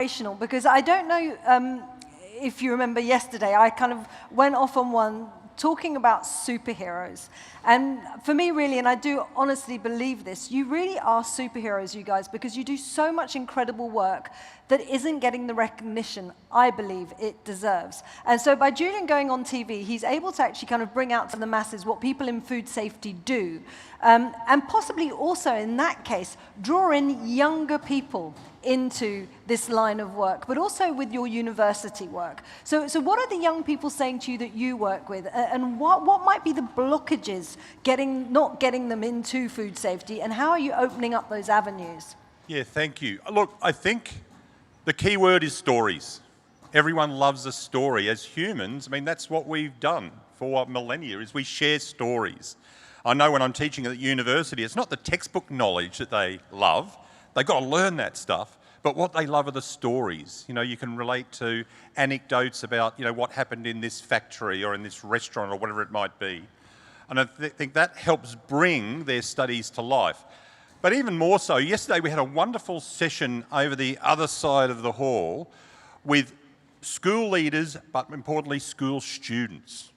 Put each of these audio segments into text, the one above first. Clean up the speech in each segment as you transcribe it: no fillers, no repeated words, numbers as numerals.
inspirational, because I don't know if you remember yesterday, I kind of went off on one talking about superheroes. And for me, really, and I do honestly believe this, you really are superheroes, you guys, because you do so much incredible work that isn't getting the recognition I believe it deserves. And so by Julian going on TV, he's able to actually kind of bring out to the masses what people in food safety do, and possibly also, in that case, draw in younger people into this line of work, but also with your university work. So what are the young people saying to you that you work with, and what might be the blockages not getting them into food safety, and how are you opening up those avenues? Yeah, thank you. Look, I think the key word is stories. Everyone loves a story. As humans, I mean, that's what we've done for millennia, is we share stories. I know when I'm teaching at university, it's not the textbook knowledge that they love. They've got to learn that stuff. But what they love are the stories. You know, you can relate to anecdotes about, you know, what happened in this factory or in this restaurant or whatever it might be. And I think that helps bring their studies to life. But even more so, yesterday we had a wonderful session over the other side of the hall with school leaders, but importantly, school students.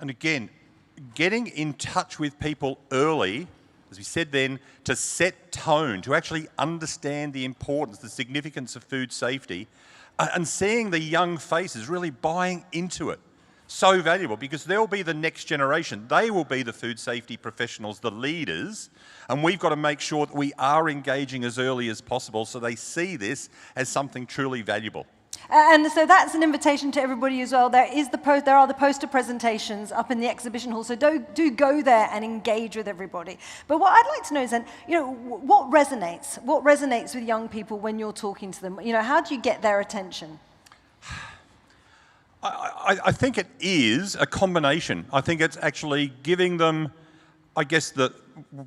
And again, getting in touch with people early, as we said then, to set tone, to actually understand the importance, the significance of food safety, and seeing the young faces really buying into it. So valuable, because they'll be the next generation. They will be the food safety professionals, the leaders, and we've got to make sure that we are engaging as early as possible so they see this as something truly valuable. And so that's an invitation to everybody as well. There are the poster presentations up in the exhibition hall, so do go there and engage with everybody. But what I'd like to know is then, you know, what resonates? What resonates with young people when you're talking to them? You know, how do you get their attention? I think it is a combination. I think it's actually giving them, I guess,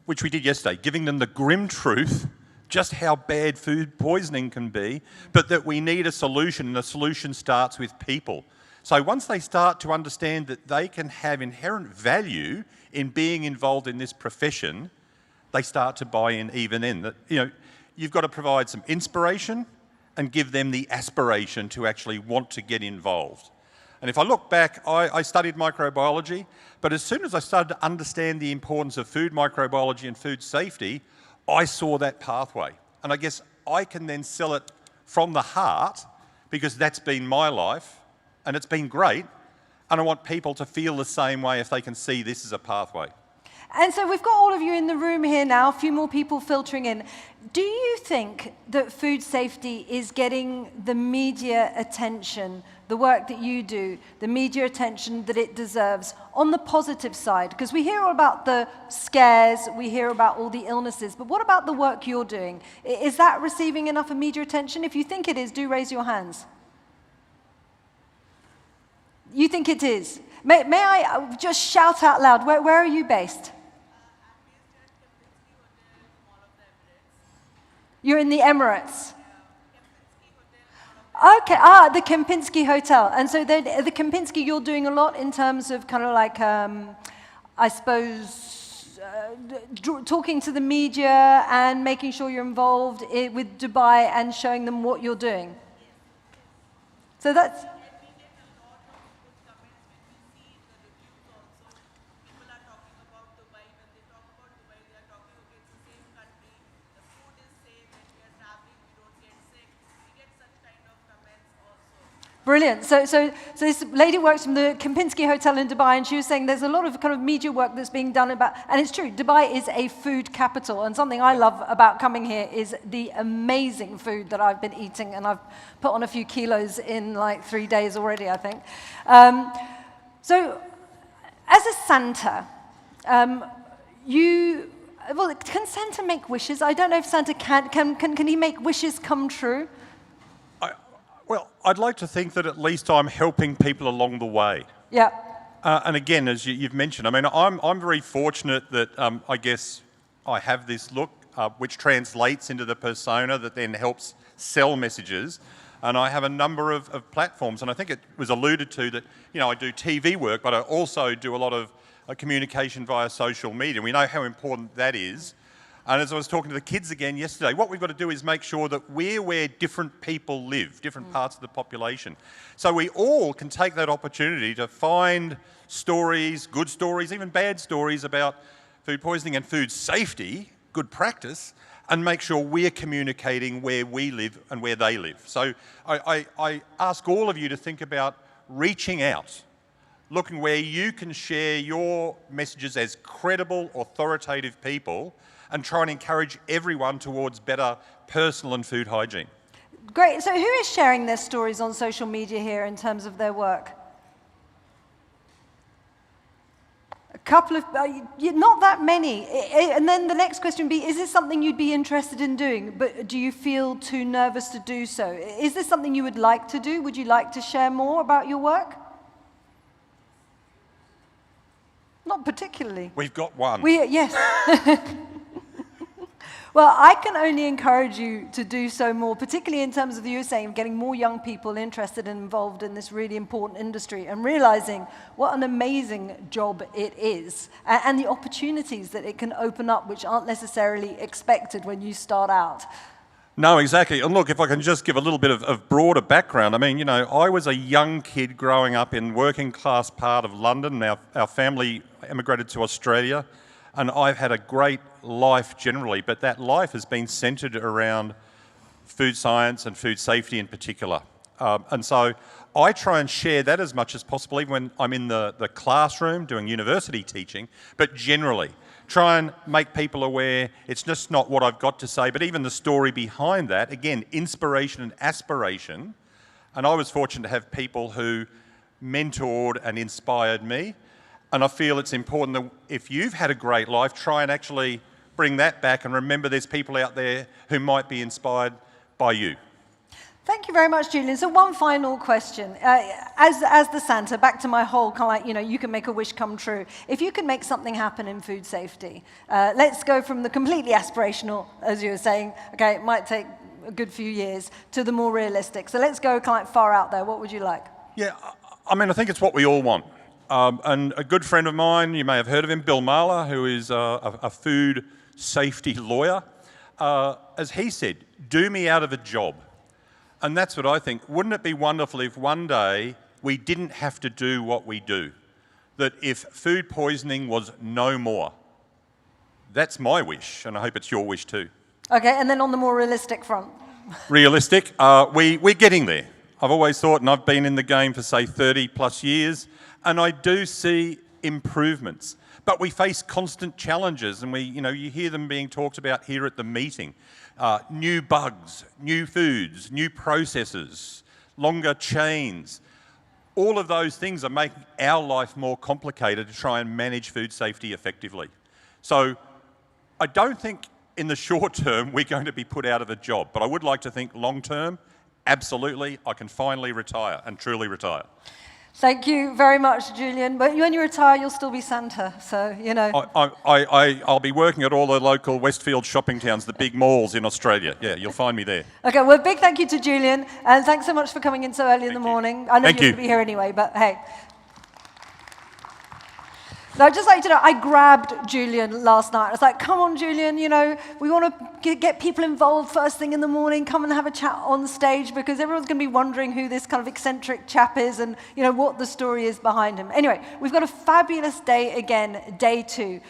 which we did yesterday, giving them the grim truth, just how bad food poisoning can be, but that we need a solution, and the solution starts with people. So once they start to understand that they can have inherent value in being involved in this profession, they start to buy in even then. That, you know, you've got to provide some inspiration and give them the aspiration to actually want to get involved. And if I look back, I studied microbiology, but as soon as I started to understand the importance of food microbiology and food safety, I saw that pathway. And I guess I can then sell it from the heart, because that's been my life, and it's been great, and I want people to feel the same way if they can see this as a pathway. And so we've got all of you in the room here now, a few more people filtering in. Do you think that food safety is getting the media attention, the work that you do, the media attention that it deserves, on the positive side? Because we hear all about the scares, we hear about all the illnesses, but what about the work you're doing? Is that receiving enough of media attention? If you think it is, do raise your hands. You think it is? May I just shout out loud, where are you based? You're in the Emirates. Okay, the Kempinski Hotel. And so the Kempinski, you're doing a lot in terms of kind of like, I suppose, talking to the media and making sure you're involved with Dubai and showing them what you're doing. So that's... Brilliant. So this lady works from the Kempinski Hotel in Dubai, and she was saying there's a lot of kind of media work that's being done about, and it's true, Dubai is a food capital, and something I love about coming here is the amazing food that I've been eating, and I've put on a few kilos in like 3 days already, I think. So as a Santa, can Santa make wishes? I don't know if Santa can he make wishes come true? Well, I'd like to think that at least I'm helping people along the way. Yeah. And again, as you've mentioned, I mean, I'm very fortunate that I guess I have this look, which translates into the persona that then helps sell messages. And I have a number of platforms, and I think it was alluded to that, you know, I do TV work, but I also do a lot of communication via social media. We know how important that is. And as I was talking to the kids again yesterday, what we've got to do is make sure that we're where different people live, different parts of the population. So we all can take that opportunity to find stories, good stories, even bad stories about food poisoning and food safety, good practice, and make sure we're communicating where we live and where they live. So I ask all of you to think about reaching out, looking where you can share your messages as credible, authoritative people, and try and encourage everyone towards better personal and food hygiene. Great. So who is sharing their stories on social media here in terms of their work? A couple of, not that many. And then the next question would be, is this something you'd be interested in doing, but do you feel too nervous to do so? Is this something you would like to do? Would you like to share more about your work? Not particularly. We've got one. Yes. Well, I can only encourage you to do so more, particularly in terms of, you were saying, getting more young people interested and involved in this really important industry and realizing what an amazing job it is and the opportunities that it can open up, which aren't necessarily expected when you start out. No, exactly. And look, if I can just give a little bit of broader background, I mean, you know, I was a young kid growing up in working class part of London. Our family emigrated to Australia, and I've had a great life generally, but that life has been centred around food science and food safety in particular. And so I try and share that as much as possible, even when I'm in the classroom doing university teaching, but generally try and make people aware it's just not what I've got to say, but even the story behind that. Again, inspiration and aspiration. And I was fortunate to have people who mentored and inspired me. And I feel it's important that if you've had a great life, try and actually bring that back and remember there's people out there who might be inspired by you. Thank you very much, Julian. So one final question. As the Santa, back to my whole kind of like, you know, you can make a wish come true. If you could make something happen in food safety, let's go from the completely aspirational, as you were saying, okay, it might take a good few years, to the more realistic. So let's go kind of far out there. What would you like? Yeah, I mean, I think it's what we all want. And a good friend of mine, you may have heard of him, Bill Marler, who is a food safety lawyer, as he said, do me out of a job. And that's what I think. Wouldn't it be wonderful if one day we didn't have to do what we do? That if food poisoning was no more. That's my wish, and I hope it's your wish too. Okay, and then on the more realistic front. Realistic, we're getting there. I've always thought, and I've been in the game for say 30 plus years, and I do see improvements. But we face constant challenges, and you hear them being talked about here at the meeting. New bugs, new foods, new processes, longer chains. All of those things are making our life more complicated to try and manage food safety effectively. So I don't think in the short term we're going to be put out of a job, but I would like to think long term, absolutely, I can finally retire and truly retire. Thank you very much, Julian. But when you retire, you'll still be Santa, so, you know. I'll be working at all the local Westfield shopping towns, the big malls in Australia. Yeah, you'll find me there. Okay, well, big thank you to Julian, and thanks so much for coming in so early in the morning. I know you're going to be here anyway, but hey. So I'd just like to know, I grabbed Julian last night. I was like, come on, Julian, you know, we want to get people involved first thing in the morning, come and have a chat on stage, because everyone's going to be wondering who this kind of eccentric chap is and, you know, what the story is behind him. Anyway, we've got a fabulous day again, day 2,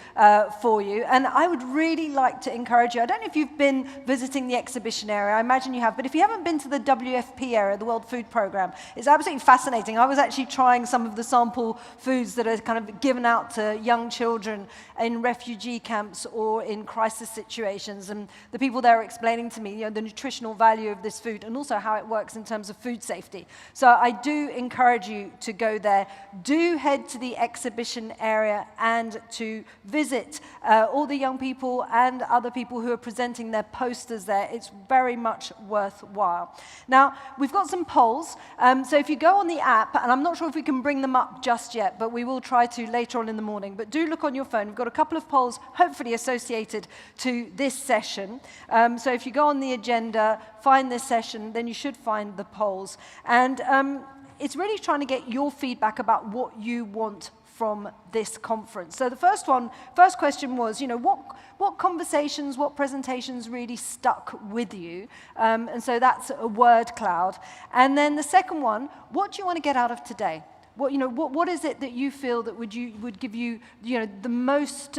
for you. And I would really like to encourage you. I don't know if you've been visiting the exhibition area. I imagine you have. But if you haven't been to the WFP area, the World Food Programme, it's absolutely fascinating. I was actually trying some of the sample foods that are kind of given out to young children in refugee camps or in crisis situations, and the people there are explaining to me, you know, the nutritional value of this food and also how it works in terms of food safety. So I do encourage you to go there. Do head to the exhibition area and to visit all the young people and other people who are presenting their posters there. It's very much worthwhile. Now, we've got some polls. So if you go on the app, and I'm not sure if we can bring them up just yet, but we will try to later on in the morning. But do look on your phone. We've got a couple of polls, hopefully associated to this session. So if you go on the agenda, find this session, then you should find the polls. And it's really trying to get your feedback about what you want from this conference. So the first question was, what conversations, what presentations really stuck with you? And so that's a word cloud. And then the second one, what do you want to get out of today? What is it that you feel that would give you, the most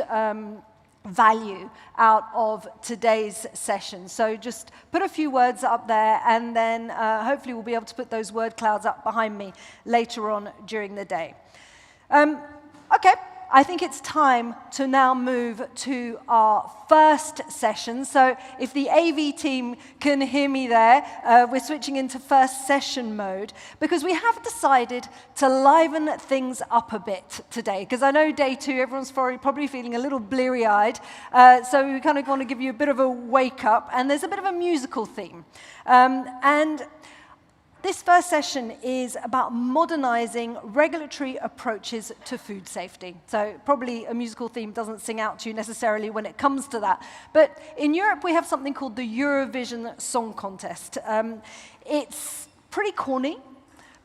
value out of today's session? So just put a few words up there, and then hopefully we'll be able to put those word clouds up behind me later on during the day. Okay, I think it's time to now move to our first session. So if the AV team can hear me there, we're switching into first session mode, because we have decided to liven things up a bit today, because I know day 2, everyone's probably feeling a little bleary-eyed, so we kind of want to give you a bit of a wake-up, and there's a bit of a musical theme. And this first session is about modernizing regulatory approaches to food safety. So probably a musical theme doesn't sing out to you necessarily when it comes to that. But in Europe, we have something called the Eurovision Song Contest. It's pretty corny,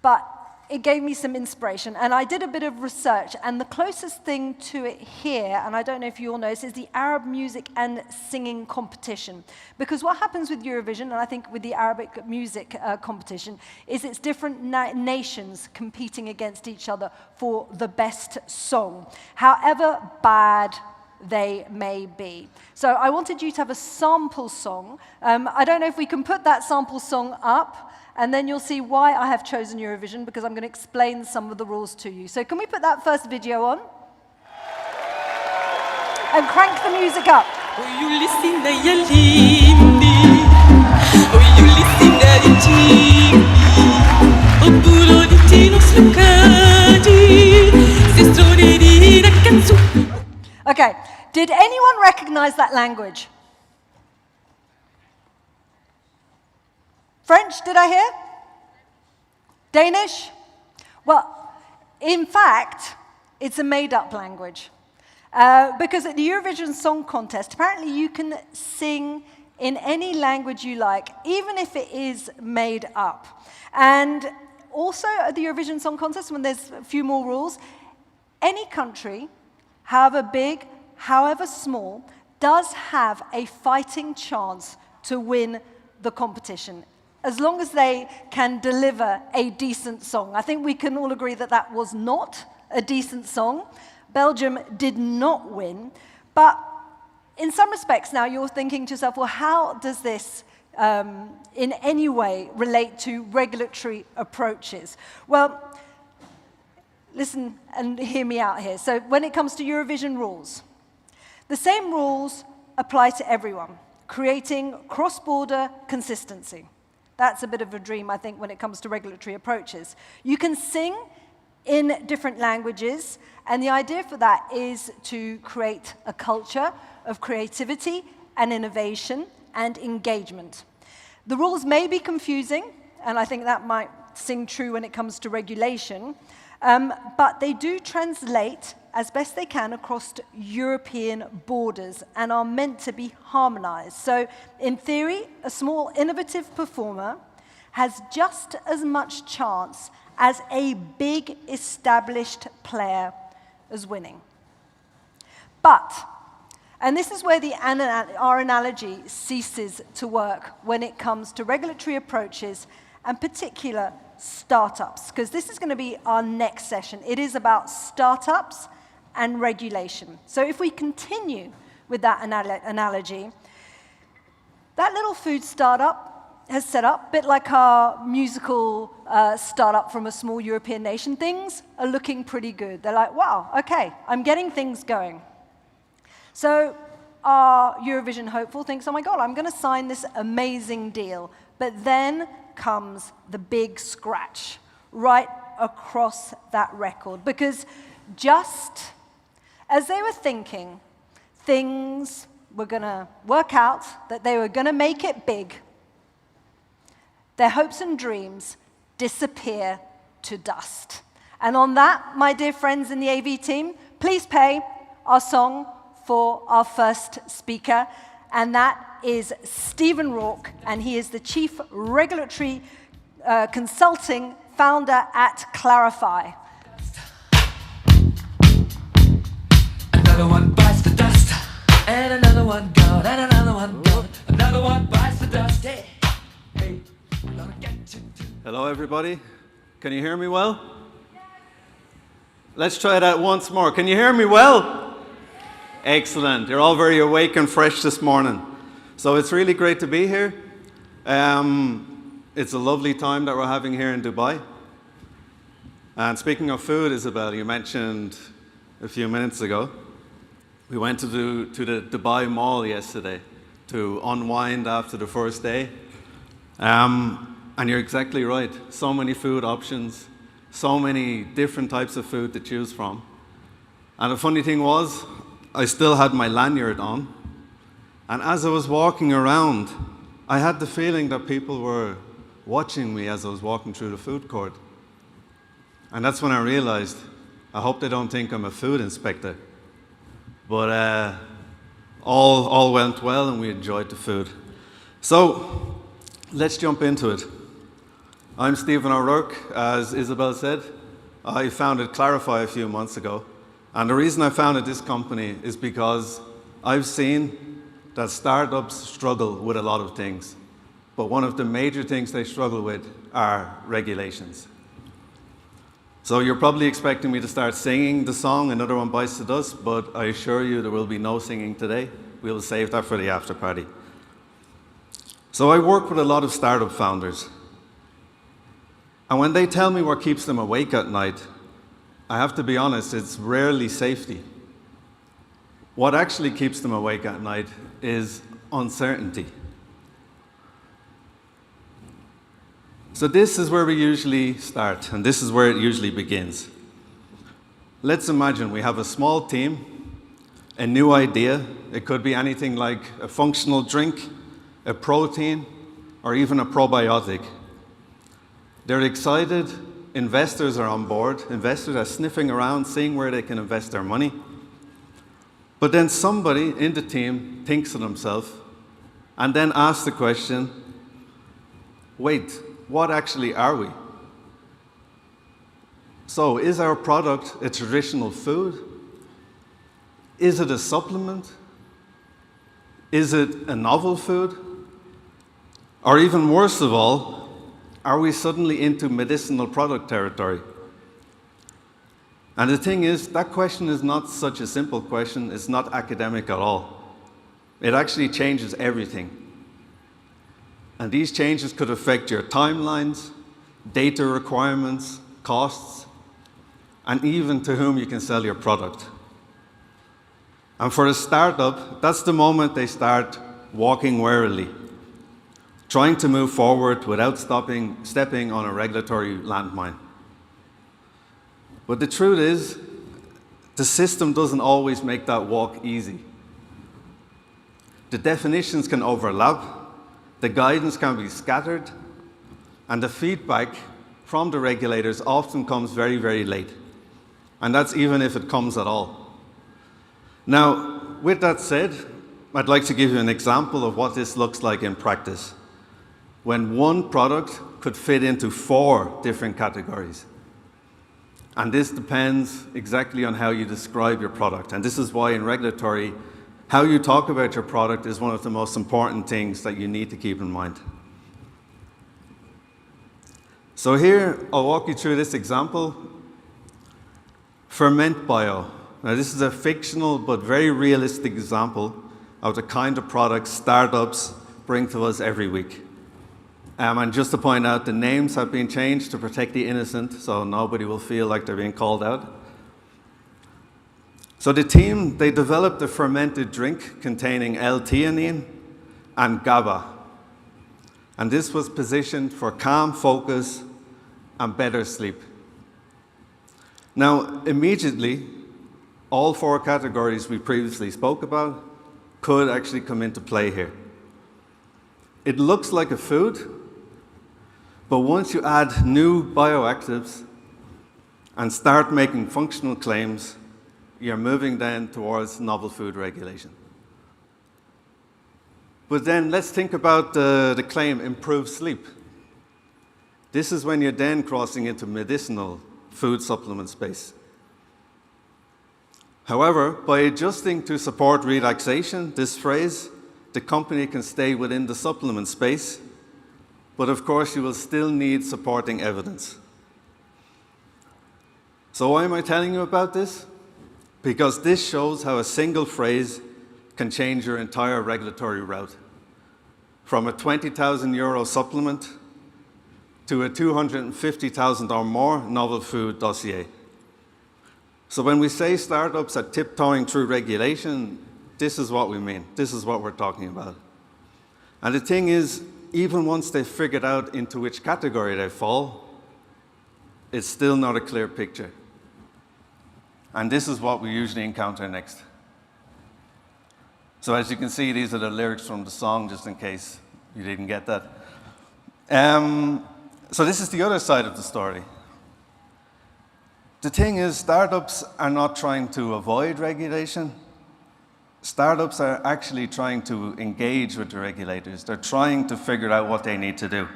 but it gave me some inspiration. And I did a bit of research, and the closest thing to it here, and I don't know if you all know, is the Arab music and singing competition. Because what happens with Eurovision, and I think with the Arabic music competition, is it's different nations competing against each other for the best song, however bad they may be. So I wanted you to have a sample song. I don't know if we can put that sample song up, and then you'll see why I have chosen Eurovision, because I'm going to explain some of the rules to you. So can we put that first video on? And crank the music up. Okay, did anyone recognize that language? French, did I hear? Danish? Well, in fact, it's a made-up language. Because at the Eurovision Song Contest, apparently you can sing in any language you like, even if it is made up. And also at the Eurovision Song Contest, when there's a few more rules, any country, however big, however small, does have a fighting chance to win the competition, as long as they can deliver a decent song. I think we can all agree that that was not a decent song. Belgium did not win, but in some respects now you're thinking to yourself, well, how does this in any way relate to regulatory approaches? Well, listen and hear me out here. So when it comes to Eurovision rules, the same rules apply to everyone, creating cross-border consistency. That's a bit of a dream, I think, when it comes to regulatory approaches. You can sing in different languages, and the idea for that is to create a culture of creativity and innovation and engagement. The rules may be confusing, and I think that might sing true when it comes to regulation, but they do translate as best they can across European borders and are meant to be harmonized. So in theory, a small innovative performer has just as much chance as a big established player as winning. But, and this is where our analogy ceases to work when it comes to regulatory approaches and particular startups, because this is going to be our next session. It is about startups and regulation. So if we continue with that analogy, that little food startup has set up, a bit like our musical startup from a small European nation. Things are looking pretty good. They're like, wow, okay, I'm getting things going. So our Eurovision hopeful thinks, oh my God, I'm going to sign this amazing deal. But then comes the big scratch right across that record, because just as they were thinking things were going to work out, that they were going to make it big, their hopes and dreams disappear to dust. And on that, my dear friends in the AV team, please play our song for our first speaker, and that is Stephen Rourke, and he is the Chief Regulatory Consulting Founder at Clarify. Another one bites the dust, and another one gone, and another one gone. Another one bites the dust. Hey, hey, we're gonna get you. Hello, everybody. Can you hear me well? Let's try that once more. Can you hear me well? Excellent. You're all very awake and fresh this morning. So it's really great to be here. It's a lovely time that we're having here in Dubai. And speaking of food, Isabel, you mentioned a few minutes ago, we went to the Dubai Mall yesterday to unwind after the first day. And you're exactly right. So many food options, so many different types of food to choose from. And the funny thing was, I still had my lanyard on. And as I was walking around, I had the feeling that people were watching me as I was walking through the food court. And that's when I realized, I hope they don't think I'm a food inspector. But all went well and we enjoyed the food. So let's jump into it. I'm Stephen O'Rourke, as Isabel said. I founded Clarify a few months ago. And the reason I founded this company is because I've seen that startups struggle with a lot of things. But one of the major things they struggle with are regulations. So you're probably expecting me to start singing the song, Another One Bites the Dust, but I assure you there will be no singing today. We'll save that for the after party. So I work with a lot of startup founders. And when they tell me what keeps them awake at night, I have to be honest, it's rarely safety. What actually keeps them awake at night is uncertainty. So this is where we usually start, and this is where it usually begins. Let's imagine we have a small team, a new idea. It could be anything like a functional drink, a protein, or even a probiotic. They're excited, investors are on board, investors are sniffing around, seeing where they can invest their money. But then somebody in the team thinks to themselves and then asks the question, wait, what actually are we? So is our product a traditional food? Is it a supplement? Is it a novel food? Or even worse of all, are we suddenly into medicinal product territory? And the thing is, that question is not such a simple question. It's not academic at all. It actually changes everything. And these changes could affect your timelines, data requirements, costs, and even to whom you can sell your product. And for a startup, that's the moment they start walking warily, trying to move forward without stepping on a regulatory landmine. But the truth is, the system doesn't always make that walk easy. The definitions can overlap, the guidance can be scattered, and the feedback from the regulators often comes very, very late. And that's even if it comes at all. Now, with that said, I'd like to give you an example of what this looks like in practice, when one product could fit into 4 different categories. And this depends exactly on how you describe your product. And this is why in regulatory, how you talk about your product is one of the most important things that you need to keep in mind. So here, I'll walk you through this example. Ferment Bio. Now this is a fictional but very realistic example of the kind of products startups bring to us every week. And just to point out, the names have been changed to protect the innocent, so nobody will feel like they're being called out. So the team, they developed a fermented drink containing L-theanine and GABA. And this was positioned for calm focus and better sleep. Now, immediately, all 4 categories we previously spoke about could actually come into play here. It looks like a food, but once you add new bioactives and start making functional claims, you're moving then towards novel food regulation. But then let's think about the claim, improve sleep. This is when you're then crossing into medicinal food supplement space. However, by adjusting to support relaxation, this phrase, the company can stay within the supplement space, but of course you will still need supporting evidence. So why am I telling you about this? Because this shows how a single phrase can change your entire regulatory route. From a 20,000 euro supplement to a 250,000 or more novel food dossier. So when we say startups are tiptoeing through regulation, this is what we mean. This is what we're talking about. And the thing is, even once they've figured out into which category they fall, it's still not a clear picture. And this is what we usually encounter next. So as you can see, these are the lyrics from the song, just in case you didn't get that. So this is the other side of the story. The thing is, startups are not trying to avoid regulation. Startups are actually trying to engage with the regulators. They're trying to figure out what they need to do.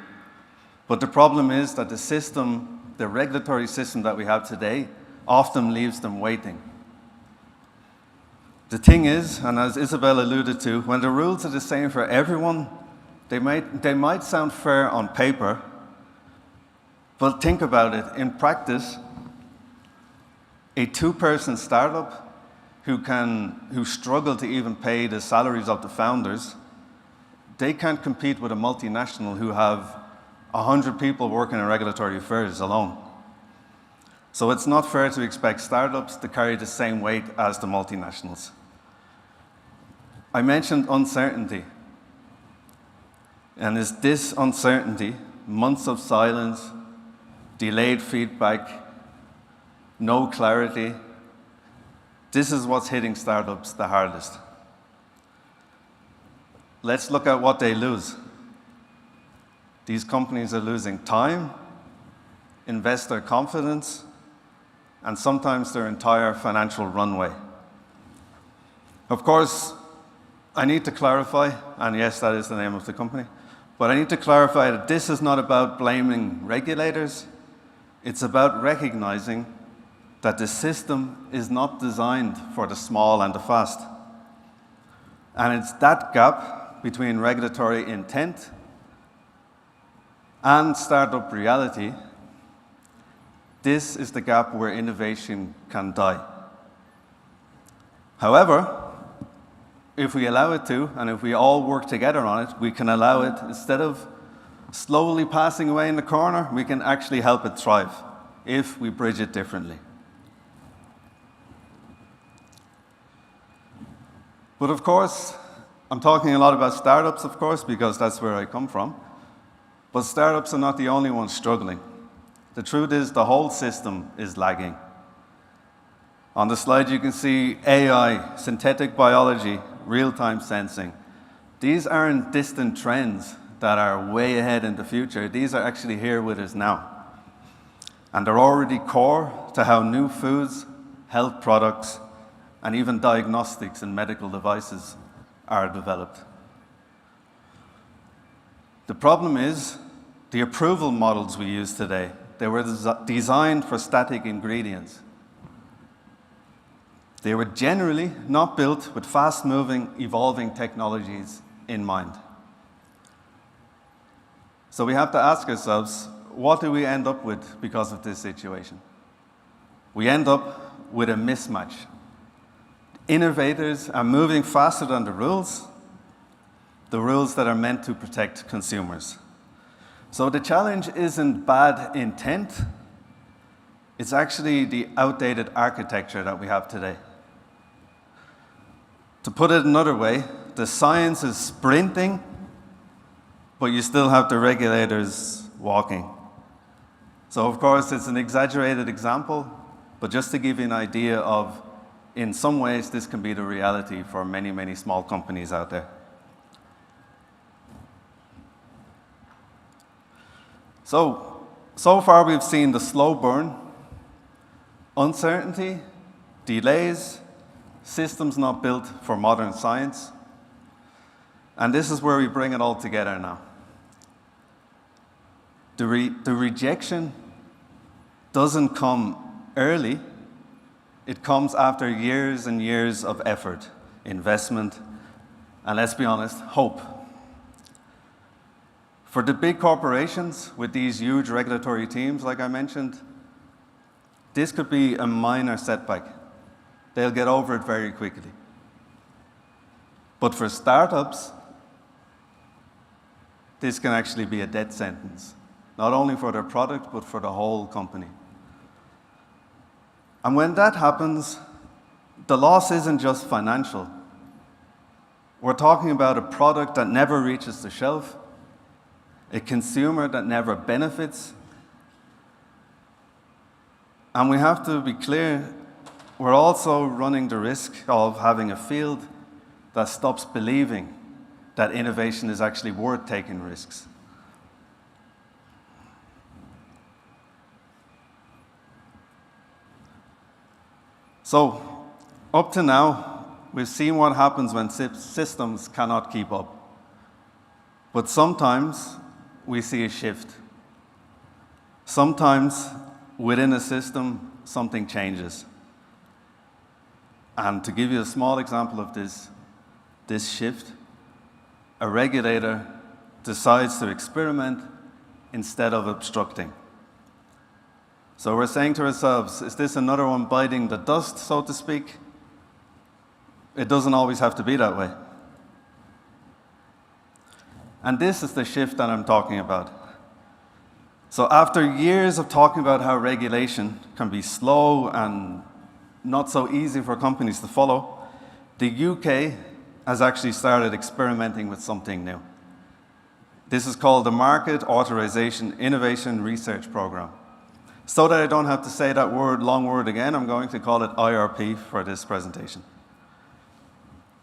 But the problem is that the system, the regulatory system that we have today, often leaves them waiting. The thing is, and as Isabel alluded to, when the rules are the same for everyone, they might sound fair on paper, but think about it. In practice, a two-person startup who struggle to even pay the salaries of the founders, they can't compete with a multinational who have 100 people working in regulatory affairs alone. So it's not fair to expect startups to carry the same weight as the multinationals. I mentioned uncertainty. And it's this uncertainty, months of silence, delayed feedback, no clarity, this is what's hitting startups the hardest. Let's look at what they lose. These companies are losing time, investor confidence, and sometimes their entire financial runway. Of course, I need to clarify, and yes, that is the name of the company, but I need to clarify that this is not about blaming regulators. It's about recognizing that the system is not designed for the small and the fast. And it's that gap between regulatory intent and startup reality. This is the gap where innovation can die. However, if we allow it to, and if we all work together on it, we can allow it, instead of slowly passing away in the corner, we can actually help it thrive if we bridge it differently. But of course, I'm talking a lot about startups, of course, because that's where I come from. But startups are not the only ones struggling. The truth is the whole system is lagging. On the slide you can see AI, synthetic biology, real-time sensing. These aren't distant trends that are way ahead in the future. These are actually here with us now. And they're already core to how new foods, health products, and even diagnostics and medical devices are developed. The problem is the approval models we use today. They were designed for static ingredients. They were generally not built with fast-moving, evolving technologies in mind. So we have to ask ourselves, what do we end up with because of this situation? We end up with a mismatch. Innovators are moving faster than the rules that are meant to protect consumers. So the challenge isn't bad intent, it's actually the outdated architecture that we have today. To put it another way, the science is sprinting, but you still have the regulators walking. So of course it's an exaggerated example, but just to give you an idea of, in some ways, this can be the reality for many, many small companies out there. So far we've seen the slow burn, uncertainty, delays, systems not built for modern science. And this is where we bring it all together now. The rejection doesn't come early, it comes after years and years of effort, investment, and let's be honest, hope. For the big corporations with these huge regulatory teams, like I mentioned, this could be a minor setback. They'll get over it very quickly. But for startups, this can actually be a death sentence, not only for their product, but for the whole company. And when that happens, the loss isn't just financial. We're talking about a product that never reaches the shelf, a consumer that never benefits. And we have to be clear, we're also running the risk of having a field that stops believing that innovation is actually worth taking risks. So, up to now, we've seen what happens when systems cannot keep up. But sometimes we see a shift. Sometimes within a system, something changes. And to give you a small example of this shift, a regulator decides to experiment instead of obstructing. So we're saying to ourselves, is this another one biting the dust, so to speak? It doesn't always have to be that way. And this is the shift that I'm talking about. So after years of talking about how regulation can be slow and not so easy for companies to follow, the UK has actually started experimenting with something new. This is called the Market Authorization Innovation Research Program. So that I don't have to say that long word again, I'm going to call it IRP for this presentation.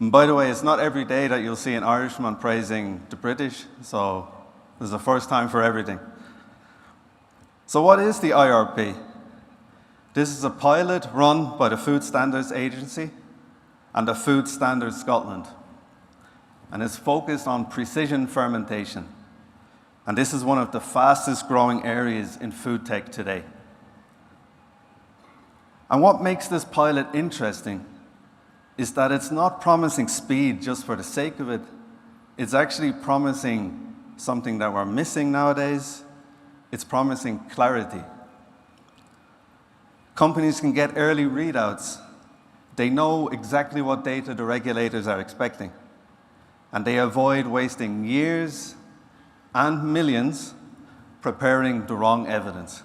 And by the way, it's not every day that you'll see an Irishman praising the British, so there's a first time for everything. So what is the IRP? This is a pilot run by the Food Standards Agency and the Food Standards Scotland. And it's focused on precision fermentation. And this is one of the fastest growing areas in food tech today. And what makes this pilot interesting is that it's not promising speed just for the sake of it. It's actually promising something that we're missing nowadays. It's promising clarity. Companies can get early readouts. They know exactly what data the regulators are expecting. And they avoid wasting years and millions preparing the wrong evidence.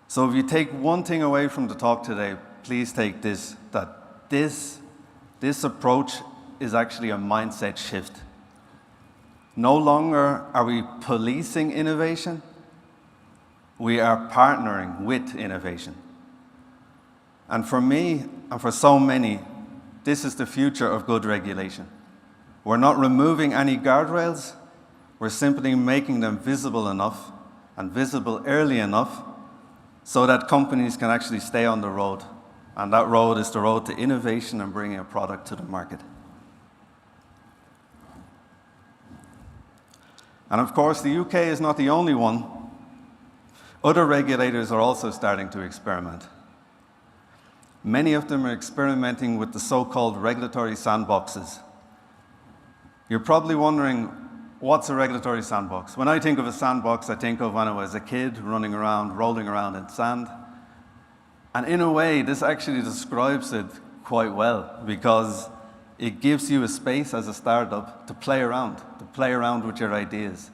So if you take one thing away from the talk today, please take this, that this approach is actually a mindset shift. No longer are we policing innovation, we are partnering with innovation. And for me, and for so many, this is the future of good regulation. We're not removing any guardrails, we're simply making them visible enough and visible early enough so that companies can actually stay on the road. And that road is the road to innovation and bringing a product to the market. And of course, the UK is not the only one. Other regulators are also starting to experiment. Many of them are experimenting with the so-called regulatory sandboxes. You're probably wondering, what's a regulatory sandbox? When I think of a sandbox, I think of when I was a kid running around, rolling around in sand. And in a way, this actually describes it quite well because it gives you a space as a startup to play around with your ideas.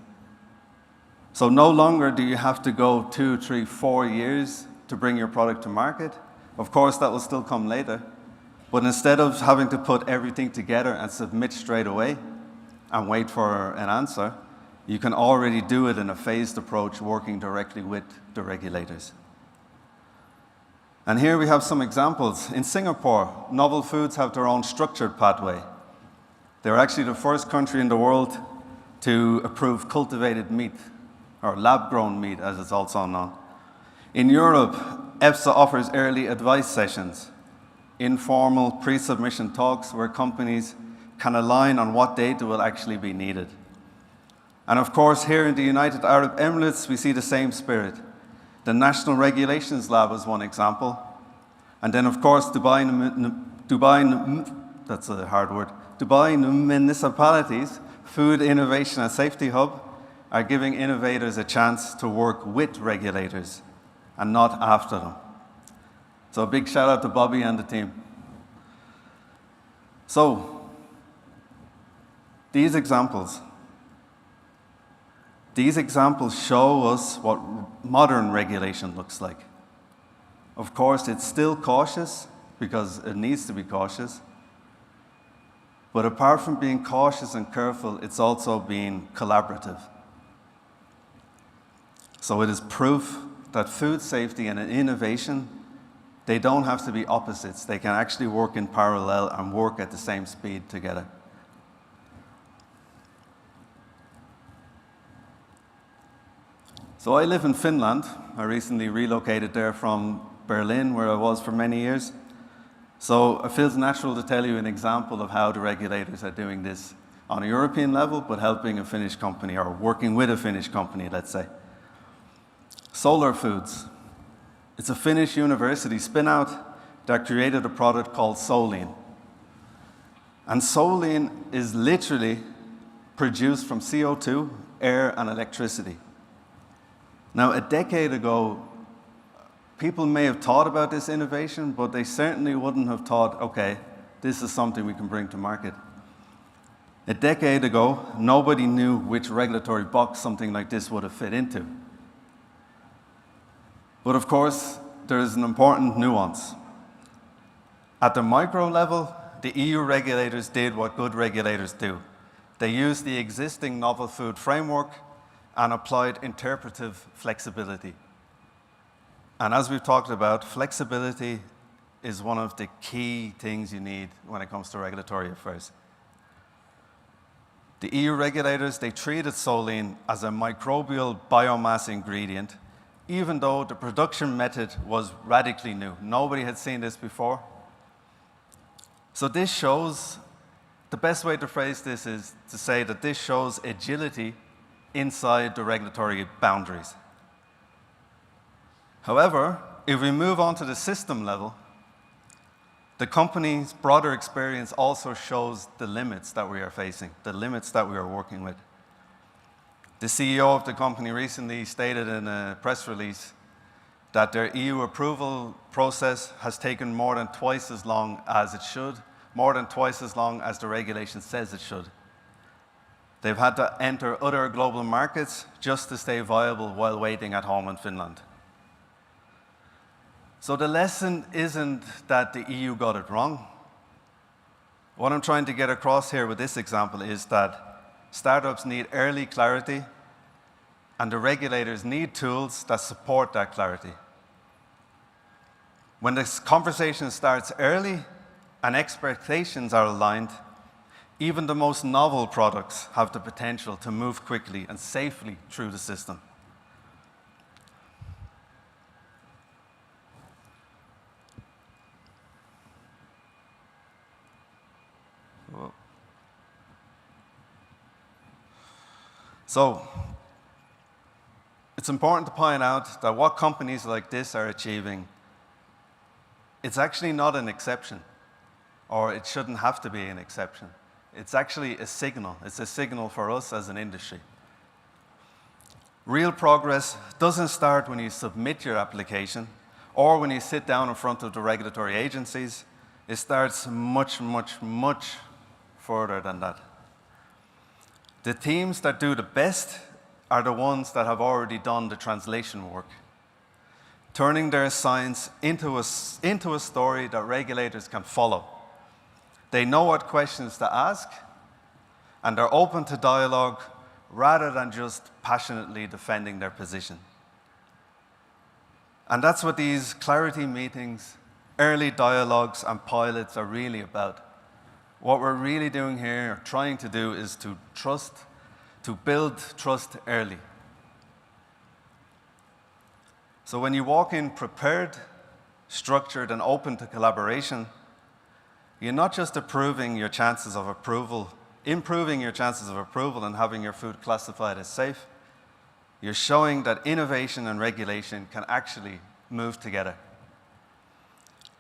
So no longer do you have to go 2, 3, 4 years to bring your product to market. Of course, that will still come later. But instead of having to put everything together and submit straight away and wait for an answer, you can already do it in a phased approach, working directly with the regulators. And here we have some examples. In Singapore, novel foods have their own structured pathway. They're actually the first country in the world to approve cultivated meat, or lab-grown meat, as it's also known. In Europe, EFSA offers early advice sessions, informal pre-submission talks where companies can align on what data will actually be needed. And of course, here in the United Arab Emirates, we see the same spirit. The National Regulations Lab is one example, And then, of course, that's a hard word, Dubai municipalities, Food Innovation and Safety Hub, are giving innovators a chance to work with regulators and not after them. So a big shout out to Bobby and the team. So, these examples show us what modern regulation looks like. Of course, it's still cautious because it needs to be cautious. But apart from being cautious and careful, it's also being collaborative. So it is proof that food safety and innovation, they don't have to be opposites. They can actually work in parallel and work at the same speed together. So I live in Finland. I recently relocated there from Berlin, where I was for many years. So it feels natural to tell you an example of how the regulators are doing this on a European level, but helping a Finnish company, or working with a Finnish company, let's say. Solar Foods. It's a Finnish university spin-out that created a product called Solein. And Solein is literally produced from CO2, air, and electricity. Now, a decade ago, people may have thought about this innovation, but they certainly wouldn't have thought, okay, this is something we can bring to market. A decade ago, nobody knew which regulatory box something like this would have fit into. But of course, there is an important nuance. At the micro level, the EU regulators did what good regulators do. They used the existing novel food framework and applied interpretive flexibility. And as we've talked about, flexibility is one of the key things you need when it comes to regulatory affairs. The EU regulators, they treated Solein as a microbial biomass ingredient, even though the production method was radically new. Nobody had seen this before. So this shows, the best way to phrase this is to say that this shows agility inside the regulatory boundaries. However, if we move on to the system level, the company's broader experience also shows the limits that we are facing, the limits that we are working with. The CEO of the company recently stated in a press release that their EU approval process has taken more than twice as long as it should, more than twice as long as the regulation says it should. They've had to enter other global markets just to stay viable while waiting at home in Finland. So the lesson isn't that the EU got it wrong. What I'm trying to get across here with this example is that startups need early clarity, and the regulators need tools that support that clarity. When this conversation starts early and expectations are aligned, even the most novel products have the potential to move quickly and safely through the system. So, it's important to point out that what companies like this are achieving, it's actually not an exception, or it shouldn't have to be an exception. It's actually a signal. It's a signal for us as an industry. Real progress doesn't start when you submit your application or when you sit down in front of the regulatory agencies. It starts much, much, much further than that. The teams that do the best are the ones that have already done the translation work, turning their science into a story that regulators can follow. They know what questions to ask, and they're open to dialogue rather than just passionately defending their position. And that's what these clarity meetings, early dialogues, and pilots are really about. What we're really doing here, or trying to do, is to build trust early. So when you walk in prepared, structured, and open to collaboration, you're not just improving your chances of approval and having your food classified as safe. You're showing that innovation and regulation can actually move together.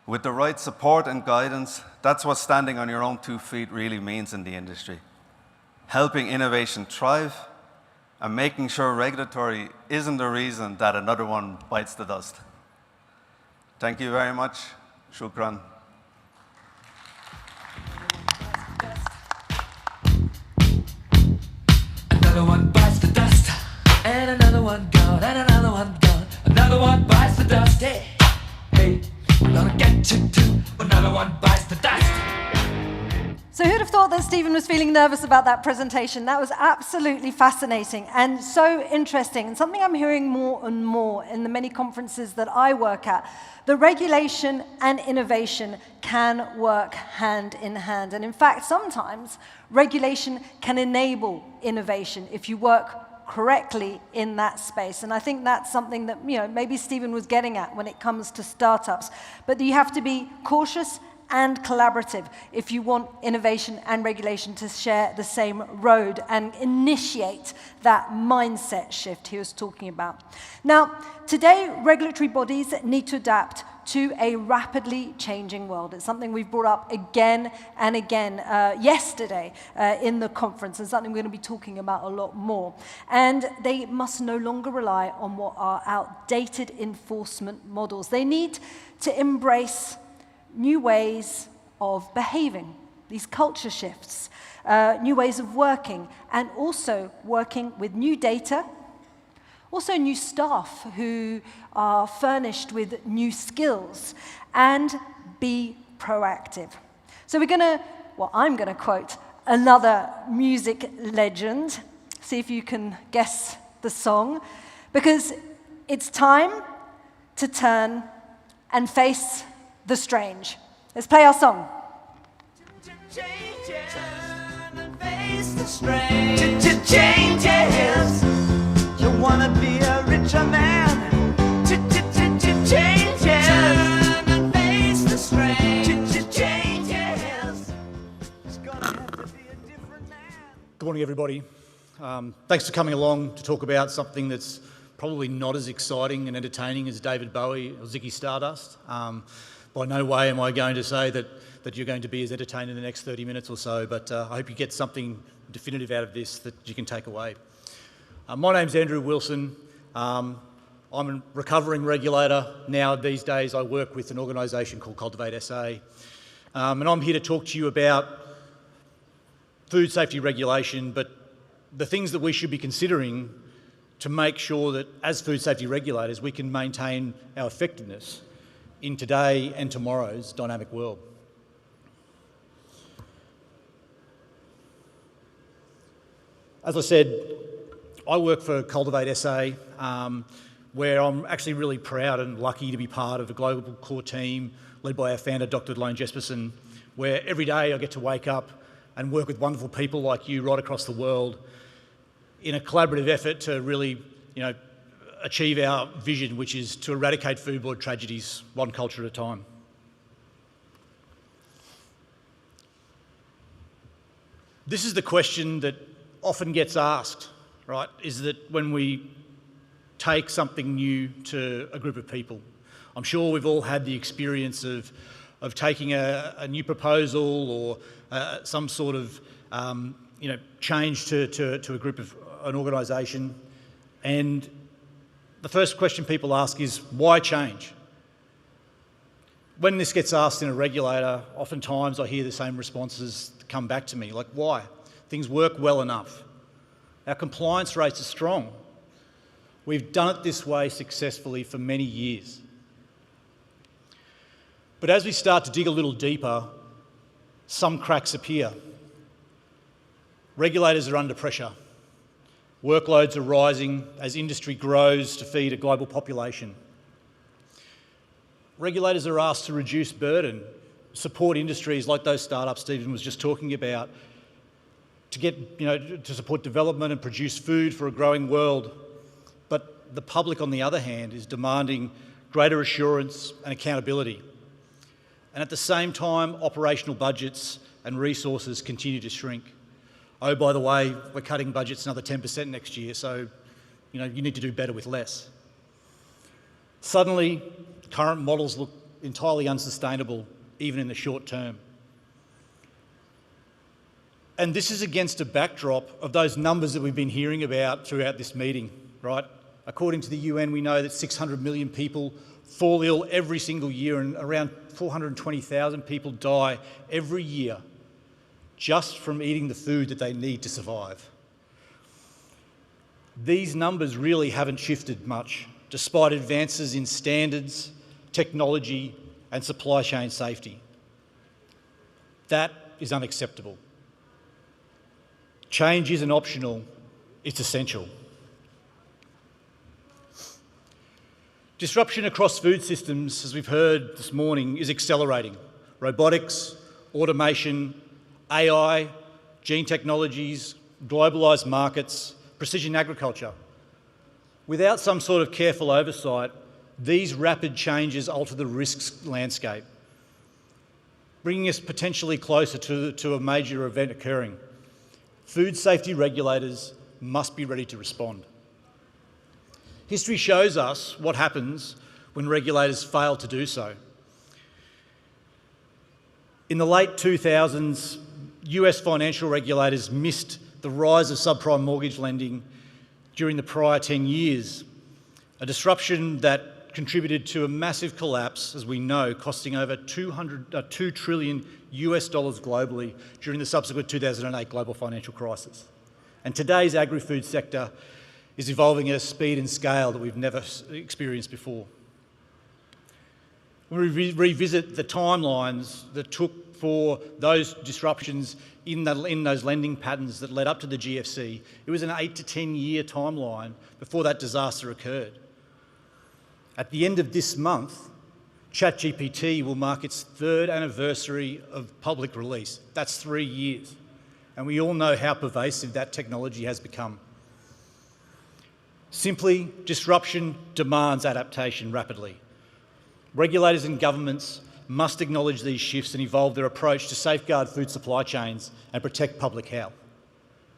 With the right support and guidance, that's what standing on your own 2 feet really means in the industry. Helping innovation thrive and making sure regulatory isn't the reason that another one bites the dust. Thank you very much. Shukran. Another one bites the dust, and another one gone, and another one gone. Another one bites the dust. Hey, hey, we're gonna get to do. Another one bites the dust. So who'd have thought that Stephen was feeling nervous about that presentation? That was absolutely fascinating and so interesting, and something I'm hearing more and more in the many conferences that I work at. The regulation and innovation can work hand in hand. And in fact, sometimes regulation can enable innovation if you work correctly in that space. And I think that's something that, maybe Stephen was getting at when it comes to startups. But you have to be cautious and collaborative if you want innovation and regulation to share the same road and initiate that mindset shift he was talking about. Now, today, regulatory bodies need to adapt to a rapidly changing world. It's something we've brought up again and again yesterday in the conference, and something we're going to be talking about a lot more. And they must no longer rely on what are outdated enforcement models. They need to embrace new ways of behaving, these culture shifts, new ways of working, and also working with new data, also new staff who are furnished with new skills, and be proactive. So I'm going to quote another music legend. See if you can guess the song, because it's time to turn and face the strange. Let's play our song. Turn and face the strange. Changes. You wanna be a richer man. Changes. Turn and face the strange. Changes. It's gonna have to be a different man. Good morning, everybody. Thanks for coming along to talk about something that's probably not as exciting and entertaining as David Bowie or Ziggy Stardust. By no way am I going to say that you're going to be as entertained in the next 30 minutes or so, but I hope you get something definitive out of this that you can take away. My name's Andrew Wilson. I'm a recovering regulator. Now, these days, I work with an organisation called Cultivate SA. And I'm here to talk to you about food safety regulation, but the things that we should be considering to make sure that, as food safety regulators, we can maintain our effectiveness in today and tomorrow's dynamic world. As I said, I work for Cultivate SA, where I'm actually really proud and lucky to be part of a global core team led by our founder, Dr. Lone Jesperson, where every day I get to wake up and work with wonderful people like you right across the world in a collaborative effort to really, achieve our vision, which is to eradicate foodborne tragedies, one culture at a time. This is the question that often gets asked, right? Is that when we take something new to a group of people. I'm sure we've all had the experience of taking a new proposal or some sort of change to a group of an organisation, and the first question people ask is, why change? When this gets asked in a regulator, oftentimes I hear the same responses come back to me, like, why? Things work well enough. Our compliance rates are strong. We've done it this way successfully for many years. But as we start to dig a little deeper, some cracks appear. Regulators are under pressure. Workloads are rising as industry grows to feed a global population. Regulators are asked to reduce burden, support industries like those startups Stephen was just talking about, to support development and produce food for a growing world. But the public, on the other hand, is demanding greater assurance and accountability. And at the same time, operational budgets and resources continue to shrink. Oh, by the way, we're cutting budgets another 10% next year, so you need to do better with less. Suddenly, current models look entirely unsustainable, even in the short term. And this is against a backdrop of those numbers that we've been hearing about throughout this meeting, right? According to the UN, we know that 600 million people fall ill every single year and around 420,000 people die every year just from eating the food that they need to survive. These numbers really haven't shifted much, despite advances in standards, technology, and supply chain safety. That is unacceptable. Change isn't optional, it's essential. Disruption across food systems, as we've heard this morning, is accelerating. Robotics, automation, AI, gene technologies, globalised markets, precision agriculture. Without some sort of careful oversight, these rapid changes alter the risks landscape, bringing us potentially closer to a major event occurring. Food safety regulators must be ready to respond. History shows us what happens when regulators fail to do so. In the late 2000s, US financial regulators missed the rise of subprime mortgage lending during the prior 10 years, a disruption that contributed to a massive collapse, as we know, costing over $2 trillion globally during the subsequent 2008 global financial crisis. And today's agri-food sector is evolving at a speed and scale that we've never experienced before. When we revisit the timelines that took for those disruptions in those lending patterns that led up to the GFC, it was an 8 to 10 year timeline before that disaster occurred. At the end of this month, ChatGPT will mark its 3rd anniversary of public release. That's 3 years. And we all know how pervasive that technology has become. Simply, disruption demands adaptation rapidly. Regulators and governments must acknowledge these shifts and evolve their approach to safeguard food supply chains and protect public health.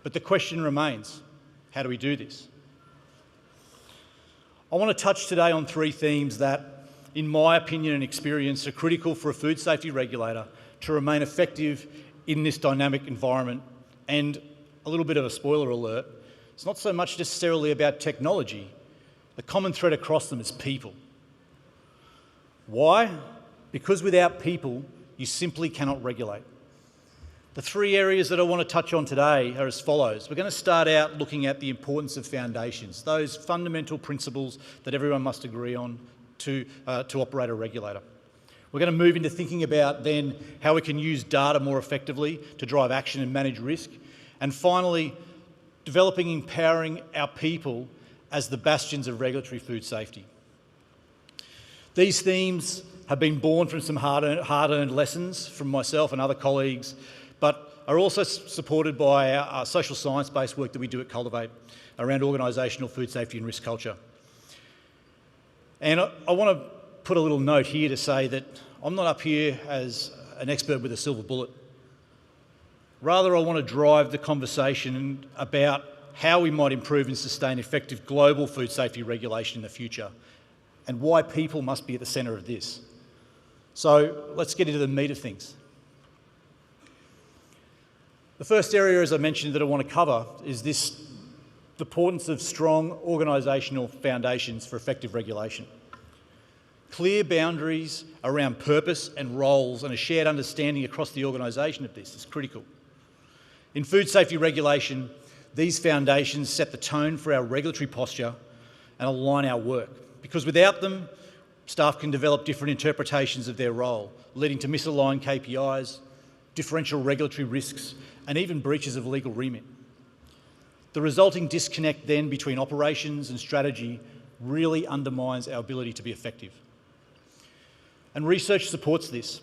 But the question remains, how do we do this? I want to touch today on 3 themes that, in my opinion and experience, are critical for a food safety regulator to remain effective in this dynamic environment. And a little bit of a spoiler alert, it's not so much necessarily about technology. The common thread across them is people. Why? Because without people, you simply cannot regulate. The 3 areas that I want to touch on today are as follows. We're going to start out looking at the importance of foundations, those fundamental principles that everyone must agree on to operate a regulator. We're going to move into thinking about then how we can use data more effectively to drive action and manage risk. And finally, developing and empowering our people as the bastions of regulatory food safety. These themes have been born from some hard-earned lessons from myself and other colleagues, but are also supported by our social science-based work that we do at Cultivate around organisational food safety and risk culture. And I want to put a little note here to say that I'm not up here as an expert with a silver bullet. Rather, I want to drive the conversation about how we might improve and sustain effective global food safety regulation in the future, and why people must be at the centre of this. So let's get into the meat of things. The first area, as I mentioned, that I want to cover is the importance of strong organisational foundations for effective regulation. Clear boundaries around purpose and roles and a shared understanding across the organisation of this is critical. In food safety regulation, these foundations set the tone for our regulatory posture and align our work, because without them, staff can develop different interpretations of their role, leading to misaligned KPIs, differential regulatory risks, and even breaches of legal remit. The resulting disconnect then between operations and strategy really undermines our ability to be effective. And research supports this.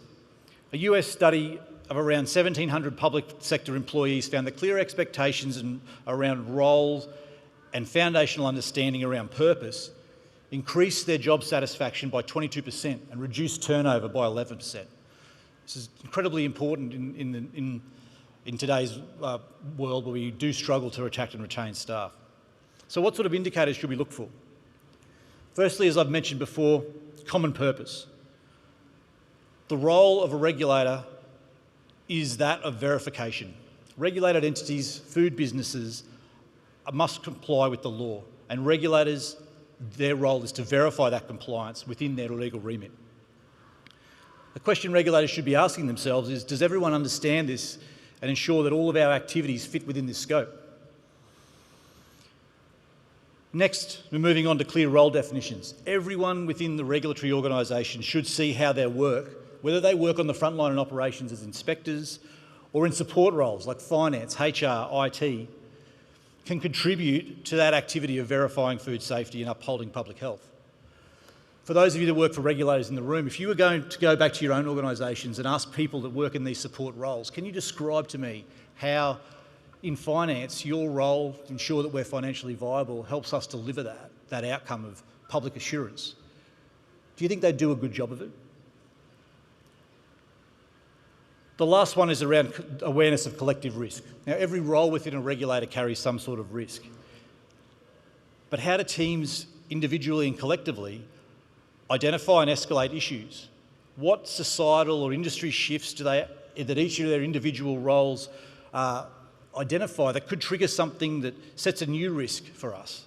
A US study of around 1,700 public sector employees found that clear expectations around roles and foundational understanding around purpose increased their job satisfaction by 22% and reduced turnover by 11%. This is incredibly important in today's world where we do struggle to attract and retain staff. So what sort of indicators should we look for? Firstly, as I've mentioned before, common purpose. The role of a regulator is that of verification. Regulated entities, food businesses, must comply with the law, and regulators, their role is to verify that compliance within their legal remit. The question regulators should be asking themselves is, does everyone understand this and ensure that all of our activities fit within this scope? Next, we're moving on to clear role definitions. Everyone within the regulatory organisation should see how their work, whether they work on the front line in operations as inspectors or in support roles like finance, HR, IT, can contribute to that activity of verifying food safety and upholding public health. For those of you that work for regulators in the room, if you were going to go back to your own organisations and ask people that work in these support roles, can you describe to me how in finance your role to ensure that we're financially viable helps us deliver that outcome of public assurance? Do you think they do a good job of it? The last one is around awareness of collective risk. Now, every role within a regulator carries some sort of risk. But how do teams individually and collectively identify and escalate issues? What societal or industry shifts do they, that each of their individual roles identify that could trigger something that sets a new risk for us?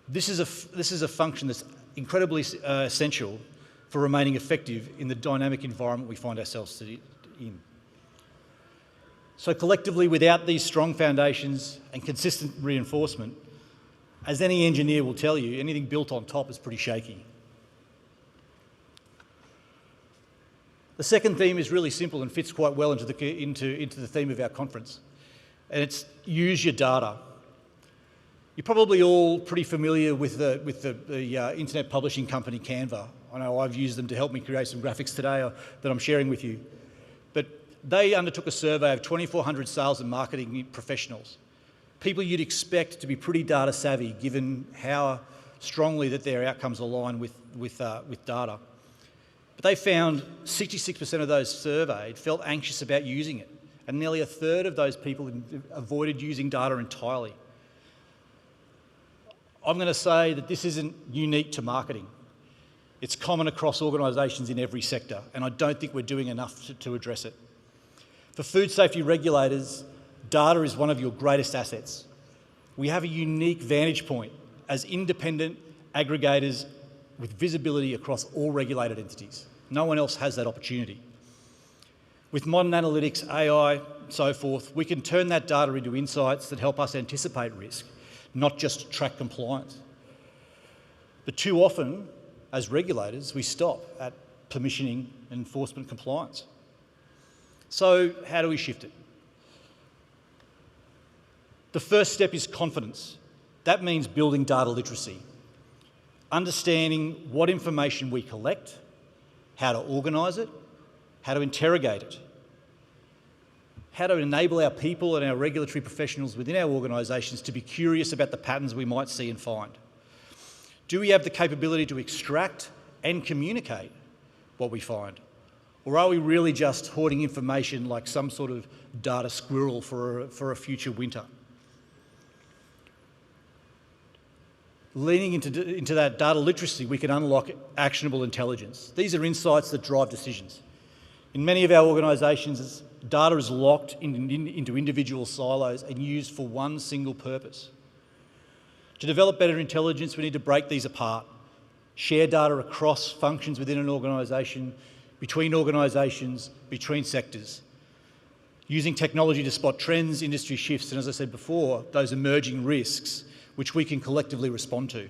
This is a function that's incredibly essential for remaining effective in the dynamic environment we find ourselves in. So collectively, without these strong foundations and consistent reinforcement, as any engineer will tell you, anything built on top is pretty shaky. The second theme is really simple and fits quite well into the theme of our conference, and it's use your data. You're probably all pretty familiar with the internet publishing company Canva. I know I've used them to help me create some graphics today that I'm sharing with you. But they undertook a survey of 2,400 sales and marketing professionals, people you'd expect to be pretty data savvy given how strongly that their outcomes align with data. But they found 66% of those surveyed felt anxious about using it, and nearly a third of those people avoided using data entirely. I'm going to say that this isn't unique to marketing. It's common across organisations in every sector, and I don't think we're doing enough to address it. For food safety regulators, data is one of your greatest assets. We have a unique vantage point as independent aggregators with visibility across all regulated entities. No one else has that opportunity. With modern analytics, AI, and so forth, we can turn that data into insights that help us anticipate risk, not just track compliance. But too often, as regulators, we stop at permissioning and enforcement compliance. So how do we shift it? The first step is confidence. That means building data literacy, understanding what information we collect, how to organise it, how to interrogate it, how to enable our people and our regulatory professionals within our organisations to be curious about the patterns we might see and find. Do we have the capability to extract and communicate what we find? Or are we really just hoarding information like some sort of data squirrel for a future winter? Leaning into that data literacy, we can unlock actionable intelligence. These are insights that drive decisions. In many of our organisations, data is locked into individual silos and used for one single purpose. To develop better intelligence, we need to break these apart, share data across functions within an organisation, between sectors, using technology to spot trends, industry shifts, and as I said before, those emerging risks which we can collectively respond to.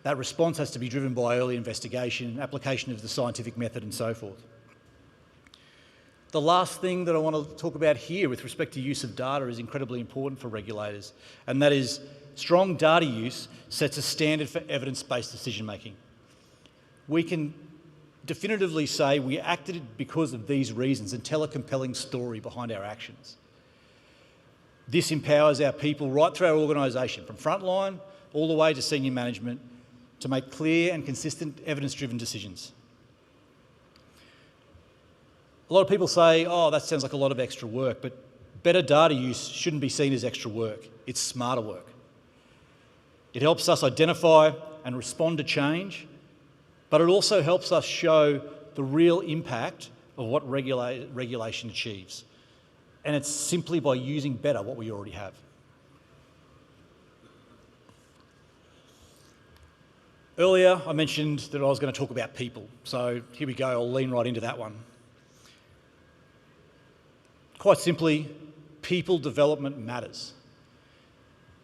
That response has to be driven by early investigation, application of the scientific method, and so forth. The last thing that I want to talk about here with respect to use of data is incredibly important for regulators, and that is strong data use sets a standard for evidence-based decision-making. We can definitively say we acted because of these reasons and tell a compelling story behind our actions. This empowers our people right through our organisation, from frontline all the way to senior management, to make clear and consistent evidence-driven decisions. A lot of people say, oh, that sounds like a lot of extra work, but better data use shouldn't be seen as extra work. It's smarter work. It helps us identify and respond to change, but it also helps us show the real impact of what regulation achieves. And it's simply by using better what we already have. Earlier, I mentioned that I was going to talk about people. So here we go, I'll lean right into that one. Quite simply, people development matters.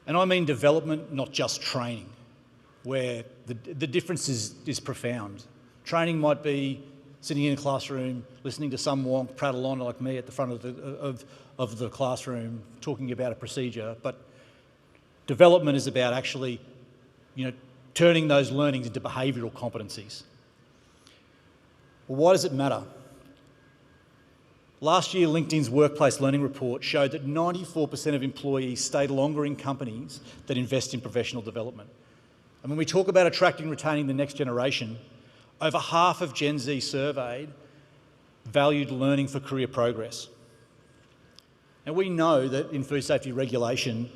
And I mean development, not just training, where the difference is profound. Training might be sitting in a classroom, listening to some wonk prattle on like me at the front of the classroom, talking about a procedure, but development is about actually, turning those learnings into behavioural competencies. Well, why does it matter? Last year, LinkedIn's Workplace Learning Report showed that 94% of employees stayed longer in companies that invest in professional development. And when we talk about attracting and retaining the next generation, over half of Gen Z surveyed valued learning for career progress. And we know that in food safety regulation,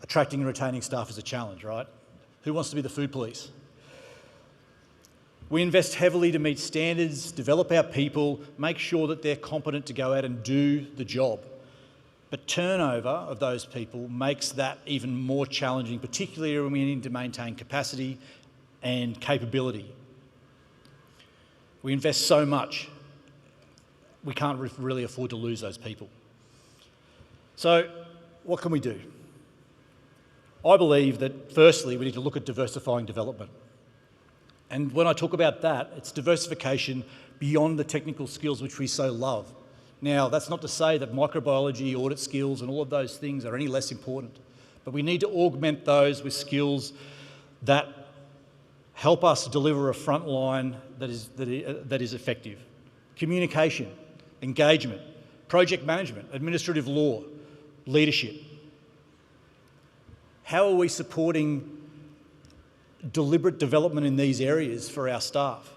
attracting and retaining staff is a challenge, right? Who wants to be the food police? We invest heavily to meet standards, develop our people, make sure that they're competent to go out and do the job. But turnover of those people makes that even more challenging, particularly when we need to maintain capacity and capability. We invest so much, we can't really afford to lose those people. So what can we do? I believe that firstly, we need to look at diversifying development. And when I talk about that, it's diversification beyond the technical skills which we so love. Now, that's not to say that microbiology, audit skills and all of those things are any less important, but we need to augment those with skills that help us deliver a front line that is effective. Communication, engagement, project management, administrative law, leadership. How are we supporting deliberate development in these areas for our staff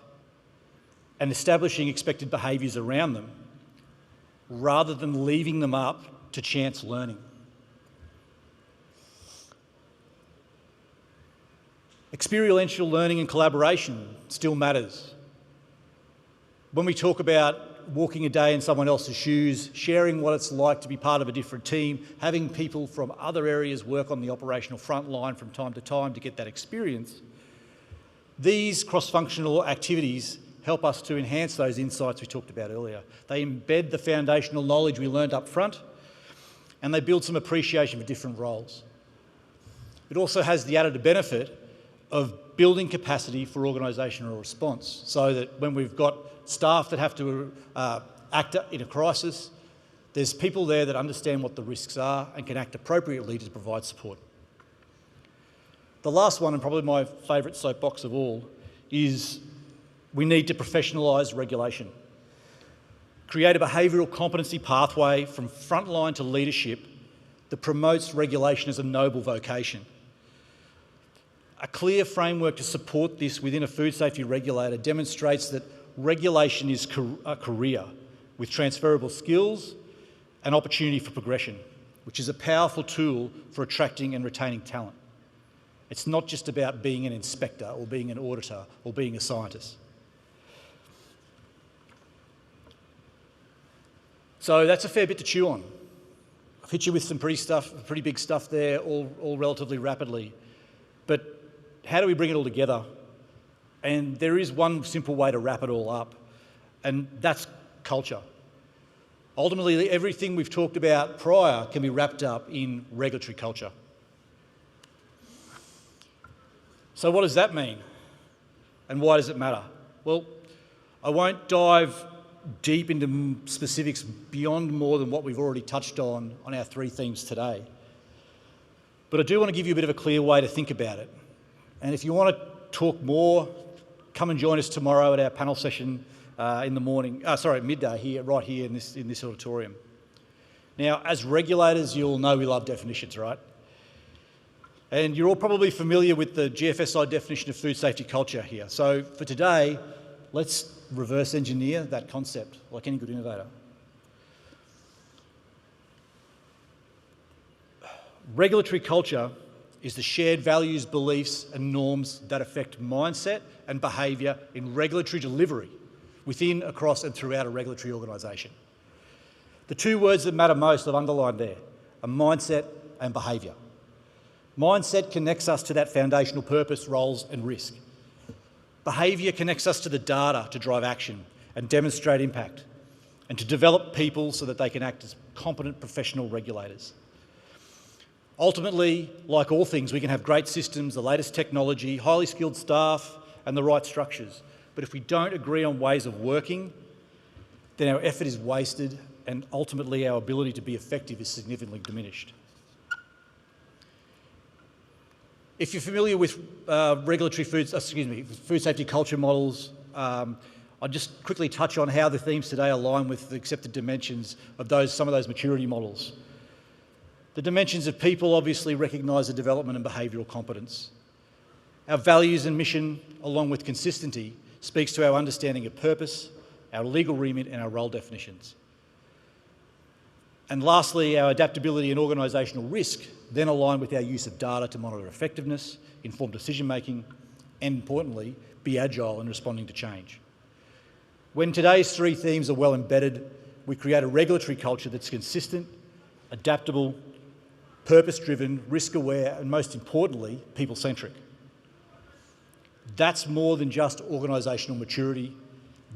and establishing expected behaviours around them rather than leaving them up to chance learning? Experiential learning and collaboration still matters. When we talk about walking a day in someone else's shoes, sharing what it's like to be part of a different team, having people from other areas work on the operational front line from time to time to get that experience, these cross-functional activities help us to enhance those insights we talked about earlier. They embed the foundational knowledge we learned up front, and they build some appreciation for different roles. It also has the added benefit of building capacity for organisational response, so that when we've got staff that have to act in a crisis, there's people there that understand what the risks are and can act appropriately to provide support. The last one, and probably my favourite soapbox of all, is we need to professionalise regulation. Create a behavioural competency pathway from frontline to leadership that promotes regulation as a noble vocation. A clear framework to support this within a food safety regulator demonstrates that regulation is a career with transferable skills and opportunity for progression, which is a powerful tool for attracting and retaining talent. It's not just about being an inspector or being an auditor or being a scientist. So that's a fair bit to chew on. I've hit you with some pretty big stuff there, all relatively rapidly. But how do we bring it all together? And there is one simple way to wrap it all up, and that's culture. Ultimately, everything we've talked about prior can be wrapped up in regulatory culture. So what does that mean? And why does it matter? Well, I won't dive deep into specifics beyond more than what we've already touched on our three themes today. But I do want to give you a bit of a clear way to think about it. And if you want to talk more, come and join us tomorrow at our panel session in the morning, midday here, right here in this auditorium. Now, as regulators, you'll know we love definitions, right? And you're all probably familiar with the GFSI definition of food safety culture here. So for today, let's reverse engineer that concept like any good innovator. Regulatory culture is the shared values, beliefs and norms that affect mindset and behaviour in regulatory delivery within, across and throughout a regulatory organisation. The two words that matter most I've underlined there are mindset and behaviour. Mindset connects us to that foundational purpose, roles and risk. Behaviour connects us to the data to drive action and demonstrate impact, and to develop people so that they can act as competent professional regulators. Ultimately, like all things, we can have great systems, the latest technology, highly skilled staff and the right structures. But if we don't agree on ways of working, then our effort is wasted and ultimately our ability to be effective is significantly diminished. If you're familiar with food safety culture models, I'll just quickly touch on how the themes today align with the accepted dimensions of some of those maturity models. The dimensions of people obviously recognise the development and behavioural competence. Our values and mission, along with consistency, speaks to our understanding of purpose, our legal remit and our role definitions. And lastly, our adaptability and organisational risk then align with our use of data to monitor effectiveness, inform decision making, and importantly, be agile in responding to change. When today's three themes are well embedded, we create a regulatory culture that's consistent, adaptable, purpose-driven, risk-aware, and most importantly, people-centric. That's more than just organisational maturity.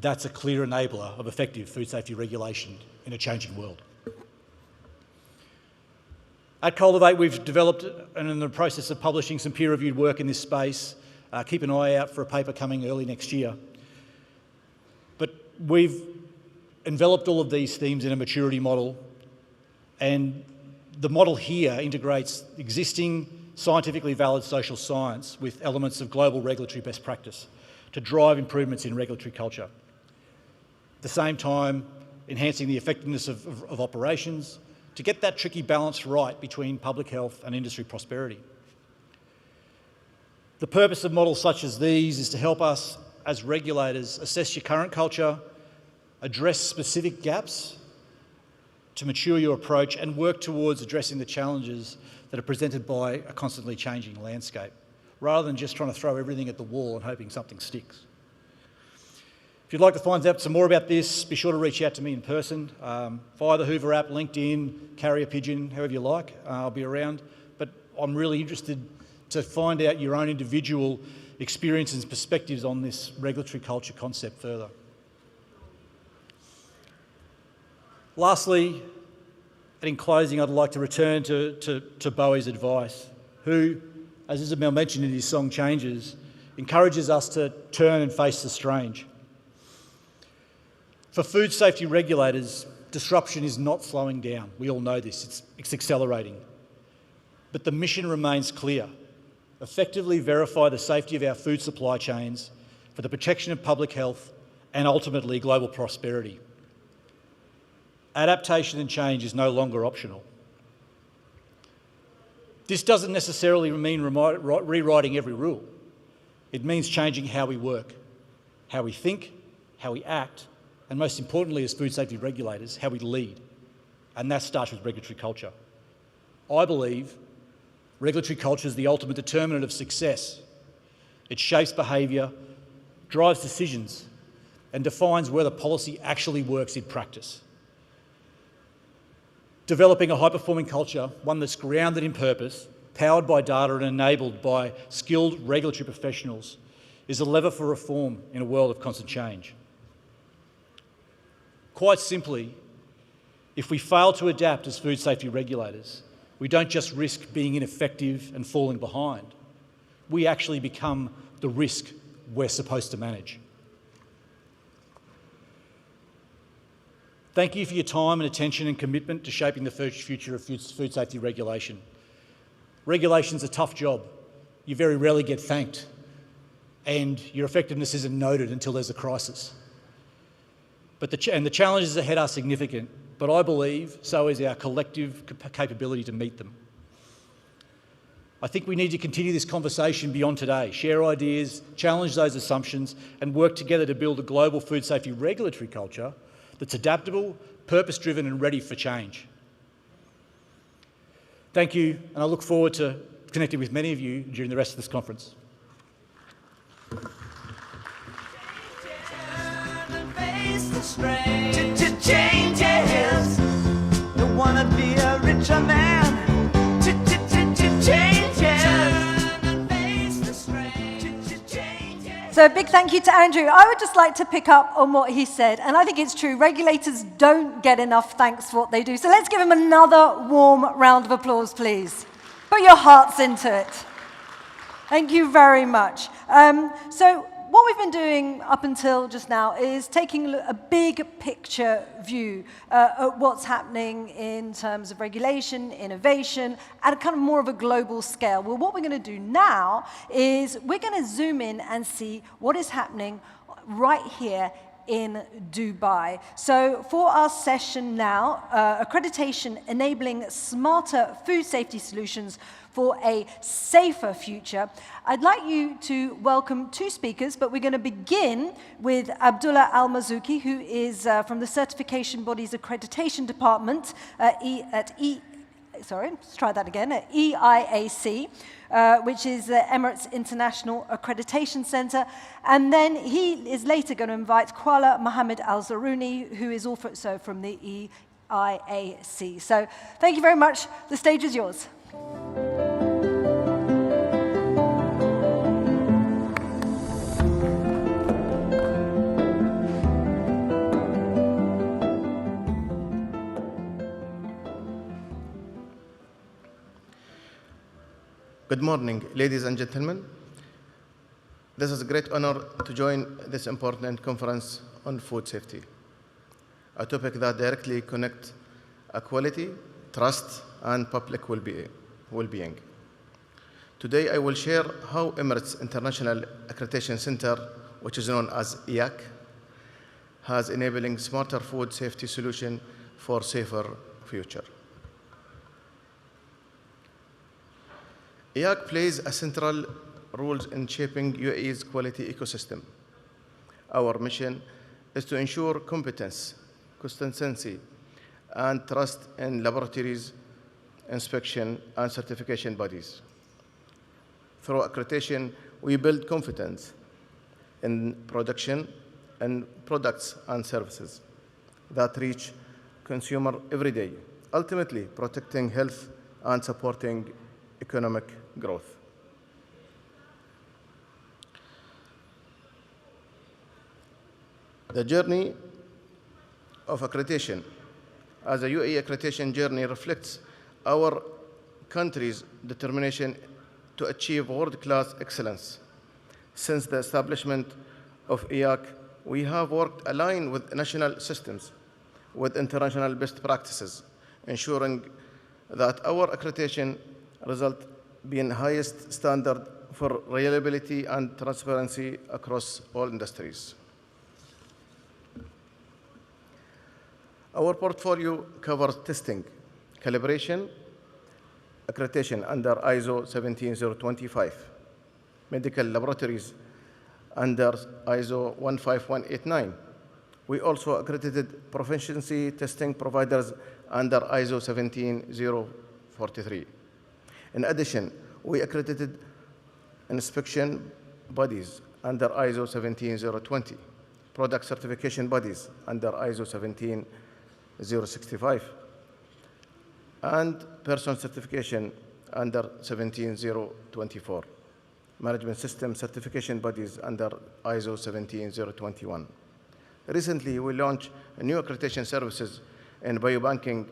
That's a clear enabler of effective food safety regulation in a changing world. At Cultivate, we've developed and in the process of publishing some peer-reviewed work in this space. Keep an eye out for a paper coming early next year. But we've enveloped all of these themes in a maturity model, and the model here integrates existing scientifically valid social science with elements of global regulatory best practice to drive improvements in regulatory culture. At the same time, enhancing the effectiveness of operations to get that tricky balance right between public health and industry prosperity. The purpose of models such as these is to help us as regulators assess your current culture, address specific gaps to mature your approach and work towards addressing the challenges that are presented by a constantly changing landscape, rather than just trying to throw everything at the wall and hoping something sticks. If you'd like to find out some more about this, be sure to reach out to me in person, via the Hoover app, LinkedIn, carrier pigeon, however you like. I'll be around. But I'm really interested to find out your own individual experiences and perspectives on this regulatory culture concept further. Lastly, and in closing, I'd like to return to Bowie's advice, who, as Isabel mentioned in his song Changes, encourages us to turn and face the strange. For food safety regulators, disruption is not slowing down. We all know this, it's accelerating. But the mission remains clear: effectively verify the safety of our food supply chains for the protection of public health and ultimately global prosperity. Adaptation and change is no longer optional. This doesn't necessarily mean rewriting every rule. It means changing how we work, how we think, how we act, and most importantly as food safety regulators, how we lead. And that starts with regulatory culture. I believe regulatory culture is the ultimate determinant of success. It shapes behaviour, drives decisions, and defines whether policy actually works in practice. Developing a high-performing culture, one that's grounded in purpose, powered by data and enabled by skilled regulatory professionals, is a lever for reform in a world of constant change. Quite simply, if we fail to adapt as food safety regulators, we don't just risk being ineffective and falling behind. We actually become the risk we're supposed to manage. Thank you for your time and attention and commitment to shaping the future of food safety regulation. Regulation's a tough job. You very rarely get thanked, and your effectiveness isn't noted until there's a crisis. But the challenges ahead are significant, but I believe so is our collective capability to meet them. I think we need to continue this conversation beyond today, share ideas, challenge those assumptions, and work together to build a global food safety regulatory culture that's adaptable, purpose-driven, and ready for change. Thank you, and I look forward to connecting with many of you during the rest of this conference. strain. Changes. Don't wanna be a richer man. Changes. Turn and face the strain. Changes. So a big thank you to Andrew. I would just like to pick up on what he said, and I think it's true. Regulators don't get enough thanks for what they do. So let's give him another warm round of applause, please. Put your hearts into it. Thank you very much. So what we've been doing up until just now is taking a big picture view at what's happening in terms of regulation, innovation, at a kind of more of a global scale. Well, what we're going to do now is we're going to zoom in and see what is happening right here in Dubai. So for our session now, accreditation enabling smarter food safety solutions for a safer future, I'd like you to welcome two speakers, but we're going to begin with Abdullah Al-Mazouki, who is from the Certification Bodies Accreditation Department at EIAC, which is the Emirates International Accreditation Center. And then he is later going to invite Kuala Mohammed Al-Zaruni, who is also from the EIAC. So thank you very much. The stage is yours. Good morning, ladies and gentlemen. This is a great honor to join this important conference on food safety, a topic that directly connects equality, trust, and public well-being. Today, I will share how Emirates International Accreditation Center, which is known as EIAC, has enabling smarter food safety solution for safer future. EIAC plays a central role in shaping UAE's quality ecosystem. Our mission is to ensure competence, consistency, and trust in laboratories, inspection, and certification bodies. Through accreditation, we build confidence in production and products and services that reach consumer every day, ultimately protecting health and supporting economic growth. The journey of accreditation as a UAE accreditation journey reflects our country's determination to achieve world-class excellence. Since the establishment of EIAC, we have worked aligned with national systems, with international best practices, ensuring that our accreditation result being highest standard for reliability and transparency across all industries. Our portfolio covers testing, calibration, accreditation under ISO 17025, medical laboratories under ISO 15189. We also accredited proficiency testing providers under ISO 17043. In addition, we accredited inspection bodies under ISO 17020, product certification bodies under ISO 17065, and person certification under 17024, management system certification bodies under ISO 17021. Recently, we launched new accreditation services in biobanking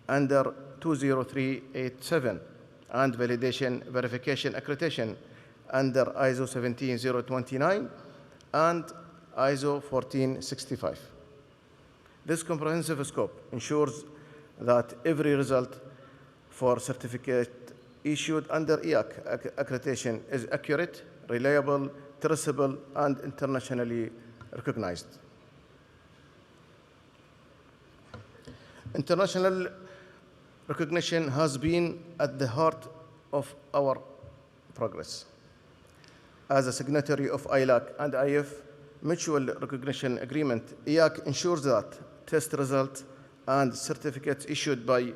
under 20387 and validation verification accreditation under ISO 17029 and ISO 1465. This comprehensive scope ensures that every result for certificate issued under EIAC accreditation is accurate, reliable, traceable, and internationally recognized. International recognition has been at the heart of our progress. As a signatory of ILAC and IF Mutual Recognition Agreement, EIAC ensures that test results and certificates issued by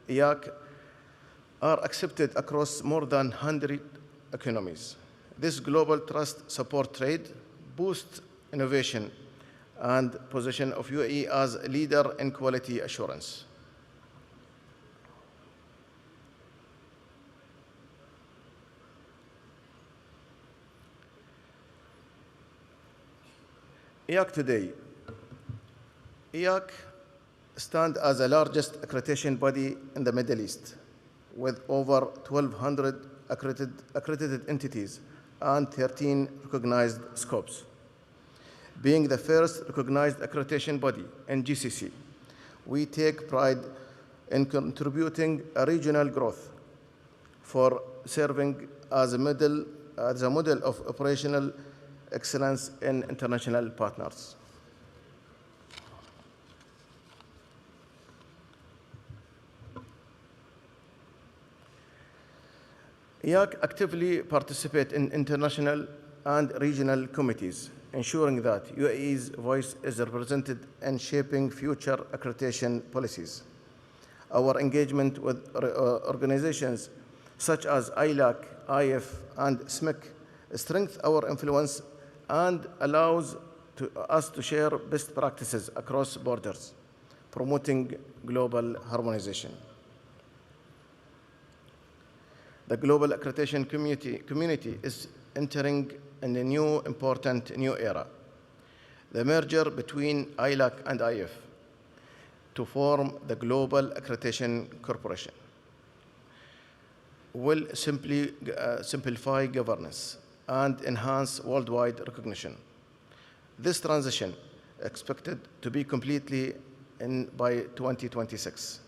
EIAC are accepted across more than 100 economies. This global trust supports trade, boosts innovation, and position of UAE as a leader in quality assurance. EAC today. EAC stands as the largest accreditation body in the Middle East, with over 1,200 accredited entities and 13 recognized scopes. Being the first recognized accreditation body in GCC, we take pride in contributing a regional growth for serving as a model of operational excellence in international partners. EAC actively participate in international and regional committees, ensuring that UAE's voice is represented in shaping future accreditation policies. Our engagement with organizations such as ILAC, IF, and SMIC strengthens our influence and allows us to share best practices across borders, promoting global harmonization. The global accreditation community is entering in a important new era. The merger between ILAC and IF to form the Global Accreditation Corporation will simplify governance and enhance worldwide recognition. This transition is expected to be completely by 2026.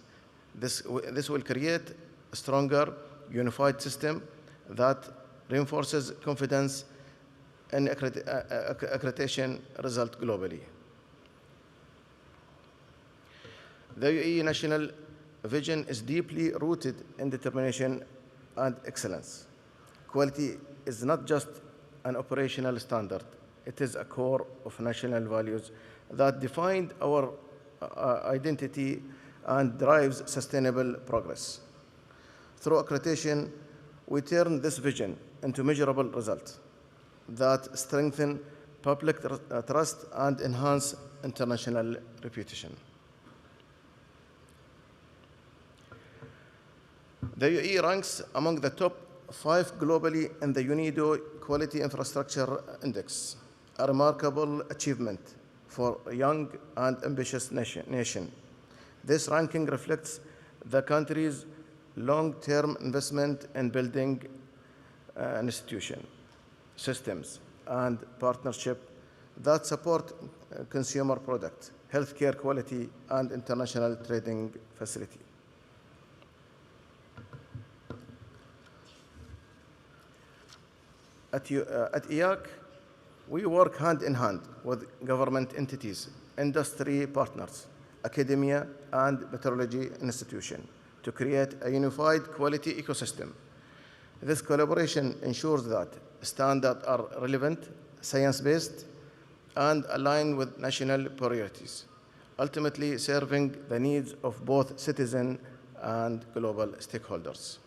This will create a stronger, unified system that reinforces confidence in accreditation results globally. The UAE national vision is deeply rooted in determination and excellence. Quality is not just an operational standard, it is a core of national values that define our identity and drives sustainable progress. Through accreditation, we turn this vision into measurable results that strengthen public trust and enhance international reputation. The UAE ranks among the top 5 globally in the UNIDO Quality Infrastructure Index, a remarkable achievement for a young and ambitious nation. This ranking reflects the country's long-term investment in building institutions, systems, and partnerships that support consumer products, healthcare quality, and international trading facility. At EAC, we work hand in hand with government entities, industry partners, academia, and metrology institutions to create a unified quality ecosystem. This collaboration ensures that standards are relevant, science-based, and aligned with national priorities, ultimately serving the needs of both citizens and global stakeholders.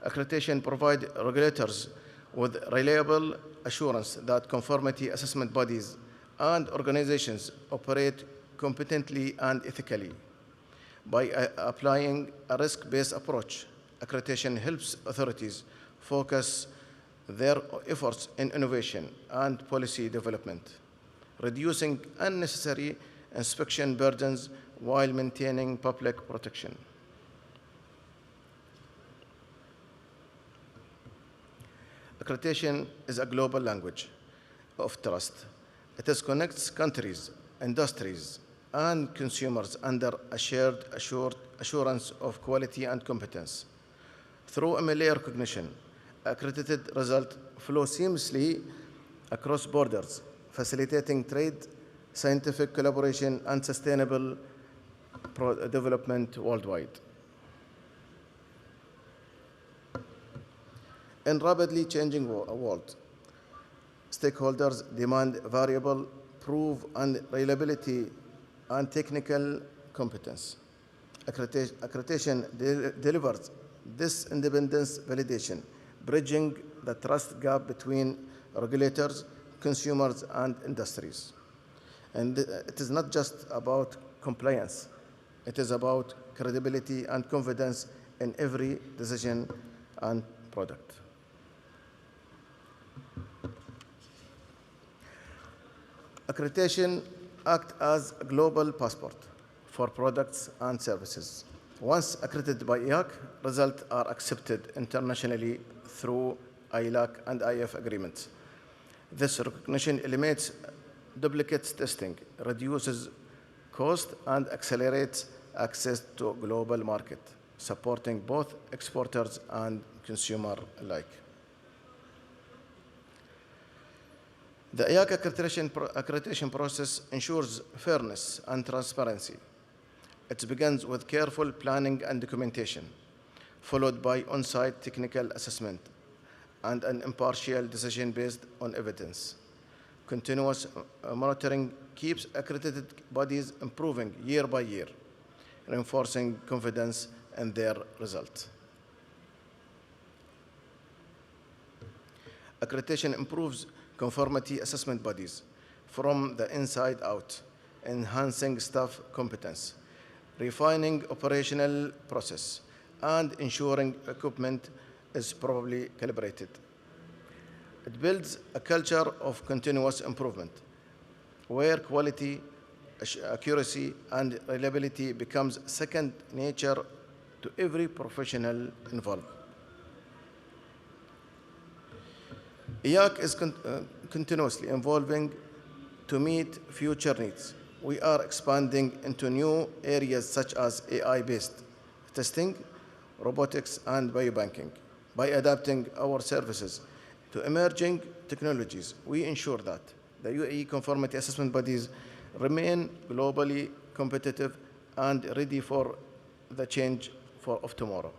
Accreditation provides regulators with reliable assurance that conformity assessment bodies and organizations operate competently and ethically. By applying a risk-based approach, accreditation helps authorities focus their efforts in innovation and policy development, reducing unnecessary inspection burdens while maintaining public protection. Accreditation is a global language of trust. It connects countries, industries, and consumers under a shared assurance of quality and competence. Through MLA recognition, accredited results flow seamlessly across borders, facilitating trade, scientific collaboration, and sustainable development worldwide. In a rapidly changing world, stakeholders demand variable proof and reliability and technical competence. Accreditation delivers this independence validation, bridging the trust gap between regulators, consumers, and industries. And it is not just about compliance. It is about credibility and confidence in every decision and product. Accreditation acts as a global passport for products and services. Once accredited by IAC, results are accepted internationally through ILAC and IF agreements. This recognition eliminates duplicate testing, reduces cost, and accelerates access to a global market, supporting both exporters and consumers alike. The IAC accreditation process ensures fairness and transparency. It begins with careful planning and documentation, followed by on-site technical assessment and an impartial decision based on evidence. Continuous monitoring keeps accredited bodies improving year by year, reinforcing confidence in their results. Accreditation improves conformity assessment bodies from the inside out, enhancing staff competence, refining operational process, and ensuring equipment is properly calibrated. It builds a culture of continuous improvement, where quality, accuracy, and reliability becomes second nature to every professional involved. IAC is continuously evolving to meet future needs. We are expanding into new areas such as AI-based testing, robotics, and biobanking. By adapting our services to emerging technologies, we ensure that the UAE conformity assessment bodies remain globally competitive and ready for the change of tomorrow.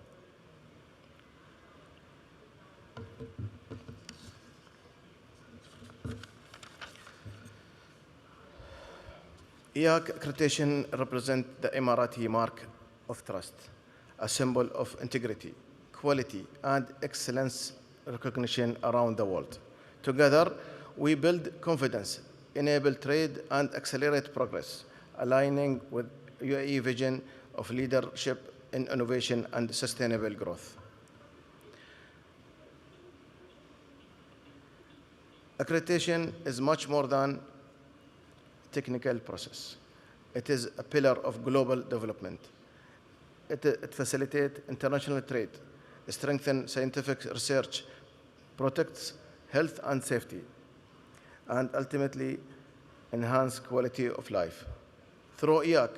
IAC accreditation represents the Emirati mark of trust, a symbol of integrity, quality, and excellence recognition around the world. Together, we build confidence, enable trade, and accelerate progress, aligning with UAE vision of leadership in innovation and sustainable growth. Accreditation is much more than technical process. It is a pillar of global development. It facilitates international trade, strengthens scientific research, protects health and safety, and ultimately enhance quality of life. Through IAC,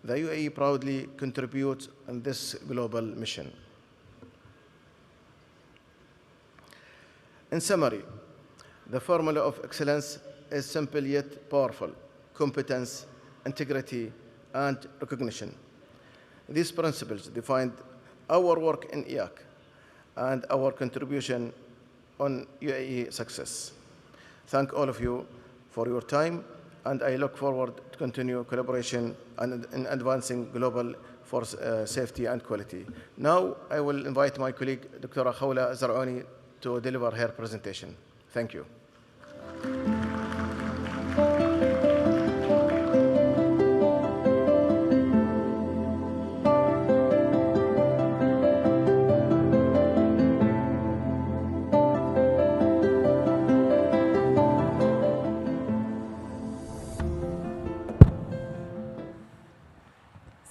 the UAE proudly contributes in this global mission. In summary, the formula of excellence is simple yet powerful: competence, integrity, and recognition. These principles define our work in IAC and our contribution on UAE success. Thank all of you for your time, and I look forward to continue collaboration in advancing global for safety and quality. Now, I will invite my colleague, Dr. Khawla Zar'ouni, to deliver her presentation. Thank you.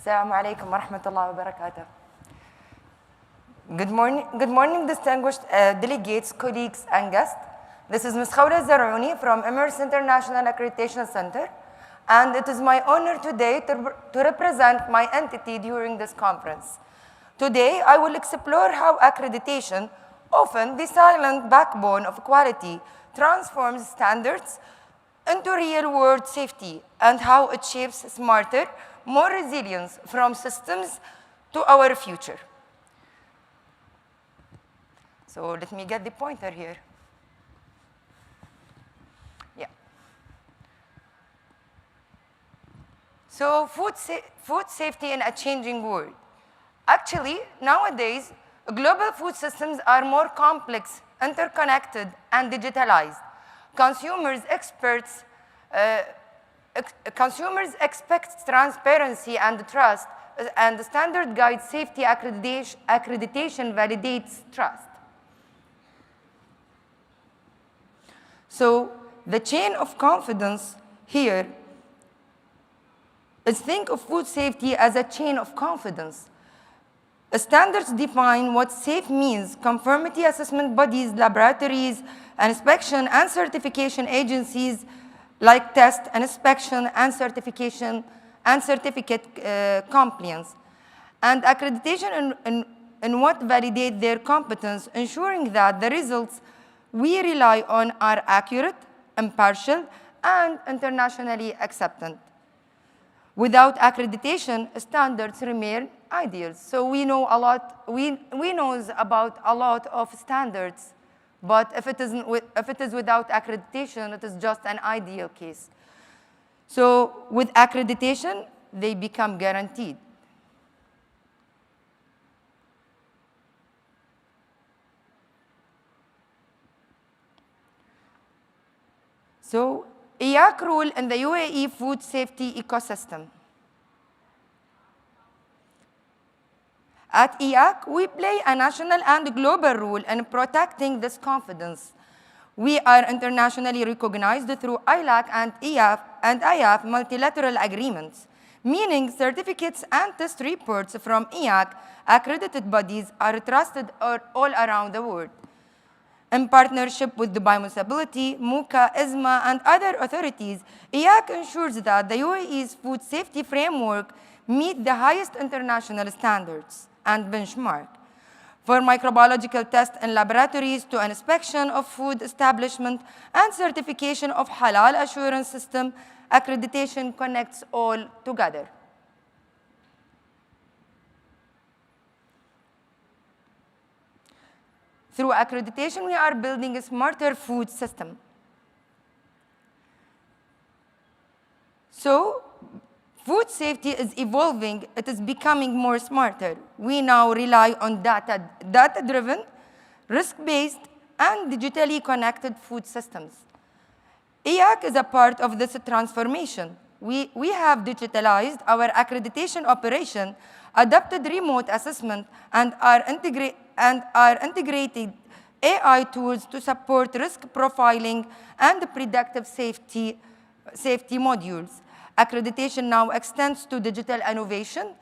Assalamu alaikum wa rahmatullahi wa barakatuh. Good morning, distinguished delegates, colleagues, and guests. This is Ms. Khawla Zar'ouni from Emirates International Accreditation Center, and it is my honor today to represent my entity during this conference. Today, I will explore how accreditation, often the silent backbone of quality, transforms standards into real-world safety, and how it shapes smarter, more resilience from systems to our future. So let me get the pointer here. Yeah. So food safety in a changing world. Actually, nowadays, global food systems are more complex, interconnected, and digitalized. consumers expect transparency and trust, and the standard guide safety accreditation validates trust. So the chain of confidence here is, think of food safety as a chain of confidence. Standards define what safe means. Conformity assessment bodies, laboratories, inspection and certification agencies like test and inspection and certification and certificate compliance. And accreditation in what validate their competence, ensuring that the results we rely on are accurate, impartial, and internationally accepted. Without accreditation, standards remain ideals. So we know a lot, we knows about a lot of standards, but if it is without accreditation, it is just an ideal case. So with accreditation, they become guaranteed. So IAC role in the UAE food safety ecosystem. At IAC, we play a national and global role in protecting this confidence. We are internationally recognized through ILAC and IAF multilateral agreements, meaning certificates and test reports from IAC accredited bodies are trusted all around the world. In partnership with Dubai Municipality, MUCA, ISMA, and other authorities, IAC ensures that the UAE's food safety framework meet the highest international standards and benchmark. For microbiological tests in laboratories to inspection of food establishment and certification of halal assurance system, accreditation connects all together. Through accreditation, we are building a smarter food system. So, food safety is evolving. It is becoming more smarter. We now rely on data-driven, risk-based, and digitally connected food systems. IAC is a part of this transformation. We have digitalized our accreditation operation, adopted remote assessment, and are integrated AI tools to support risk profiling and predictive safety modules. Accreditation now extends to digital innovation,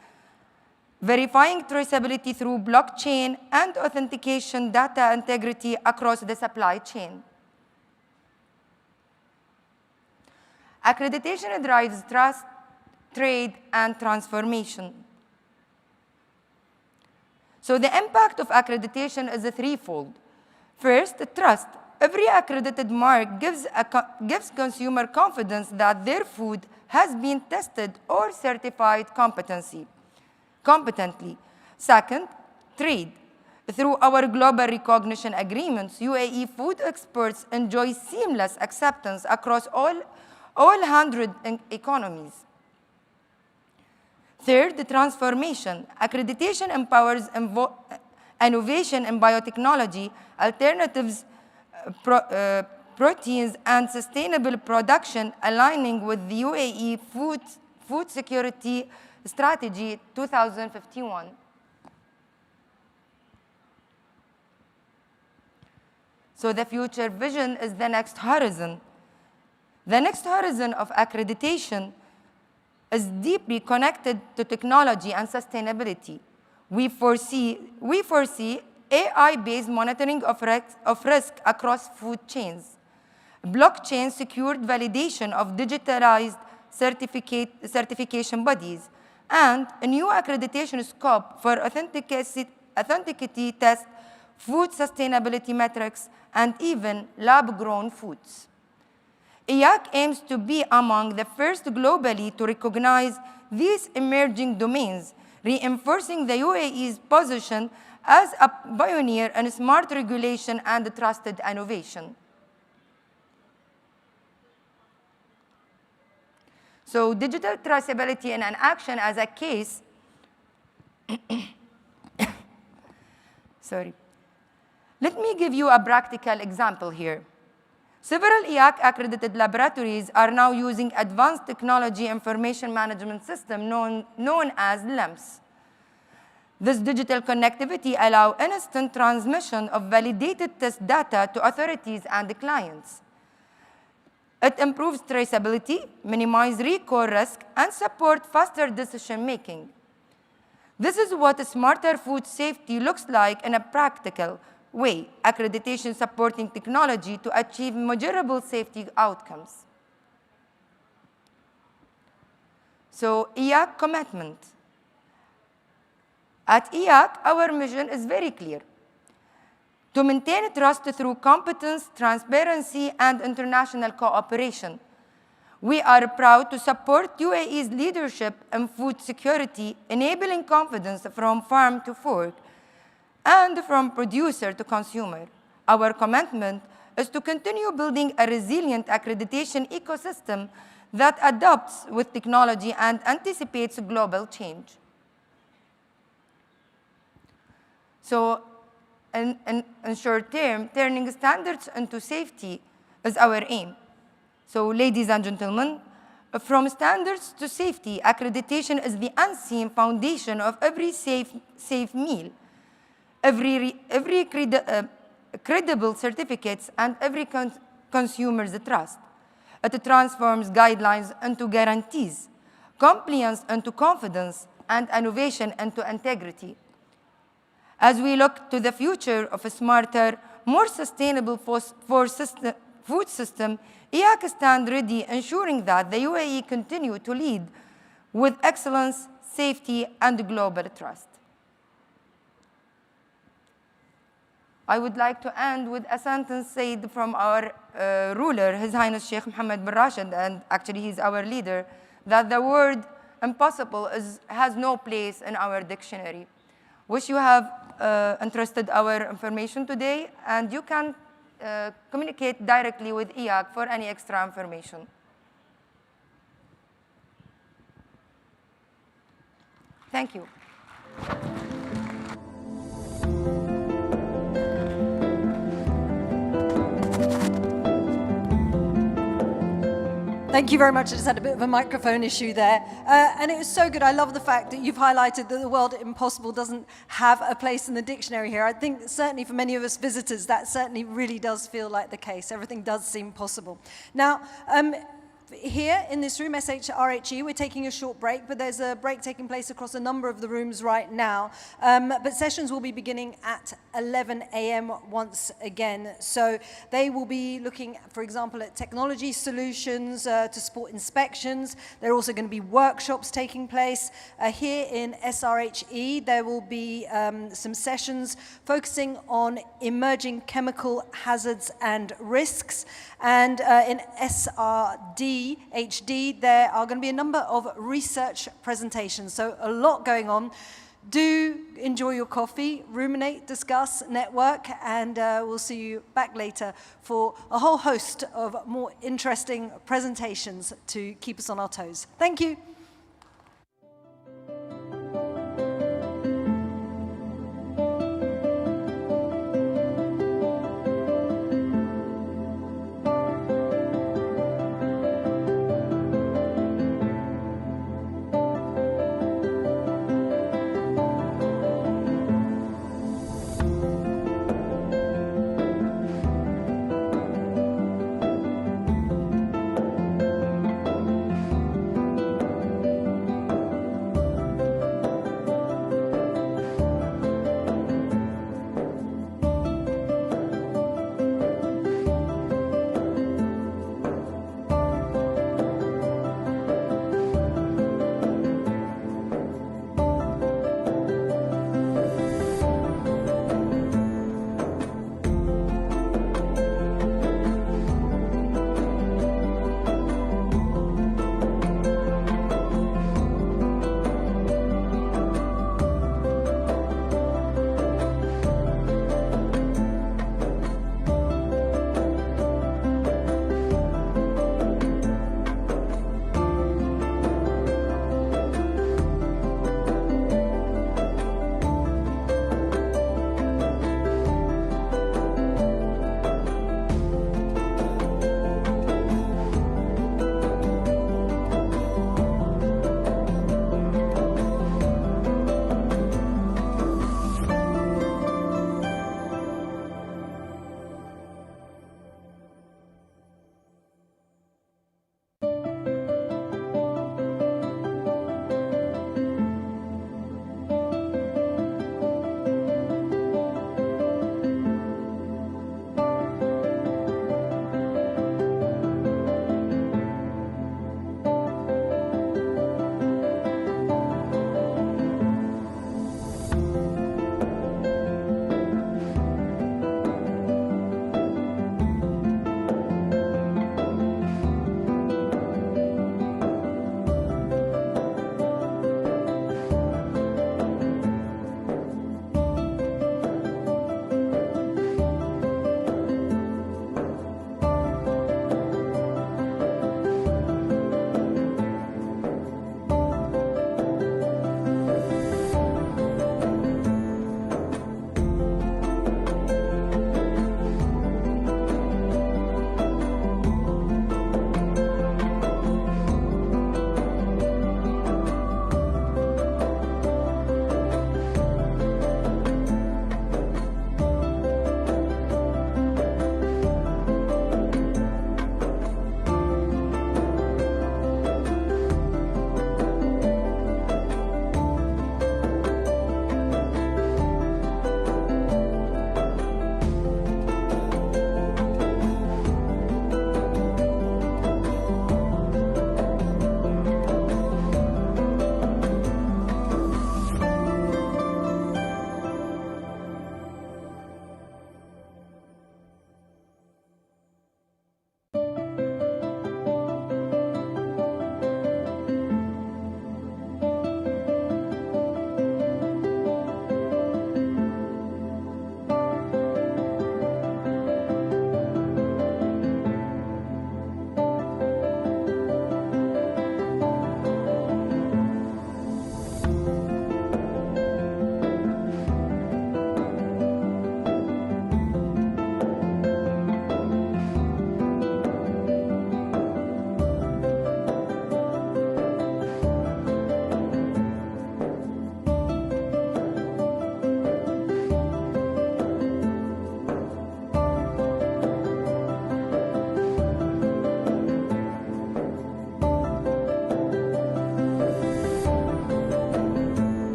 verifying traceability through blockchain and authentication data integrity across the supply chain. Accreditation drives trust, trade, and transformation. So the impact of accreditation is threefold. First, trust. Every accredited mark gives consumer confidence that their food has been tested or certified competently. Second, trade. Through our global recognition agreements, UAE food experts enjoy seamless acceptance across all 100 economies. Third, the transformation. Accreditation empowers innovation in biotechnology, alternatives, proteins, and sustainable production, aligning with the UAE Food Security Strategy 2051. So the future vision is the next horizon. The next horizon of accreditation is deeply connected to technology and sustainability. We foresee AI-based monitoring of risk across food chains, blockchain-secured validation of digitalized certification bodies, and a new accreditation scope for authenticity tests, food sustainability metrics, and even lab-grown foods. IAC aims to be among the first globally to recognize these emerging domains, reinforcing the UAE's position as a pioneer in smart regulation and trusted innovation. So digital traceability in an action as a case, sorry. Let me give you a practical example here. Several EAC-accredited laboratories are now using advanced technology information management system known as LEMS. This digital connectivity allows instant transmission of validated test data to authorities and clients. It improves traceability, minimizes recall risk, and supports faster decision-making. This is what smarter food safety looks like in a practical way, accreditation supporting technology to achieve measurable safety outcomes. So, EAC commitment. At EAC, our mission is very clear: to maintain trust through competence, transparency, and international cooperation. We are proud to support UAE's leadership in food security, enabling confidence from farm to fork and from producer to consumer. Our commitment is to continue building a resilient accreditation ecosystem that adapts with technology and anticipates global change. So, in short term, turning standards into safety is our aim. So, ladies and gentlemen, from standards to safety, accreditation is the unseen foundation of every safe meal, every credible certificates, and every consumer's trust. It transforms guidelines into guarantees, compliance into confidence, and innovation into integrity. As we look to the future of a smarter, more sustainable food system, EAC stands ready, ensuring that the UAE continue to lead with excellence, safety, and global trust. I would like to end with a sentence said from our ruler, His Highness Sheikh Mohammed bin Rashid, and actually he's our leader, that the word impossible has no place in our dictionary. Wish you have entrusted our information today, and you can communicate directly with EAC for any extra information. Thank you. Thank you very much. I just had a bit of a microphone issue there. And it was so good. I love the fact that you've highlighted that the word impossible doesn't have a place in the dictionary here. I think certainly for many of us visitors, that certainly really does feel like the case. Everything does seem possible. Now, here in this room, SRHE, we're taking a short break, but there's a break taking place across a number of the rooms right now. But sessions will be beginning at 11 a.m. once again. So they will be looking, for example, at technology solutions to support inspections. There are also going to be workshops taking place. Here in SRHE, there will be some sessions focusing on emerging chemical hazards and risks. And in SRD-HD, there are going to be a number of research presentations. So a lot going on. Do enjoy your coffee, ruminate, discuss, network, and we'll see you back later for a whole host of more interesting presentations to keep us on our toes. Thank you.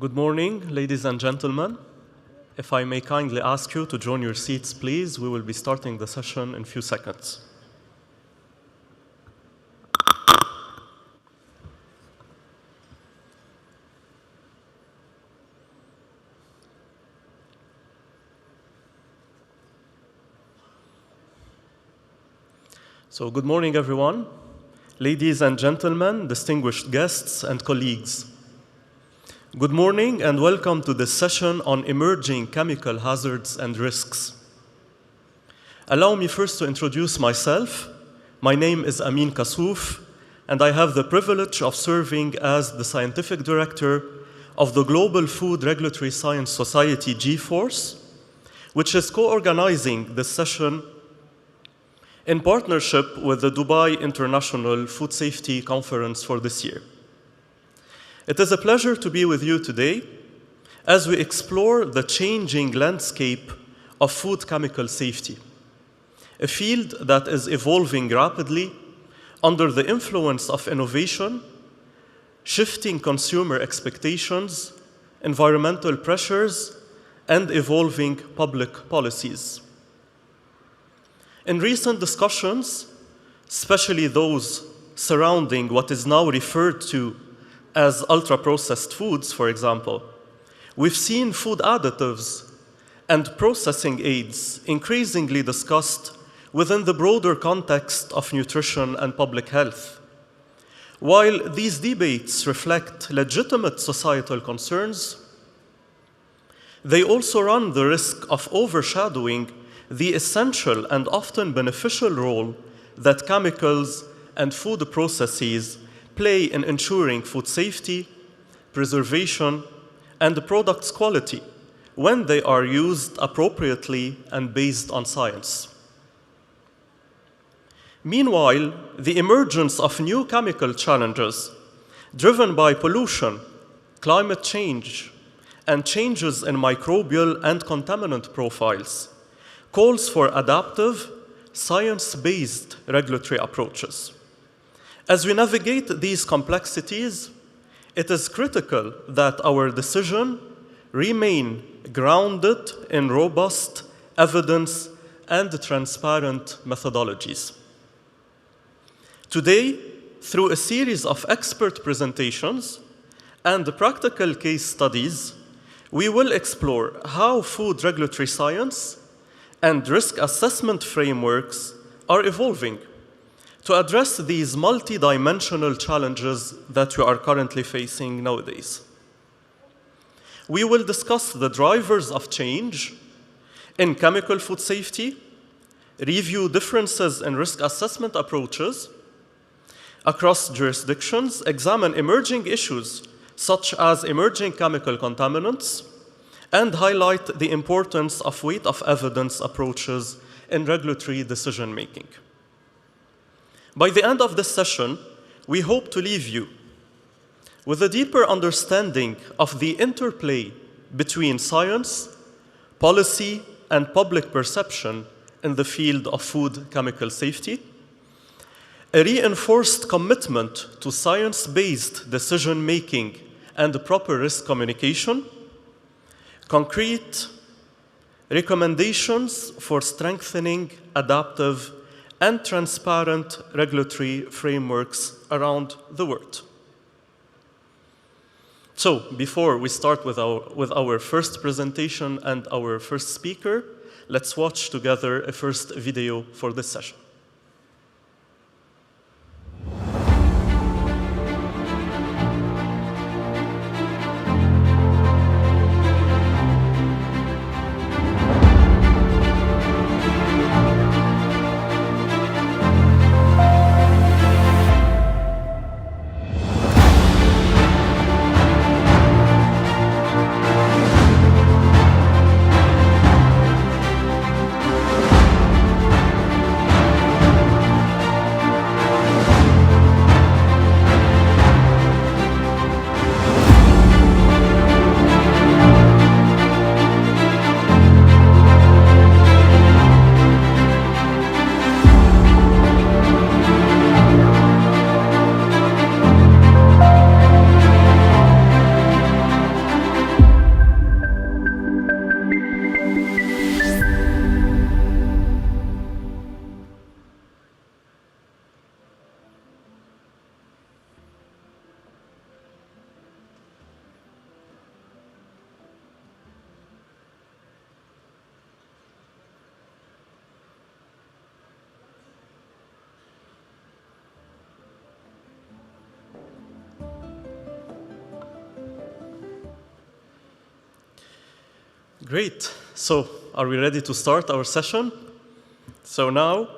Good morning, ladies and gentlemen. If I may kindly ask you to join your seats, please. We will be starting the session in a few seconds. So, good morning, everyone. Ladies and gentlemen, distinguished guests and colleagues. Good morning and welcome to this session on emerging chemical hazards and risks. Allow me first to introduce myself. My name is Amin Kassouf, and I have the privilege of serving as the Scientific Director of the Global Food Regulatory Science Society G-Force, which is co-organizing this session in partnership with the Dubai International Food Safety Conference for this year. It is a pleasure to be with you today as we explore the changing landscape of food chemical safety, a field that is evolving rapidly under the influence of innovation, shifting consumer expectations, environmental pressures, and evolving public policies. In recent discussions, especially those surrounding what is now referred to as ultra-processed foods, for example, we've seen food additives and processing aids increasingly discussed within the broader context of nutrition and public health. While these debates reflect legitimate societal concerns, they also run the risk of overshadowing the essential and often beneficial role that chemicals and food processes play in ensuring food safety, preservation, and the product's quality when they are used appropriately and based on science. Meanwhile, the emergence of new chemical challenges driven by pollution, climate change, and changes in microbial and contaminant profiles calls for adaptive, science-based regulatory approaches. As we navigate these complexities, it is critical that our decision remain grounded in robust evidence and transparent methodologies. Today, through a series of expert presentations and practical case studies, we will explore how food regulatory science and risk assessment frameworks are evolving to address these multidimensional challenges that we are currently facing nowadays. We will discuss the drivers of change in chemical food safety, review differences in risk assessment approaches across jurisdictions, examine emerging issues such as emerging chemical contaminants, and highlight the importance of weight of evidence approaches in regulatory decision-making. By the end of this session, we hope to leave you with a deeper understanding of the interplay between science, policy, and public perception in the field of food chemical safety, a reinforced commitment to science-based decision-making and proper risk communication, concrete recommendations for strengthening adaptive and transparent regulatory frameworks around the world. So, before we start with our first presentation and our first speaker, let's watch together a first video for this session. Great. So, are we ready to start our session? So now,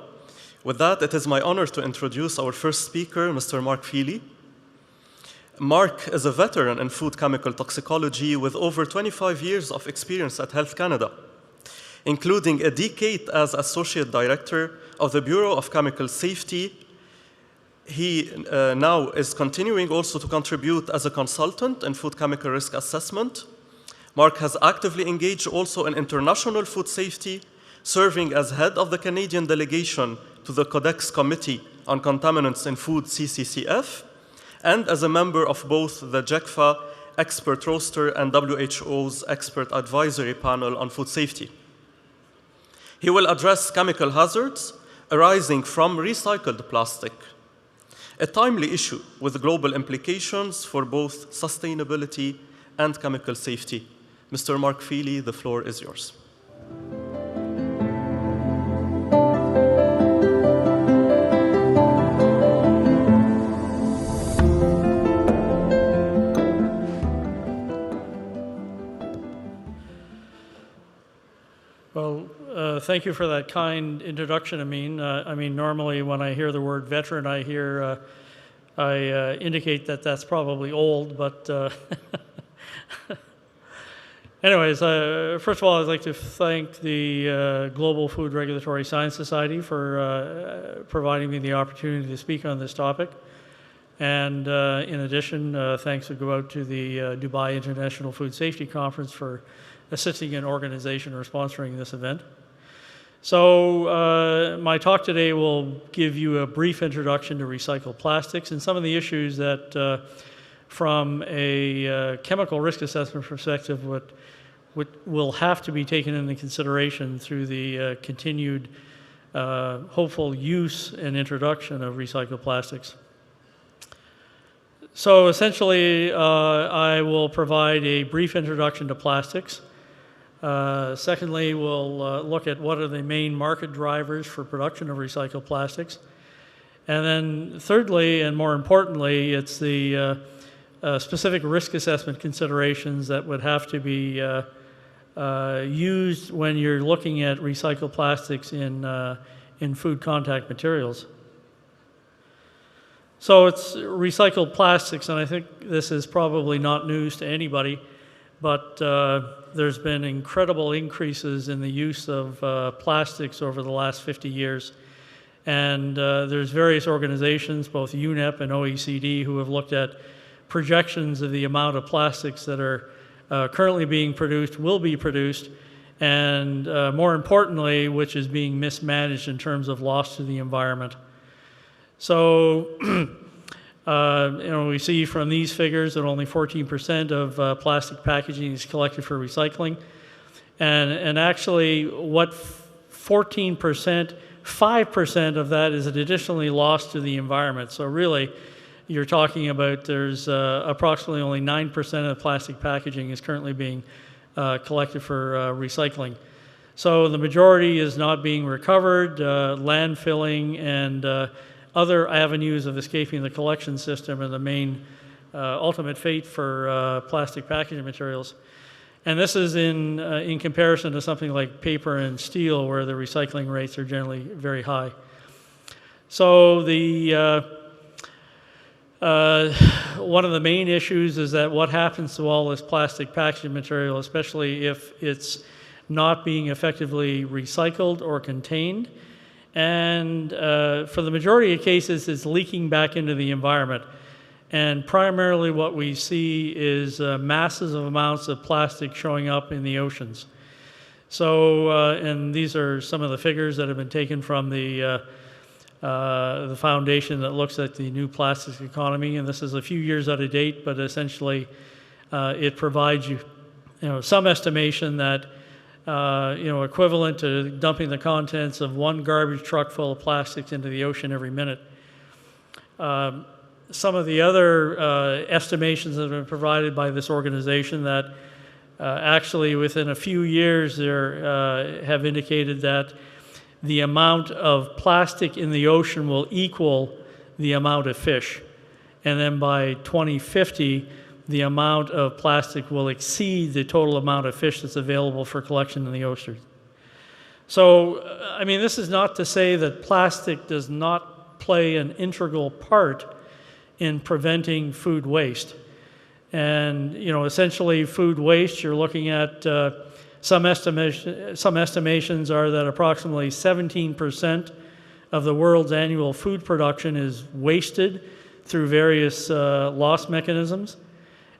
with that, it is my honor to introduce our first speaker, Mr. Mark Feely. Mark is a veteran in food chemical toxicology with over 25 years of experience at Health Canada, including a decade as Associate Director of the Bureau of Chemical Safety. He now is continuing also to contribute as a consultant in food chemical risk assessment. Mark has actively engaged also in international food safety, serving as head of the Canadian delegation to the Codex Committee on Contaminants in Food, CCCF, and as a member of both the JECFA expert roster and WHO's expert advisory panel on food safety. He will address chemical hazards arising from recycled plastic, a timely issue with global implications for both sustainability and chemical safety. Mr. Mark Feely, the floor is yours. Well, thank you for that kind introduction, Amin. Normally when I hear the word veteran, I indicate that that's probably old, but anyways, first of all, I'd like to thank the Global Food Regulatory Science Society for providing me the opportunity to speak on this topic. And in addition, thanks would go out to the Dubai International Food Safety Conference for assisting an organization or sponsoring this event. So my talk today will give you a brief introduction to recycled plastics and some of the issues that from a chemical risk assessment perspective will have to be taken into consideration through the continued hopeful use and introduction of recycled plastics. So essentially, I will provide a brief introduction to plastics. Secondly, we'll look at what are the main market drivers for production of recycled plastics. And then thirdly, and more importantly, it's the specific risk assessment considerations that would have to be used when you're looking at recycled plastics in food contact materials. So it's recycled plastics, and I think this is probably not news to anybody, but there's been incredible increases in the use of plastics over the last 50 years. And there's various organizations, both UNEP and OECD, who have looked at projections of the amount of plastics that are currently being produced, will be produced, and more importantly, which is being mismanaged in terms of loss to the environment. So, we see from these figures that only 14% of plastic packaging is collected for recycling. And actually, what 14%, 5% of that is additionally lost to the environment. So really, you're talking about there's approximately only 9% of plastic packaging is currently being collected for recycling. So the majority is not being recovered, landfilling, and other avenues of escaping the collection system are the main ultimate fate for plastic packaging materials. And this is in comparison to something like paper and steel, where the recycling rates are generally very high. So one of the main issues is that what happens to all this plastic packaging material, especially if it's not being effectively recycled or contained. And for the majority of cases, it's leaking back into the environment. And primarily what we see is massive amounts of plastic showing up in the oceans. So, and these are some of the figures that have been taken from the foundation that looks at the new plastics economy. And this is a few years out of date, but essentially it provides you, some estimation that equivalent to dumping the contents of one garbage truck full of plastics into the ocean every minute. Some of the other estimations that have been provided by this organization that actually within a few years there have indicated that the amount of plastic in the ocean will equal the amount of fish. And then by 2050, the amount of plastic will exceed the total amount of fish that's available for collection in the ocean. So, I mean, this is not to say that plastic does not play an integral part in preventing food waste. And, you know, essentially food waste, you're looking at some estimations are that approximately 17% of the world's annual food production is wasted through various loss mechanisms.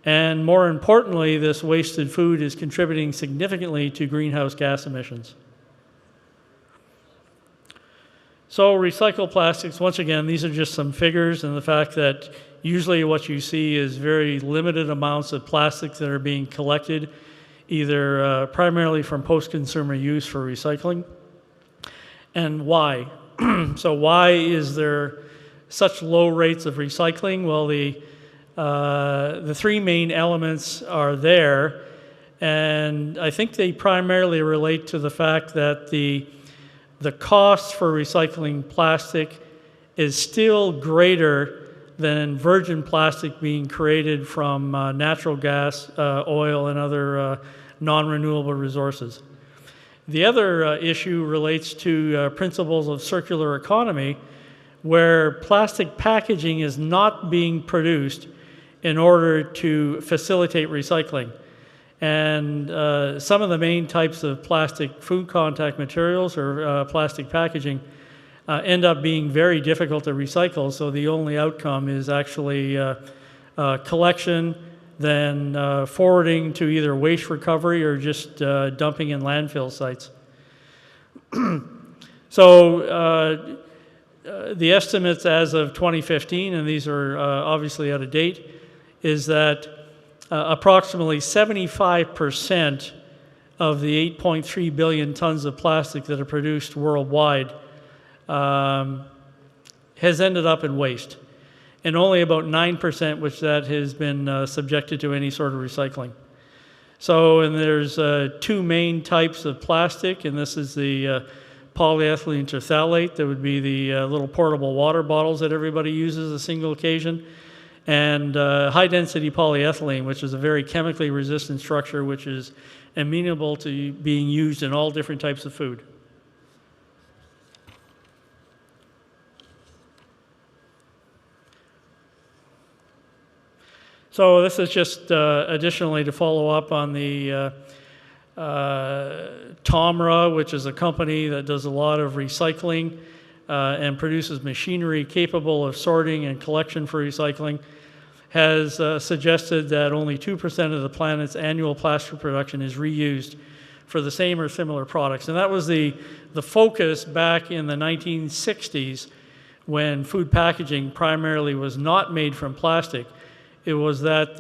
And more importantly, this wasted food is contributing significantly to greenhouse gas emissions. So recycled plastics, once again, these are just some figures, and the fact that usually what you see is very limited amounts of plastics that are being collected, either primarily from post-consumer use for recycling. And why? So why is there such low rates of recycling? Well, the three main elements are there, and I think they primarily relate to the fact that the cost for recycling plastic is still greater than virgin plastic being created from natural gas, oil, and other non-renewable resources. The other issue relates to principles of circular economy, where plastic packaging is not being produced in order to facilitate recycling. And some of the main types of plastic food contact materials or plastic packaging end up being very difficult to recycle, so the only outcome is actually collection, then forwarding to either waste recovery or just dumping in landfill sites. So the estimates as of 2015, and these are obviously out of date, is that approximately 75% of the 8.3 billion tons of plastic that are produced worldwide has ended up in waste, and only about 9% which that has been subjected to any sort of recycling. So, and there's two main types of plastic, and this is the polyethylene terephthalate, that would be the little portable water bottles that everybody uses a single occasion, and high-density polyethylene, which is a very chemically resistant structure which is amenable to being used in all different types of food. So this is just additionally to follow up on the TOMRA, which is a company that does a lot of recycling and produces machinery capable of sorting and collection for recycling, has suggested that only 2% of the planet's annual plastic production is reused for the same or similar products. And that was the focus back in the 1960s when food packaging primarily was not made from plastic. It was that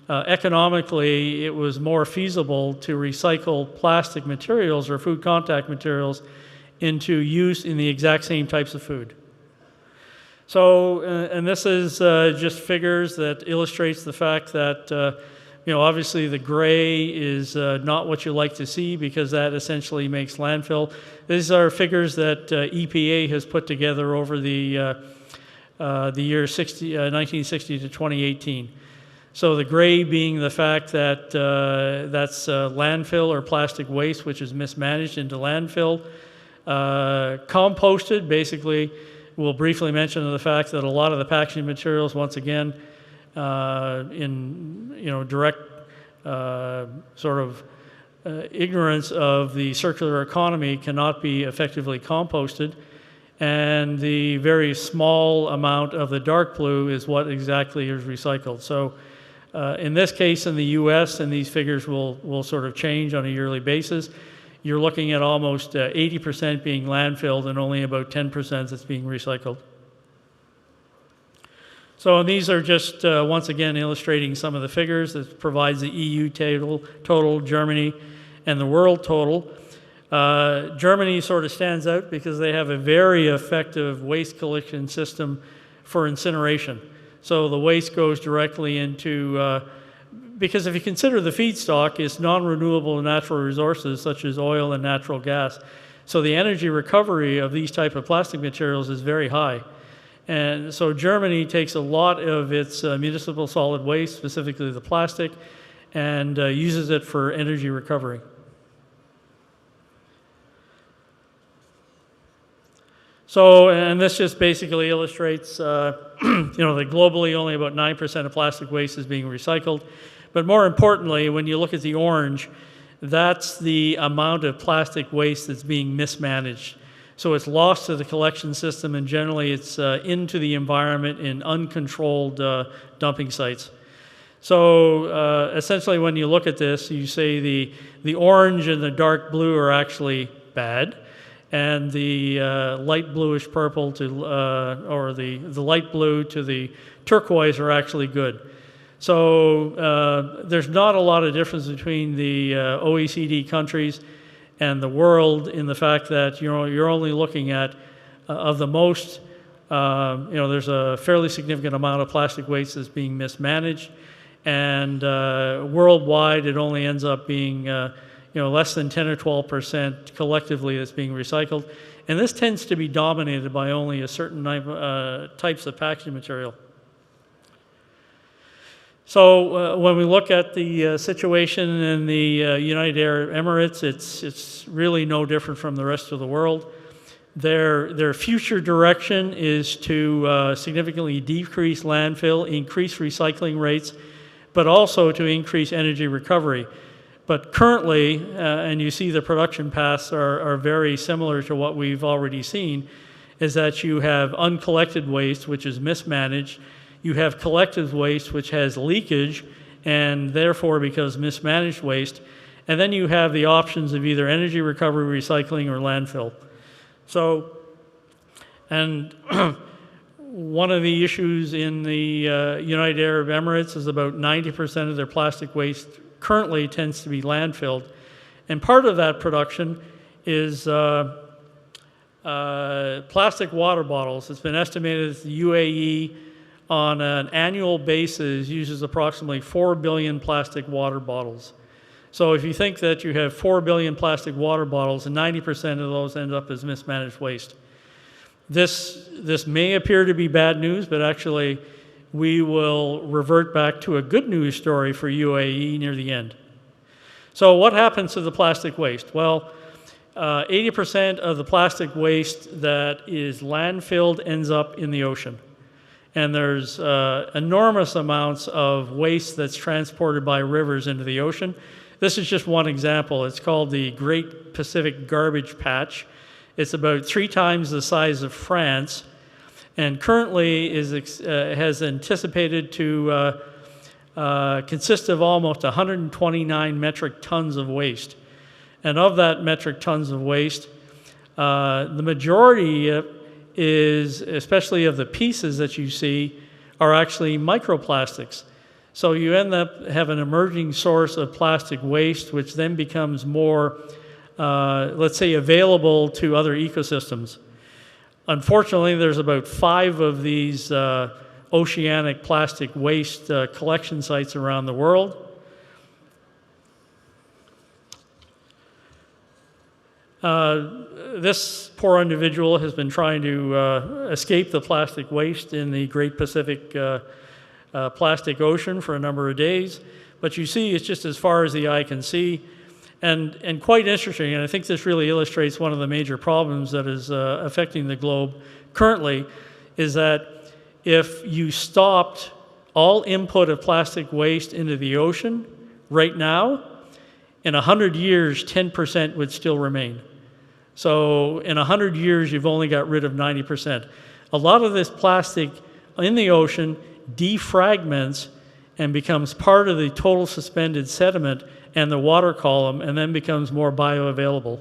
economically it was more feasible to recycle plastic materials or food contact materials into use in the exact same types of food. So, and this is just figures that illustrates the fact that, you know, obviously the gray is not what you like to see because that essentially makes landfill. These are figures that EPA has put together over the year 1960 to 2018. So the gray being the fact that that's landfill or plastic waste, which is mismanaged into landfill. Composted, basically, we'll briefly mention the fact that a lot of the packaging materials, once again, in direct sort of ignorance of the circular economy, cannot be effectively composted. And the very small amount of the dark blue is what exactly is recycled. So in this case, in the US, and these figures will sort of change on a yearly basis, you're looking at almost 80% being landfilled and only about 10% that's being recycled. So these are just, once again, illustrating some of the figures. That provides the EU total, Germany, and the world total. Germany sort of stands out because they have a very effective waste collection system for incineration. So the waste goes directly into, because if you consider the feedstock, it's non-renewable natural resources such as oil and natural gas. So the energy recovery of these type of plastic materials is very high. And so Germany takes a lot of its municipal solid waste, specifically the plastic, and uses it for energy recovery. So, and this just basically illustrates, that globally only about 9% of plastic waste is being recycled. But more importantly, when you look at the orange, that's the amount of plastic waste that's being mismanaged. So it's lost to the collection system, and generally it's into the environment in uncontrolled dumping sites. So essentially when you look at this, you say the orange and the dark blue are actually bad, and the light bluish purple to, or the light blue to the turquoise are actually good. So there's not a lot of difference between the OECD countries and the world in the fact that you're only looking at of the most, there's a fairly significant amount of plastic waste that's being mismanaged, and worldwide it only ends up being less than 10 or 12% collectively that's being recycled, and this tends to be dominated by only a certain types of packaging material. So when we look at the situation in the United Arab Emirates, it's really no different from the rest of the world. Their future direction is to significantly decrease landfill, increase recycling rates, but also to increase energy recovery. But currently, and you see the production paths are very similar to what we've already seen, is that you have uncollected waste, which is mismanaged. You have collected waste, which has leakage, and therefore becomes mismanaged waste. And then you have the options of either energy recovery, recycling, or landfill. So, and one of the issues in the United Arab Emirates is about 90% of their plastic waste currently tends to be landfilled. And part of that production is plastic water bottles. It's been estimated that the UAE on an annual basis uses approximately 4 billion plastic water bottles. So if you think that you have 4 billion plastic water bottles and 90% of those end up as mismanaged waste. This may appear to be bad news, but actually we will revert back to a good news story for UAE near the end. So what happens to the plastic waste? Well, 80% of the plastic waste that is landfilled ends up in the ocean. And there's enormous amounts of waste that's transported by rivers into the ocean. This is just one example. It's called the Great Pacific Garbage Patch. It's about 3 times the size of France, and currently has anticipated to consist of almost 129 metric tons of waste. And of that metric tons of waste, the majority is, especially of the pieces that you see, are actually microplastics. So you end up having an emerging source of plastic waste, which then becomes more, let's say, available to other ecosystems. Unfortunately, there's about 5 of these oceanic plastic waste collection sites around the world. This poor individual has been trying to escape the plastic waste in the Great Pacific Plastic Ocean for a number of days. But you see, it's just as far as the eye can see. And quite interesting, and I think this really illustrates one of the major problems that is affecting the globe currently, is that if you stopped all input of plastic waste into the ocean right now, in 100 years, 10% would still remain. So in 100 years, you've only got rid of 90%. A lot of this plastic in the ocean defragments and becomes part of the total suspended sediment and the water column, and then becomes more bioavailable.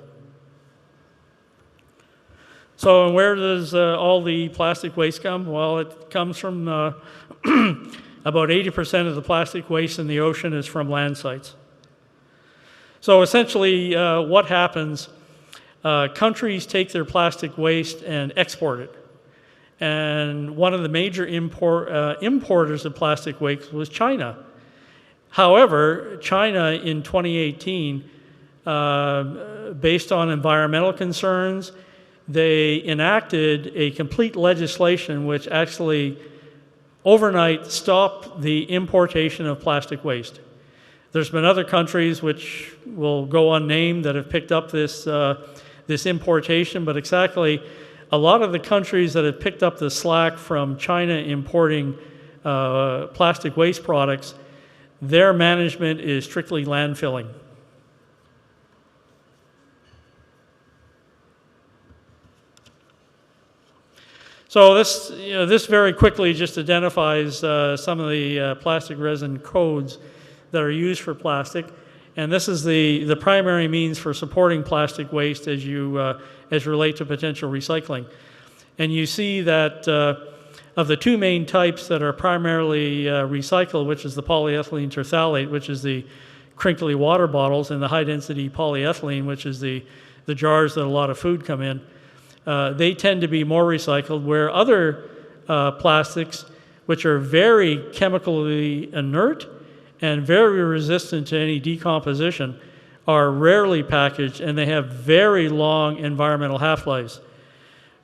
So and where does all the plastic waste come? Well, it comes from about 80% of the plastic waste in the ocean is from land sites. So essentially what happens, countries take their plastic waste and export it. And one of the major importers of plastic waste was China. However, China in 2018, based on environmental concerns, they enacted a complete legislation which actually overnight stopped the importation of plastic waste. There's been other countries which will go unnamed that have picked up this, this importation, but exactly a lot of the countries that have picked up the slack from China importing plastic waste products, their management is strictly landfilling. So this, this very quickly just identifies some of the plastic resin codes that are used for plastic. And this is the primary means for supporting plastic waste as you relate to potential recycling. And you see that of the two main types that are primarily recycled, which is the polyethylene terephthalate, which is the crinkly water bottles, and the high-density polyethylene, which is the jars that a lot of food come in, they tend to be more recycled, where other plastics, which are very chemically inert and very resistant to any decomposition, are rarely packaged, and they have very long environmental half-lives.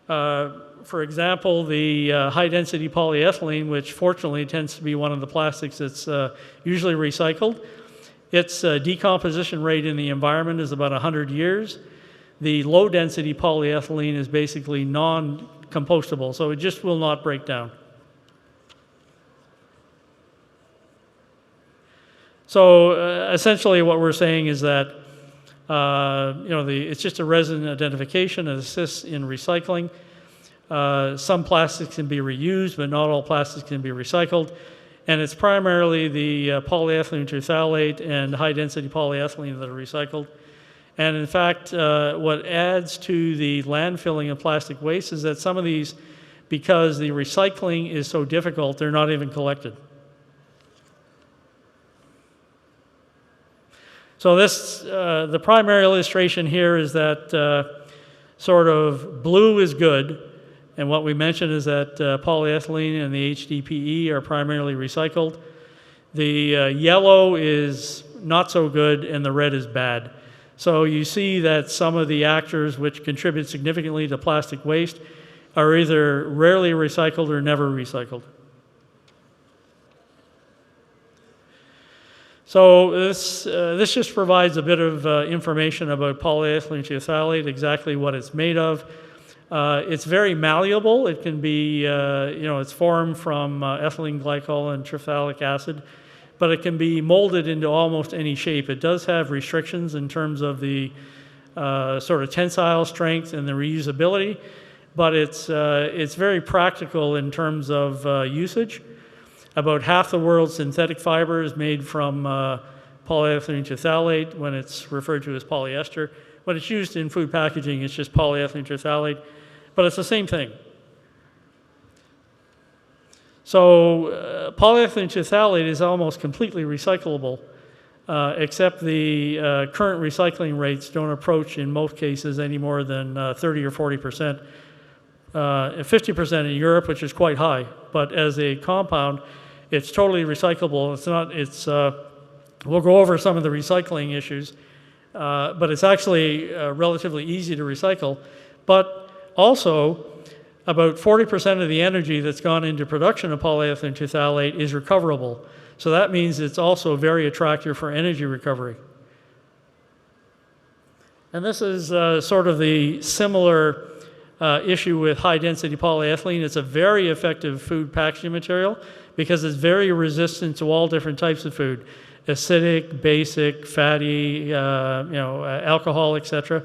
For example, the high-density polyethylene, which fortunately tends to be one of the plastics that's usually recycled, its decomposition rate in the environment is about 100 years. The low-density polyethylene is basically non-compostable, so it just will not break down. So essentially what we're saying is that it's just a resin identification. It assists in recycling. Some plastics can be reused, but not all plastics can be recycled. And it's primarily the polyethylene terephthalate and high-density polyethylene that are recycled. And in fact, what adds to the landfilling of plastic waste is that some of these, because the recycling is so difficult, they're not even collected. So this, the primary illustration here is that sort of blue is good, and what we mentioned is that polyethylene and the HDPE are primarily recycled. The yellow is not so good, and the red is bad. So you see that some of the actors which contribute significantly to plastic waste are either rarely recycled or never recycled. So this just provides a bit of information about polyethylene terephthalate, exactly what it's made of. It's very malleable. It can be, it's formed from ethylene glycol and terephthalic acid, but it can be molded into almost any shape. It does have restrictions in terms of the sort of tensile strength and the reusability, but it's very practical in terms of usage. About half the world's synthetic fiber is made from polyethylene terephthalate when it's referred to as polyester. When it's used in food packaging, it's just polyethylene terephthalate, but it's the same thing. So polyethylene terephthalate is almost completely recyclable, except the current recycling rates don't approach, in most cases, any more than 30 or 40%. 50% in Europe, which is quite high, but as a compound, it's totally recyclable. It's not, we'll go over some of the recycling issues, but it's actually relatively easy to recycle. But also, about 40% of the energy that's gone into production of polyethylene terephthalate is recoverable. So that means it's also very attractive for energy recovery. And this is sort of the similar issue with high-density polyethylene. It's a very effective food packaging material because it's very resistant to all different types of food: acidic, basic, fatty, alcohol, etc.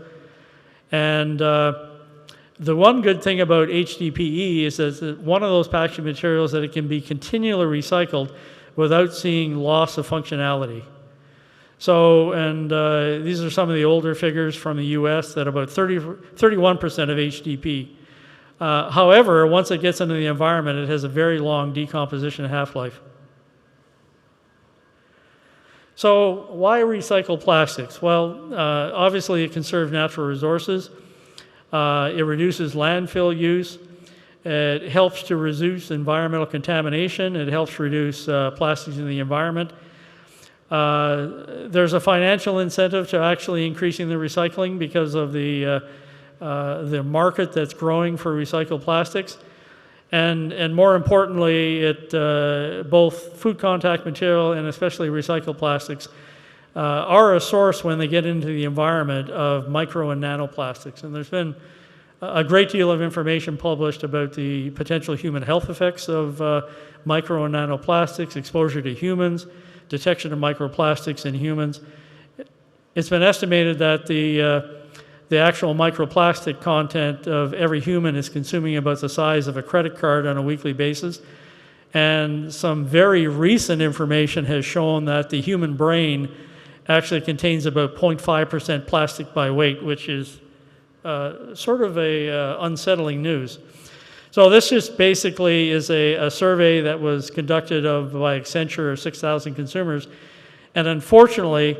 And the one good thing about HDPE is that it's one of those packaging materials that it can be continually recycled without seeing loss of functionality. So, and these are some of the older figures from the US that about 31% of HDPE. However, once it gets into the environment, it has a very long decomposition half-life. So why recycle plastics? Well, obviously it conserves natural resources. It reduces landfill use. It helps to reduce environmental contamination. It helps reduce plastics in the environment. There's a financial incentive to actually increasing the recycling because of the the market that's growing for recycled plastics. And more importantly, both food contact material and especially recycled plastics are a source when they get into the environment of micro and nanoplastics. And there's been a great deal of information published about the potential human health effects of micro and nanoplastics, exposure to humans, detection of microplastics in humans. It's been estimated that the actual microplastic content of every human is consuming about the size of a credit card on a weekly basis. And some very recent information has shown that the human brain actually contains about 0.5% plastic by weight, which is sort of unsettling news. So this just basically is a survey that was conducted by Accenture of 6,000 consumers. And unfortunately,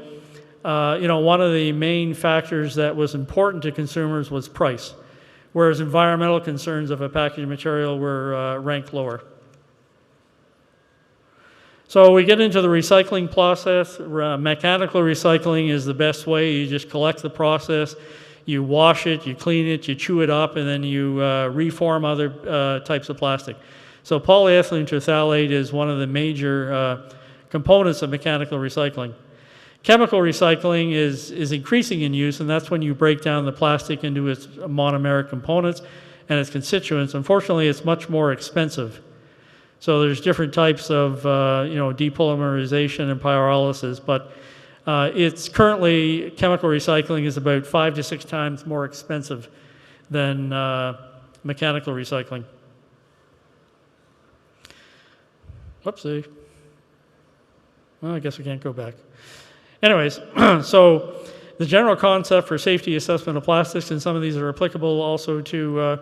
one of the main factors that was important to consumers was price, whereas environmental concerns of a packaging material were ranked lower. So we get into the recycling process. Mechanical recycling is the best way. You just collect the process, you wash it, you clean it, you chew it up, and then you reform other types of plastic. So polyethylene terephthalate is one of the major components of mechanical recycling. Chemical recycling is increasing in use, and that's when you break down the plastic into its monomeric components and its constituents. Unfortunately, it's much more expensive. So there's different types of depolymerization and pyrolysis, but it's currently, chemical recycling is about 5 to 6 times more expensive than mechanical recycling. Whoopsie. Well, I guess we can't go back. Anyways, so the general concept for safety assessment of plastics, and some of these are applicable also to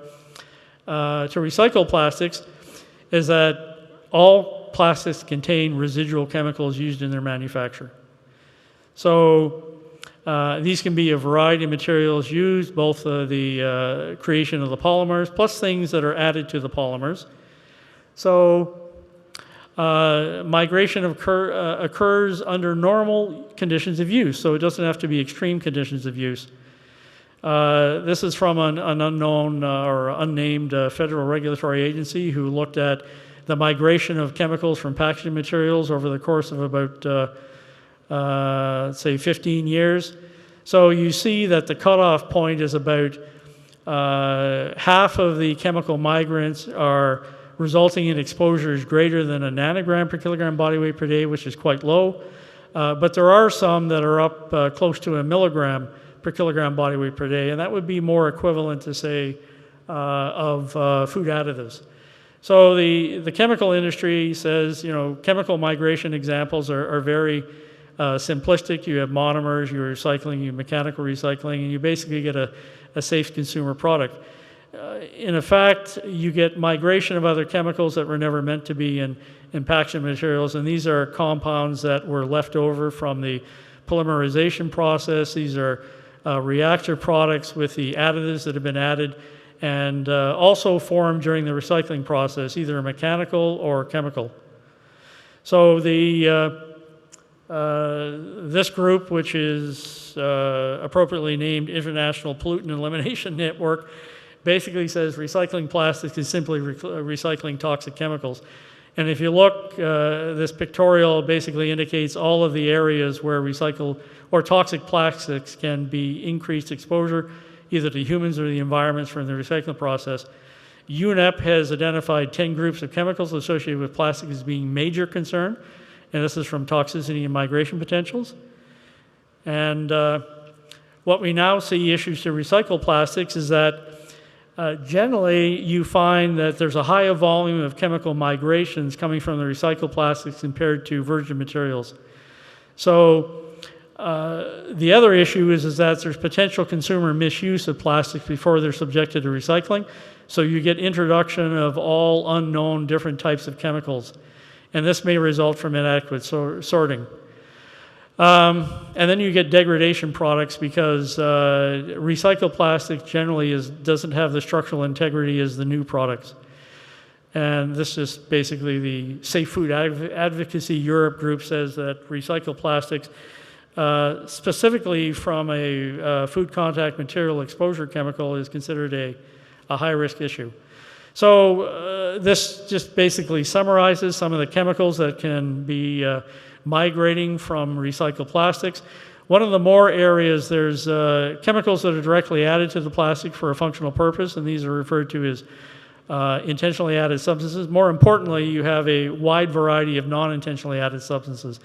recycled plastics, is that all plastics contain residual chemicals used in their manufacture. So these can be a variety of materials used, both the creation of the polymers, plus things that are added to the polymers. So migration occurs under normal conditions of use, so it doesn't have to be extreme conditions of use. This is from an unknown or unnamed federal regulatory agency who looked at the migration of chemicals from packaging materials over the course of about, say, 15 years. So you see that the cutoff point is about half of the chemical migrants are resulting in exposures greater than a nanogram per kilogram body weight per day, which is quite low. But there are some that are up close to a milligram per kilogram body weight per day, and that would be more equivalent to, say, of food additives. So the chemical industry says, chemical migration examples are very simplistic. You have monomers, you're recycling, you have mechanical recycling, and you basically get a safe consumer product. In effect, you get migration of other chemicals that were never meant to be in packaging materials, and these are compounds that were left over from the polymerization process. These are reactor products with the additives that have been added, and also formed during the recycling process, either mechanical or chemical. So this group, which is appropriately named International Pollutant Elimination Network, basically says recycling plastics is simply recycling toxic chemicals. And if you look, this pictorial basically indicates all of the areas where recycled or toxic plastics can be increased exposure, either to humans or the environments from the recycling process. UNEP has identified 10 groups of chemicals associated with plastic as being major concern, and this is from toxicity and migration potentials. And what we now see issues to recycled plastics is that generally you find that there's a higher volume of chemical migrations coming from the recycled plastics compared to virgin materials. So the other issue is that there's potential consumer misuse of plastics before they're subjected to recycling. So you get introduction of all unknown different types of chemicals. And this may result from inadequate sorting. And then you get degradation products because recycled plastic generally doesn't have the structural integrity as the new products. And this is basically the Safe Food Advocacy Europe group says that recycled plastics specifically from a food contact material exposure chemical, is considered a high-risk issue. So this just basically summarizes some of the chemicals that can be migrating from recycled plastics. One of the more areas, there's chemicals that are directly added to the plastic for a functional purpose, and these are referred to as intentionally added substances. More importantly, you have a wide variety of non-intentionally added substances.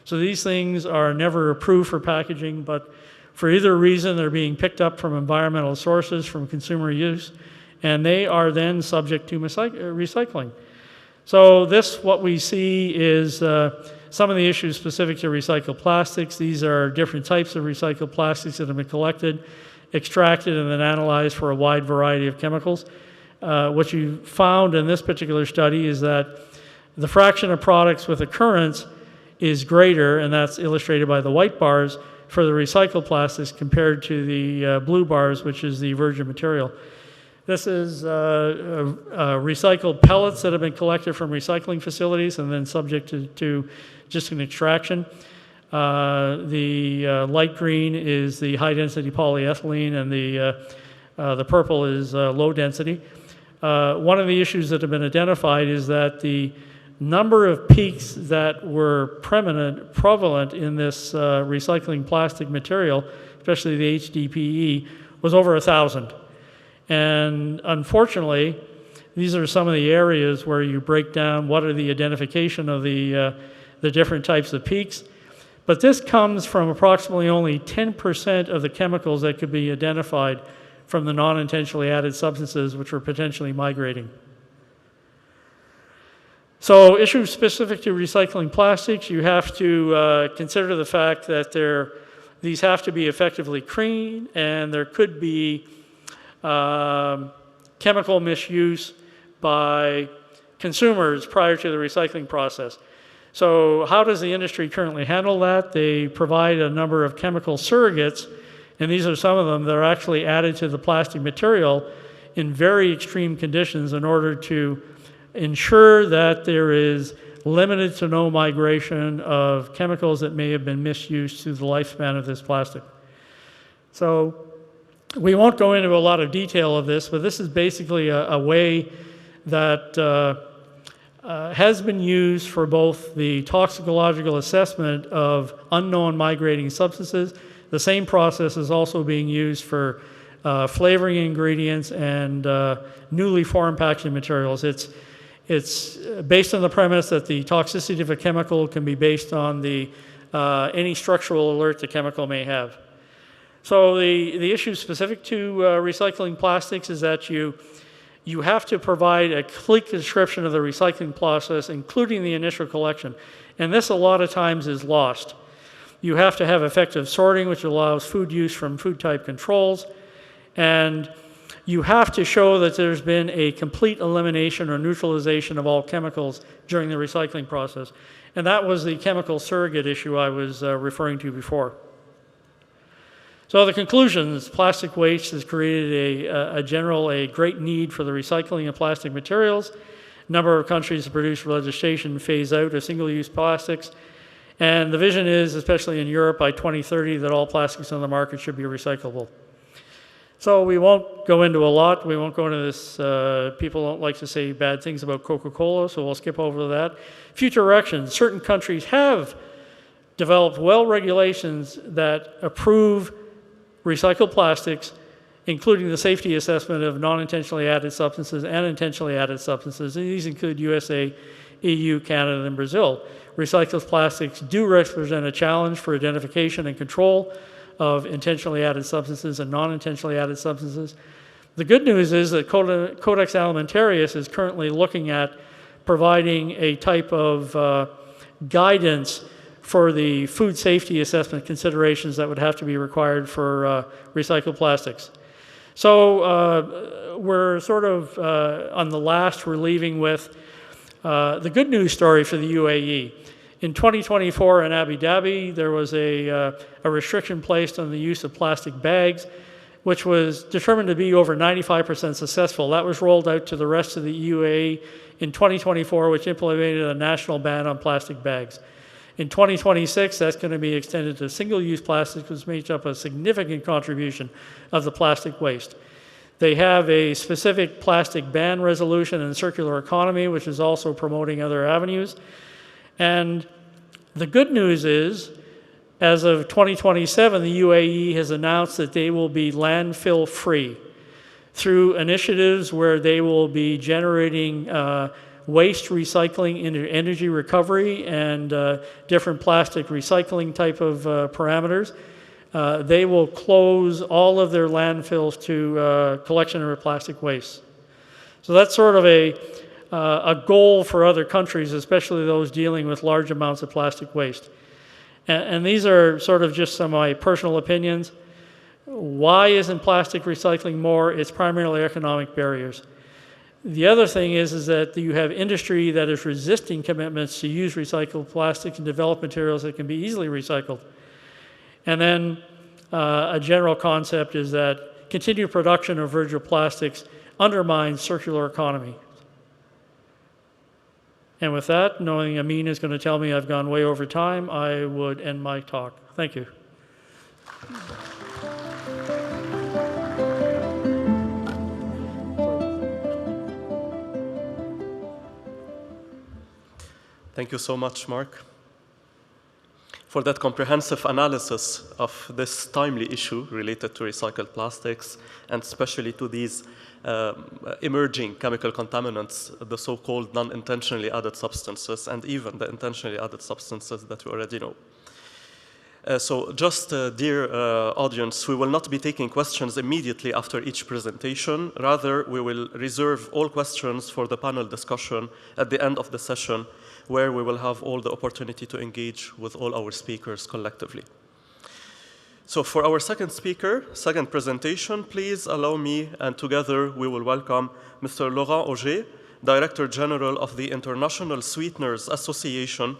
So these things are never approved for packaging, but for either reason, they're being picked up from environmental sources, from consumer use, and they are then subject to recycling. So this, what we see is some of the issues specific to recycled plastics. These are different types of recycled plastics that have been collected, extracted, and then analyzed for a wide variety of chemicals. What you found in this particular study is that the fraction of products with occurrence is greater, and that's illustrated by the white bars, for the recycled plastics compared to the blue bars, which is the virgin material. This is recycled pellets that have been collected from recycling facilities and then subject to just an extraction. The light green is the high-density polyethylene, and the purple is low density. One of the issues that have been identified is that the number of peaks that were prevalent in this recycling plastic material, especially the HDPE, was over 1,000. And unfortunately, these are some of the areas where you break down what are the identification of the different types of peaks. But this comes from approximately only 10% of the chemicals that could be identified from the non-intentionally added substances which were potentially migrating. So issues specific to recycling plastics, you have to consider the fact that these have to be effectively clean, and there could be chemical misuse by consumers prior to the recycling process. So how does the industry currently handle that? They provide a number of chemical surrogates, and these are some of them that are actually added to the plastic material in very extreme conditions in order to ensure that there is limited to no migration of chemicals that may have been misused through the lifespan of this plastic. So we won't go into a lot of detail of this, but this is basically a way that has been used for both the toxicological assessment of unknown migrating substances. The same process is also being used for flavoring ingredients and newly formed packaging materials. It's based on the premise that the toxicity of a chemical can be based on any structural alert the chemical may have. So the issue specific to recycling plastics is that you have to provide a complete description of the recycling process, including the initial collection. And this a lot of times is lost. You have to have effective sorting, which allows food use from food type controls. And you have to show that there's been a complete elimination or neutralization of all chemicals during the recycling process. And that was the chemical surrogate issue I was referring to before. So the conclusions: plastic waste has created a great need for the recycling of plastic materials. A number of countries have produced legislation to phase out of single-use plastics. And the vision is, especially in Europe, by 2030, that all plastics on the market should be recyclable. So we won't go into a lot. We won't go into this. People don't like to say bad things about Coca-Cola, so we'll skip over that. Future actions. Certain countries have developed regulations that approve recycled plastics, including the safety assessment of non-intentionally added substances and intentionally added substances. And these include USA, EU, Canada, and Brazil. Recycled plastics do represent a challenge for identification and control of intentionally added substances and non-intentionally added substances. The good news is that Codex Alimentarius is currently looking at providing a type of guidance for the food safety assessment considerations that would have to be required for recycled plastics. So we're sort of on the last, we're leaving with the good news story for the UAE. In 2024 in Abu Dhabi, there was a restriction placed on the use of plastic bags, which was determined to be over 95% successful. That was rolled out to the rest of the UAE in 2024, which implemented a national ban on plastic bags. In 2026, that's going to be extended to single-use plastics, which makes up a significant contribution of the plastic waste. They have a specific plastic ban resolution in circular economy, which is also promoting other avenues. And the good news is, as of 2027, the UAE has announced that they will be landfill-free through initiatives where they will be generating waste recycling into energy recovery and different plastic recycling type of parameters. They will close all of their landfills to collection of plastic waste. So that's sort of a goal for other countries, especially those dealing with large amounts of plastic waste. And these are sort of just some of my personal opinions. Why isn't plastic recycling more? It's primarily economic barriers. The other thing is that you have industry that is resisting commitments to use recycled plastics and develop materials that can be easily recycled. And then a general concept is that continued production of virgin plastics undermines circular economy. And with that, knowing Amin is going to tell me I've gone way over time, I would end my talk. Thank you. Thank you so much, Mark, for that comprehensive analysis of this timely issue related to recycled plastics, and especially to these emerging chemical contaminants, the so-called non-intentionally added substances, and even the intentionally added substances that we already know. So just, dear audience, we will not be taking questions immediately after each presentation. Rather, we will reserve all questions for the panel discussion at the end of the session, where we will have all the opportunity to engage with all our speakers collectively. So for our second speaker, second presentation, please allow me, and together we will welcome Mr. Laurent Auger, Director General of the International Sweeteners Association.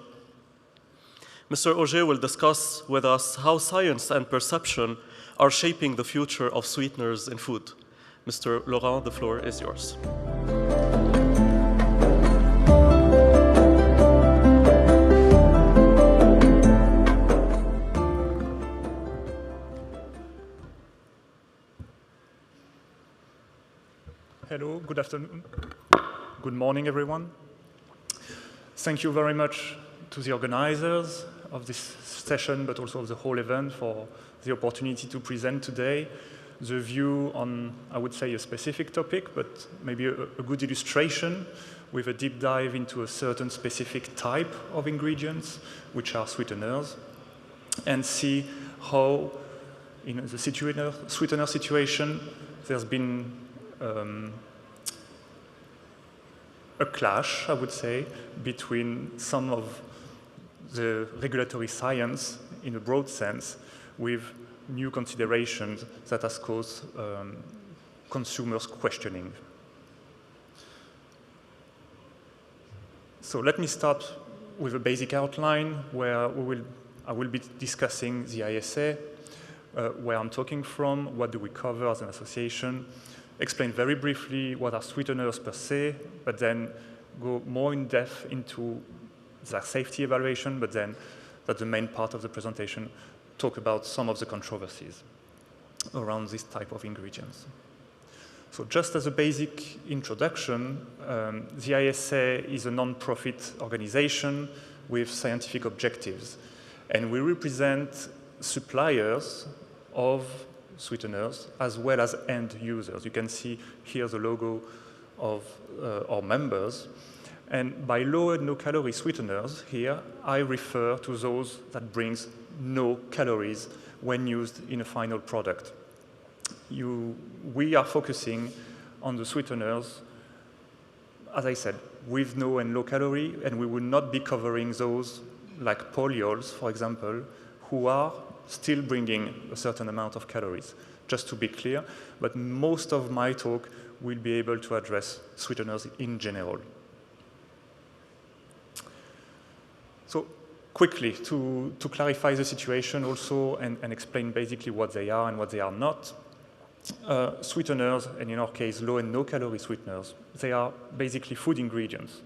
Mr. Auger will discuss with us how science and perception are shaping the future of sweeteners in food. Mr. Laurent, the floor is yours. Hello, good afternoon. Good morning, everyone. Thank you very much to the organizers of this session, but also of the whole event, for the opportunity to present today the view on, I would say, a specific topic, but maybe a good illustration with a deep dive into a certain specific type of ingredients, which are sweeteners, and see how, in the sweetener situation, there's been a clash, I would say, between some of the regulatory science, in a broad sense, with new considerations that has caused consumers questioning. So let me start with a basic outline where I will be discussing the ISA, where I'm talking from, what do we cover as an association, explain very briefly what are sweeteners per se, but then go more in depth into their safety evaluation, but then that's the main part of the presentation, talk about some of the controversies around this type of ingredients. So just as a basic introduction, the ISA is a non-profit organization with scientific objectives, and we represent suppliers of sweeteners as well as end users. You can see here the logo of our members. And by low and no calorie sweeteners here, I refer to those that brings no calories when used in a final product. We are focusing on the sweeteners, as I said, with no and low calorie, and we will not be covering those like polyols, for example, who are still bringing a certain amount of calories, just to be clear. But most of my talk will be able to address sweeteners in general. So quickly, to clarify the situation also and explain basically what they are and what they are not, sweeteners, and in our case, low and no calorie sweeteners, they are basically food ingredients.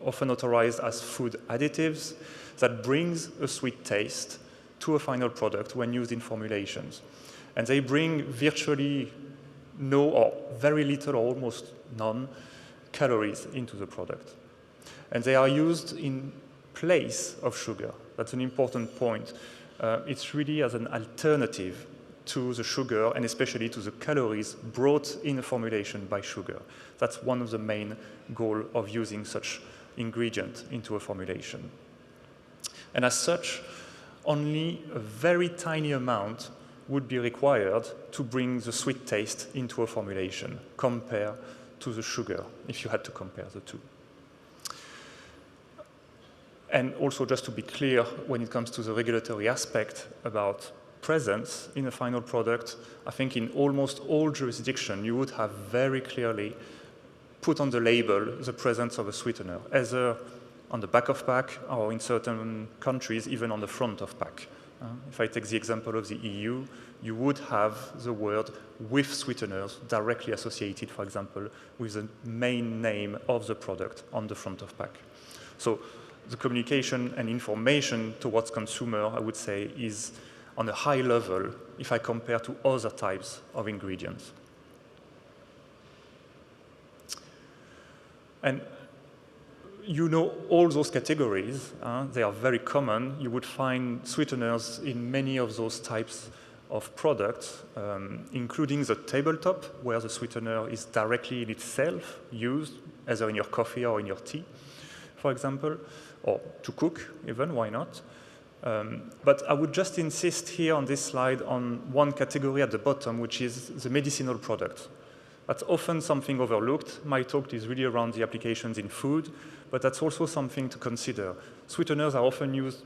often authorized as food additives that brings a sweet taste to a final product when used in formulations. And they bring virtually no or very little or almost none calories into the product. And they are used in place of sugar. That's an important point. It's really as an alternative to the sugar and especially to the calories brought in a formulation by sugar. That's one of the main goals of using such ingredient into a formulation. And as such, only a very tiny amount would be required to bring the sweet taste into a formulation compared to the sugar, if you had to compare the two. And also, just to be clear, when it comes to the regulatory aspect about presence in a final product, I think in almost all jurisdictions, you would have very clearly put on the label the presence of a sweetener, either on the back of pack or in certain countries, even on the front of pack. If I take the example of the EU, you would have the word with sweeteners directly associated, for example, with the main name of the product on the front of pack. So the communication and information towards consumer, I would say, is on a high level if I compare to other types of ingredients. And you know all those categories. They are very common. You would find sweeteners in many of those types of products, including the tabletop, where the sweetener is directly in itself used, either in your coffee or in your tea, for example, or to cook even, why not? But I would just insist here on this slide on one category at the bottom, which is the medicinal product. That's often something overlooked. My talk is really around the applications in food, but that's also something to consider. Sweeteners are often used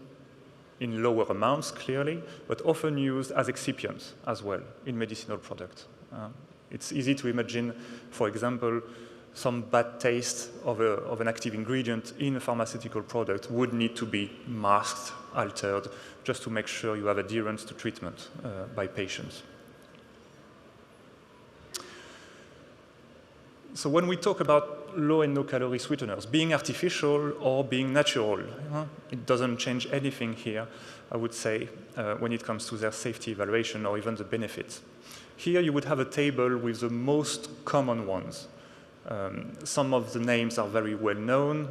in lower amounts, clearly, but often used as excipients as well in medicinal products. It's easy to imagine, for example, some bad taste of an active ingredient in a pharmaceutical product would need to be masked, altered, just to make sure you have adherence to treatment by patients. So when we talk about low and no calorie sweeteners, being artificial or being natural, it doesn't change anything here, I would say, when it comes to their safety evaluation or even the benefits. Here you would have a table with the most common ones. Some of the names are very well known.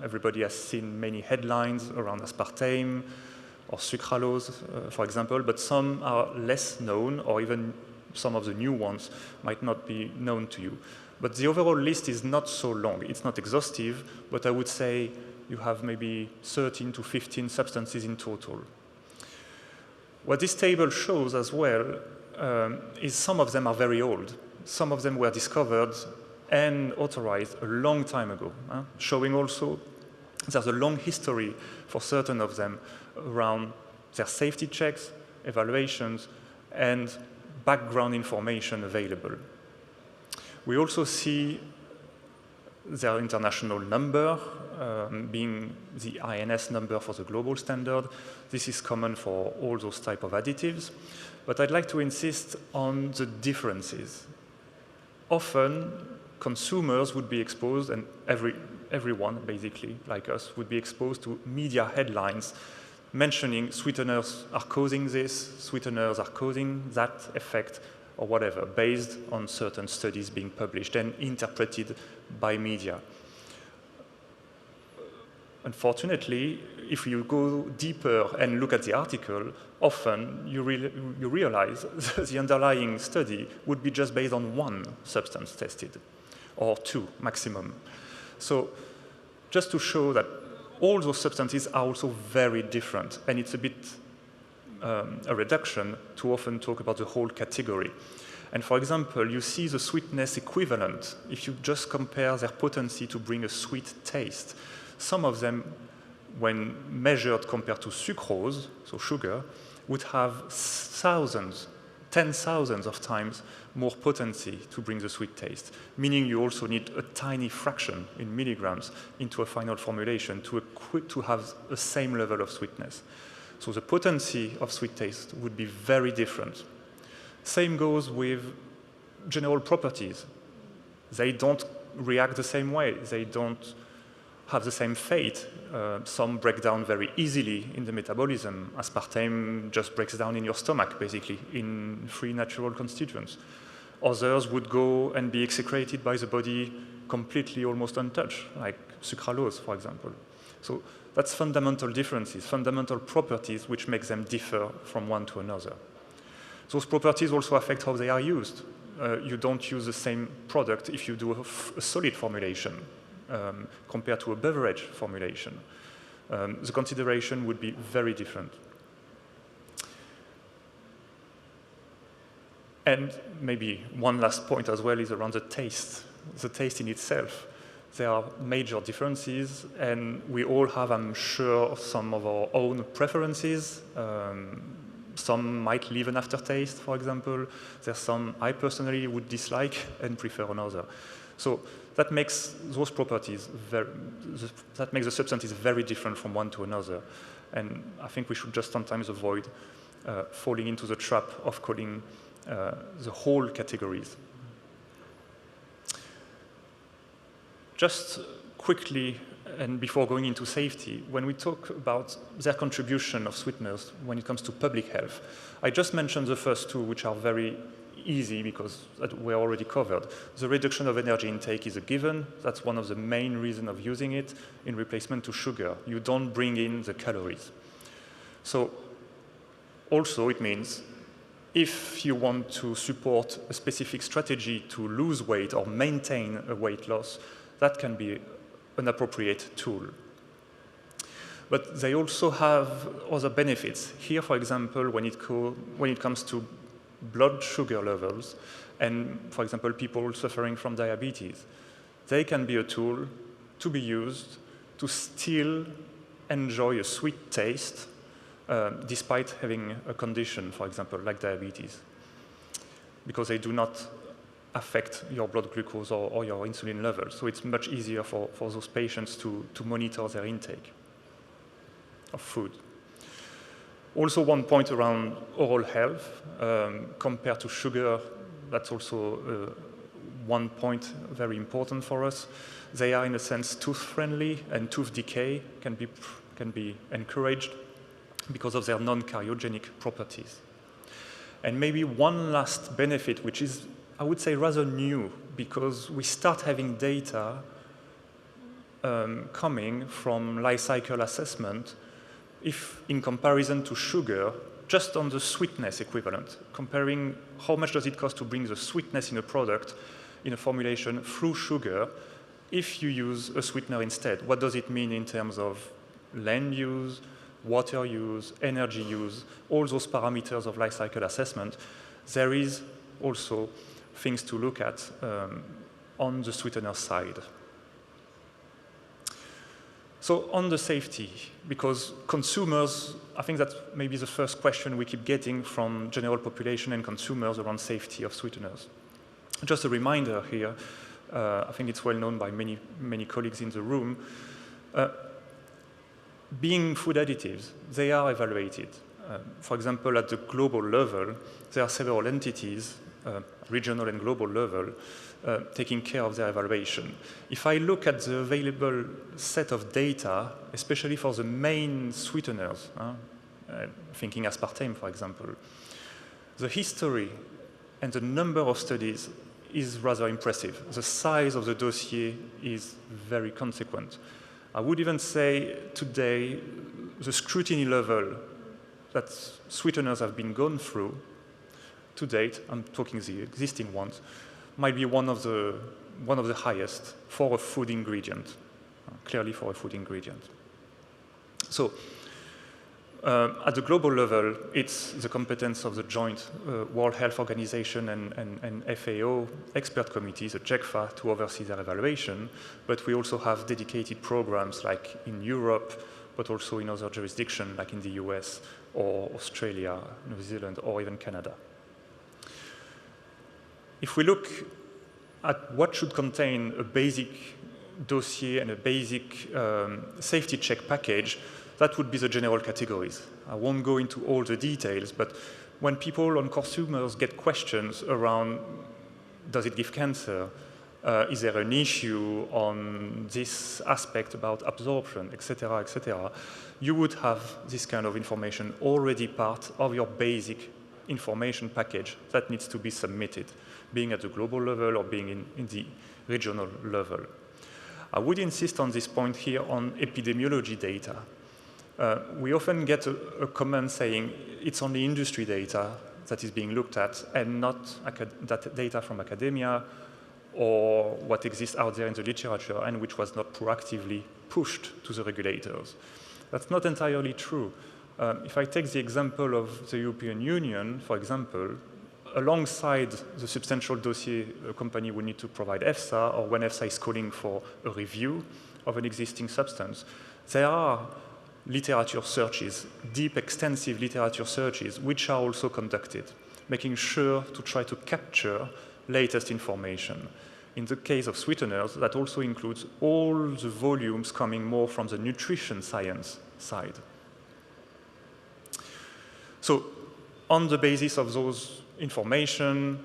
Everybody has seen many headlines around aspartame or sucralose, for example, but some are less known, or even some of the new ones might not be known to you. But the overall list is not so long. It's not exhaustive, but I would say you have maybe 13 to 15 substances in total. What this table shows as well is some of them are very old. Some of them were discovered and authorized a long time ago, showing also there's a long history for certain of them around their safety checks, evaluations, and background information available. We also see their international number, being the INS number for the global standard. This is common for all those type of additives. But I'd like to insist on the differences. Often, consumers would be exposed, and everyone, basically, like us, would be exposed to media headlines mentioning sweeteners are causing this, sweeteners are causing that effect, or whatever, based on certain studies being published and interpreted by media. Unfortunately, if you go deeper and look at the article, often you realize the underlying study would be just based on one substance tested, or two maximum. So just to show that all those substances are also very different, and it's a bit a reduction to often talk about the whole category. And for example, you see the sweetness equivalent if you just compare their potency to bring a sweet taste. Some of them, when measured compared to sucrose, so sugar, would have thousands, 10,000s of times more potency to bring the sweet taste, meaning you also need a tiny fraction in milligrams into a final formulation to have the same level of sweetness. So the potency of sweet taste would be very different. Same goes with general properties. They don't react the same way. They don't have the same fate. Some break down very easily in the metabolism. Aspartame just breaks down in your stomach, basically, in free natural constituents. Others would go and be excreted by the body completely, almost untouched, like sucralose, for example. So that's fundamental differences, fundamental properties which make them differ from one to another. Those properties also affect how they are used. You don't use the same product if you do a solid formulation compared to a beverage formulation. The consideration would be very different. And maybe one last point as well is around the taste in itself. There are major differences, and we all have, I'm sure, some of our own preferences. Some might leave an aftertaste, for example. There's some I personally would dislike and prefer another. So that makes those properties that makes the substances very different from one to another. And I think we should just sometimes avoid falling into the trap of calling the whole categories. Just quickly, and before going into safety, when we talk about their contribution of sweeteners when it comes to public health, I just mentioned the first two, which are very easy because we're already covered. The reduction of energy intake is a given. That's one of the main reasons of using it in replacement to sugar. You don't bring in the calories. So also it means if you want to support a specific strategy to lose weight or maintain a weight loss, that can be an appropriate tool. But they also have other benefits. Here, for example, when it comes to blood sugar levels, and for example, people suffering from diabetes, they can be a tool to be used to still enjoy a sweet taste despite having a condition, for example, like diabetes, because they do not affect your blood glucose or your insulin level. So it's much easier for those patients to monitor their intake of food. Also, one point around oral health, compared to sugar, that's also one point very important for us. They are, in a sense, tooth-friendly, and tooth decay can be encouraged because of their non-cardiogenic properties. And maybe one last benefit, which is, I would say, rather new, because we start having data coming from life cycle assessment, if in comparison to sugar, just on the sweetness equivalent, comparing how much does it cost to bring the sweetness in a product, in a formulation, through sugar, if you use a sweetener instead. What does it mean in terms of land use, water use, energy use, all those parameters of life cycle assessment? There is also things to look at on the sweetener side. So on the safety, because consumers, I think that's maybe the first question we keep getting from general population and consumers around safety of sweeteners. Just a reminder here, I think it's well known by many colleagues in the room, being food additives, they are evaluated. For example, at the global level, there are several entities, regional and global level, taking care of their evaluation. If I look at the available set of data, especially for the main sweeteners, thinking aspartame, for example, the history and the number of studies is rather impressive. The size of the dossier is very consequent. I would even say today, the scrutiny level that sweeteners have been gone through to date, I'm talking the existing ones, might be one of the highest for a food ingredient, clearly for a food ingredient. So at the global level, it's the competence of the joint World Health Organization and FAO expert committees, the JECFA, to oversee their evaluation, but we also have dedicated programs like in Europe, but also in other jurisdictions like in the US or Australia, New Zealand, or even Canada. If we look at what should contain a basic dossier and a basic safety check package, that would be the general categories. I won't go into all the details, but when people and consumers get questions around, does it give cancer? Is there an issue on this aspect about absorption, etc., etc.? You would have this kind of information already part of your basic information package that needs to be submitted, being at the global level or being in the regional level. I would insist on this point here on epidemiology data. We often get a comment saying it's only industry data that is being looked at and not that data from academia or what exists out there in the literature and which was not proactively pushed to the regulators. That's not entirely true. If I take the example of the European Union, for example, alongside the substantial dossier a company will need to provide EFSA, or when EFSA is calling for a review of an existing substance, there are literature searches, deep, extensive literature searches, which are also conducted, making sure to try to capture latest information. In the case of sweeteners, that also includes all the volumes coming more from the nutrition science side. So, on the basis of those information,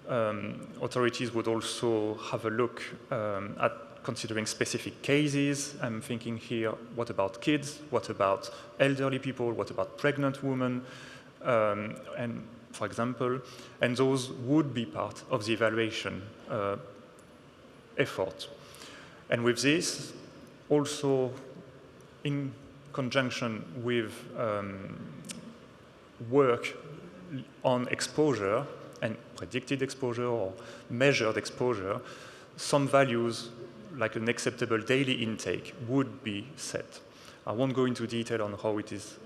authorities would also have a look at considering specific cases. I'm thinking here, what about kids? What about elderly people? What about pregnant women? And for example, and those would be part of the evaluation effort. And with this, also in conjunction with work on exposure and predicted exposure or measured exposure, some values like an acceptable daily intake would be set. I won't go into detail on how it is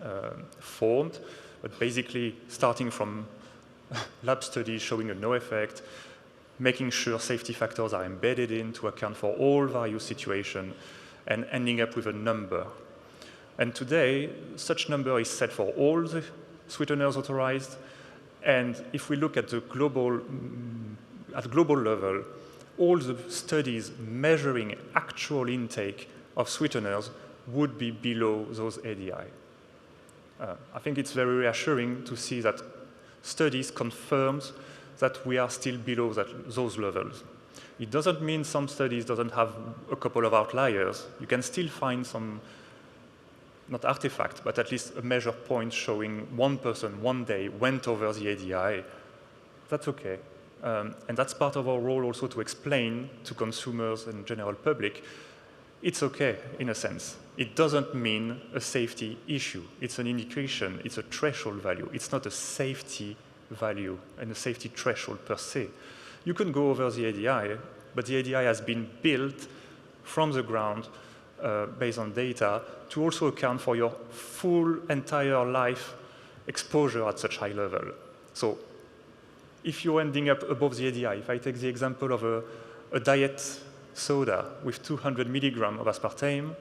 formed, but basically starting from lab studies showing a no effect, making sure safety factors are embedded in to account for all various situations, and ending up with a number. And today, such number is set for all the sweeteners authorized, and if we look at the global level, all the studies measuring actual intake of sweeteners would be below those ADI. I think it's very reassuring to see that studies confirms that we are still below those levels. It doesn't mean some studies doesn't have a couple of outliers. You can still find some, not artifact, but at least a measure point showing one person one day went over the ADI. That's okay. And that's part of our role also to explain to consumers and general public, it's okay in a sense. It doesn't mean a safety issue. It's an indication, it's a threshold value. It's not a safety value and a safety threshold per se. You can go over the ADI, but the ADI has been built from the ground based on data to also account for your full entire life exposure at such high level. So if you're ending up above the ADI, if I take the example of a diet soda with 200 milligrams of aspartame,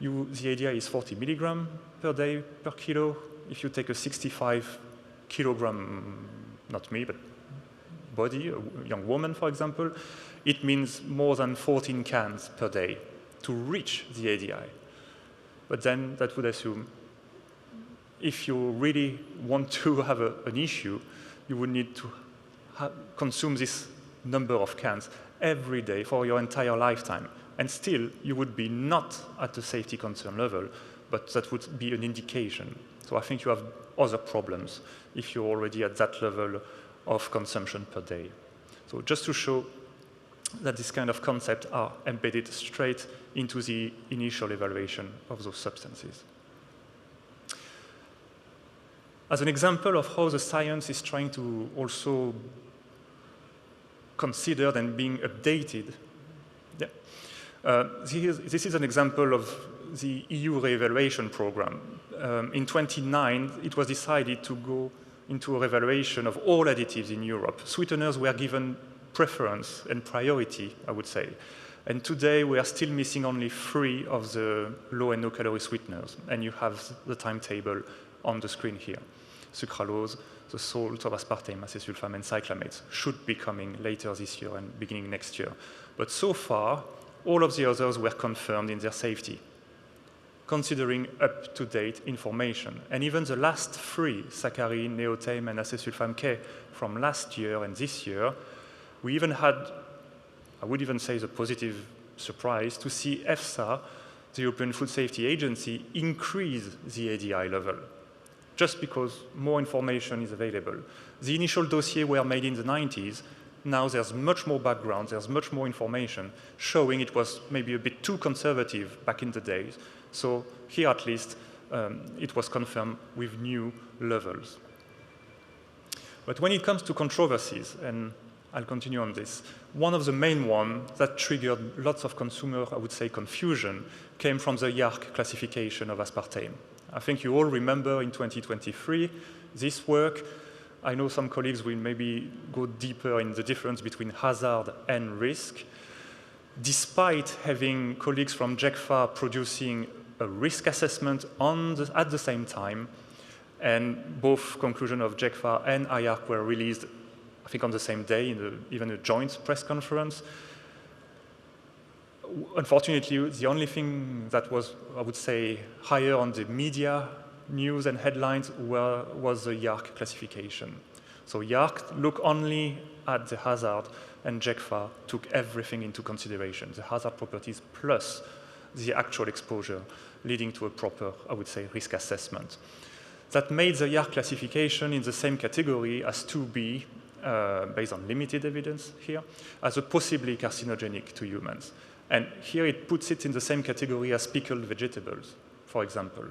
the ADI is 40 milligrams per day per kilo. If you take a 65 kilogram, not me, but body, a young woman, for example, it means more than 14 cans per day to reach the ADI. But then that would assume if you really want to have an issue, you would need to consume this number of cans every day for your entire lifetime. And still, you would be not at the safety concern level, but that would be an indication. So I think you have other problems if you're already at that level of consumption per day. So just to show that this kind of concepts are embedded straight into the initial evaluation of those substances. As an example of how the science is trying to also considered and being updated. Yeah. This is an example of the EU re-evaluation program. In 2009, it was decided to go into a re-evaluation of all additives in Europe. Sweeteners were given preference and priority, I would say. And today, we are still missing only 3 of the low and no-calorie sweeteners. And you have the timetable on the screen here. Sucralose, the salt of aspartame, acesulfame, and cyclamates should be coming later this year and beginning next year. But so far, all of the others were confirmed in their safety, considering up-to-date information. And even the last 3, saccharin, neotame, and acesulfame K, from last year and this year, we even had I would even say, the positive surprise to see EFSA, the European Food Safety Agency, increase the ADI level, just because more information is available. The initial dossier were made in the 90s. Now there's much more background, there's much more information, showing it was maybe a bit too conservative back in the days. So here at least, it was confirmed with new levels. But when it comes to controversies, and I'll continue on this, one of the main ones that triggered lots of consumer, I would say, confusion came from the YARC classification of aspartame. I think you all remember in 2023 this work. I know some colleagues will maybe go deeper in the difference between hazard and risk. Despite having colleagues from JECFA producing a risk assessment at the same time, and both conclusions of JECFA and IARC were released, I think, on the same day in even a joint press conference. Unfortunately, the only thing that was, I would say, higher on the media news and headlines was the YARC classification. So YARC looked only at the hazard, and JECFA took everything into consideration, the hazard properties plus the actual exposure, leading to a proper, I would say, risk assessment. That made the YARC classification in the same category as 2B, based on limited evidence here, as a possibly carcinogenic to humans. And here it puts it in the same category as pickled vegetables, for example.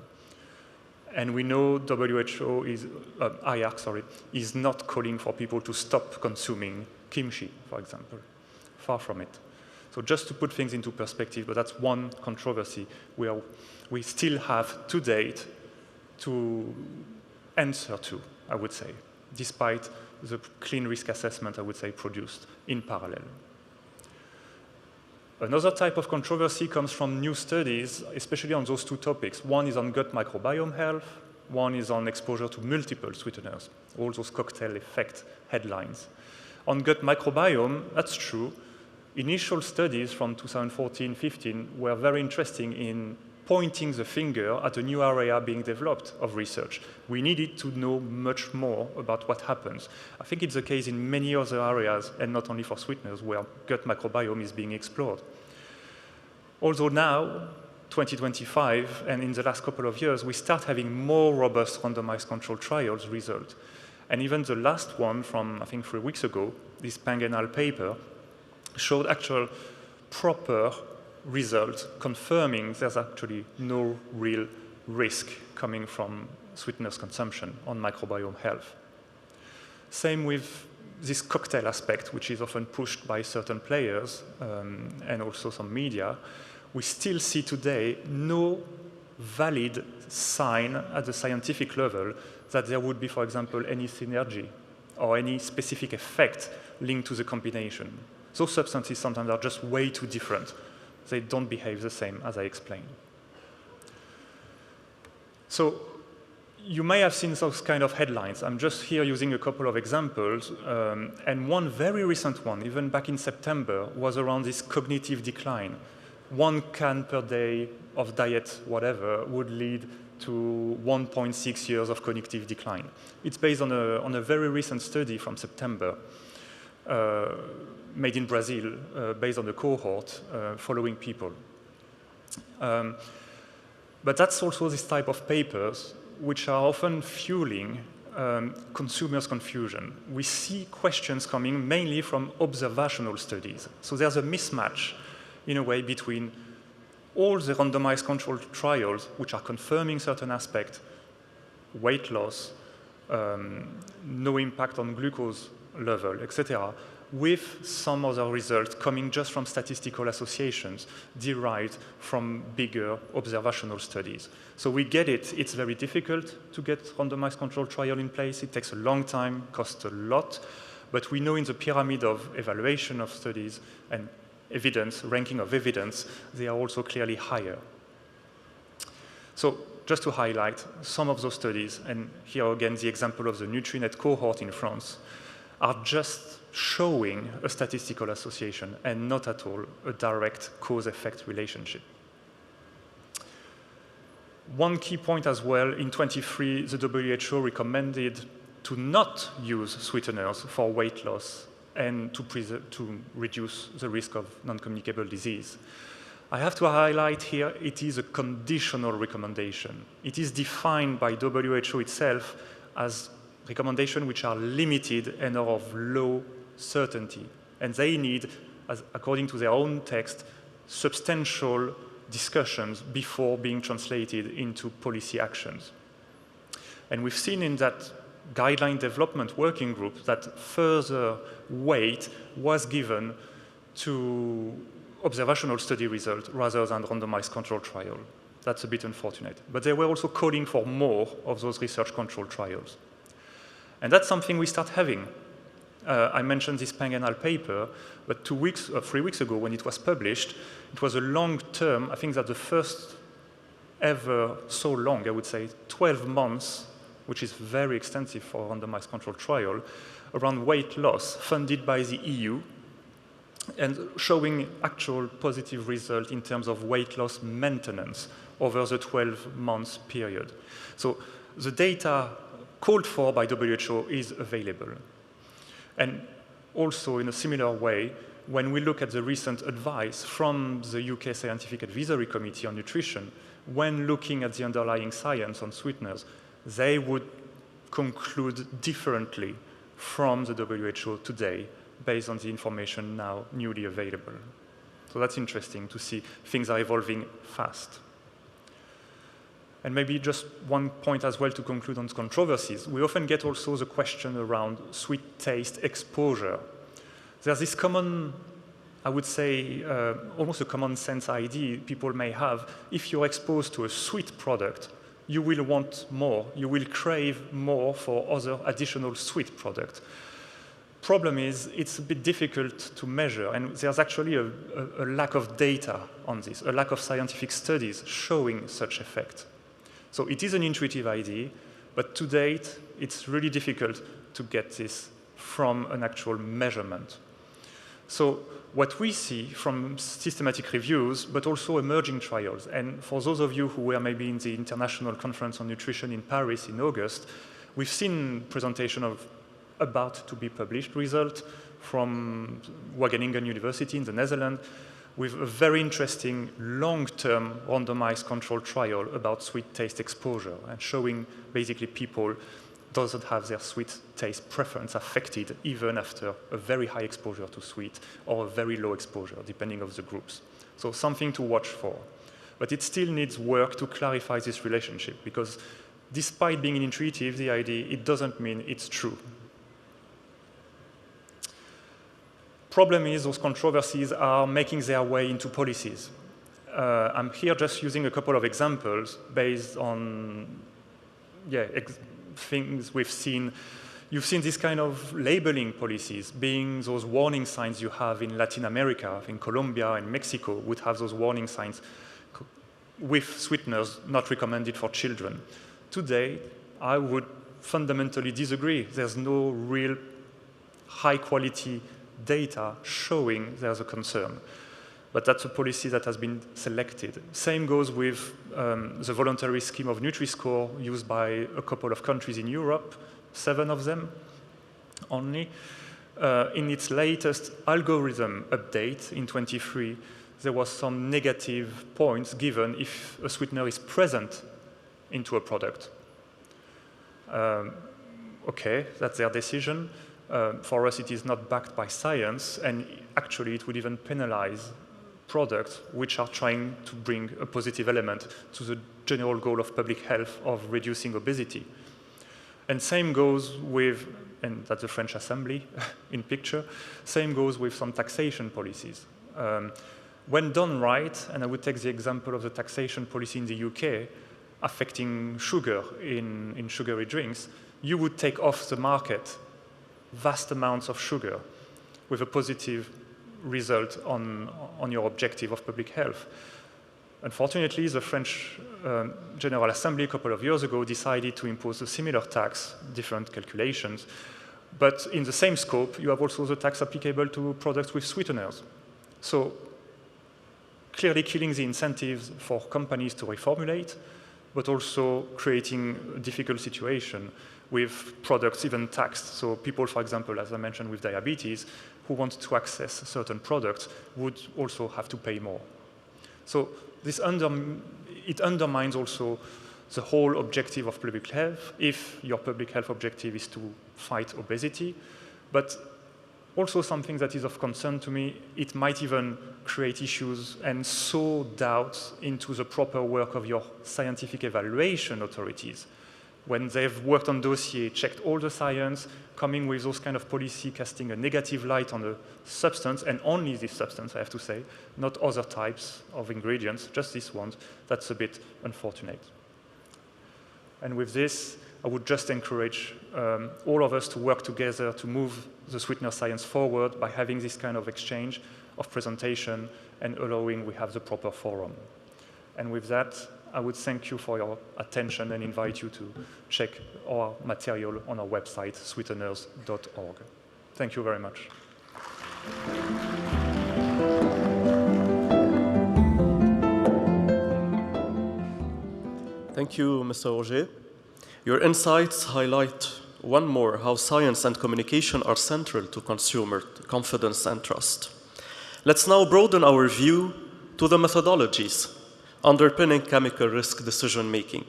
And we know WHO IARC, is not calling for people to stop consuming kimchi, for example. Far from it. So just to put things into perspective, but that's one controversy where we still have to date to answer to, I would say, despite the clean risk assessment, I would say, produced in parallel. Another type of controversy comes from new studies, especially on those two topics. One is on gut microbiome health, one is on exposure to multiple sweeteners, all those cocktail effect headlines. On gut microbiome, that's true. Initial studies from 2014-15 were very interesting in pointing the finger at a new area being developed of research. We needed to know much more about what happens. I think it's the case in many other areas, and not only for sweeteners, where gut microbiome is being explored. Although now, 2025, and in the last couple of years, we start having more robust randomized controlled trials result. And even the last one from, I think, 3 weeks ago, this Pang et al. Paper, showed actual proper result confirming there's actually no real risk coming from sweeteners consumption on microbiome health. Same with this cocktail aspect, which is often pushed by certain players and also some media. We still see today no valid sign at the scientific level that there would be, for example, any synergy or any specific effect linked to the combination. Those substances sometimes are just way too different. They don't behave the same, as I explained. So you may have seen those kind of headlines. I'm just here using a couple of examples. And one very recent one, even back in September, was around this cognitive decline. 1 can per day of diet, whatever, would lead to 1.6 years of cognitive decline. It's based on a very recent study from September, made in Brazil, based on a cohort following people. But that's also this type of papers which are often fueling consumers' confusion. We see questions coming mainly from observational studies. So there's a mismatch, in a way, between all the randomized controlled trials which are confirming certain aspects, weight loss, no impact on glucose level, etc., with some other results coming just from statistical associations derived from bigger observational studies. So we get it. It's very difficult to get randomized controlled trial in place. It takes a long time, costs a lot. But we know in the pyramid of evaluation of studies and evidence, ranking of evidence, they are also clearly higher. So just to highlight some of those studies, and here again the example of the Nutrinet cohort in France, are just showing a statistical association and not at all a direct cause-effect relationship. One key point as well, in 23, the WHO recommended to not use sweeteners for weight loss and to reduce the risk of non-communicable disease. I have to highlight here, it is a conditional recommendation. It is defined by WHO itself as recommendations which are limited and are of low certainty. And they need, according to their own text, substantial discussions before being translated into policy actions. And we've seen in that guideline development working group that further weight was given to observational study results rather than randomized control trial. That's a bit unfortunate. But they were also calling for more of those research control trials. And that's something we start having. I mentioned this Peng et al. Paper, but 3 weeks ago when it was published, it was a long term, I think that the first ever so long, I would say 12 months, which is very extensive for a randomized control trial, around weight loss funded by the EU and showing actual positive result in terms of weight loss maintenance over the 12 months period. So the data called for by WHO is available. And also in a similar way, when we look at the recent advice from the UK Scientific Advisory Committee on Nutrition, when looking at the underlying science on sweeteners, they would conclude differently from the WHO today based on the information now newly available. So that's interesting to see things are evolving fast. And maybe just one point as well to conclude on controversies. We often get also the question around sweet taste exposure. There's this common, I would say, almost a common sense idea people may have. If you're exposed to a sweet product, you will want more. You will crave more for other additional sweet products. Problem is, it's a bit difficult to measure, and there's actually a lack of data on this, a lack of scientific studies showing such effect. So it is an intuitive idea, but to date, it's really difficult to get this from an actual measurement. So what we see from systematic reviews, but also emerging trials, and for those of you who were maybe in the International Conference on Nutrition in Paris in August, we've seen presentation of about to be published result from Wageningen University in the Netherlands, with a very interesting long-term randomized control trial about sweet taste exposure and showing basically people doesn't have their sweet taste preference affected even after a very high exposure to sweet or a very low exposure, depending on the groups. So something to watch for. But it still needs work to clarify this relationship because despite being intuitive, the idea, it doesn't mean it's true. Problem is those controversies are making their way into policies. I'm here just using a couple of examples based on things we've seen. You've seen this kind of labeling policies, being those warning signs you have in Latin America, in Colombia and Mexico would have those warning signs with sweeteners not recommended for children. Today, I would fundamentally disagree. There's no real high quality data showing there's a concern. But that's a policy that has been selected. Same goes with the voluntary scheme of Nutri-Score used by a couple of countries in Europe, 7 of them only. In its latest algorithm update in 23, there was some negative points given if a sweetener is present into a product. Okay, that's their decision. For us, it is not backed by science, and actually it would even penalize products which are trying to bring a positive element to the general goal of public health of reducing obesity. And same goes with, and that's the French Assembly in picture, same goes with some taxation policies. When done right, and I would take the example of the taxation policy in the UK, affecting sugar in sugary drinks, you would take off the market vast amounts of sugar with a positive result on your objective of public health. Unfortunately, the French General Assembly a couple of years ago decided to impose a similar tax, different calculations, but in the same scope, you have also the tax applicable to products with sweeteners. So clearly killing the incentives for companies to reformulate, but also creating a difficult situation with products even taxed. So people, for example, as I mentioned with diabetes, who want to access certain products would also have to pay more. So this it undermines also the whole objective of public health, if your public health objective is to fight obesity. But also something that is of concern to me, it might even create issues and sow doubt into the proper work of your scientific evaluation authorities. When they've worked on dossier, checked all the science, coming with those kind of policy, casting a negative light on the substance, and only this substance, I have to say, not other types of ingredients, just this one, that's a bit unfortunate. And with this, I would just encourage all of us to work together to move the sweetener science forward by having this kind of exchange of presentation and allowing we have the proper forum. And with that, I would thank you for your attention and invite you to check our material on our website, sweeteners.org. Thank you very much. Thank you, Mr. Roger. Your insights highlight one more how science and communication are central to consumer confidence and trust. Let's now broaden our view to the methodologies underpinning chemical risk decision-making.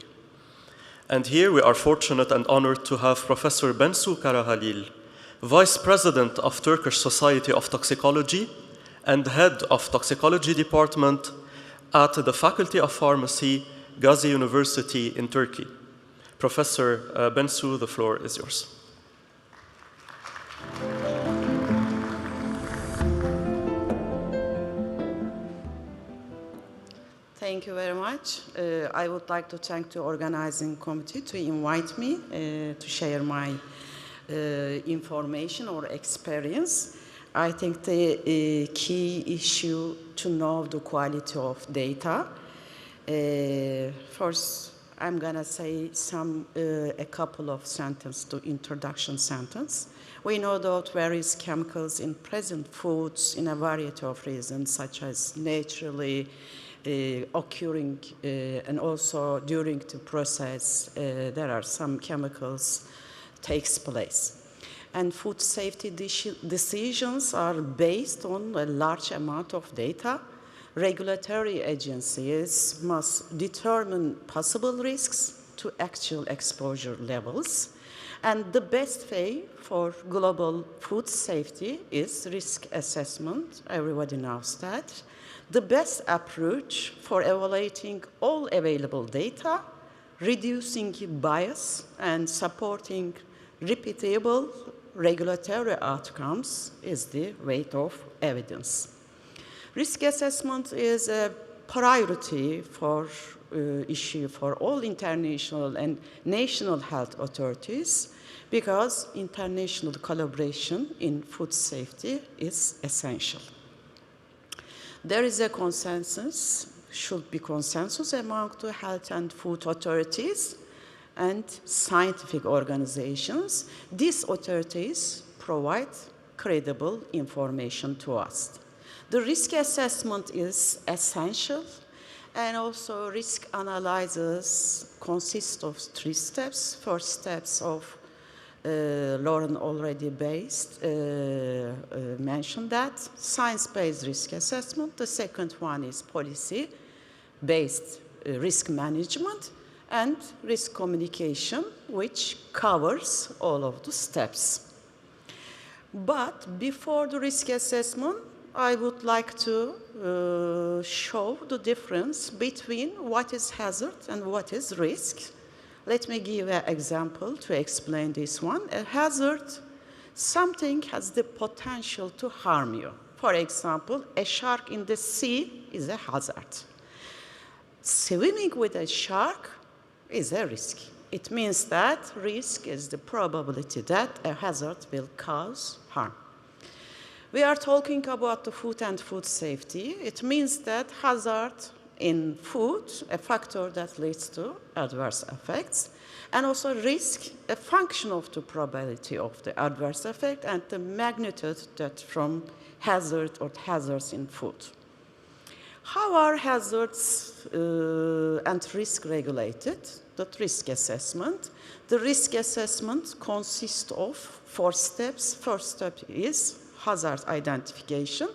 And here we are fortunate and honored to have Professor Bensu Karahalil, Vice President of Turkish Society of Toxicology and Head of Toxicology Department at the Faculty of Pharmacy, Gazi University in Turkey. Professor Bensu, the floor is yours. Thank you very much. I would like to thank the organizing committee to invite me to share my information or experience. I think the key issue to know the quality of data. First, I'm gonna say a couple of sentences to introduction sentence. We know that various chemicals in present foods in a variety of reasons, such as naturally occurring and also during the process, there are some chemicals takes place. And food safety decisions are based on a large amount of data. Regulatory agencies must determine possible risks to actual exposure levels. And the best way for global food safety is risk assessment. Everybody knows that. The best approach for evaluating all available data, reducing bias, and supporting repeatable regulatory outcomes is the weight of evidence. Risk assessment is a priority for issue for all international and national health authorities because international collaboration in food safety is essential. There is a consensus, should be consensus among the health and food authorities and scientific organizations. These authorities provide credible information to us. The risk assessment is essential, and also risk analysis consists of 3 steps. First steps of Lauren already mentioned that, science-based risk assessment. The second one is policy-based risk management and risk communication, which covers all of the steps. But before the risk assessment, I would like to show the difference between what is hazard and what is risk. Let me give an example to explain this one. A hazard, something has the potential to harm you. For example, a shark in the sea is a hazard. Swimming with a shark is a risk. It means that risk is the probability that a hazard will cause harm. We are talking about the food and food safety. It means that hazard in food, a factor that leads to adverse effects, and also risk, a function of the probability of the adverse effect and the magnitude that from hazard or hazards in food. How are hazards and risk regulated? The risk assessment. The risk assessment consists of 4 steps. First step is hazard identification.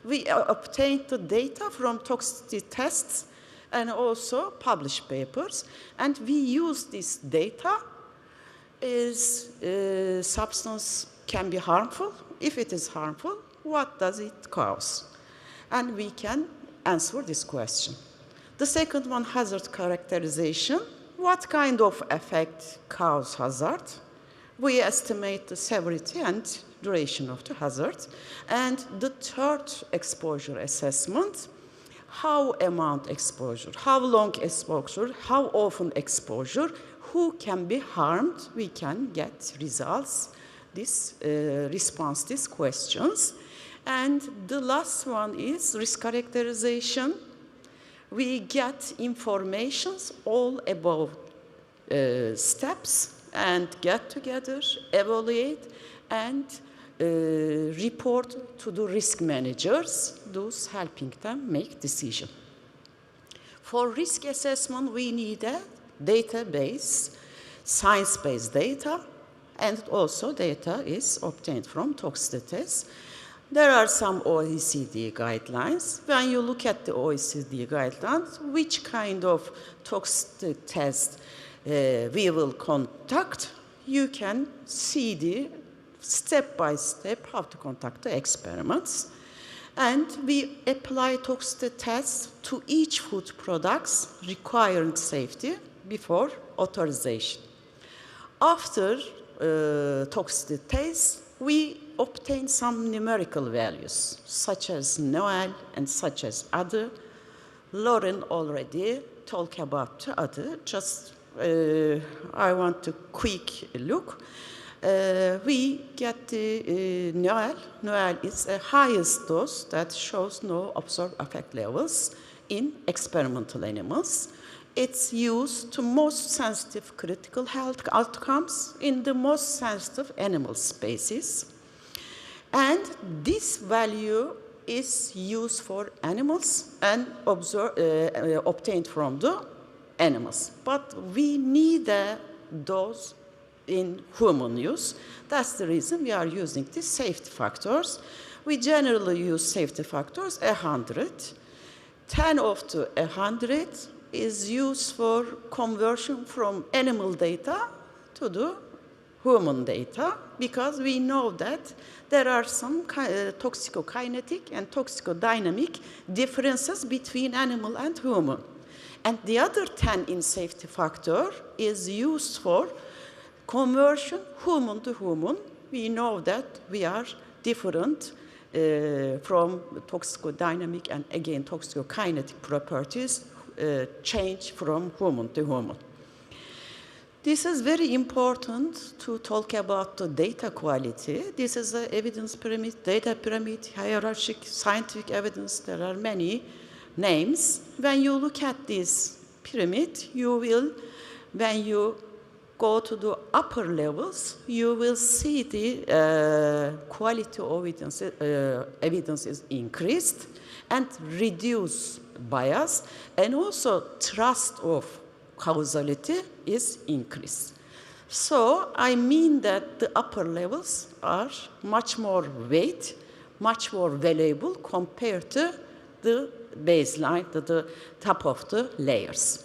We obtain the data from toxicity tests and also publish papers, and we use this data. Is substance can be harmful? If it is harmful, what does it cause? And we can answer this question. The second one, hazard characterization. What kind of effect cause hazard? We estimate the severity and duration of the hazard. And the third, exposure assessment. How amount exposure, how long exposure, how often exposure, who can be harmed? We can get results, this response these questions. And the last one is risk characterization. We get informations all above steps and get together, evaluate, and report to the risk managers, those helping them make decision. For risk assessment, we need a database, science-based data, and also data is obtained from toxicity tests. There are some OECD guidelines. When you look at the OECD guidelines, which kind of toxicity test we will conduct, you can see the step-by-step how to conduct the experiments. And we apply toxicity tests to each food products requiring safety before authorization. After toxicity tests, we obtain some numerical values, such as NOAEL and such as other. Lauren already talked about the other. Just I want to quick look. We get the NOAEL. NOAEL is the highest dose that shows no observed effect levels in experimental animals. It's used to most sensitive critical health outcomes in the most sensitive animal species. And this value is used for animals and obtained from the animals. But we need a dose in human use. That's the reason we are using the safety factors. We generally use safety factors 100. 10 of the 100 is used for conversion from animal data to the human data, because we know that there are some toxicokinetic and toxicodynamic differences between animal and human. And the other 10 in safety factor is used for conversion human to human. We know that we are different from toxicodynamic and again toxicokinetic properties change from human to human. This is very important to talk about the data quality. This is the evidence pyramid, data pyramid, hierarchic, scientific evidence. There are many names. When you look at this pyramid, you will, when you go to the upper levels, you will see the quality of evidence is increased and reduce bias, and also trust of causality is increased. So I mean that the upper levels are much more weight, much more valuable compared to the baseline, to the top of the layers.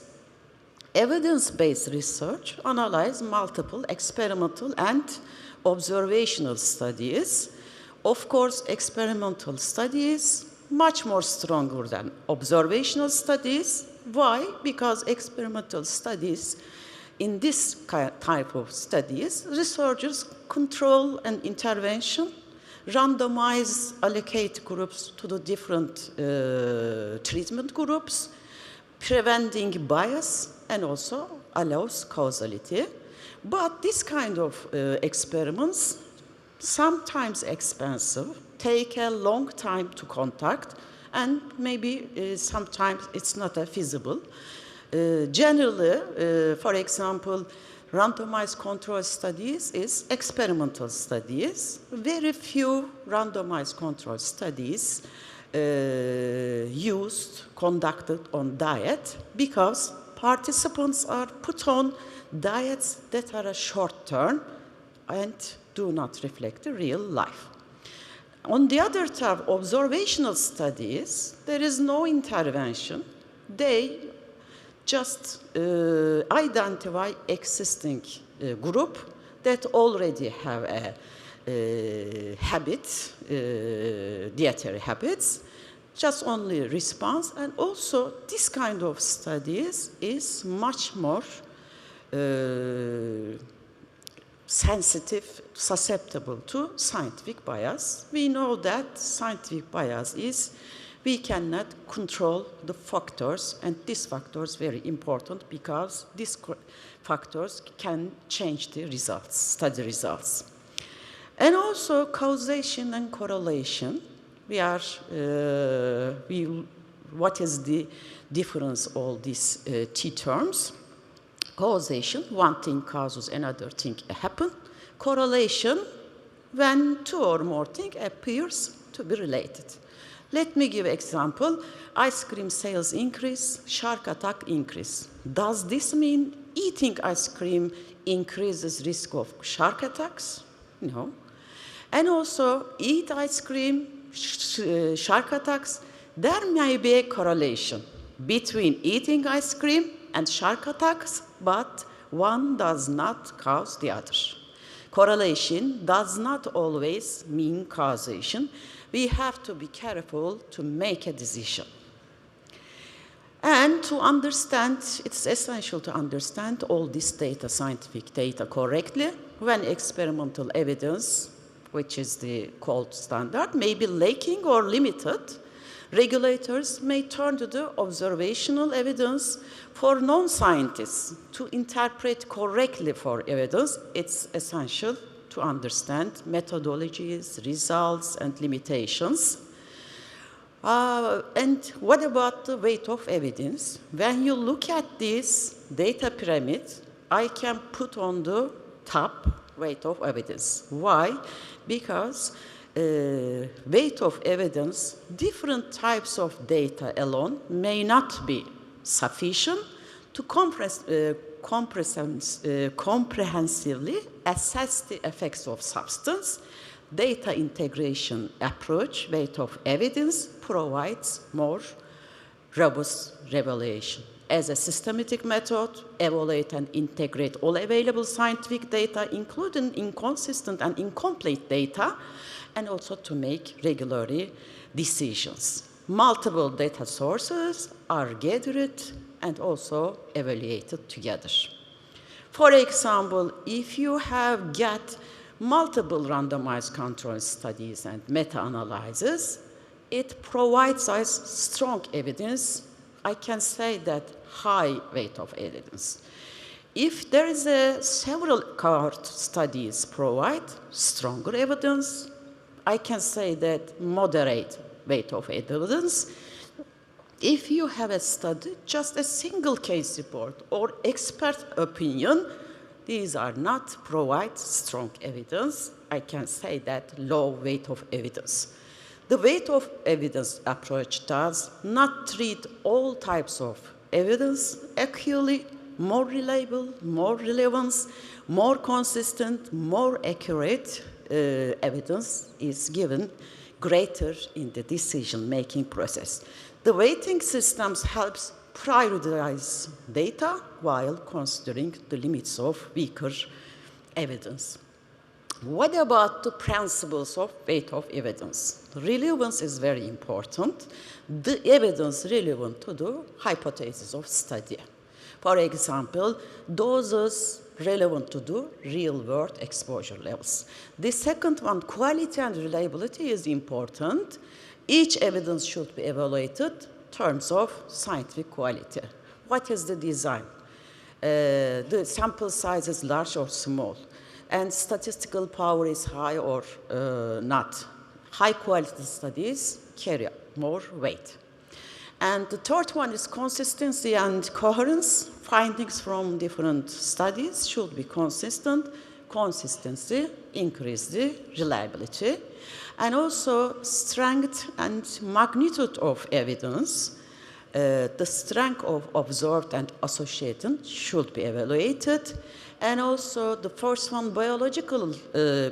Evidence-based research analyzes multiple experimental and observational studies. Of course, experimental studies much more stronger than observational studies. Why? Because experimental studies, in this type of studies, researchers control an intervention, randomize, allocate groups to the different treatment groups, preventing bias, and also allows causality. But this kind of experiments, sometimes expensive, take a long time to conduct, and maybe sometimes it's not feasible. Generally, for example, randomized control studies is experimental studies. Very few randomized control studies conducted on diet because participants are put on diets that are a short term and do not reflect the real life. On the other term, observational studies, there is no intervention. They just identify existing group that already have a habit, dietary habits, just only response. And also this kind of studies is much more sensitive, susceptible to scientific bias. We know that scientific bias is we cannot control the factors, and these factors very important because these factors can change the results, study results. And also causation and correlation. What is the difference of all these T terms? Causation, one thing causes another thing happen. Correlation, when two or more things appears to be related. Let me give an example. Ice cream sales increase, shark attack increase. Does this mean eating ice cream increases risk of shark attacks? No. And also, eat ice cream, shark attacks, there may be a correlation between eating ice cream and shark attacks, but one does not cause the other. Correlation does not always mean causation. We have to be careful to make a decision. And to understand, it's essential to understand all this data, scientific data correctly, when experimental evidence, which is the gold standard, may be lacking or limited, regulators may turn to the observational evidence. For non-scientists to interpret correctly for evidence, it's essential to understand methodologies, results, and limitations. And what about the weight of evidence? When you look at this data pyramid, I can put on the top weight of evidence. Why? Because weight of evidence, different types of data alone may not be sufficient to comprehensively assess the effects of substance. Data integration approach, weight of evidence, provides more robust revelation. As a systematic method, evaluate and integrate all available scientific data, including inconsistent and incomplete data, and also to make regularly decisions. Multiple data sources are gathered and also evaluated together. For example, if you have got multiple randomized control studies and meta-analyses, it provides us strong evidence. I can say that high weight of evidence. If there is several cohort studies provide stronger evidence, I can say that moderate weight of evidence. If you have a study, just a single case report or expert opinion, these are not provide strong evidence. I can say that low weight of evidence. The weight of evidence approach does not treat all types of evidence equally. More reliable, more relevance, more consistent, more accurate evidence is given greater in the decision-making process. The weighting systems helps prioritize data while considering the limits of weaker evidence. What about the principles of weight of evidence? Relevance is very important. The evidence relevant to the hypothesis of study. For example, doses relevant to the real-world exposure levels. The second one, quality and reliability, is important. Each evidence should be evaluated in terms of scientific quality. What is the design? The sample size is large or small, and statistical power is high or not. High-quality studies carry more weight. And the third one is consistency and coherence. Findings from different studies should be consistent. consistency, increase the reliability, and also strength and magnitude of evidence. The strength of observed and associated should be evaluated, and also the first one, biological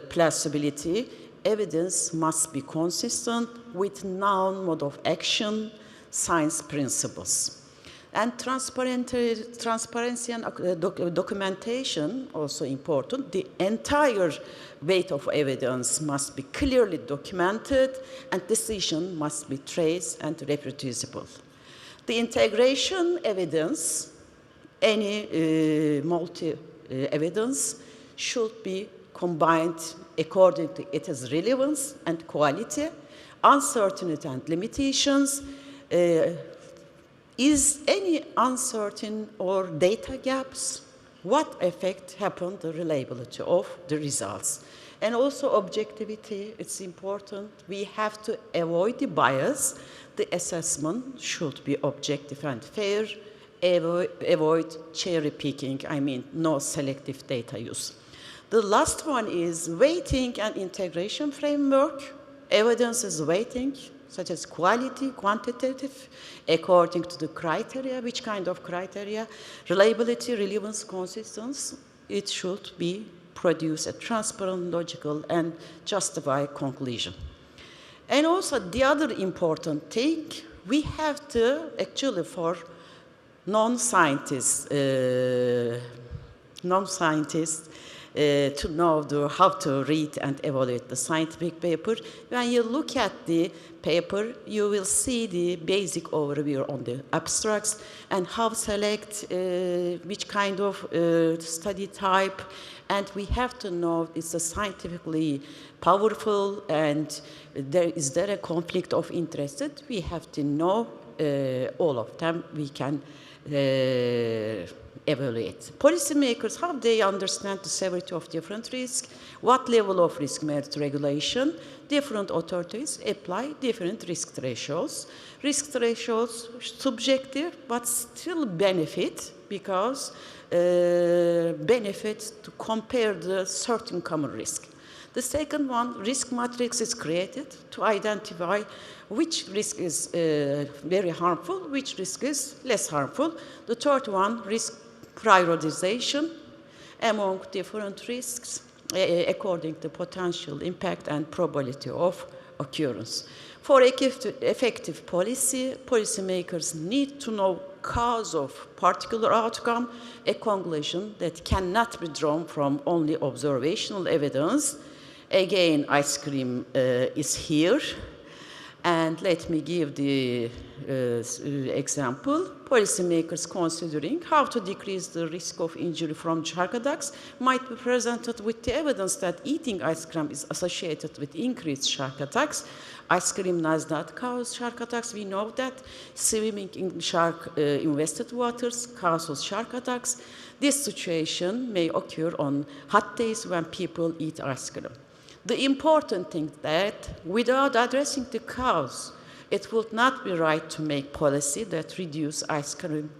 plausibility, evidence must be consistent with known mode of action, science principles. And transparency and documentation, also important. The entire weight of evidence must be clearly documented, and decision must be traced and reproducible. The integration evidence, any multi-evidence, should be combined according to its relevance and quality, uncertainty and limitations. Is any uncertain or data gaps? What effect happened the reliability of the results? And also objectivity, it's important. We have to avoid the bias. The assessment should be objective and fair. Avoid cherry picking, I mean no selective data use. The last one is weighting and integration framework. Evidence is weighting, such as quality, quantitative, according to the criteria. Which kind of criteria? Reliability, relevance, consistency. It should be produce a transparent, logical, and justified conclusion. And also the other important thing, we have to actually for non-scientists to know how to read and evaluate the scientific paper. When you look at the paper, you will see the basic overview on the abstracts and how select which kind of study type. And we have to know it's a scientifically powerful, and is there a conflict of interest? We have to know all of them. We can evaluate. Policymakers, how they understand the severity of different risks, what level of risk merits regulation. Different authorities apply different risk thresholds. Risk thresholds subjective, but still benefit, because benefit to compare the certain common risk. The second one, risk matrix is created to identify which risk is very harmful, which risk is less harmful. The third one, risk prioritization among different risks according to potential impact and probability of occurrence. For effective policy, policymakers need to know cause of particular outcome, a conclusion that cannot be drawn from only observational evidence. Again, ice cream is here. And let me give the example. Policymakers considering how to decrease the risk of injury from shark attacks might be presented with the evidence that eating ice cream is associated with increased shark attacks. Ice cream does not cause shark attacks. We know that swimming in shark-infested waters causes shark attacks. This situation may occur on hot days when people eat ice cream. The important thing that without addressing the cause, it would not be right to make policy that reduce ice cream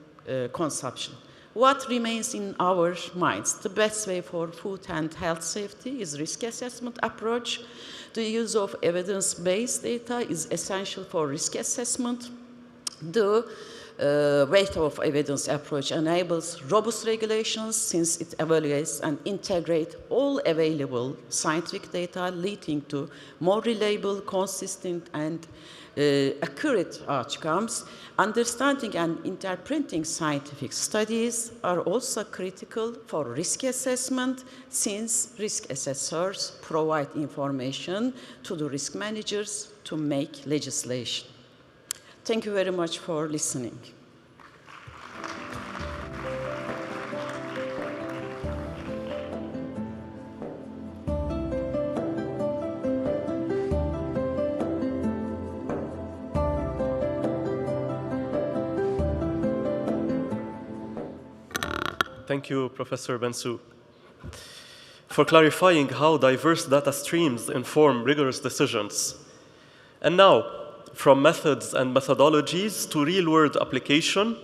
consumption. What remains in our minds? The best way for food and health safety is risk assessment approach. The use of evidence-based data is essential for risk assessment. The weight of evidence approach enables robust regulations since it evaluates and integrates all available scientific data, leading to more reliable, consistent, and accurate outcomes. Understanding and interpreting scientific studies are also critical for risk assessment, since risk assessors provide information to the risk managers to make legislation. Thank you very much for listening. Thank you, Professor Bensu, for clarifying how diverse data streams inform rigorous decisions. And now, from methods and methodologies to real-world application,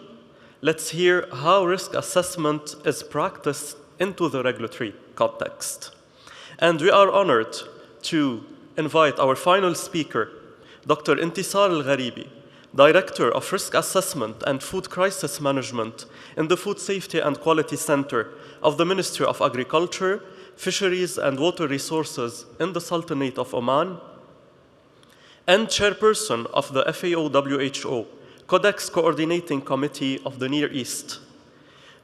let's hear how risk assessment is practiced into the regulatory context. And we are honored to invite our final speaker, Dr. Intisar Al-Gharibi, Director of Risk Assessment and Food Crisis Management in the Food Safety and Quality Center of the Ministry of Agriculture, Fisheries and Water Resources in the Sultanate of Oman, and Chairperson of the FAO-WHO Codex Coordinating Committee of the Near East.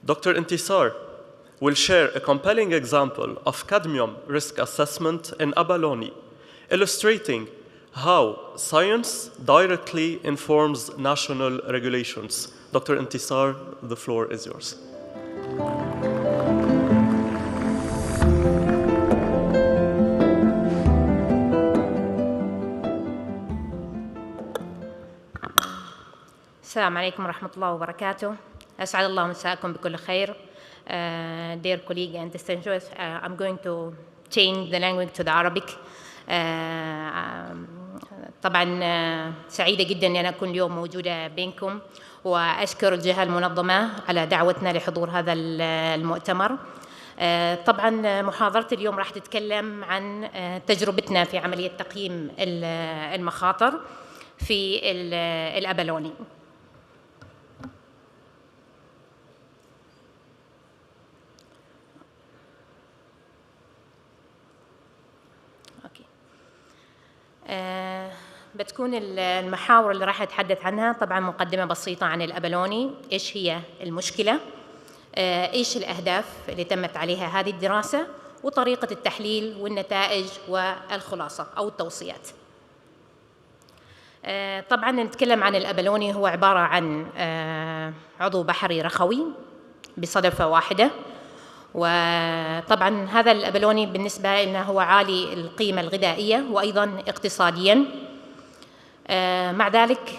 Dr. Intisar will share a compelling example of cadmium risk assessment in abalone, illustrating how science directly informs national regulations. Dr. Intisar, the floor is yours. السلام عليكم ورحمة الله وبركاته. أسعد الله مساءكم بكل خير. Dear colleague and distinguished, I'm going to change the language to the Arabic. طبعا سعيدة جدا أن أنا أكون اليوم موجودة بينكم، وأشكر الجهة المنظمة على دعوتنا لحضور هذا المؤتمر. طبعا محاضرتي اليوم راح تتكلم عن تجربتنا في عملية تقييم المخاطر في الأبلوني. بتكون المحاور اللي راح أتحدث عنها طبعاً مقدمة بسيطة عن الأبلوني، إيش هي المشكلة، إيش الأهداف اللي تمت عليها هذه الدراسة، وطريقة التحليل والنتائج والخلاصة أو التوصيات. طبعاً نتكلم عن الأبلوني، هو عبارة عن عضو بحري رخوي بصدفة واحدة، وطبعاً هذا الأبلوني بالنسبة لنا هو عالي القيمة الغذائية وأيضاً اقتصادياً. مع ذلك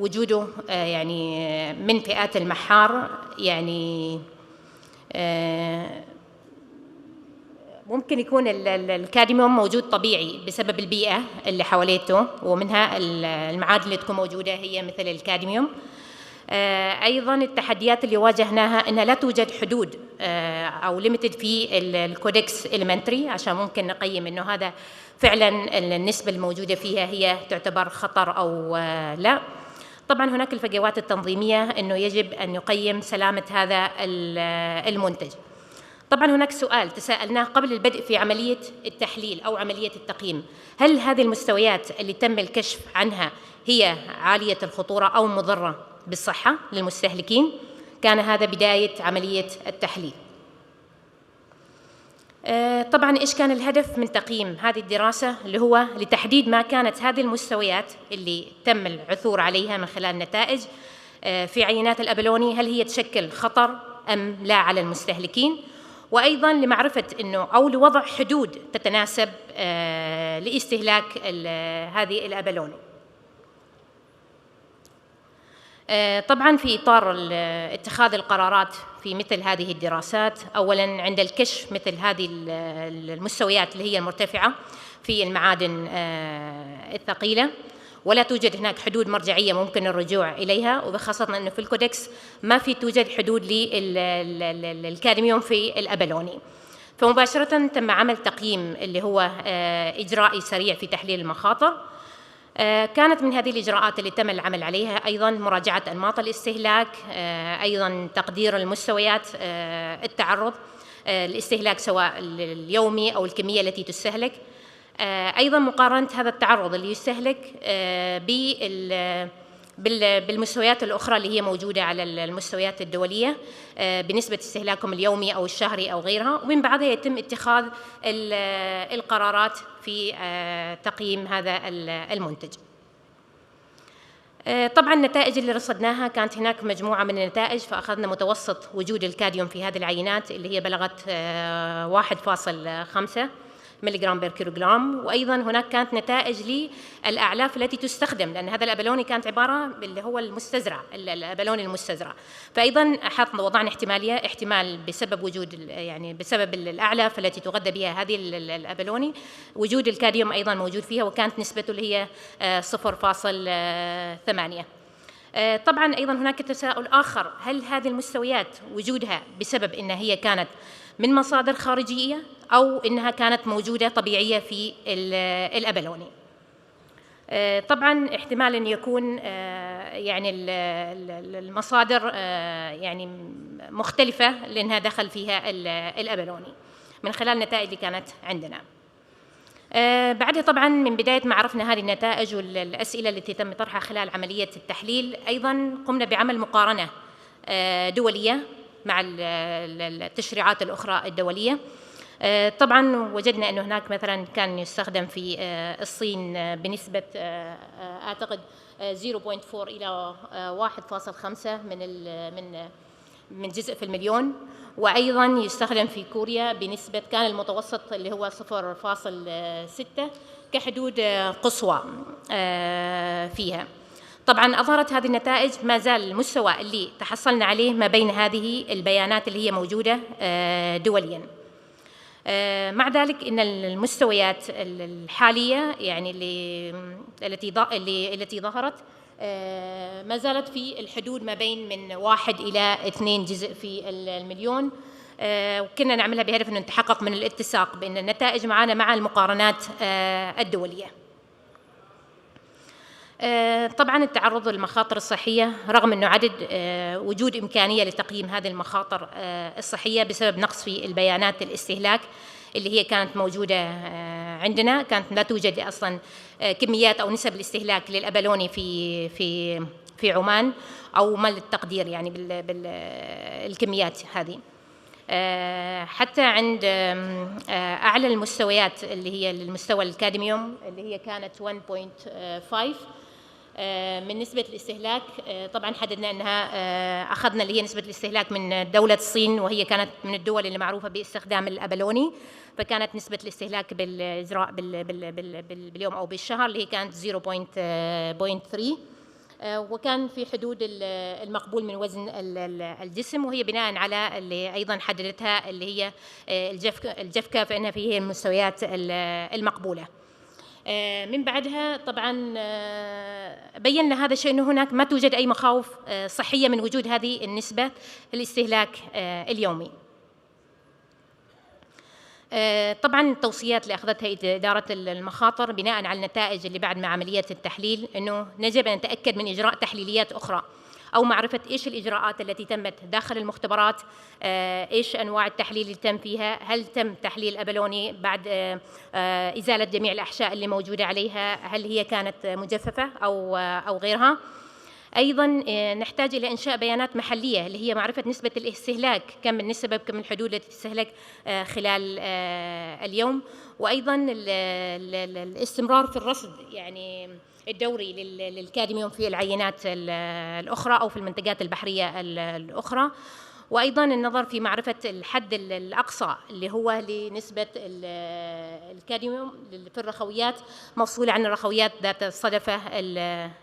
وجوده يعني من فئات المحار، يعني ممكن يكون الكادميوم موجود طبيعي بسبب البيئة اللي حواليته، ومنها المعادن اللي تكون موجودة هي مثل الكادميوم. أيضاً التحديات اللي واجهناها أنها لا توجد حدود أو ليميتد في الكودكس إليمنتري، عشان ممكن نقيم أنه هذا فعلاً النسبة الموجودة فيها هي تعتبر خطر أو لا. طبعاً هناك الفجوات التنظيمية، أنه يجب أن يقيم سلامة هذا المنتج. طبعاً هناك سؤال تساءلناه قبل البدء في عملية التحليل أو عملية التقييم: هل هذه المستويات اللي تم الكشف عنها هي عالية الخطورة أو مضرة بالصحة للمستهلكين؟ كان هذا بداية عملية التحليل. طبعاً إيش كان الهدف من تقييم هذه الدراسة؟ اللي هو لتحديد ما كانت هذه المستويات اللي تم العثور عليها من خلال النتائج في عينات الأبلوني، هل هي تشكل خطر أم لا على المستهلكين، وأيضاً لمعرفة أنه أو لوضع حدود تتناسب لاستهلاك هذه الأبلوني. طبعاً في إطار اتخاذ القرارات في مثل هذه الدراسات، أولاً عند الكشف مثل هذه المستويات اللي هي المرتفعة في المعادن الثقيلة، ولا توجد هناك حدود مرجعية ممكن الرجوع إليها، وبخاصة أنه في الكودكس ما في توجد حدود للكادميوم في الأبلوني. فمباشرة تم عمل تقييم اللي هو إجرائي سريع في تحليل المخاطر. كانت من هذه الإجراءات اللي تم العمل عليها أيضاً مراجعة أنماط الاستهلاك، أيضاً تقدير المستويات التعرض الاستهلاك سواء اليومي أو الكمية التي تستهلك، أيضاً مقارنة هذا التعرض اللي يستهلك بالمستويات الأخرى اللي هي موجودة على المستويات الدولية بنسبة استهلاكهم اليومي أو الشهري أو غيرها، ومن بعدها يتم اتخاذ القرارات في تقييم هذا المنتج. طبعاً النتائج اللي رصدناها كانت هناك مجموعة من النتائج، فأخذنا متوسط وجود الكاديوم في هذه العينات اللي هي بلغت 1.5 ملغرام بير كيلوغرام، وأيضاً هناك كانت نتائج للأعلاف التي تستخدم، لأن هذا الأبلوني كانت عبارة اللي هو المستزرع، الأبلوني المستزرع. فأيضاً وضعنا احتمالية، احتمال بسبب وجود يعني بسبب الأعلاف التي تغذى بها هذه الأبلوني وجود الكاديوم أيضاً موجود فيها، وكانت نسبته اللي هي 0.8. طبعاً أيضاً هناك تساؤل آخر: هل هذه المستويات وجودها بسبب أنها هي كانت من مصادر خارجية أو إنها كانت موجودة طبيعية في الأبلوني. طبعا احتمال أن يكون يعني المصادر يعني مختلفة لأنها دخل فيها الأبلوني من خلال النتائج اللي كانت عندنا. بعدها طبعا من بداية ما عرفنا هذه النتائج والأسئلة التي تم طرحها خلال عملية التحليل، أيضا قمنا بعمل مقارنة دولية مع التشريعات الأخرى الدولية. طبعا وجدنا أنه هناك مثلا كان يستخدم في الصين بنسبة أعتقد 0.4 إلى 1.5 من جزء في المليون، وأيضا يستخدم في كوريا بنسبة كان المتوسط اللي هو 0.6 كحدود قصوى فيها. طبعا أظهرت هذه النتائج ما زال المستوى اللي تحصلنا عليه ما بين هذه البيانات اللي هي موجودة دوليا. مع ذلك إن المستويات الحالية يعني التي ظهرت ما زالت في الحدود ما بين من 1 إلى 2 جزء في المليون، وكنا نعملها بهدف أن نتحقق من الاتساق بأن النتائج معنا مع المقارنات الدولية. طبعا التعرض للمخاطر الصحية رغم أنه وجود إمكانية لتقييم هذه المخاطر الصحية بسبب نقص في البيانات الاستهلاك اللي هي كانت موجودة عندنا، كانت لا توجد أصلا كميات أو نسب الاستهلاك للأبلوني في عمان أو ما للتقدير يعني بالكميات هذه. حتى عند أعلى المستويات اللي هي المستوى الكادميوم اللي هي كانت 1.5 من نسبة الاستهلاك. طبعا حددنا أنها أخذنا اللي هي نسبة الاستهلاك من دولة الصين، وهي كانت من الدول اللي معروفة باستخدام الأبلوني، فكانت نسبة الاستهلاك بالإجراء باليوم أو بالشهر اللي هي كانت 0.3، وكان في حدود المقبول من وزن الجسم، وهي بناء على اللي أيضا حددتها اللي هي الجفكة فإنها فيه المستويات المقبولة. من بعدها طبعا بينا هذا الشيء أنه هناك ما توجد أي مخاوف صحية من وجود هذه النسبة الاستهلاك اليومي. طبعا التوصيات اللي أخذتها إدارة المخاطر بناء على النتائج اللي بعد مع عملية التحليل أنه يجب أن نتأكد من إجراء تحليليات أخرى أو معرفة إيش الإجراءات التي تمت داخل المختبرات، إيش أنواع التحليل اللي تم فيها، هل تم تحليل أبلوني بعد إزالة جميع الأحشاء اللي موجودة عليها، هل هي كانت مجففة أو غيرها. أيضا نحتاج إلى إنشاء بيانات محلية اللي هي معرفة نسبة الاستهلاك، كم النسبة كم الحدود التي تستهلك خلال اليوم، وأيضا الاستمرار في الرصد يعني الدوري للكادميوم في العينات الأخرى أو في المنتجات البحرية الأخرى، وأيضا النظر في معرفة الحد الأقصى اللي هو لنسبة الكادميوم في الرخويات مفصولة عن الرخويات ذات الصدفة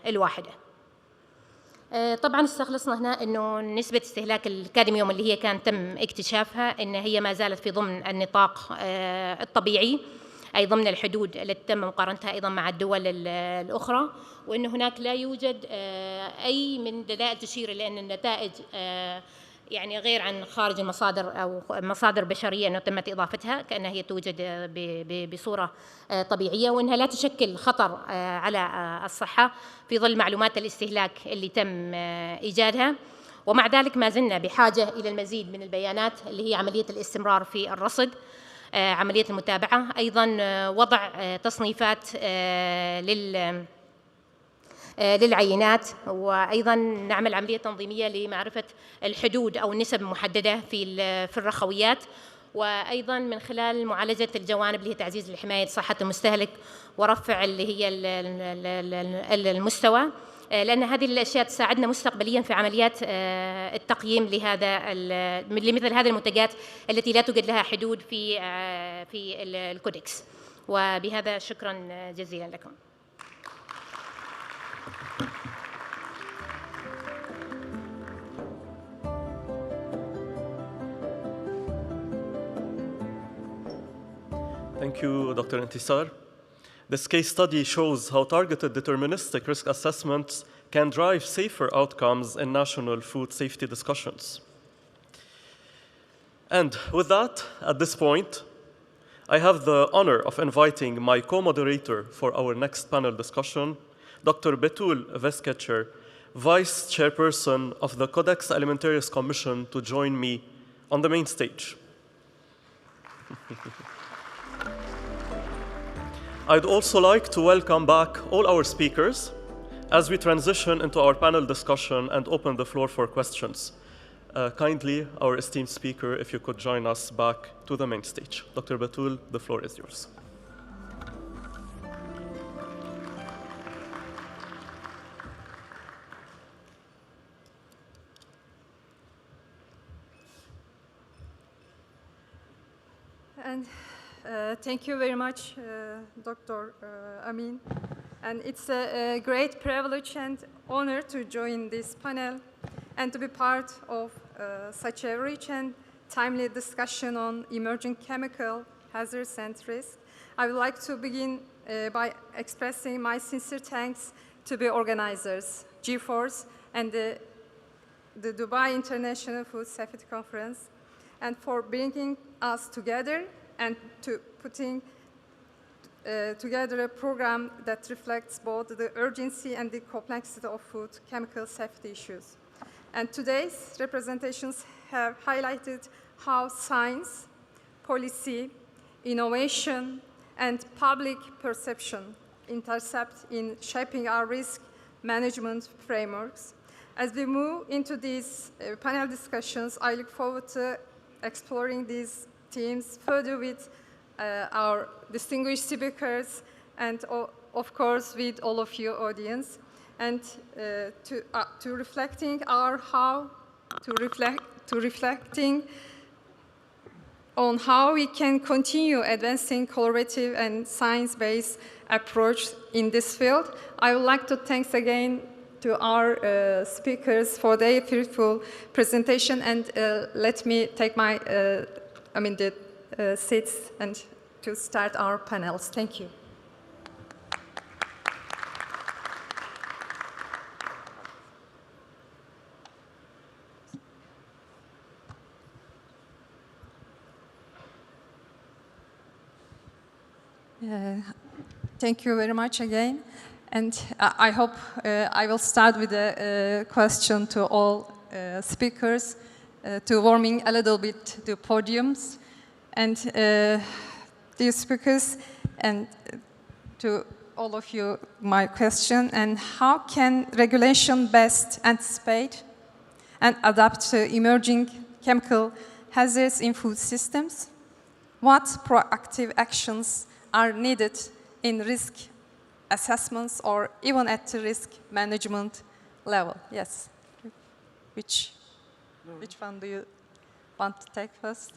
الواحدة. طبعا استخلصنا هنا انه نسبة استهلاك الكادميوم اللي هي كان تم اكتشافها ان هي ما زالت في ضمن النطاق الطبيعي، اي ضمن الحدود التي تم مقارنتها ايضا مع الدول الاخرى، وان هناك لا يوجد اي من دلائل تشير الى ان النتائج يعني غير عن خارج المصادر أو مصادر بشرية أنه تمت إضافتها كأنها هي توجد بصورة طبيعية، وأنها لا تشكل خطر على الصحة في ظل معلومات الاستهلاك اللي تم إيجادها. ومع ذلك ما زلنا بحاجة إلى المزيد من البيانات اللي هي عملية الاستمرار في الرصد، عملية المتابعة، أيضاً وضع تصنيفات للعينات، وأيضاً نعمل عملية تنظيمية لمعرفة الحدود أو النسب المحددة في الرخويات، وأيضاً من خلال معالجة الجوانب اللي هي تعزيز الحماية صحة المستهلك ورفع اللي هي المستوى، لأن هذه الأشياء تساعدنا مستقبلياً في عمليات التقييم لمثل هذه المنتجات التي لا توجد لها حدود في الكودكس. وبهذا شكراً جزيلاً لكم. Thank you, Dr. Intisar. This case study shows how targeted deterministic risk assessments can drive safer outcomes in national food safety discussions. And with that, at this point, I have the honor of inviting my co-moderator for our next panel discussion, Dr. Betul Vesketcher, Vice Chairperson of the Codex Alimentarius Commission, to join me on the main stage. I'd also like to welcome back all our speakers as we transition into our panel discussion and open the floor for questions. Kindly, our esteemed speaker, if you could join us back to the main stage. Dr. Betul, the floor is yours. And thank you very much, Dr. Amin. And it's a great privilege and honor to join this panel and to be part of such a rich and timely discussion on emerging chemical hazards and risks. I would like to begin by expressing my sincere thanks to the organizers, G-Force, and the Dubai International Food Safety Conference, and for bringing us together and to putting together a program that reflects both the urgency and the complexity of food chemical safety issues. And today's representations have highlighted how science, policy, innovation, and public perception intercept in shaping our risk management frameworks. As we move into these panel discussions, I look forward to exploring these themes further with our distinguished speakers and, of course, with all of you audience, and to reflecting on how we can continue advancing collaborative and science-based approach in this field. I would like to thank again to our speakers for their fruitful presentation, and let me take my seats and to start our panels. Thank you. Thank you very much again. And I hope I will start with a question to all speakers to warming a little bit the podiums. And dear speakers, and to all of you, my question, and how can regulation best anticipate and adapt to emerging chemical hazards in food systems? What proactive actions are needed in risk assessments or even at the risk management level? Yes. Which one do you want to take first?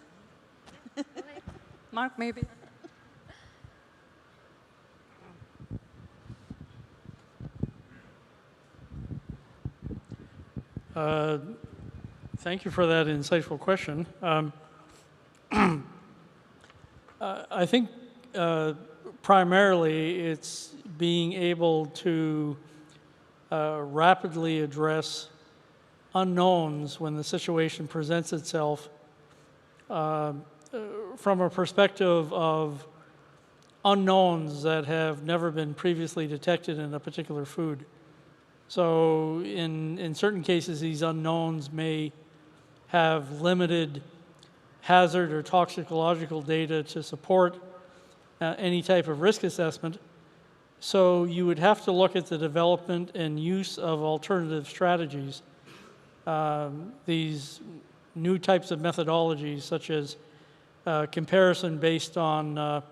Mark, maybe. Thank you for that insightful question. I think primarily it's being able to rapidly address unknowns when the situation presents itself from a perspective of unknowns that have never been previously detected in a particular food. So in certain cases, these unknowns may have limited hazard or toxicological data to support any type of risk assessment. So you would have to look at the development and use of alternative strategies. These new types of methodologies, such as comparison based on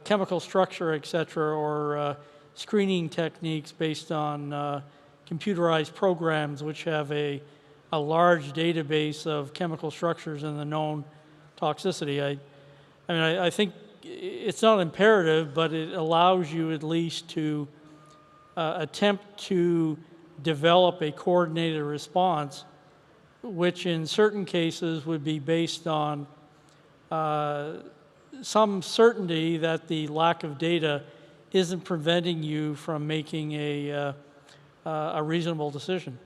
chemical structure, et cetera, or screening techniques based on computerized programs which have a large database of chemical structures and the known toxicity. I think it's not imperative, but it allows you at least to attempt to develop a coordinated response, which in certain cases would be based on some certainty that the lack of data isn't preventing you from making a reasonable decision.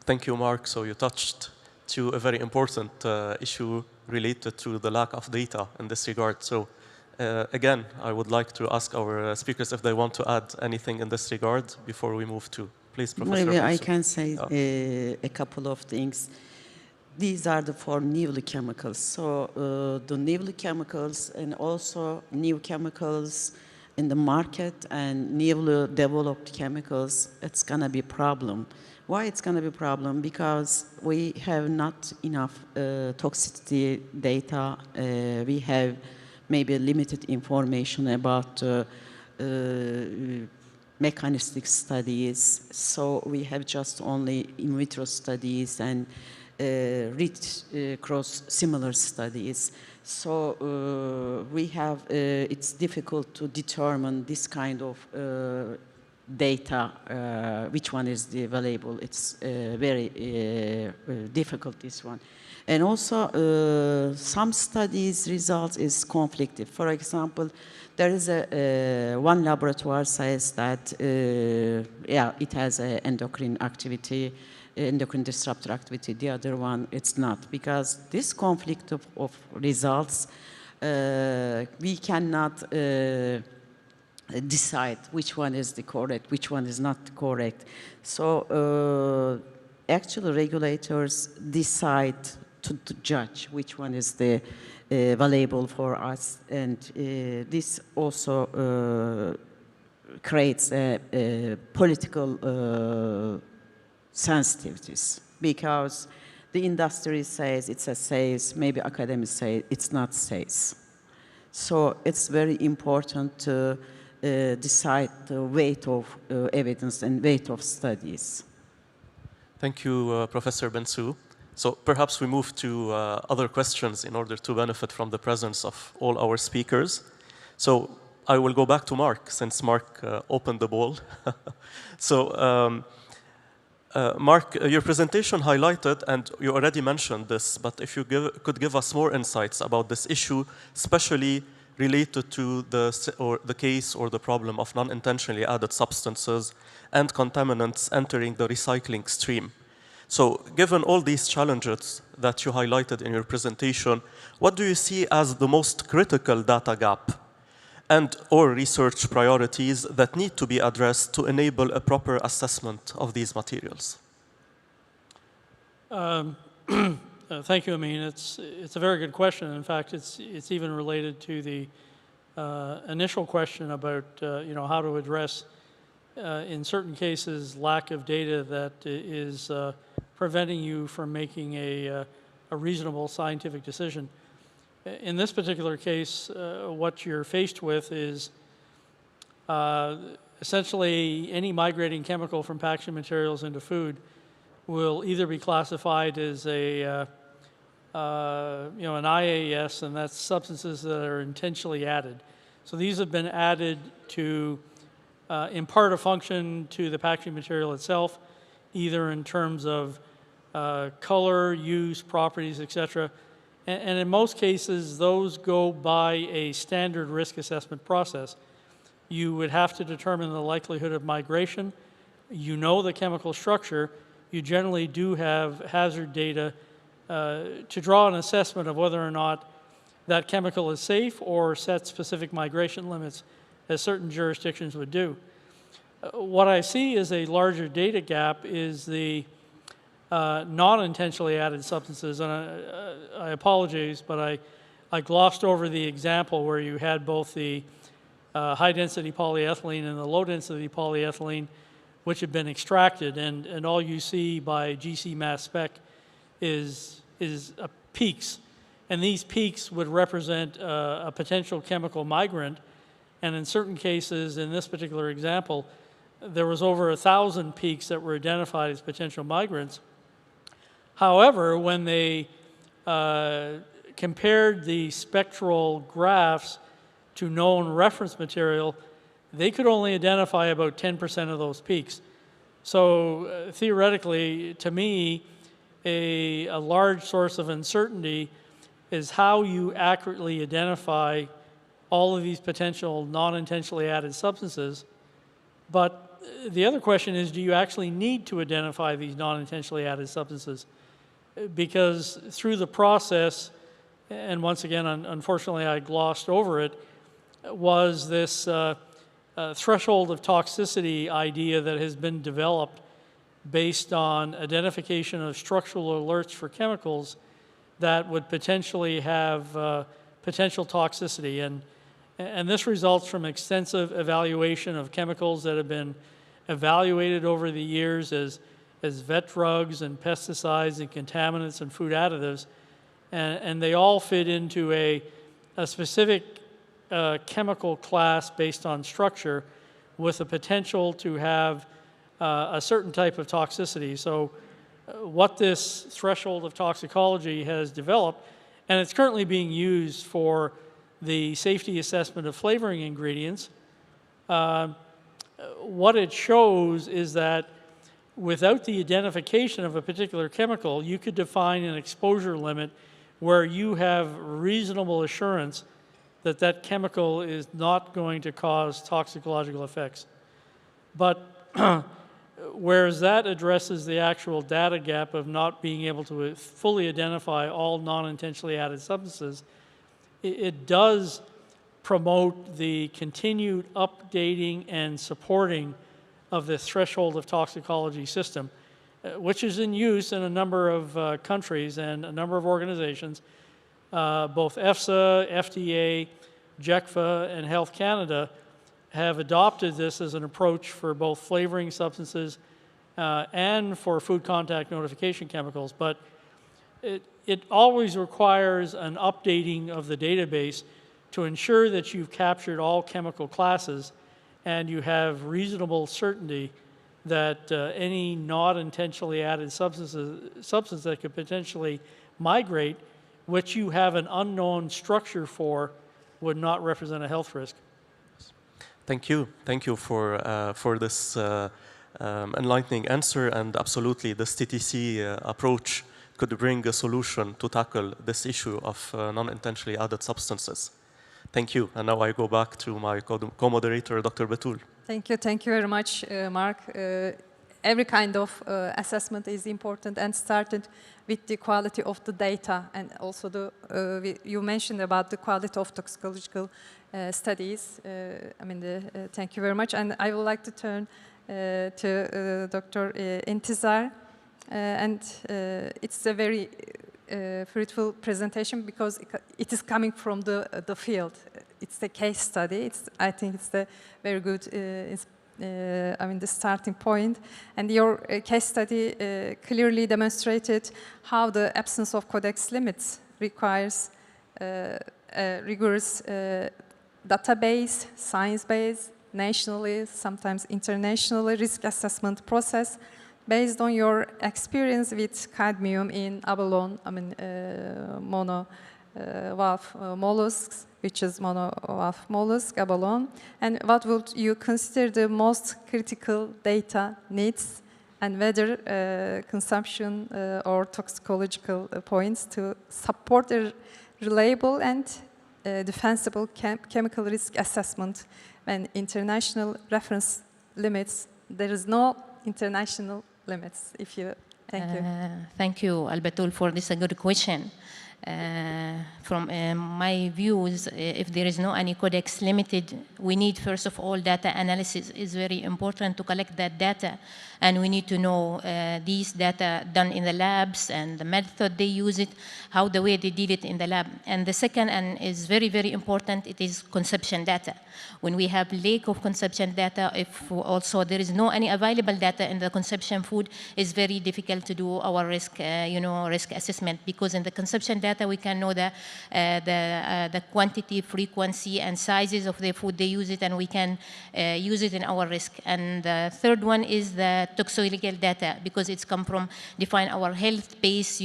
Thank you, Mark. So you touched to a very important issue related to the lack of data in this regard. So again, I would like to ask our speakers if they want to add anything in this regard before we move to. Please, Professor. Maybe I Bensu. can say a couple of things. These are the four new chemicals. So the new chemicals and also new chemicals in the market and newly developed chemicals, it's gonna be a problem. Why it's gonna be a problem? Because we have not enough toxicity data. We have maybe limited information about mechanistic studies. So we have just only in vitro studies and cross similar studies. So we have, it's difficult to determine this kind of data, which one is the available. It's very difficult, this one. And also, some studies results is conflicted. For example, there is one laboratory says that, yeah, it has endocrine activity, endocrine disruptor activity. The other one, it's not. Because this conflict of results, we cannot decide which one is the correct, which one is not correct. So actually regulators decide to judge which one is the valuable for us, and this also creates political sensitivities, because the industry says it's a safe, maybe academics say it's not safe. So it's very important to decide the weight of evidence and weight of studies. Thank you, Professor Bensu. So perhaps we move to other questions in order to benefit from the presence of all our speakers. So I will go back to Mark, since Mark opened the ball. So Mark, your presentation highlighted, and you already mentioned this, but if you could give us more insights about this issue, especially related to the case or the problem of non-intentionally added substances and contaminants entering the recycling stream. So given all these challenges that you highlighted in your presentation, what do you see as the most critical data gap and or research priorities that need to be addressed to enable a proper assessment of these materials? Thank you, Amin. It's a very good question. In fact, it's even related to the initial question about how to address, in certain cases, lack of data that is preventing you from making a reasonable scientific decision. In this particular case, what you're faced with is essentially any migrating chemical from packaging materials into food will either be classified as an IAS, and that's substances that are intentionally added. So these have been added to impart a function to the packaging material itself, either in terms of color, use, properties, etc. And in most cases, those go by a standard risk assessment process. You would have to determine the likelihood of migration. You know the chemical structure. You generally do have hazard data to draw an assessment of whether or not that chemical is safe or set specific migration limits, as certain jurisdictions would do. What I see as a larger data gap is the non-intentionally added substances, and I apologize, but I glossed over the example where you had both the high-density polyethylene and the low-density polyethylene, which had been extracted, and all you see by GC mass spec is peaks, and these peaks would represent a potential chemical migrant, and in certain cases, in this particular example, there was over 1,000 peaks that were identified as potential migrants. However, when they compared the spectral graphs to known reference material, they could only identify about 10% of those peaks. So theoretically, to me, a large source of uncertainty is how you accurately identify all of these potential non-intentionally added substances, But the other question is, do you actually need to identify these non-intentionally added substances? Because through the process, and once again, unfortunately, I glossed over it, was this threshold of toxicity idea that has been developed based on identification of structural alerts for chemicals that would potentially have potential toxicity. And this results from extensive evaluation of chemicals that have been evaluated over the years as vet drugs and pesticides and contaminants and food additives. And they all fit into a specific chemical class based on structure with the potential to have a certain type of toxicity. So what this threshold of toxicology has developed, and it's currently being used for the safety assessment of flavoring ingredients, what it shows is that without the identification of a particular chemical, you could define an exposure limit where you have reasonable assurance that that chemical is not going to cause toxicological effects. But whereas that addresses the actual data gap of not being able to fully identify all non-intentionally added substances, it does promote the continued updating and supporting of the threshold of toxicology system, which is in use in a number of countries and a number of organizations. Both EFSA, FDA, JECFA, and Health Canada have adopted this as an approach for both flavoring substances and for food contact notification chemicals. But it always requires an updating of the database to ensure that you've captured all chemical classes and you have reasonable certainty that any not intentionally added substance that could potentially migrate, which you have an unknown structure for, would not represent a health risk. Thank you. Thank you for this enlightening answer. And absolutely, this TTC approach could bring a solution to tackle this issue of non-intentionally added substances. Thank you. And now I go back to my co-moderator, Dr. Batul. Thank you very much, Mark. Every kind of assessment is important and started with the quality of the data, and also you mentioned about the quality of toxicological studies. Thank you very much. And I would like to turn to Dr. Intizar, and it's a very fruitful presentation because it is coming from the field. It's the case study. I think it's the very good, the starting point. And your case study clearly demonstrated how the absence of codex limits requires a rigorous database, science-based, nationally, sometimes internationally risk assessment process based on your experience with cadmium in abalone, monovalve mollusks, which is monovalve mollusk, abalone, and what would you consider the most critical data needs, and whether consumption or toxicological points to support a reliable and defensible chemical risk assessment when international reference limits, there is no international limits. Thank you. Thank you, Albatul, for this good question. From my views, if there is no any codex limited, we need first of all data analysis is very important to collect that data, and we need to know these data done in the labs and the method they use it, how the way they did it in the lab. And the second, and is very, very important, it is consumption data. When we have lack of consumption data, if also there is no any available data in the consumption food, it's very difficult to do our risk, risk assessment, because in the consumption data we can know the quantity, frequency, and sizes of the food they use it, and we can use it in our risk. And the third one is the toxicological data, because it's come from define our health base,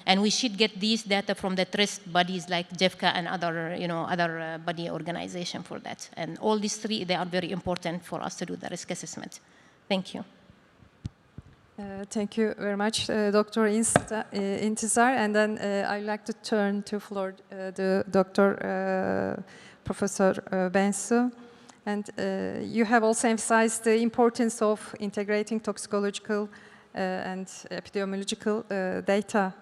and we should get these data from the trust bodies like JEFCA and other body organization for that. And all these three, they are very important for us to do the risk assessment. Thank you. Thank you very much, Dr. Intizar. And then I'd like to turn to floor to Dr. Professor Bensu. And you have also emphasized the importance of integrating toxicological and epidemiological data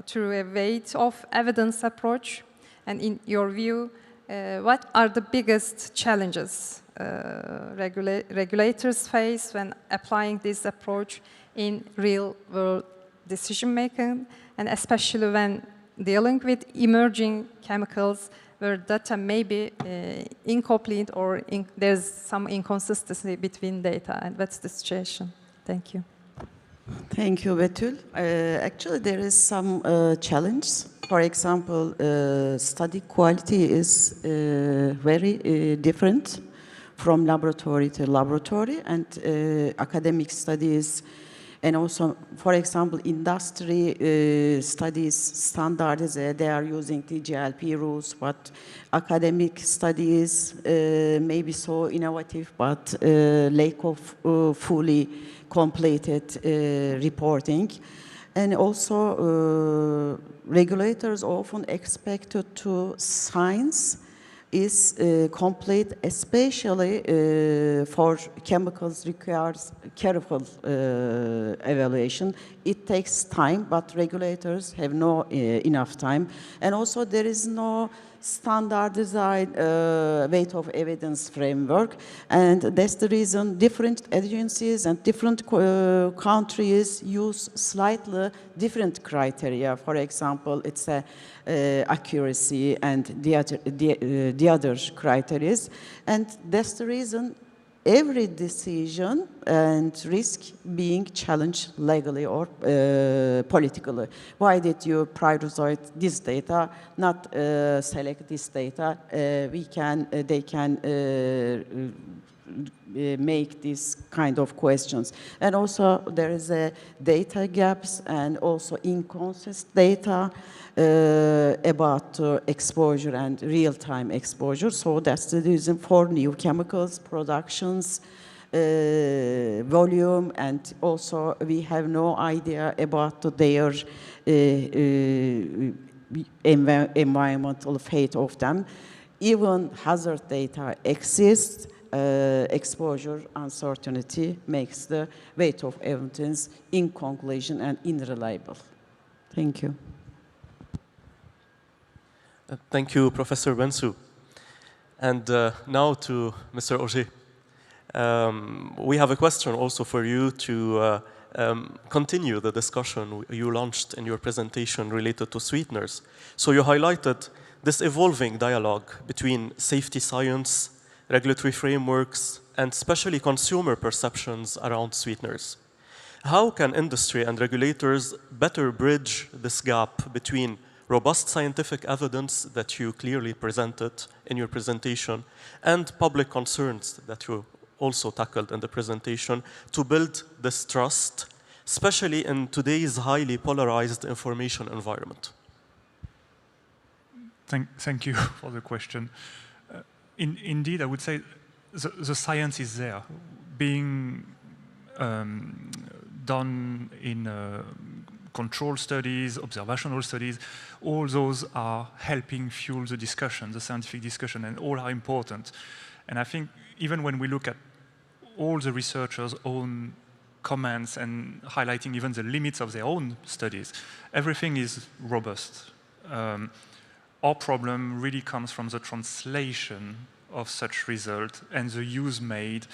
through a weight of evidence approach. And in your view, what are the biggest challenges regulators face when applying this approach in real-world decision-making, and especially when dealing with emerging chemicals where data may be incomplete or there's some inconsistency between data? And what's the situation? Thank you. Thank you, Betül. Actually, there is some challenge. For example, study quality is very different from laboratory to laboratory, and academic studies, and also, for example, industry studies standards, they are using TGLP rules, but academic studies may be so innovative, but lack of fully completed reporting. And also, regulators often expected to science is complete, especially for chemicals requires careful evaluation. It takes time, but regulators have no enough time. And also there is no standardized weight of evidence framework, and that's the reason different agencies and different countries use slightly different criteria. For example, it's accuracy and the other criteria, and that's the reason every decision and risk being challenged legally or politically. Why did you prioritize this data, not select this data? They can make these kind of questions. And also there is a data gaps and also inconsistent data about exposure and real-time exposure. So that's the reason for new chemicals, productions, volume, and also we have no idea about their environmental fate of them. Even hazard data exists, exposure uncertainty makes the weight of evidence inconclusive and unreliable. Thank you. Thank you, Professor Bensu. And now to Mr. Auger. We have a question also for you to continue the discussion you launched in your presentation related to sweeteners. So you highlighted this evolving dialogue between safety science, regulatory frameworks, and especially consumer perceptions around sweeteners. How can industry and regulators better bridge this gap between robust scientific evidence that you clearly presented in your presentation and public concerns that you also tackled in the presentation to build this trust, especially in today's highly polarized information environment? Thank you for the question. Indeed, I would say the science is there, being done in control studies, observational studies. All those are helping fuel the discussion, the scientific discussion, and all are important. And I think even when we look at all the researchers' own comments and highlighting even the limits of their own studies, everything is robust. Our problem really comes from the translation of such results and the use made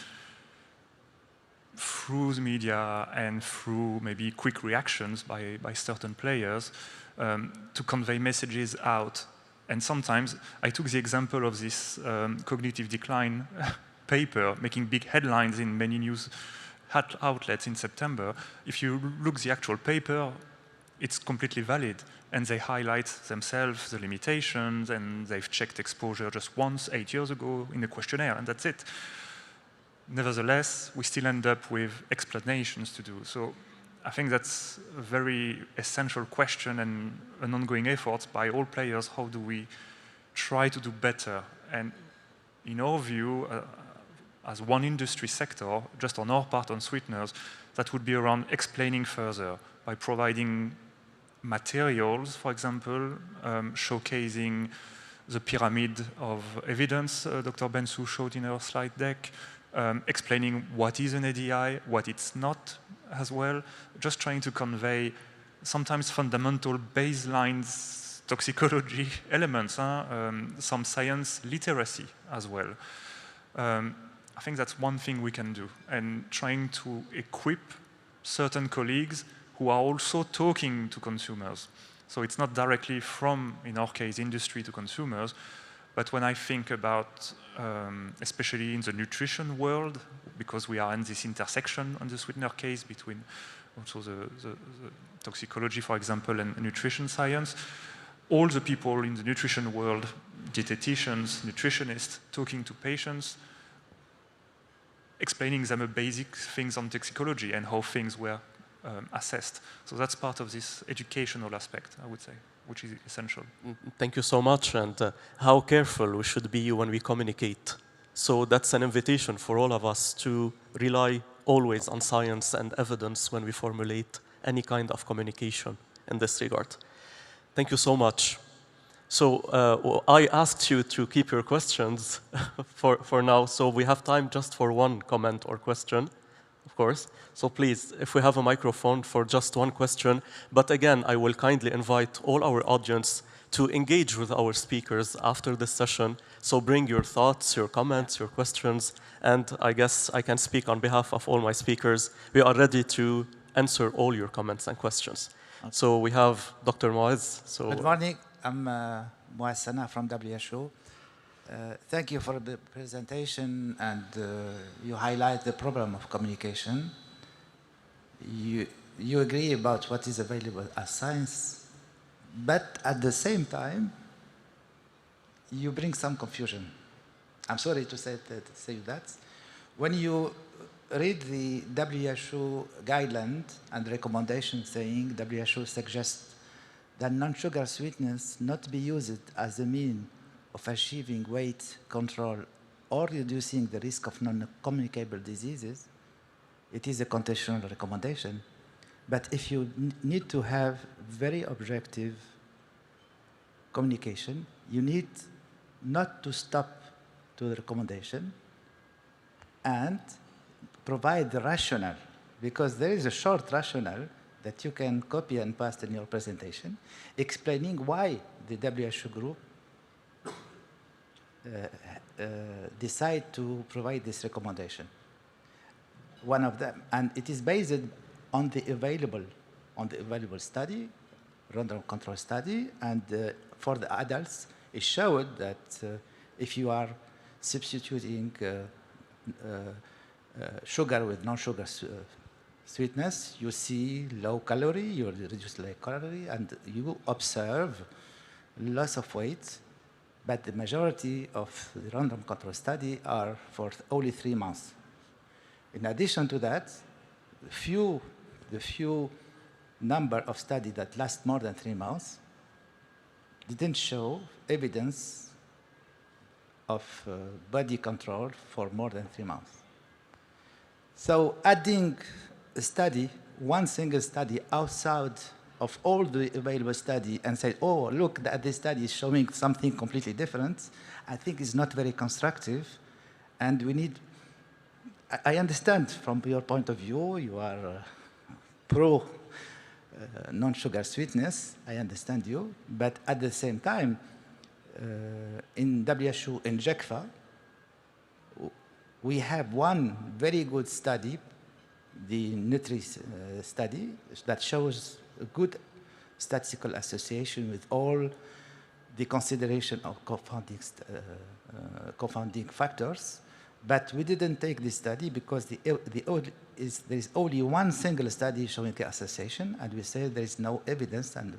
through the media and through maybe quick reactions by certain players to convey messages out. And sometimes I took the example of this cognitive decline paper making big headlines in many news outlets in September. If you look the actual paper, it's completely valid. And they highlight themselves the limitations, and they've checked exposure just once 8 years ago in a questionnaire, and that's it. Nevertheless, we still end up with explanations to do. So I think that's a very essential question and an ongoing effort by all players. How do we try to do better? And in our view, as one industry sector, just on our part on sweeteners, that would be around explaining further by providing materials, for example, showcasing the pyramid of evidence Dr. Bensu showed in her slide deck, explaining what is an ADI, what it's not as well, just trying to convey sometimes fundamental baseline toxicology elements, some science literacy as well. I think that's one thing we can do, and trying to equip certain colleagues who are also talking to consumers. So it's not directly from, in our case, industry to consumers, but when I think about, especially in the nutrition world, because we are in this intersection on the sweetener case between also the toxicology, for example, and nutrition science, all the people in the nutrition world, dietitians, nutritionists, talking to patients, explaining them the basic things on toxicology and how things were assessed. So that's part of this educational aspect, I would say, which is essential. Thank you so much, and how careful we should be when we communicate. So that's an invitation for all of us to rely always on science and evidence when we formulate any kind of communication in this regard. Thank you so much. So I asked you to keep your questions for now, so we have time just for one comment or question, of course. So please, if we have a microphone for just one question, but again, I will kindly invite all our audience to engage with our speakers after this session. So bring your thoughts, your comments, your questions, and I guess I can speak on behalf of all my speakers. We are ready to answer all your comments and questions. Okay. So we have Dr. Moaz. So good morning. I'm Moaz Sana from WHO. Thank you for the presentation, and you highlight the problem of communication. You agree about what is available as science, but at the same time, you bring some confusion. I'm sorry to say that. When you read the WHO guideline and recommendation saying WHO suggests that non-sugar sweetness not be used as a mean of achieving weight control or reducing the risk of non-communicable diseases, it is a conditional recommendation. But if you need to have very objective communication, you need not to stop to the recommendation and provide the rationale, because there is a short rationale that you can copy and paste in your presentation, explaining why the WHO group decide to provide this recommendation. One of them, and it is based on the available study, random control study, and for the adults, it showed that if you are substituting sugar with non-sugar sweetness, you see low calorie, you reduce low calorie, and you observe loss of weight. But the majority of the random control study are for only 3 months. In addition to that, the few number of studies that last more than 3 months didn't show evidence of body control for more than 3 months. So adding a study, one single study outside of all the available study and say, oh, look, this study is showing something completely different, I think is not very constructive. And we need, I understand from your point of view, you are pro non-sugar sweetness, I understand you, but at the same time, in WHO, in JECFA, we have one very good study, the Nutri study, that shows a good statistical association with all the consideration of confounding factors. But we didn't take this study because there is only one single study showing the association, and we said there is no evidence, and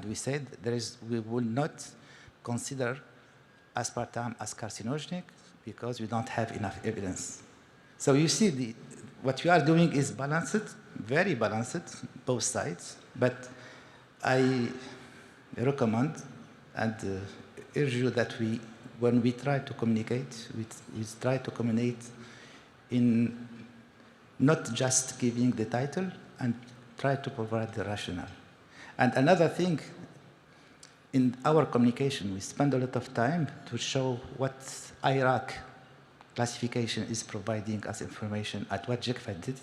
we said we will not consider aspartame as carcinogenic because we don't have enough evidence. So you see, what you are doing is balanced, very balanced, both sides. But I recommend and urge you that when we try to communicate, we try to communicate in not just giving the title and try to provide the rationale. And another thing, in our communication, we spend a lot of time to show what Iraq classification is providing as information at what GECFA did.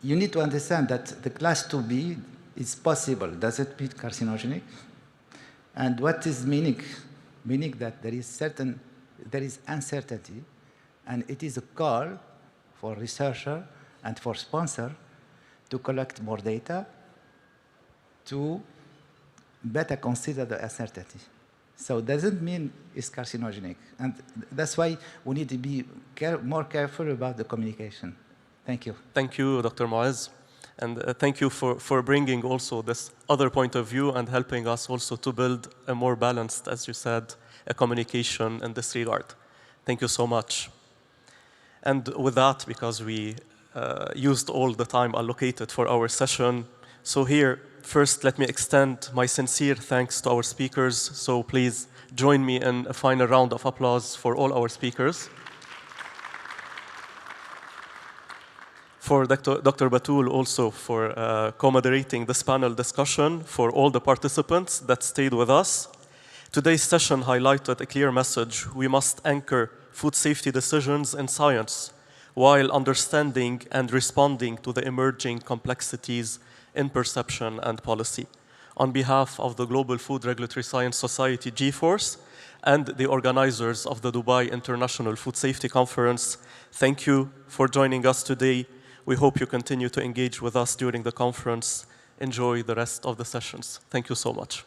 You need to understand that the class 2B is possible. Does it mean carcinogenic? And what is meaning? Meaning that there is uncertainty, and it is a call for researcher and for sponsor to collect more data to better consider the uncertainty. So it doesn't mean it's carcinogenic. And that's why we need to be more careful about the communication. Thank you. Thank you, Dr. Moaz. And thank you for bringing also this other point of view and helping us also to build a more balanced, as you said, a communication in this regard. Thank you so much. And with that, because we used all the time allocated for our session, so here, first, let me extend my sincere thanks to our speakers. So please join me in a final round of applause for all our speakers. For Dr. Batul also for co-moderating this panel discussion, for all the participants that stayed with us. Today's session highlighted a clear message. We must anchor food safety decisions in science while understanding and responding to the emerging complexities in perception and policy. On behalf of the Global Food Regulatory Science Society, G-Force, and the organizers of the Dubai International Food Safety Conference, thank you for joining us today. We hope you continue to engage with us during the conference. Enjoy the rest of the sessions. Thank you so much.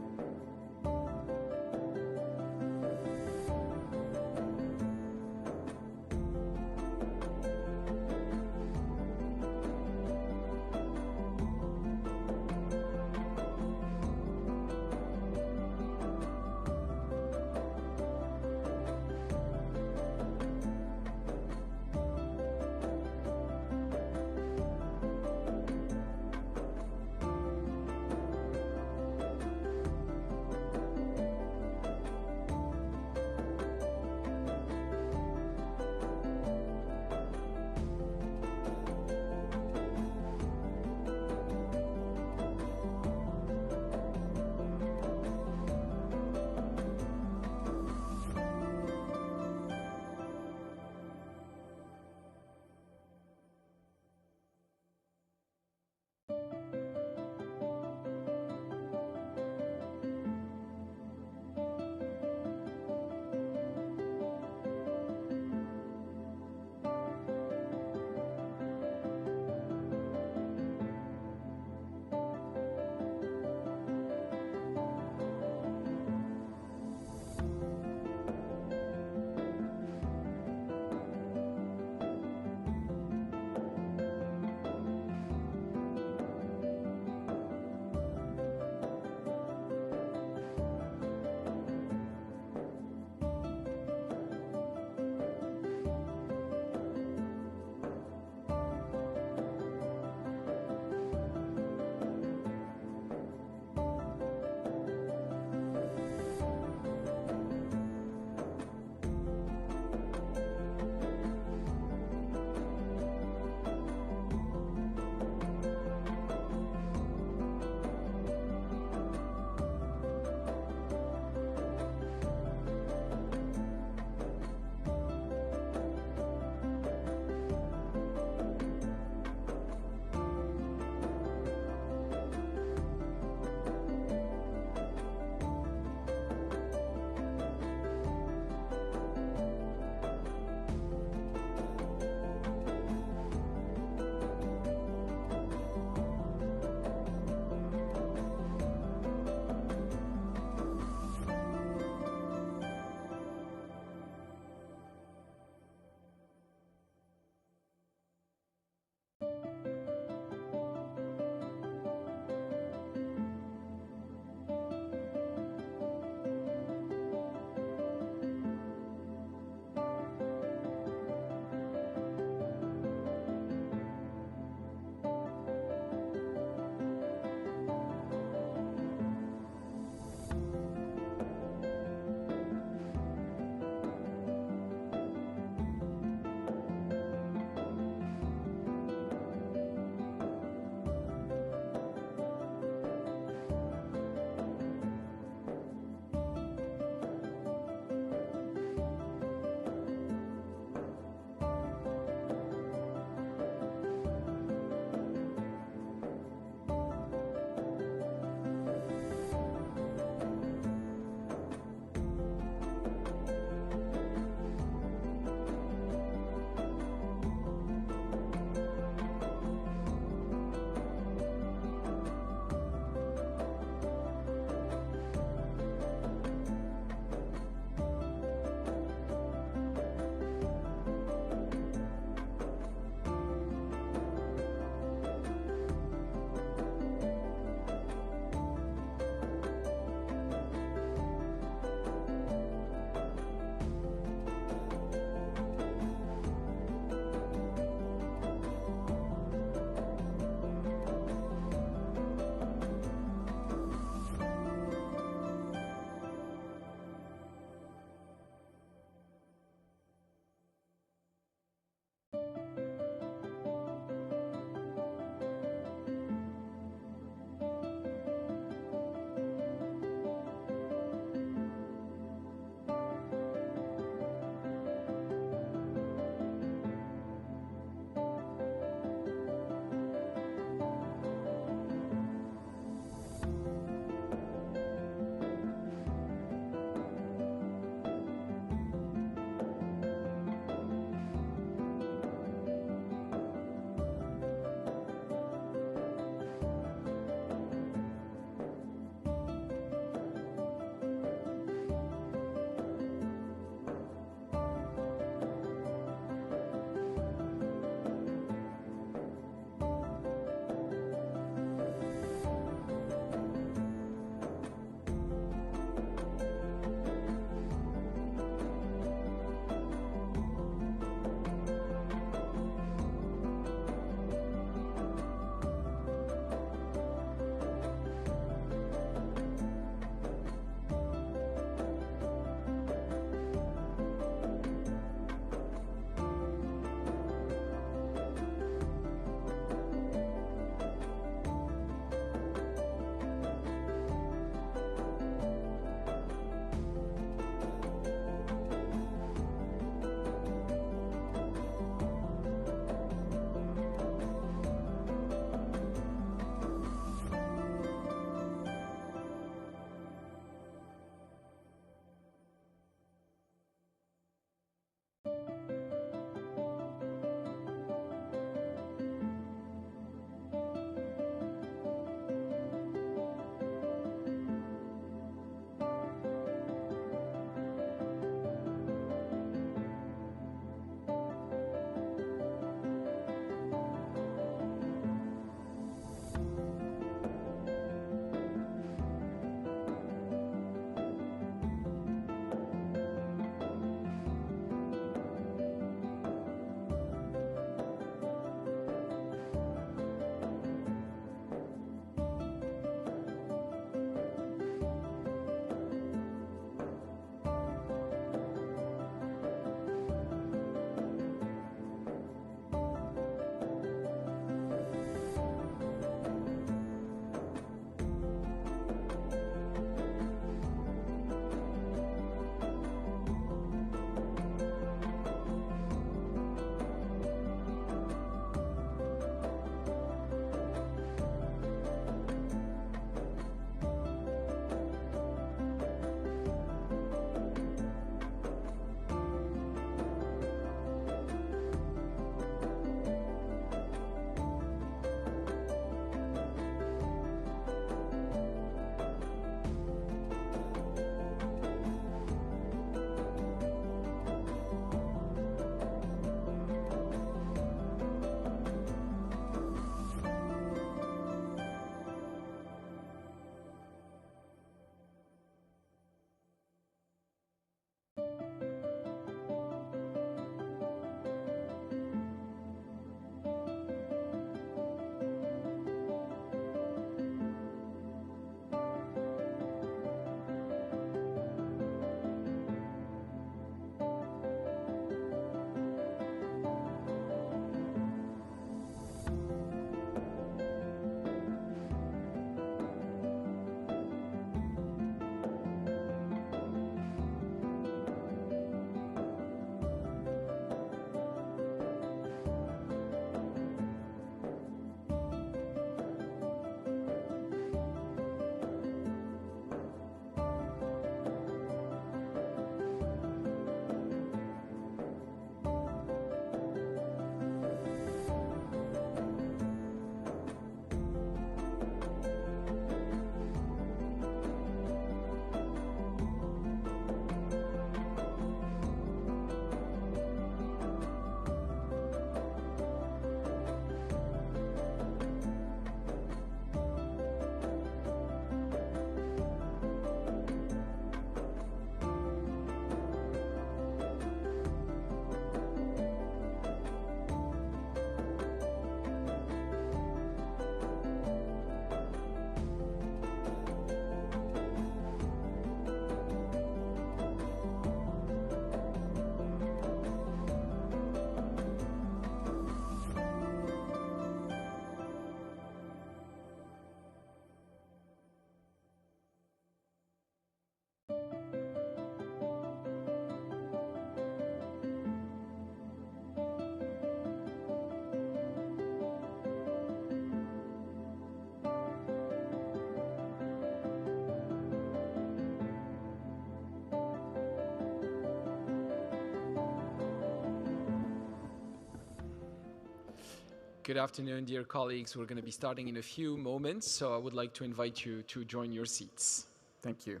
Good afternoon, dear colleagues. We're going to be starting in a few moments, so I would like to invite you to join your seats. Thank you.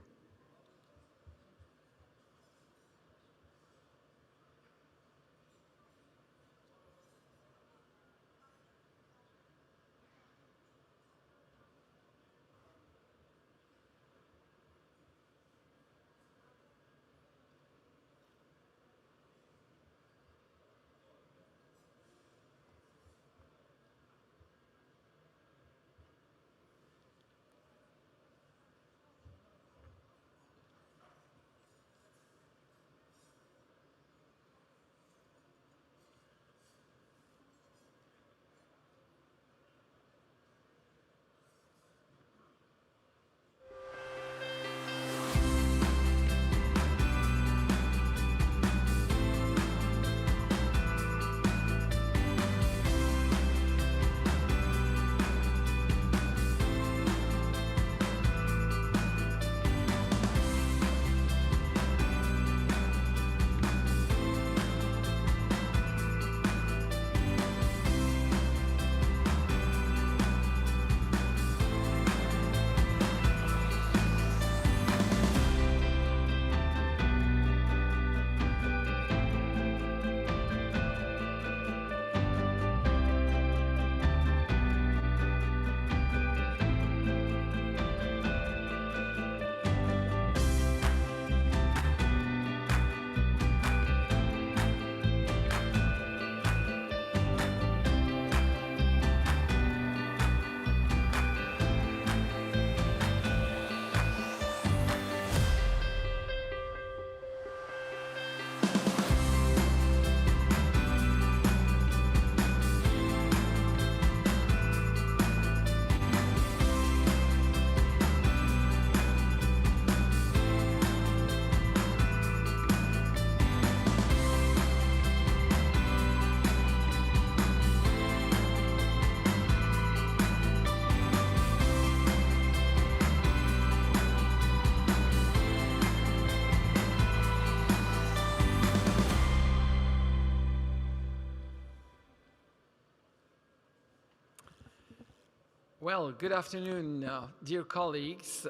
Well, good afternoon, dear colleagues.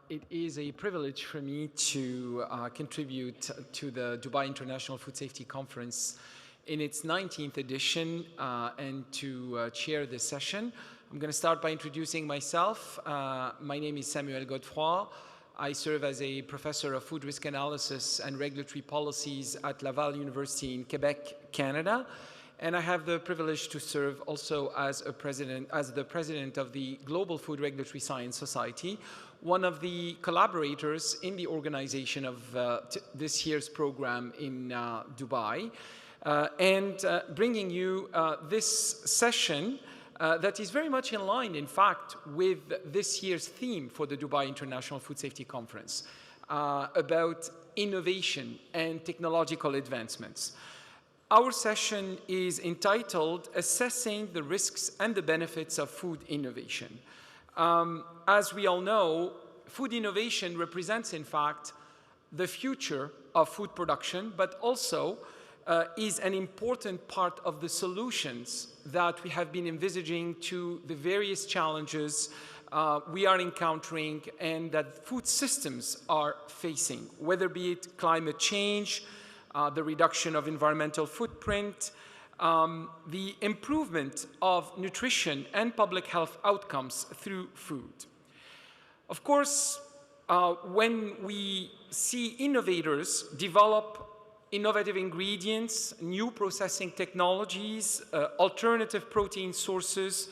It is a privilege for me to contribute to the Dubai International Food Safety Conference in its 19th edition and to chair this session. I'm going to start by introducing myself. My name is Samuel Godefroy. I serve as a professor of food risk analysis and regulatory policies at Laval University in Quebec, Canada. And I have the privilege to serve also as the president of the Global Food Regulatory Science Society, one of the collaborators in the organization of this year's program in Dubai, and bringing you this session that is very much in line, in fact, with this year's theme for the Dubai International Food Safety Conference, about innovation and technological advancements. Our session is entitled Assessing the Risks and the Benefits of Food Innovation. As we all know, food innovation represents, in fact, the future of food production, but also is an important part of the solutions that we have been envisaging to the various challenges we are encountering and that food systems are facing, whether be it climate change, the reduction of environmental footprint, the improvement of nutrition and public health outcomes through food. Of course, when we see innovators develop innovative ingredients, new processing technologies, alternative protein sources,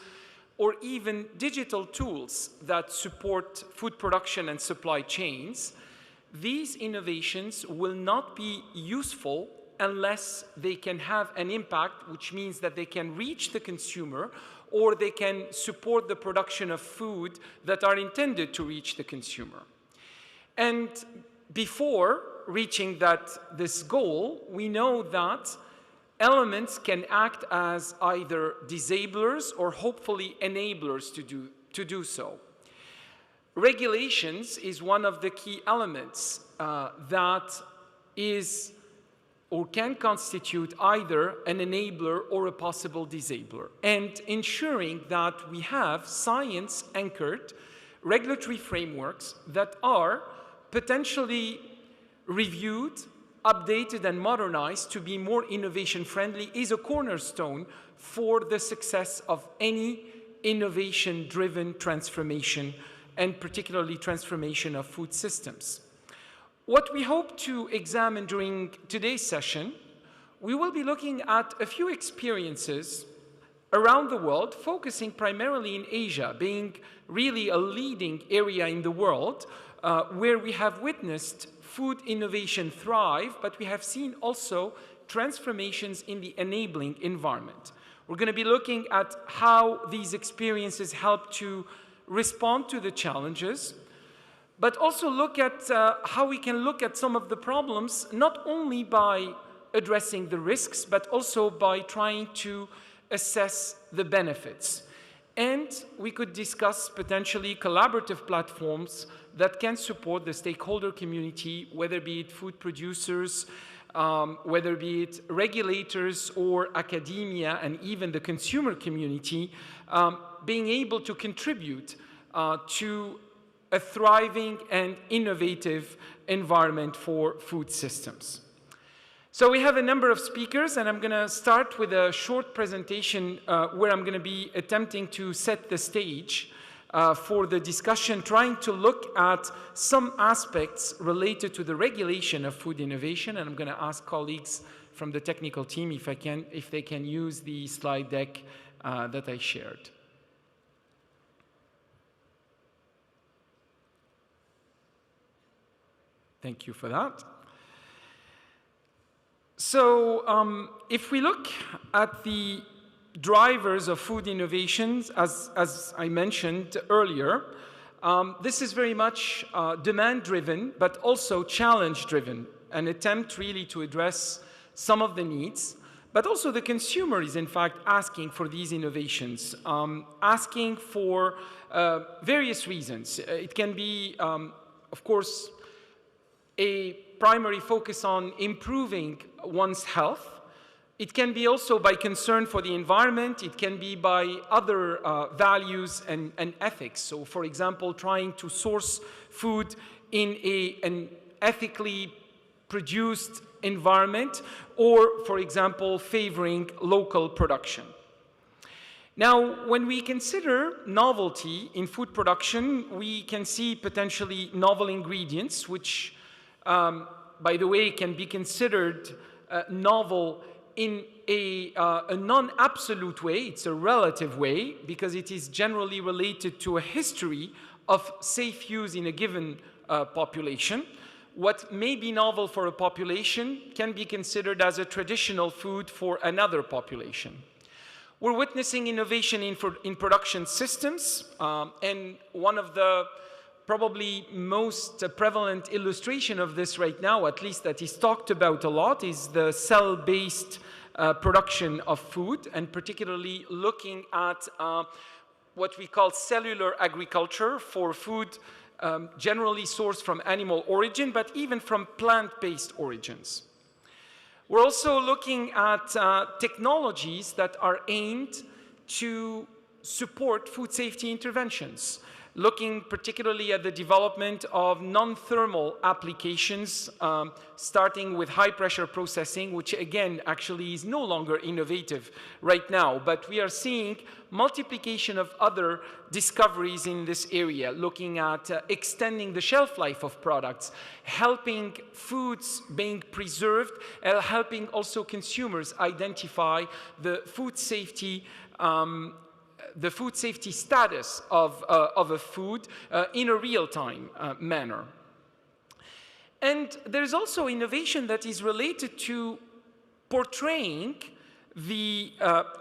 or even digital tools that support food production and supply chains, these innovations will not be useful unless they can have an impact, which means that they can reach the consumer or they can support the production of food that are intended to reach the consumer. And before reaching this goal, we know that elements can act as either disablers or hopefully enablers to do so. Regulations is one of the key elements that is or can constitute either an enabler or a possible disabler, and ensuring that we have science-anchored regulatory frameworks that are potentially reviewed, updated, and modernized to be more innovation-friendly is a cornerstone for the success of any innovation-driven transformation, and particularly transformation of food systems. What we hope to examine during today's session, we will be looking at a few experiences around the world, focusing primarily in Asia, being really a leading area in the world, where we have witnessed food innovation thrive, but we have seen also transformations in the enabling environment. We're going to be looking at how these experiences help to respond to the challenges, but also look at how we can look at some of the problems, not only by addressing the risks, but also by trying to assess the benefits. And we could discuss potentially collaborative platforms that can support the stakeholder community, whether be it food producers, whether be it regulators or academia, and even the consumer community, being able to contribute to a thriving and innovative environment for food systems. So we have a number of speakers, and I'm going to start with a short presentation where I'm going to be attempting to set the stage for the discussion, trying to look at some aspects related to the regulation of food innovation, and I'm going to ask colleagues from the technical team if they can use the slide deck that I shared. Thank you for that. So if we look at the drivers of food innovations, as I mentioned earlier, this is very much demand-driven, but also challenge-driven, an attempt really to address some of the needs. But also the consumer is, in fact, asking for these innovations, asking for various reasons. It can be, of course, a primary focus on improving one's health. It can be also by concern for the environment. It can be by other values and ethics. So, for example, trying to source food in an ethically produced environment, or, for example, favoring local production. Now, when we consider novelty in food production, we can see potentially novel ingredients, which by the way, can be considered novel in a non-absolute way. It's a relative way, because it is generally related to a history of safe use in a given population. What may be novel for a population can be considered as a traditional food for another population. We're witnessing innovation in production systems, and one of the probably most prevalent illustration of this right now, at least that is talked about a lot, is the cell-based production of food, and particularly looking at what we call cellular agriculture for food generally sourced from animal origin, but even from plant-based origins. We're also looking at technologies that are aimed to support food safety interventions, looking particularly at the development of non-thermal applications, starting with high-pressure processing, which again actually is no longer innovative right now, but we are seeing multiplication of other discoveries in this area, looking at extending the shelf life of products, helping foods being preserved, and helping also consumers identify the food safety status of a food in a real-time manner. And there's also innovation that is related to portraying the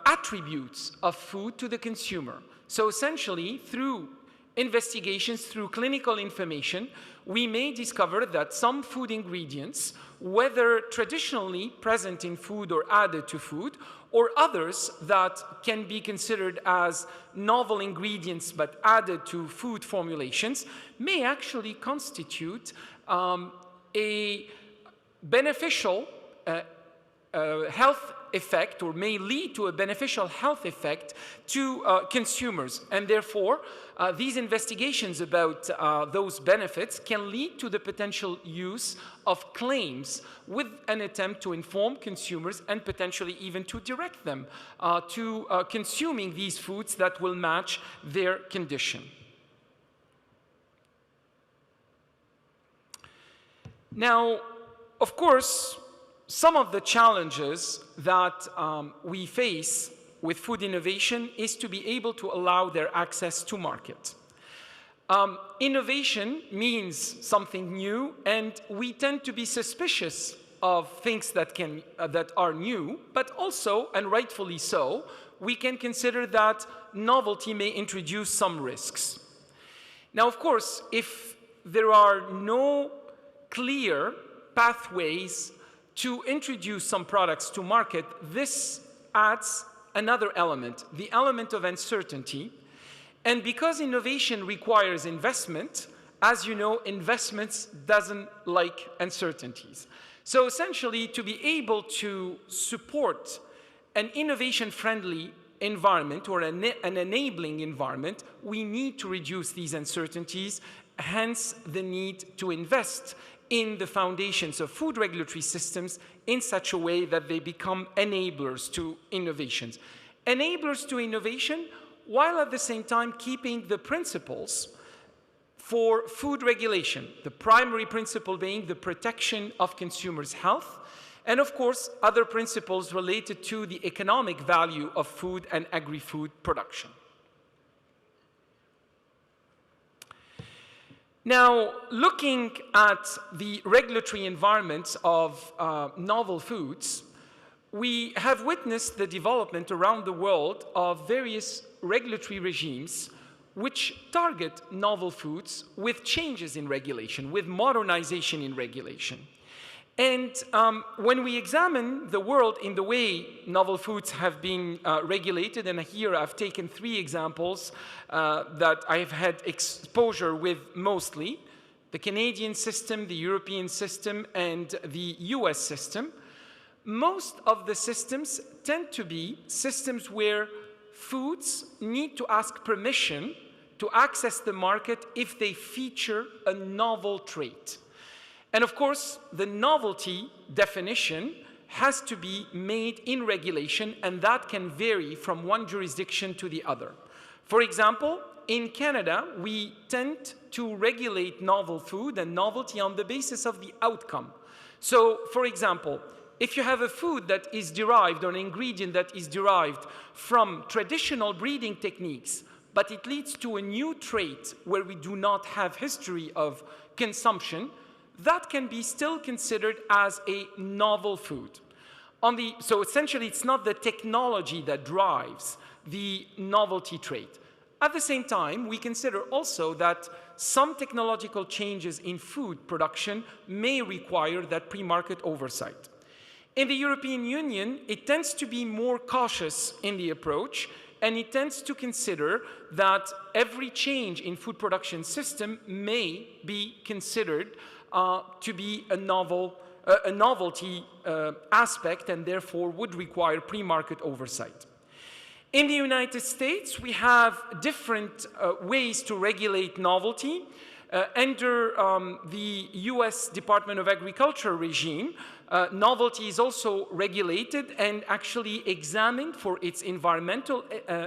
attributes of food to the consumer. So essentially, through investigations, through clinical information, we may discover that some food ingredients, whether traditionally present in food or added to food, or others that can be considered as novel ingredients but added to food formulations, may actually constitute a beneficial health effect, or may lead to a beneficial health effect to consumers. And therefore, these investigations about those benefits can lead to the potential use of claims with an attempt to inform consumers and potentially even to direct them to consuming these foods that will match their condition. Now, of course, some of the challenges that we face with food innovation is to be able to allow their access to market. Innovation means something new, and we tend to be suspicious of things that are new, but also, and rightfully so, we can consider that novelty may introduce some risks. Now, of course, if there are no clear pathways to introduce some products to market, this adds another element, the element of uncertainty. And because innovation requires investment, as you know, investments doesn't like uncertainties. So essentially, to be able to support an innovation-friendly environment or an enabling environment, we need to reduce these uncertainties, hence the need to invest in the foundations of food regulatory systems in such a way that they become enablers to innovations. Enablers to innovation, while at the same time keeping the principles for food regulation, the primary principle being the protection of consumers' health, and of course, other principles related to the economic value of food and agri-food production. Now, looking at the regulatory environments of novel foods, we have witnessed the development around the world of various regulatory regimes which target novel foods with changes in regulation, with modernization in regulation. And when we examine the world in the way novel foods have been regulated, and here I've taken 3 examples that I've had exposure with mostly, the Canadian system, the European system, and the US system, most of the systems tend to be systems where foods need to ask permission to access the market if they feature a novel trait. And of course, the novelty definition has to be made in regulation, and that can vary from one jurisdiction to the other. For example, in Canada, we tend to regulate novel food and novelty on the basis of the outcome. So, for example, if you have a food that is derived, or an ingredient that is derived from traditional breeding techniques, but it leads to a new trait where we do not have history of consumption, that can be still considered as a novel food. So essentially, it's not the technology that drives the novelty trait. At the same time, we consider also that some technological changes in food production may require that pre-market oversight. In the European Union, it tends to be more cautious in the approach, and it tends to consider that every change in food production system may be considered to be a novelty aspect, and therefore would require pre-market oversight. In the United States, we have different ways to regulate novelty. Under the US Department of Agriculture regime, novelty is also regulated and actually examined for its environmental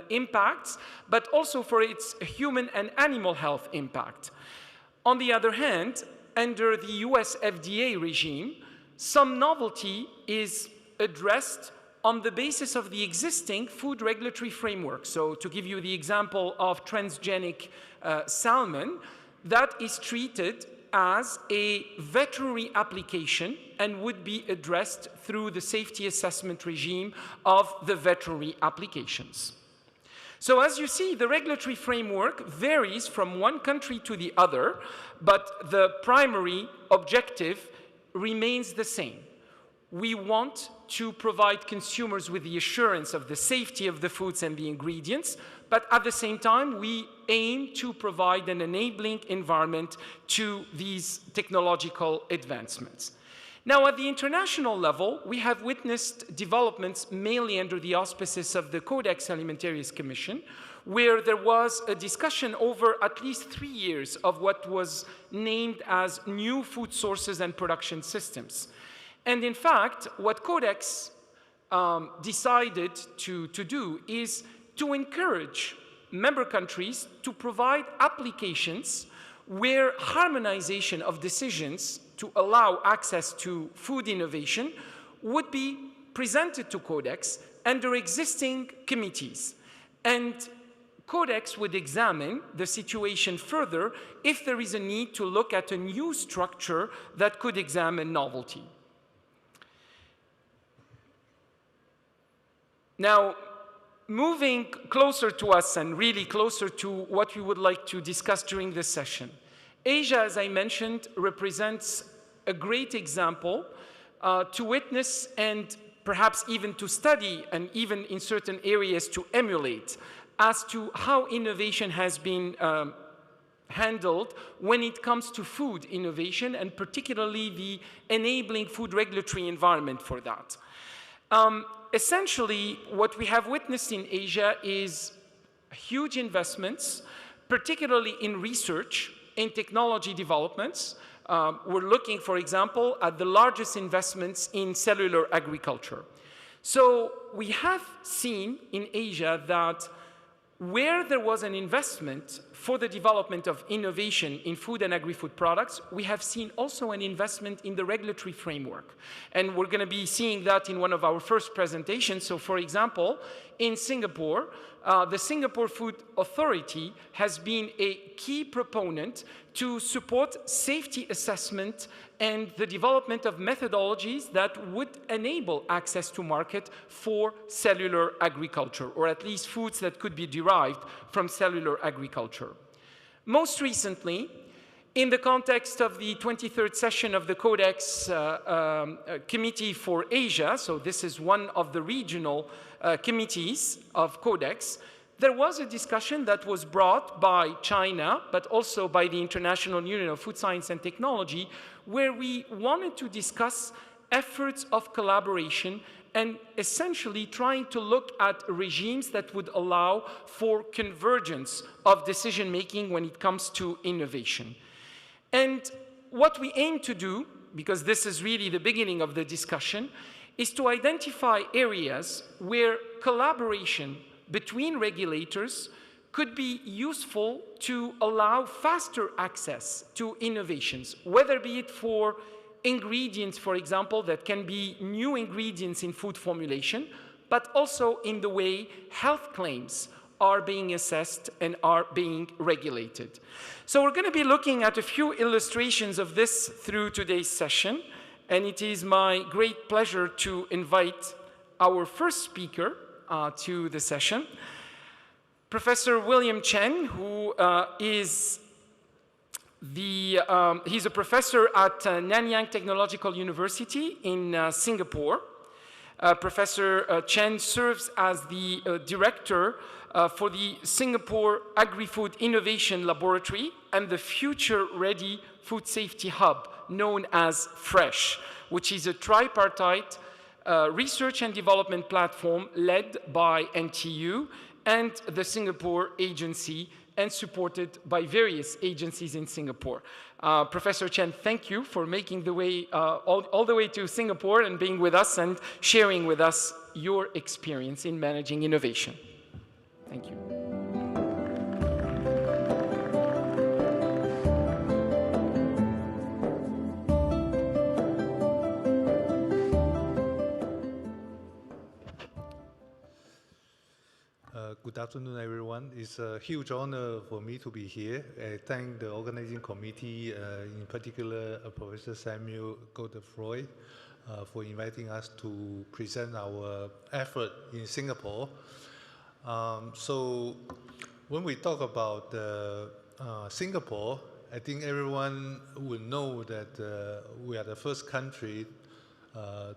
impacts, but also for its human and animal health impact. On the other hand, under the US FDA regime, some novelty is addressed on the basis of the existing food regulatory framework. So to give you the example of transgenic salmon, that is treated as a veterinary application and would be addressed through the safety assessment regime of the veterinary applications. So as you see, the regulatory framework varies from one country to the other, but the primary objective remains the same. We want to provide consumers with the assurance of the safety of the foods and the ingredients, but at the same time, we aim to provide an enabling environment to these technological advancements. Now, at the international level, we have witnessed developments mainly under the auspices of the Codex Alimentarius Commission, where there was a discussion over at least 3 years of what was named as new food sources and production systems. And in fact, what Codex decided to do is to encourage member countries to provide applications where harmonization of decisions to allow access to food innovation would be presented to Codex under existing committees. And Codex would examine the situation further if there is a need to look at a new structure that could examine novelty. Now, moving closer to us and really closer to what we would like to discuss during this session, Asia, as I mentioned, represents a great example to witness and perhaps even to study, and even in certain areas to emulate, as to how innovation has been handled when it comes to food innovation, and particularly the enabling food regulatory environment for that. Essentially, what we have witnessed in Asia is huge investments, particularly in research, in technology developments. We're looking, for example, at the largest investments in cellular agriculture. So we have seen in Asia that where there was an investment for the development of innovation in food and agri-food products, we have seen also an investment in the regulatory framework. And we're going to be seeing that in one of our first presentations. So for example, in Singapore, the Singapore Food Authority has been a key proponent to support safety assessment and the development of methodologies that would enable access to market for cellular agriculture, or at least foods that could be derived from cellular agriculture. Most recently, in the context of the 23rd session of the Codex Committee for Asia, so this is one of the regional committees of Codex, there was a discussion that was brought by China, but also by the International Union of Food Science and Technology, where we wanted to discuss efforts of collaboration and essentially trying to look at regimes that would allow for convergence of decision-making when it comes to innovation. And what we aim to do, because this is really the beginning of the discussion, is to identify areas where collaboration between regulators could be useful to allow faster access to innovations, whether be it for ingredients, for example, that can be new ingredients in food formulation, but also in the way health claims are being assessed and are being regulated. So we're going to be looking at a few illustrations of this through today's session, and it is my great pleasure to invite our first speaker to the session, Professor William Chen, who he's a professor at Nanyang Technological University in Singapore. Professor Chen serves as the director for the Singapore Agri-Food Innovation Laboratory and the Future Ready Food Safety Hub, known as FRESH, which is a tripartite research and development platform led by NTU and the Singapore agency and supported by various agencies in Singapore. Professor Chen, thank you for making the way all the way to Singapore and being with us and sharing with us your experience in managing innovation. Thank you. Good afternoon, everyone. It's a huge honor for me to be here. I thank the organizing committee, in particular Professor Samuel Godefroy, for inviting us to present our effort in Singapore. So when we talk about Singapore, I think everyone will know that we are the first country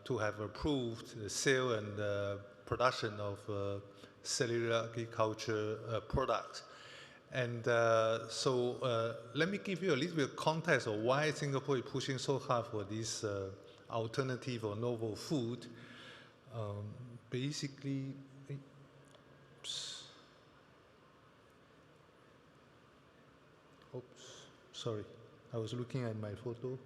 to have approved the sale and production of cellular agriculture products. And so let me give you a little bit of context of why Singapore is pushing so hard for this alternative or novel food. Basically, oops, sorry, I was looking at my photo.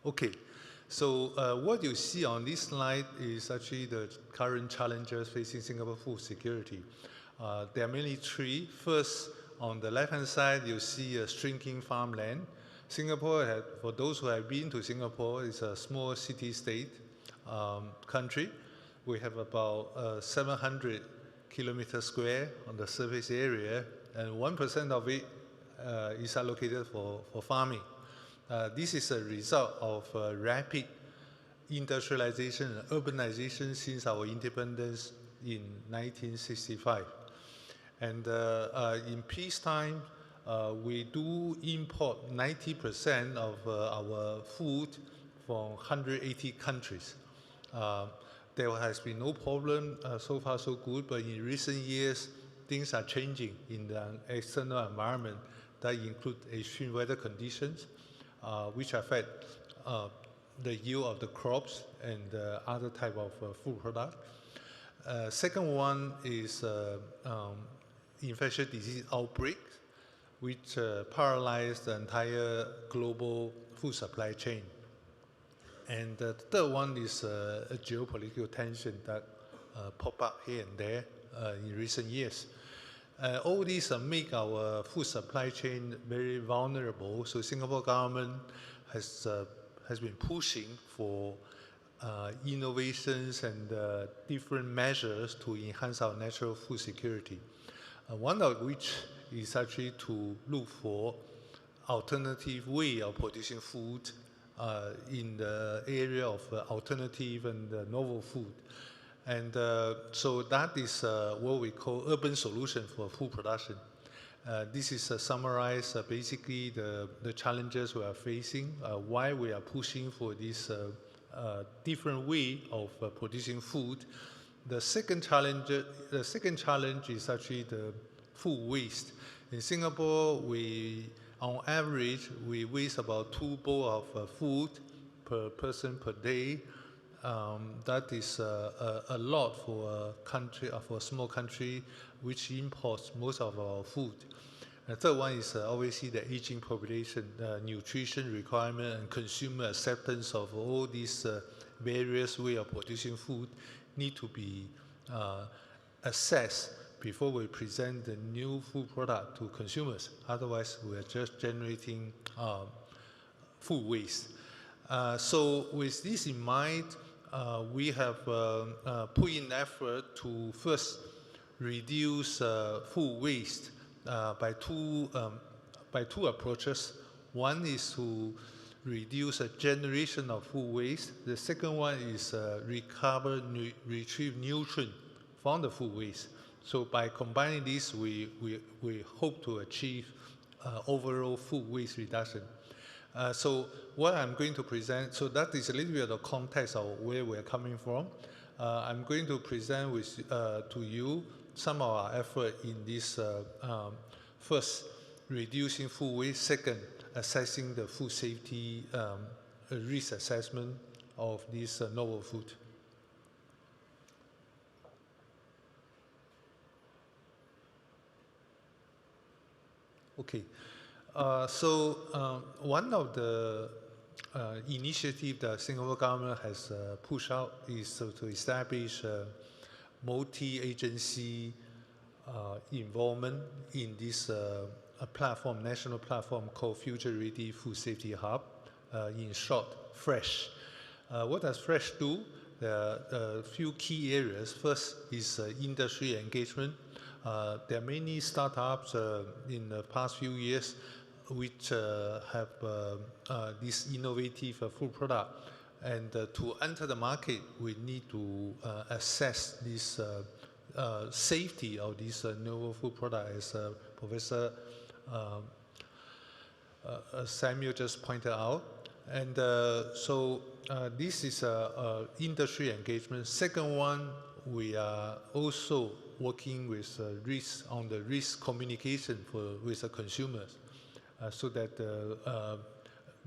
Okay, so what you see on this slide is actually the current challenges facing Singapore food security. There are mainly three. First, on the left-hand side, you see a shrinking farmland. Singapore, for those who have been to Singapore, is a small city-state country. We have about 700 kilometers square on the surface area, and 1% of it is allocated for farming. This is a result of rapid industrialization and urbanization since our independence in 1965. And in peacetime, we do import 90% of our food from 180 countries. There has been no problem, so far so good, but in recent years, things are changing in the external environment that include extreme weather conditions, which affect the yield of the crops and other type of food product. Second one is infectious disease outbreak, which paralyzed the entire global food supply chain. And the third one is a geopolitical tension that pop up here and there in recent years. All these make our food supply chain very vulnerable. So Singapore government has been pushing for innovations and different measures to enhance our natural food security. One of which is actually to look for alternative way of producing food in the area of alternative and novel food. And so that is what we call urban solution for food production. This is summarize basically the challenges we are facing, why we are pushing for this different way of producing food. The second challenge is actually the food waste. In Singapore, on average, we waste about 2 bowls of food per person per day. That is a lot for a country, for a small country, which imports most of our food. The third one is obviously the aging population, nutrition requirement, and consumer acceptance of all these various ways of producing food need to be assessed before we present the new food product to consumers. Otherwise, we are just generating food waste. So with this in mind, we have put in effort to first reduce food waste by two approaches. One is to reduce a generation of food waste. The second one is retrieve nutrient from the food waste. So by combining these, we hope to achieve overall food waste reduction. So what I'm going to present, so that is a little bit of the context of where we're coming from. I'm going to present to you some of our effort in this first, reducing food waste. Second, assessing the food safety risk assessment of this novel food. Okay, so one of the initiatives that Singapore government has pushed out is to establish multi-agency involvement in this platform, national platform called Future Ready Food Safety Hub, in short, FRESH. What does FRESH do? There are a few key areas. First is industry engagement. There are many startups in the past few years which have this innovative food product. And to enter the market, we need to assess this safety of this novel food product, as Professor Samuel just pointed out. And so this is industry engagement. Second one, we are also working with risk on the risk communication with the consumers. so that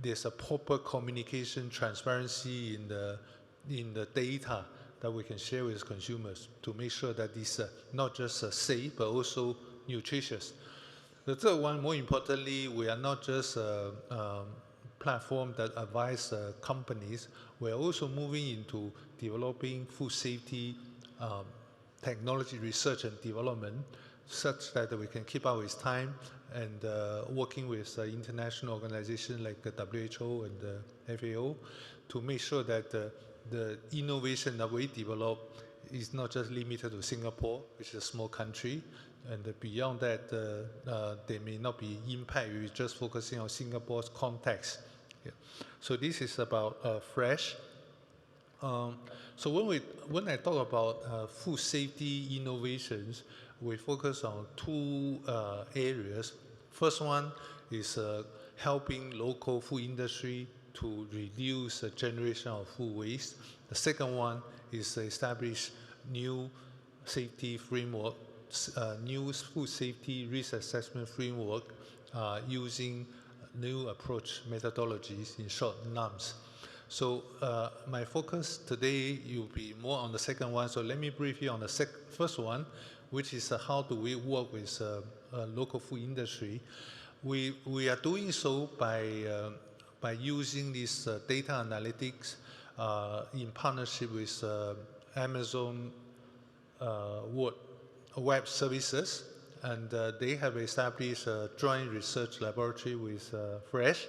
there's a proper communication transparency in the data that we can share with consumers to make sure that it's not just safe, but also nutritious. The third one, more importantly, we are not just a platform that advise companies. We're also moving into developing food safety technology research and development such that we can keep up with time and working with international organizations like the WHO and the FAO to make sure that the innovation that we develop is not just limited to Singapore, which is a small country, and beyond that, there may not be impact if we're just focusing on Singapore's context. Yeah. So this is about fresh. So when I talk about food safety innovations, we focus on two areas. First one is helping local food industry to reduce the generation of food waste. The second one is establish new safety framework, new food safety risk assessment framework using new approach methodologies, in short, NAMs. So my focus today will be more on the second one. So let me brief you on the first one, which is how do we work with local food industry. We are doing so by using this data analytics in partnership with Amazon Web Services, and they have established a joint research laboratory with Fresh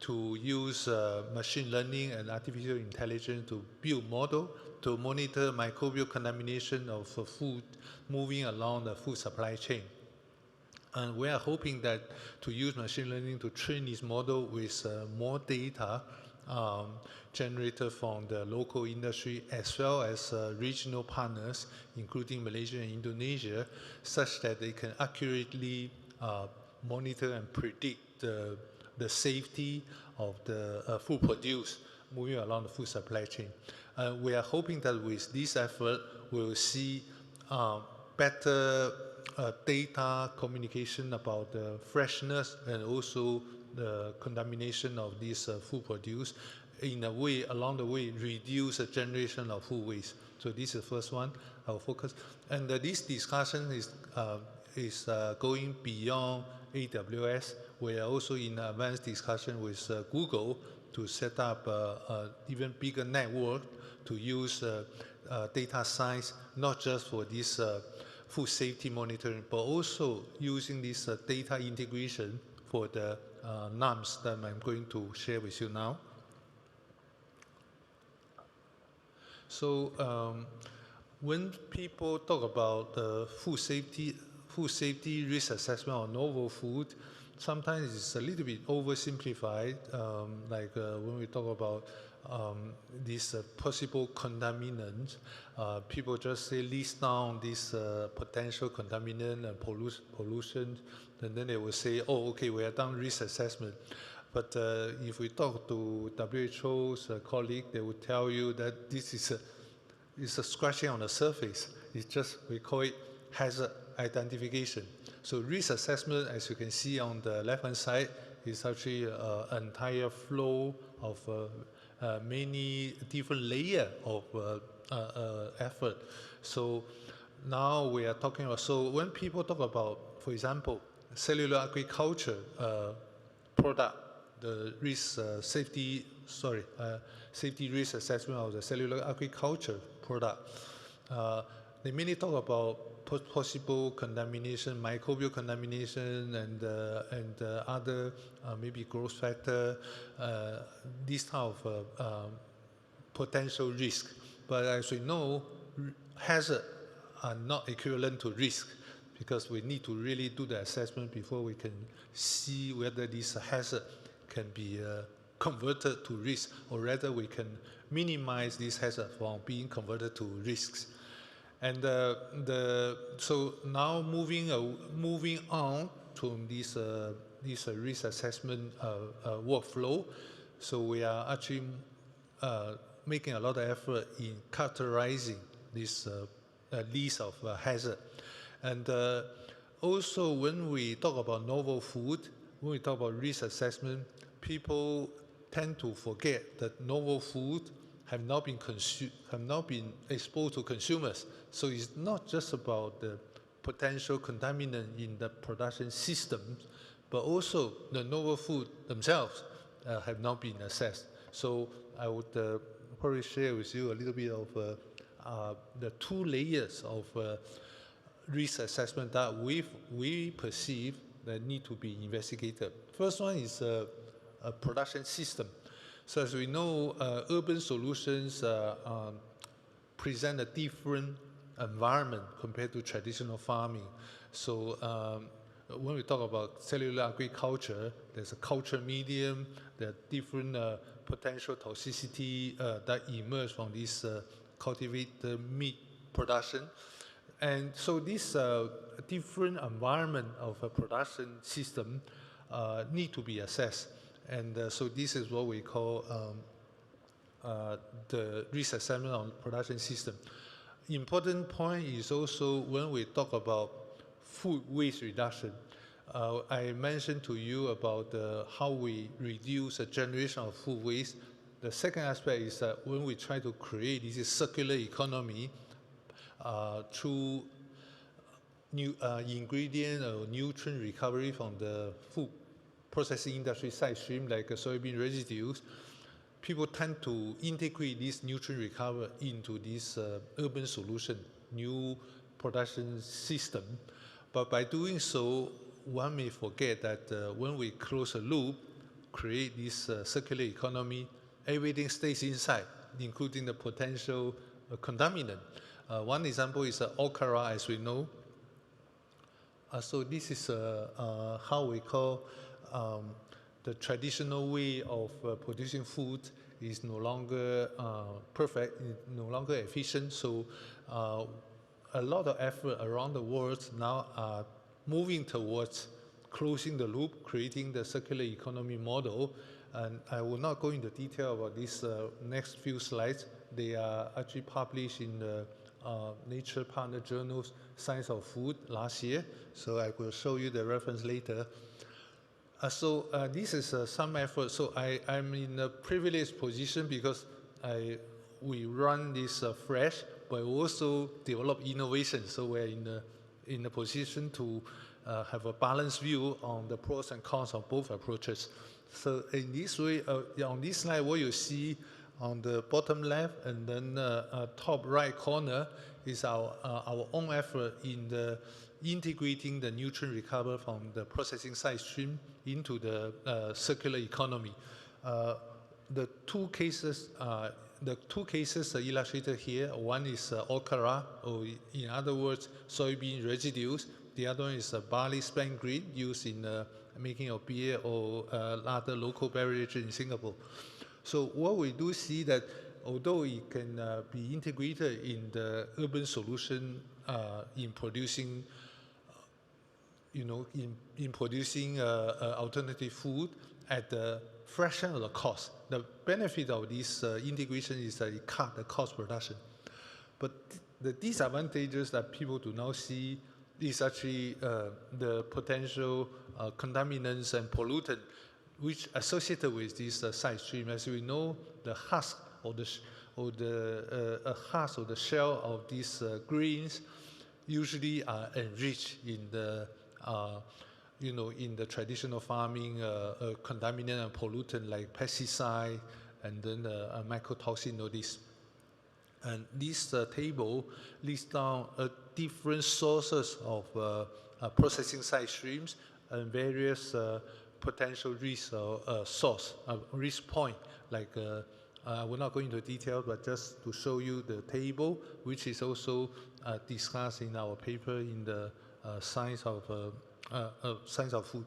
to use machine learning and artificial intelligence to build model to monitor microbial contamination of food moving along the food supply chain. And we are hoping that to use machine learning to train this model with more data generated from the local industry as well as regional partners, including Malaysia and Indonesia, such that they can accurately monitor and predict the safety of the food produced moving along the food supply chain. We are hoping that with this effort, we will see better data communication about the freshness and also the contamination of this food produced, in a way, along the way, reduce the generation of food waste. So this is the first one, our focus. And this discussion is going beyond AWS. We are also in advanced discussion with Google to set up an even bigger network to use data science, not just for this food safety monitoring, but also using this data integration for the NAMs that I'm going to share with you now. So when people talk about food safety risk assessment on novel food, sometimes it's a little bit oversimplified, like when we talk about these possible contaminants, people just say list down this potential contaminant and pollution, and then they will say, oh, okay, we have done risk assessment. But if we talk to WHO's colleague, they will tell you that this is a scratching on the surface. It's just, we call it hazard identification. So risk assessment, as you can see on the left-hand side, is actually an entire flow of many different layers of effort. So now we are talking about, so when people talk about, for example, cellular agriculture product, the risk safety risk assessment of the cellular agriculture product, they mainly talk about possible contamination, microbial contamination, and other maybe growth factor, this type of potential risk. But as we know, hazard are not equivalent to risk, because we need to really do the assessment before we can see whether this hazard can be converted to risk, or rather we can minimize this hazard from being converted to risks. And so now moving on to this risk assessment workflow, so we are actually making a lot of effort in characterizing this list of hazard. And also when we talk about novel food, when we talk about risk assessment, people tend to forget that novel food have not been exposed to consumers. So it's not just about the potential contaminant in the production systems, but also the novel food themselves have not been assessed. So I would probably share with you a little bit of the two layers of risk assessment that we perceive that need to be investigated. First one is a production system. So as we know, urban solutions present a different environment compared to traditional farming. So when we talk about cellular agriculture, there's a culture medium, there are different potential toxicity that emerge from this cultivated meat production. And so this different environment of a production system need to be assessed. And so this is what we call the risk assessment on production system. Important point is also when we talk about food waste reduction. I mentioned to you about how we reduce the generation of food waste. The second aspect is that when we try to create this circular economy through new ingredient or nutrient recovery from the food processing industry side stream, like soybean residues, people tend to integrate this nutrient recovery into this urban solution, new production system. But by doing so, one may forget that when we close a loop, create this circular economy, everything stays inside, including the potential contaminant. One example is okra, as we know. So this is how we call the traditional way of producing food is no longer perfect, no longer efficient. So a lot of effort around the world now are moving towards closing the loop, creating the circular economy model. And I will not go into detail about these next few slides. They are actually published in the Nature Partner Journals Science of Food last year. So I will show you the reference later. So this is some effort. So I'm in a privileged position because we run this fresh, but also develop innovation. So we're in a position to have a balanced view on the pros and cons of both approaches. So in this way, on this slide, what you see on the bottom left and then top right corner is our own effort in integrating the nutrient recovery from the processing side stream into the circular economy. The two cases illustrated here, one is okra, or in other words, soybean residues. The other one is barley spent grain used in making of beer or other local beverage in Singapore. So what we do see that although it can be integrated in the urban solution in producing, alternative food at the fraction of the cost. The benefit of this integration is that it cut the cost production. But the disadvantages that people do not see is actually the potential contaminants and pollutant which associated with this side stream. As we know, the husk or the husk or the shell of these grains usually are enriched in the in the traditional farming contaminant and pollutant like pesticide and then mycotoxin or this. And this table lists down different sources of processing side streams and various potential risk source, risk point. Like I will not go into detail, but just to show you the table, which is also discussed in our paper in the Science of Food.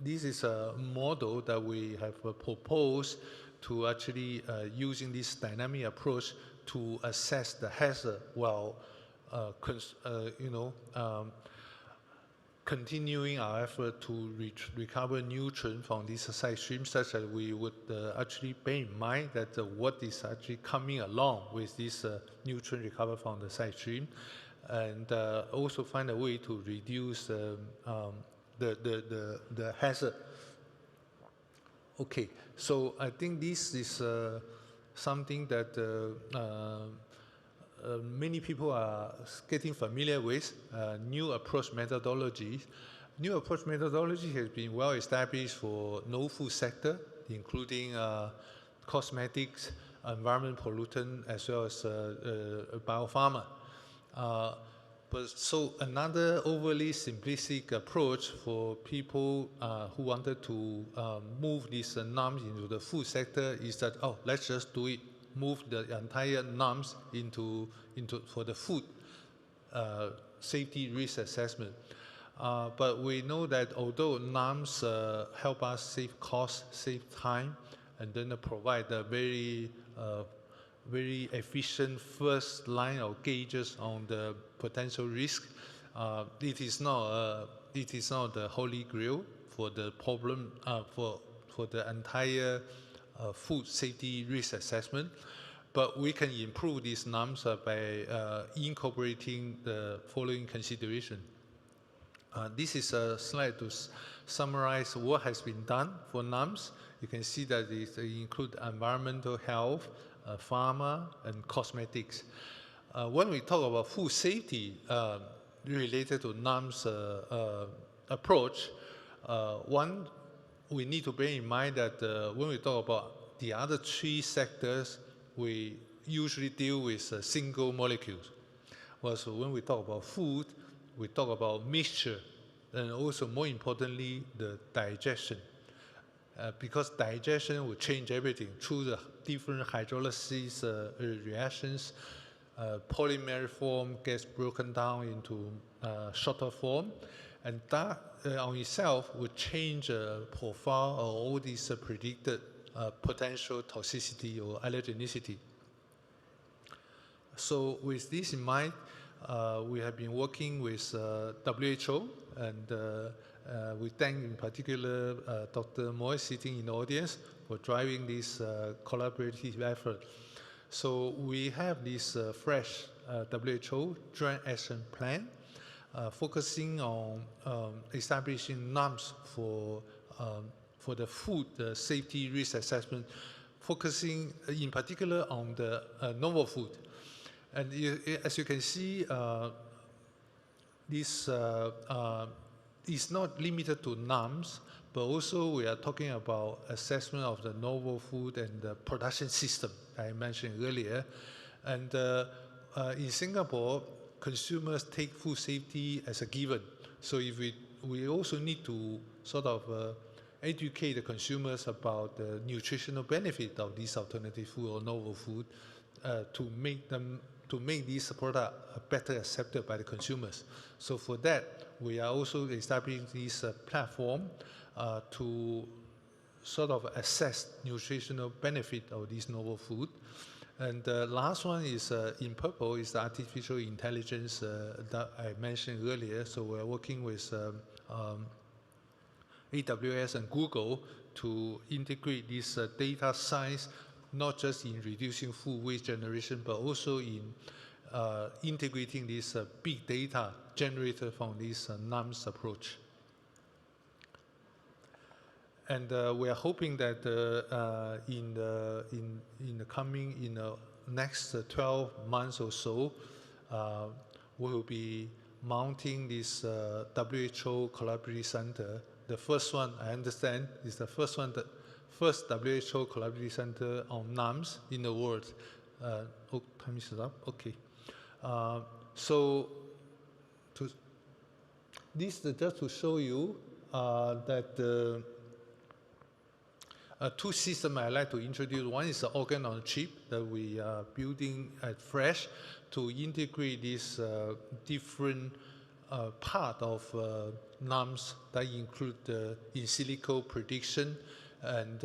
This is a model that we have proposed to actually using this dynamic approach to assess the hazard while continuing our effort to recover nutrients from these side streams, such that we would actually bear in mind that what is actually coming along with this nutrient recovery from the side stream. and also find a way to reduce the hazard. Okay, so I think this is something that many people are getting familiar with, new approach methodologies. New approach methodology has been well established for no-food sector, including cosmetics, environment pollutant, as well as biopharma. But so another overly simplistic approach for people who wanted to move these norms into the food sector is that, oh, let's just do it, move the entire norms into for the food safety risk assessment. But we know that although norms help us save costs, save time, and then provide a very efficient first line of gauges on the potential risk, it is not the holy grail for the problem for the entire food safety risk assessment. But we can improve these norms by incorporating the following consideration. This is a slide to summarize what has been done for norms. You can see that it includes environmental health, pharma, and cosmetics. When we talk about food safety related to norms approach, one, we need to bear in mind that when we talk about the other three sectors, we usually deal with single molecules. Well, so when we talk about food, we talk about mixture, and also more importantly, the digestion. Because digestion will change everything through the different hydrolysis reactions. Polymer form gets broken down into shorter form, and that on itself will change the profile of all these predicted potential toxicity or allergenicity. So with this in mind, we have been working with WHO, and we thank in particular Dr. Moy sitting in the audience for driving this collaborative effort. So we have this fresh WHO joint action plan focusing on establishing norms for the food safety risk assessment, focusing in particular on the novel food. And as you can see, this is not limited to norms, but also we are talking about assessment of the novel food and the production system I mentioned earlier. And in Singapore, consumers take food safety as a given. So if we also need to sort of educate the consumers about the nutritional benefit of this alternative food or novel food to make this product better accepted by the consumers. So for that, we are also establishing this platform to sort of assess nutritional benefit of this novel food. And the last one is in purple is the artificial intelligence that I mentioned earlier. So we're working with AWS and Google to integrate this data science, not just in reducing food waste generation, but also in integrating this big data generated from this NAMS approach. And we are hoping that in the next 12 months or so, we will be mounting this WHO Collaborative Center. The first one, I understand, is the first WHO Collaborative Center on NAMS in the world. Oh, time is up. Okay. So this is just to show you that two systems I'd like to introduce. One is the organ on a chip that we are building at Fresh to integrate this different part of NAMS that include in silico prediction and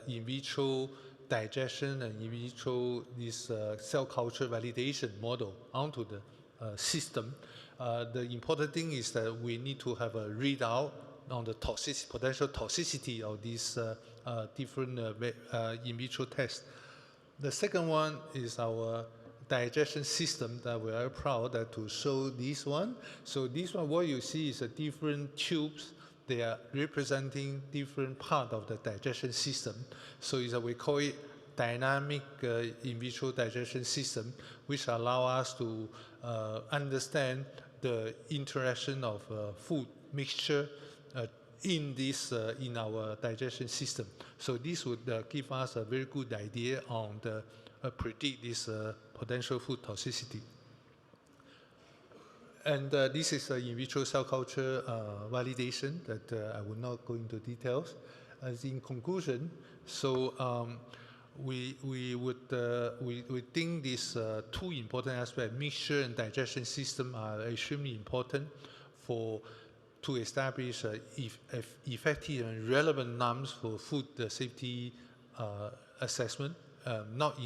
in vitro digestion and in vitro this cell culture validation model onto the system. The important thing is that we need to have a readout on the potential toxicity of these different in vitro tests. The second one is our digestion system that we are proud that to show this one. So this one, what you see is a different tubes. They are representing different part of the digestion system. So we call it dynamic in vitro digestion system, which allow us to understand the interaction of food mixture in our digestion system. So this would give us a very good idea on the predict this potential food toxicity. And this is in vitro cell culture validation that I will not go into details. As in conclusion, so we think these two important aspects, mixture and digestion system, are extremely important to establish effective and relevant norms for food safety assessment, not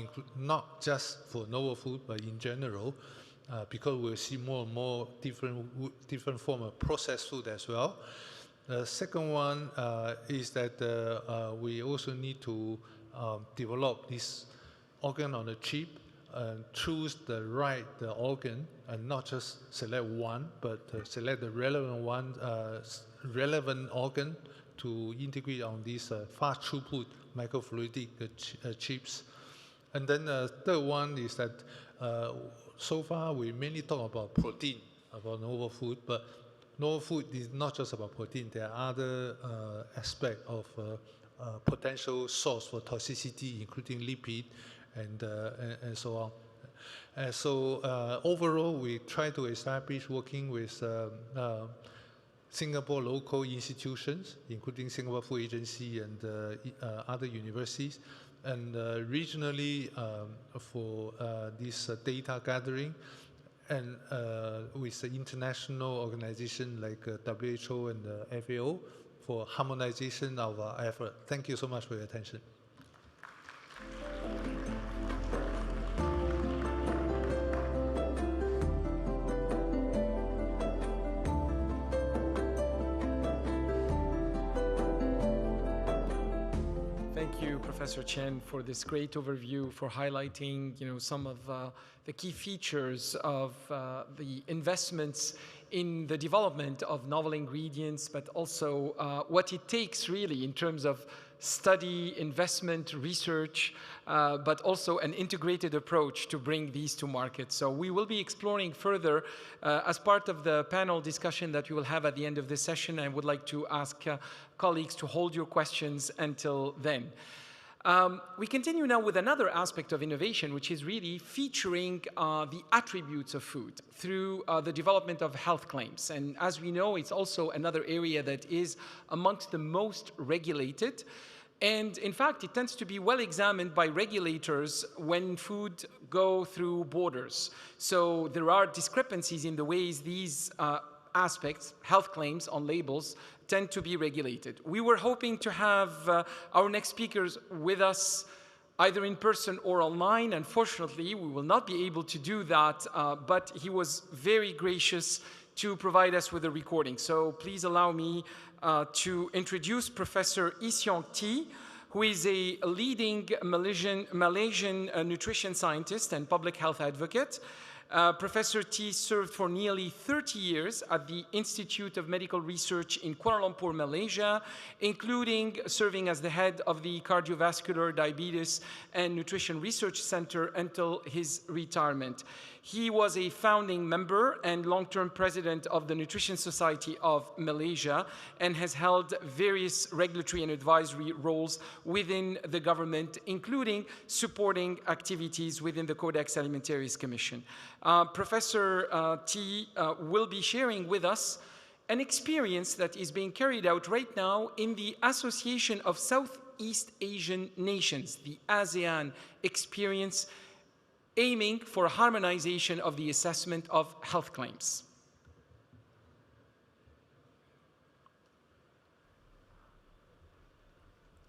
just for novel food, but in general, because we'll see more and more different form of processed food as well. The second one is that we also need to develop this organ on a chip and choose the right organ, and not just select one, but select the relevant organ to integrate on these fast throughput microfluidic chips. And then the third one is that so far we mainly talk about protein, about novel food, but novel food is not just about protein. There are other aspects of potential source for toxicity, including lipid and so on. So overall, we try to establish working with Singapore local institutions, including Singapore Food Agency and other universities, and regionally for this data gathering, and with the international organization like WHO and FAO for harmonization of our effort. Thank you so much for your attention. Thank you, Professor Chen, for this great overview, for highlighting, some of the key features of the investments in the development of novel ingredients, but also what it takes really in terms of study, investment, research, but also an integrated approach to bring these to market. So we will be exploring further as part of the panel discussion that we will have at the end of this session. I would like to ask colleagues to hold your questions until then. We continue now with another aspect of innovation, which is really featuring the attributes of food through the development of health claims. And as we know, it's also another area that is amongst the most regulated. And in fact, it tends to be well examined by regulators when food go through borders. So there are discrepancies in the ways these aspects, health claims on labels, tend to be regulated. We were hoping to have our next speakers with us either in person or online. Unfortunately, we will not be able to do that, but he was very gracious to provide us with a recording. So please allow me to introduce Professor Isiong T, who is a leading Malaysian nutrition scientist and public health advocate. Professor T served for nearly 30 years at the Institute of Medical Research in Kuala Lumpur, Malaysia, including serving as the head of the Cardiovascular, Diabetes, and Nutrition Research Center until his retirement. He was a founding member and long-term president of the Nutrition Society of Malaysia and has held various regulatory and advisory roles within the government, including supporting activities within the Codex Alimentarius Commission. Professor T will be sharing with us an experience that is being carried out right now in the Association of Southeast Asian Nations, the ASEAN experience, aiming for harmonization of the assessment of health claims.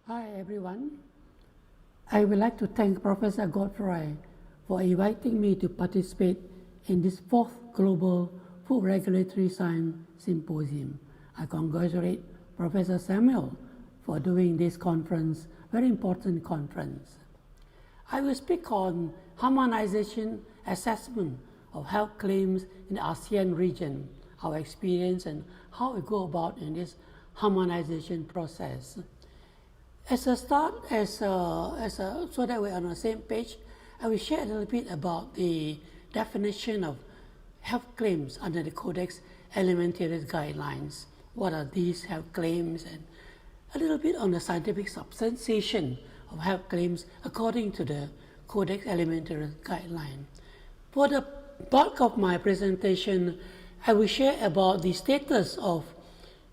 Hi, everyone. I would like to thank Professor Godfrey for inviting me to participate in this 4th Global Food Regulatory Science Symposium. I congratulate Professor Samuel for doing this conference, very important conference. I will speak on harmonization assessment of health claims in the ASEAN region, our experience and how we go about in this harmonization process. As a start, so that we're on the same page, I will share a little bit about the definition of health claims under the Codex Alimentarius guidelines. What are these health claims, and a little bit on the scientific substantiation of health claims according to the Codex Alimentarius guideline. For the bulk of my presentation, I will share about the status of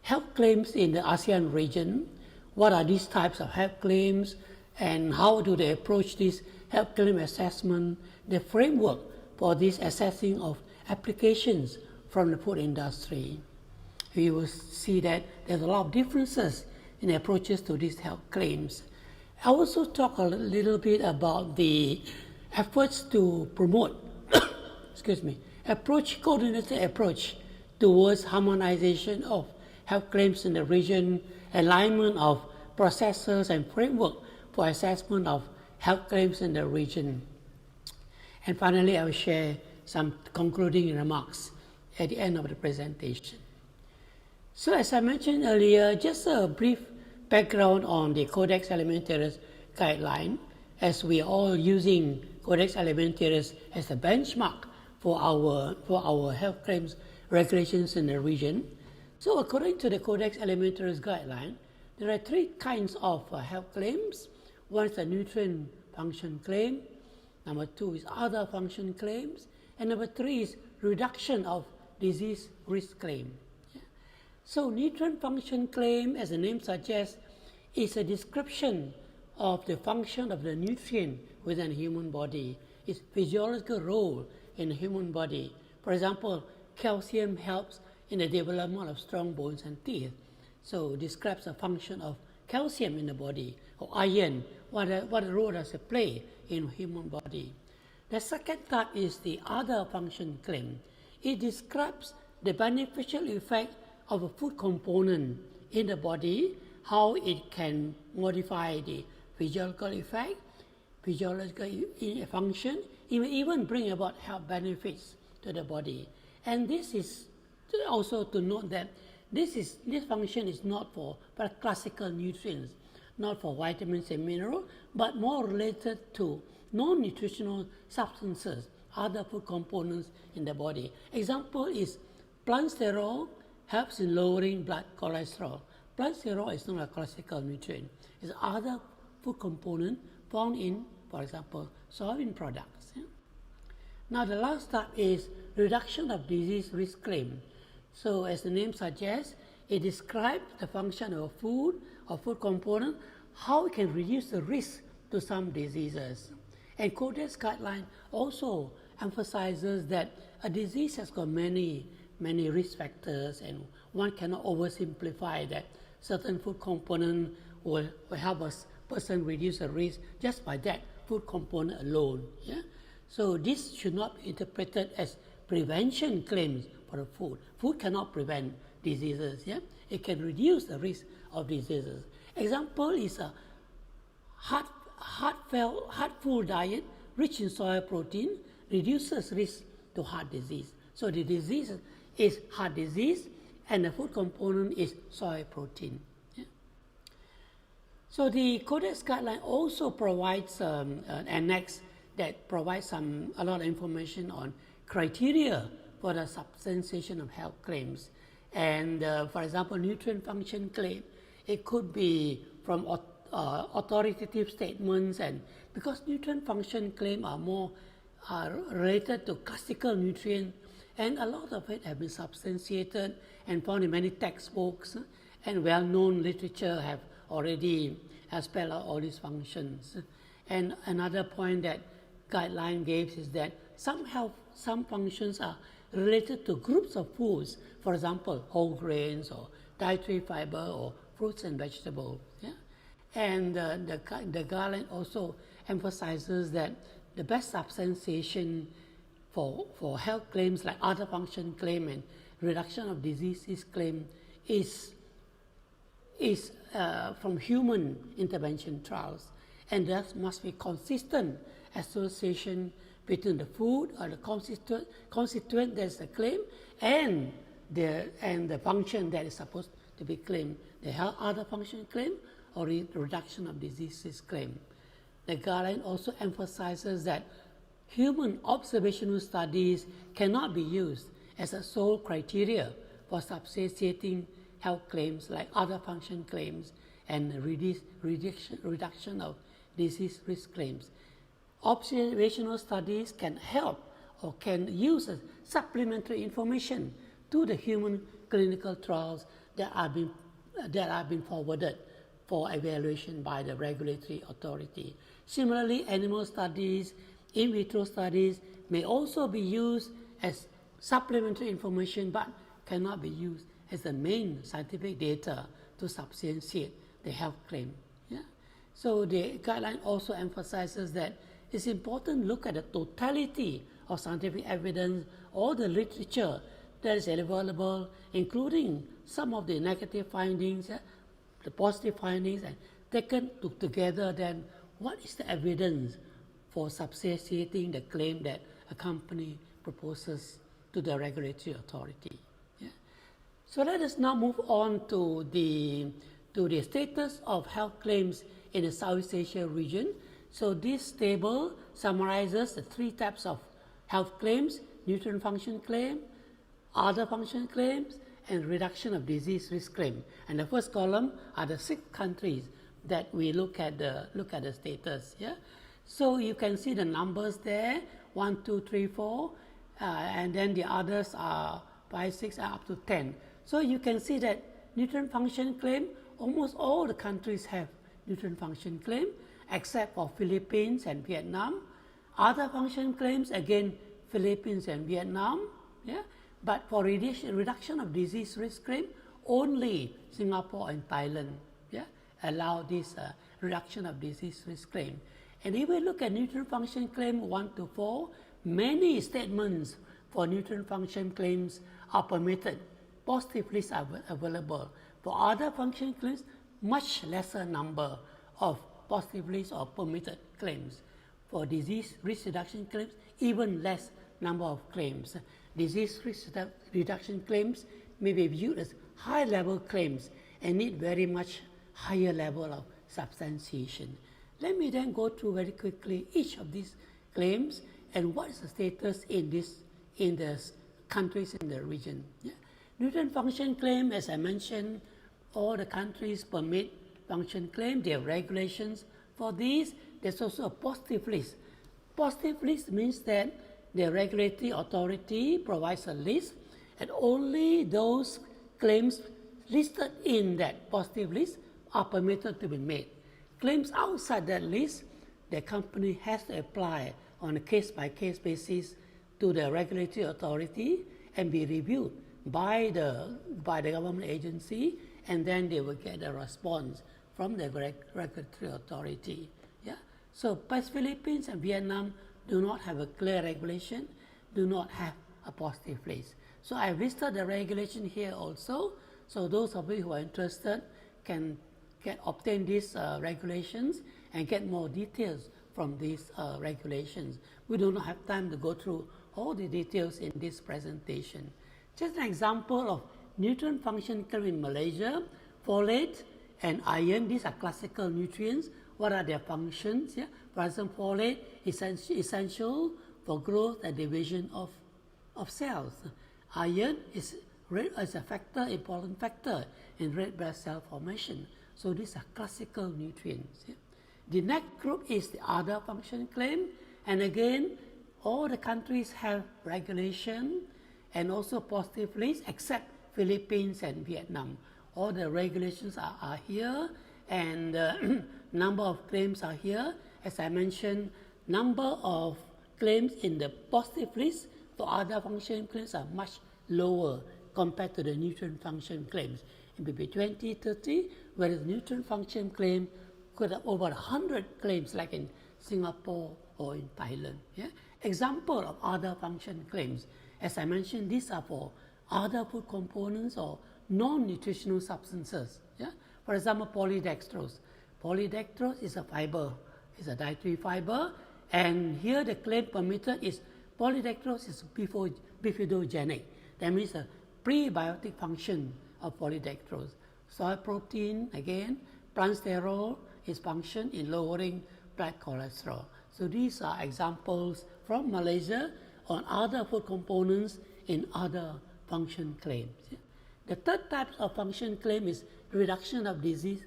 health claims in the ASEAN region. What are these types of health claims and how do they approach this health claim assessment, the framework for this assessing of applications from the food industry. We will see that there's a lot of differences in approaches to these health claims. I also talk a little bit about the efforts to promote, coordinated approach towards harmonization of health claims in the region, alignment of processes and framework for assessment of health claims in the region. And finally, I will share some concluding remarks at the end of the presentation. So as I mentioned earlier, just a brief background on the Codex Alimentarius guideline, as we are all using Codex Alimentarius as a benchmark for our health claims regulations in the region. So according to the Codex Alimentarius guideline, there are three kinds of health claims. One is a nutrient function claim, number two is other function claims, and number three is reduction of disease risk claim. So nutrient function claim, as the name suggests, is a description of the function of the nutrient within the human body, its physiological role in the human body. For example, calcium helps in the development of strong bones and teeth. So it describes the function of calcium in the body, or iron, what role does it play in the human body. The second type is the other function claim. It describes the beneficial effect of a food component in the body, how it can modify the physiological effect, physiological function, it may even bring about health benefits to the body. And this is also to note that this function is not for classical nutrients, not for vitamins and minerals, but more related to non-nutritional substances, other food components in the body. Example is plant sterol helps in lowering blood cholesterol. Plant sterol is not a classical nutrient. It's other food component found in, for example, soybean products. Yeah? Now the last step is reduction of disease risk claim. So as the name suggests, it describes the function of food or food component, how it can reduce the risk to some diseases. And Codex guideline also emphasizes that a disease has got many risk factors, and one cannot oversimplify that certain food component will help a person reduce the risk just by that food component alone. Yeah? So this should not be interpreted as prevention claims for the food. Food cannot prevent diseases. Yeah? It can reduce the risk of diseases. Example is a heartful diet rich in soy protein reduces risk to heart disease. So the disease is heart disease, and the food component is soy protein. Yeah? So the Codex guideline also provides an annex that provides a lot of information on criteria for the substantiation of health claims. And for example, nutrient function claim, it could be from authoritative statements, and because nutrient function claim are more related to classical nutrient, and a lot of it have been substantiated and found in many textbooks, and well-known literature have already spelled out all these functions. And another point that guideline gives is that some functions are related to groups of foods, for example, whole grains or dietary fiber or fruits and vegetables. Yeah? And the guideline also emphasizes that the best substantiation for health claims like other function claim and reduction of diseases claim is from human intervention trials, and thus must be consistent association between the food or the constituent that's the claim and the function that is supposed to be claimed, the other function claim or the reduction of disease risk claim. The guideline also emphasizes that human observational studies cannot be used as a sole criteria for substantiating health claims like other function claims and reduction of disease risk claims. Observational studies can help or can use as supplementary information to the human clinical trials that are being forwarded for evaluation by the regulatory authority. Similarly, animal studies, in vitro studies may also be used as supplementary information but cannot be used as the main scientific data to substantiate the health claim. Yeah? So the guideline also emphasizes that it's important to look at the totality of scientific evidence or the literature that is available, including some of the negative findings, the positive findings, and taken together, then what is the evidence for substantiating the claim that a company proposes to the regulatory authority. Yeah? So let us now move on to the status of health claims in the Southeast Asia region. So this table summarizes the three types of health claims: nutrient function claim, other function claims, and reduction of disease risk claim. And the first column are the 6 countries that we look at the status. Yeah? So you can see the numbers there, 1, 2, 3, 4, and then the others are 5, 6, up to 10. So you can see that nutrient function claim, almost all the countries have nutrient function claim, except for Philippines and Vietnam. Other function claims, again, Philippines and Vietnam. Yeah? But for reduction of disease risk claim, only Singapore and Thailand allow this reduction of disease risk claim. And if we look at nutrient function claim 1 to 4, many statements for nutrient function claims are permitted. Positive lists are available. For other function claims, much lesser number of positive lists or permitted claims. For disease risk reduction claims, even less number of claims. Disease risk reduction claims may be viewed as high-level claims and need very much higher level of substantiation. Let me then go through very quickly each of these claims and what is the status in the countries in the region. Yeah. Nutrient function claim, as I mentioned, all the countries permit function claim. They have regulations for these. There's also a positive list. Positive list means that the regulatory authority provides a list and only those claims listed in that positive list are permitted to be made. Claims outside that list, the company has to apply on a case-by-case basis to the regulatory authority and be reviewed by the government agency, and then they will get a response from the regulatory authority. Yeah? So both Philippines and Vietnam do not have a clear regulation, do not have a positive list. So I listed the regulation here also, so those of you who are interested can obtain these regulations and get more details from these regulations. We do not have time to go through all the details in this presentation. Just an example of nutrient function claim in Malaysia: folate and iron. These are classical nutrients. What are their functions? Yeah? For example, folate is essential for growth and division of cells. Iron is a factor, important factor in red blood cell formation. So these are classical nutrients. Yeah? The next group is the other function claim, and again, all the countries have regulation and also positive lists except Philippines and Vietnam. All the regulations are here, and number of claims are here. As I mentioned, number of claims in the positive list for other function claims are much lower compared to the nutrient function claims. It may be 20, 30, whereas nutrient function claim could have over 100 claims like in Singapore or in Thailand. Yeah? Example of other function claims. As I mentioned, these are for other food components or non-nutritional substances. Yeah? For example, polydextrose. Polydextrose is a fiber, it's a dietary fiber. And here the claim permitted is polydextrose is bifidogenic. That means a prebiotic function of polydextrose. Soy protein, again, plant sterol is function in lowering blood cholesterol. So these are examples from Malaysia on other food components in other function claims. The third type of function claim is reduction of disease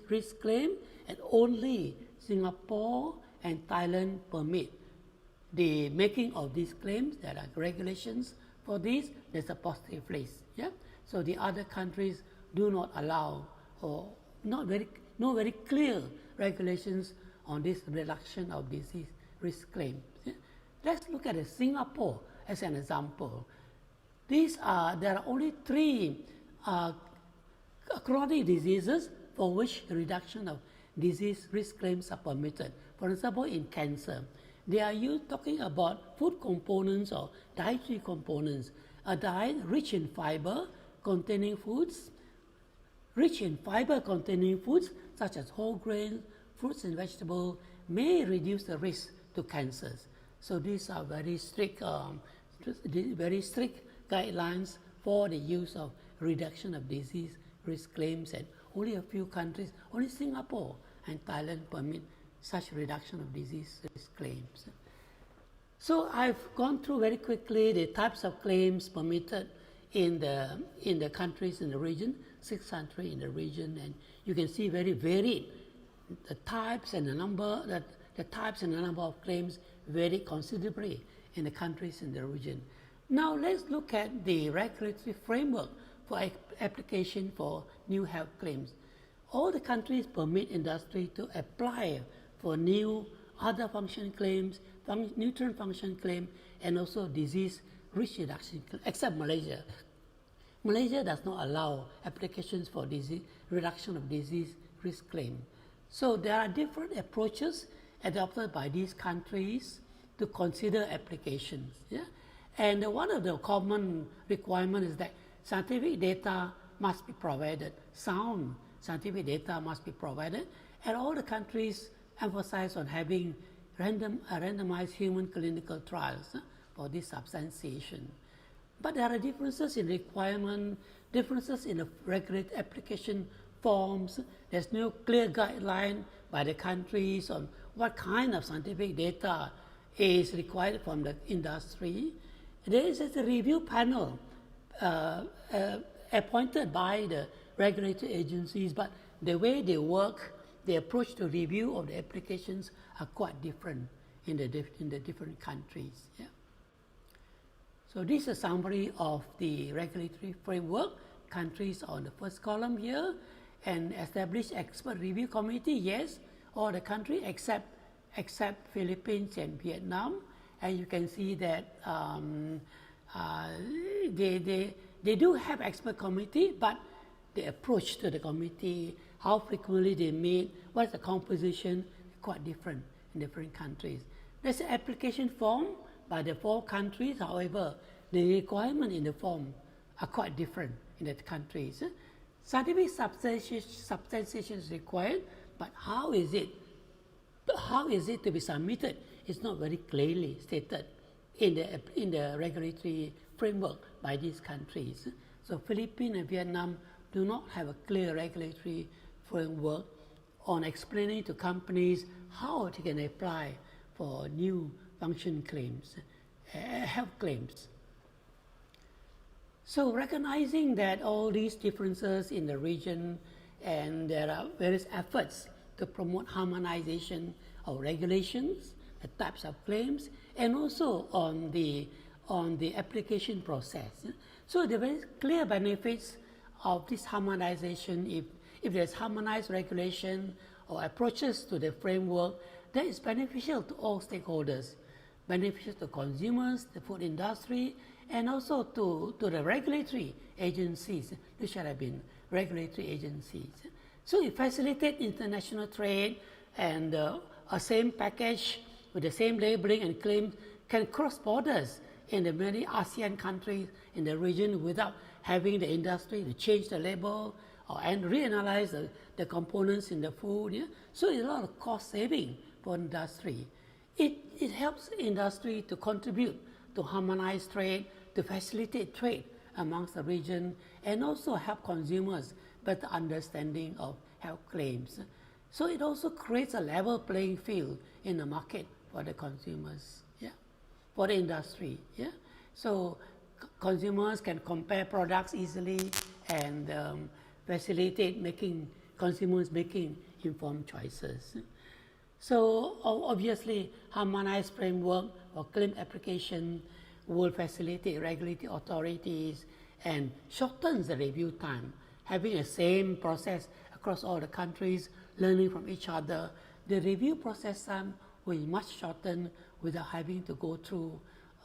risk claim, and only Singapore and Thailand permit the making of these claims. There are regulations for this. There's a positive list. Yeah? So the other countries do not allow, or no very clear regulations on this reduction of disease risk claims. Yeah? Let's look at Singapore as an example. There are only 3 chronic diseases for which reduction of disease risk claims are permitted. For example, in cancer, they are talking about food components or dietary components. A diet rich in fiber containing foods, such as whole grains, fruits and vegetables, may reduce the risk to cancers. So these are very strict guidelines for the use of reduction of disease risk claims, and only a few countries, only Singapore and Thailand permit such reduction of disease risk claims. So I've gone through very quickly the types of claims permitted in the countries in the region, 6 countries in the region, and you can see very varied. The types and the number of claims vary considerably in the countries in the region. Now let's look at the regulatory framework for application for new health claims. All the countries permit industry to apply for new other function claims, nutrient function claim, and also disease risk reduction, except Malaysia. Malaysia does not allow applications for reduction of disease risk claim. So there are different approaches adopted by these countries to consider applications. Yeah? And one of the common requirements is that scientific data must be provided, sound scientific data must be provided, and all the countries emphasize on having randomized human clinical trials for this substantiation. But there are differences in requirement, differences in the regulatory application forms. There's no clear guideline by the countries on what kind of scientific data is required from the industry. There is a review panel appointed by the regulatory agencies, but the way they work, the approach to review of the applications are quite different in the different countries. Yeah. So this is a summary of the regulatory framework. Countries on the first column here, and established expert review committee, yes, all the countries except Philippines and Vietnam. And you can see that they do have expert committee, but the approach to the committee, how frequently they meet, what's the composition, quite different in different countries. There's an application form by the 4 countries. However, the requirement in the form are quite different in the countries. Scientific substantiation is required, but how is it to be submitted? It's not very clearly stated in the regulatory framework by these countries. So Philippines and Vietnam do not have a clear regulatory framework on explaining to companies how they can apply for new function claims, health claims. So recognizing that all these differences in the region, and there are various efforts to promote harmonization of regulations, the types of claims, and also on the application process. So there are very clear benefits of this harmonization. If there's harmonized regulation or approaches to the framework, that is beneficial to all stakeholders, beneficial to consumers, the food industry, and also to the regulatory agencies. There should have been regulatory agencies. So it facilitates international trade, and a same package with the same labeling and claims can cross borders in the many ASEAN countries in the region without having the industry to change the label and reanalyze the components in the food. Yeah? So it's a lot of cost saving for industry. It helps industry to contribute to harmonize trade, to facilitate trade amongst the region, and also help consumers better understanding of health claims. So it also creates a level playing field in the market for the consumers, for the industry. So consumers can compare products easily and facilitate consumers making informed choices. So obviously, harmonized framework for claim application will facilitate regulatory authorities and shortens the review time. Having the same process across all the countries, learning from each other, the review process time will be much shortened without having to go through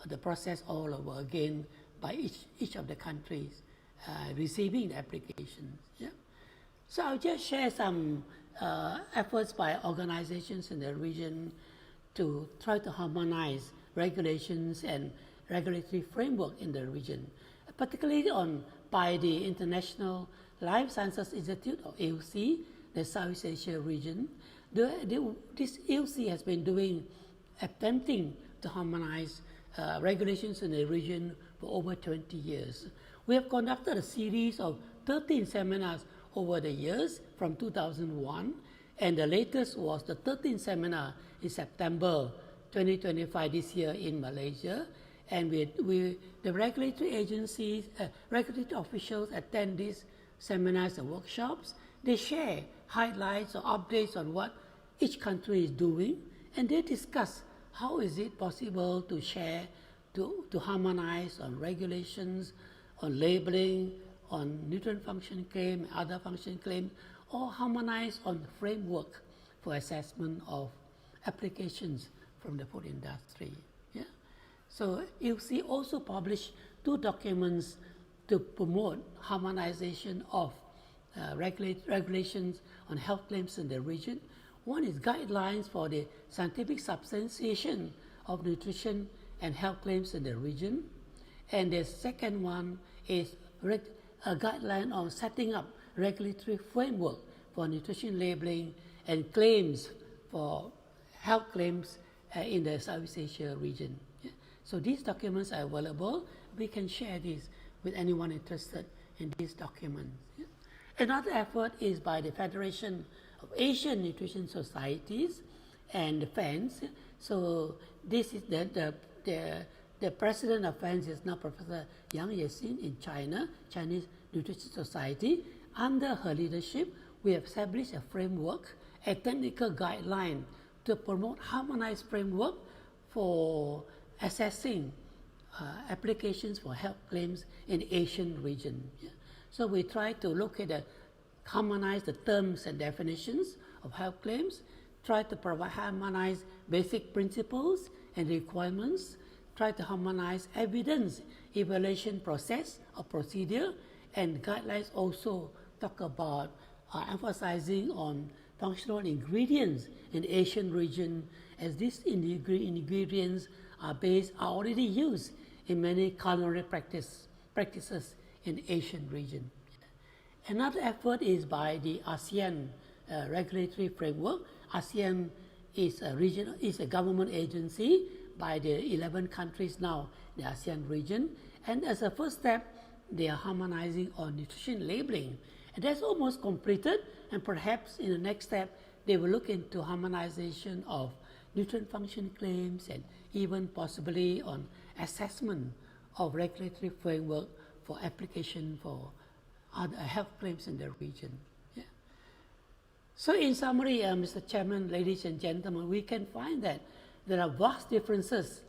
the process all over again by each of the countries receiving the applications. So I'll just share some efforts by organizations in the region to try to harmonize regulations and regulatory framework in the region, particularly by the International Life Sciences Institute, or ILSI, the Southeast Asia region. This ILSI has been attempting to harmonize regulations in the region for over 20 years. We have conducted a series of 13 seminars over the years from 2001, and the latest was the 13th seminar in September 2025 this year in Malaysia. And the regulatory agencies, regulatory officials attend these seminars and workshops. They share highlights or updates on what each country is doing, and they discuss how is it possible to share, to harmonize on regulations, on labeling, on nutrient function claim, other function claims, or harmonize on framework for assessment of applications from the food industry. So ILSI also published 2 documents to promote harmonization of regulations on health claims in the region. One is guidelines for the scientific substantiation of nutrition and health claims in the region. And the second one is a guideline on setting up regulatory framework for nutrition labeling and claims for health claims in the Southeast Asia region. So these documents are available. We can share these with anyone interested in these documents. Another effort is by the Federation of Asian Nutrition Societies and the FANS. So this is the president of FANS is now Professor Yang Yesin in China, Chinese Nutrition Society. Under her leadership, we have established a framework, a technical guideline to promote harmonized framework for assessing applications for health claims in the Asian region. So we try to look at harmonize the terms and definitions of health claims, try to provide harmonize basic principles and requirements, try to harmonize evidence evaluation process or procedure, and guidelines also talk about emphasizing on functional ingredients in the Asian region, as these ingredients are already used in many culinary practices in the Asian region. Another effort is by the ASEAN regulatory framework. ASEAN is a government agency by the 11 countries now in the ASEAN region, and as a first step, they are harmonizing on nutrition labeling. And that's almost completed, and perhaps in the next step, they will look into harmonization of nutrient function claims and even possibly on assessment of regulatory framework for application for other health claims in the region. So in summary, Mr. Chairman, ladies and gentlemen, we can find that there are vast differences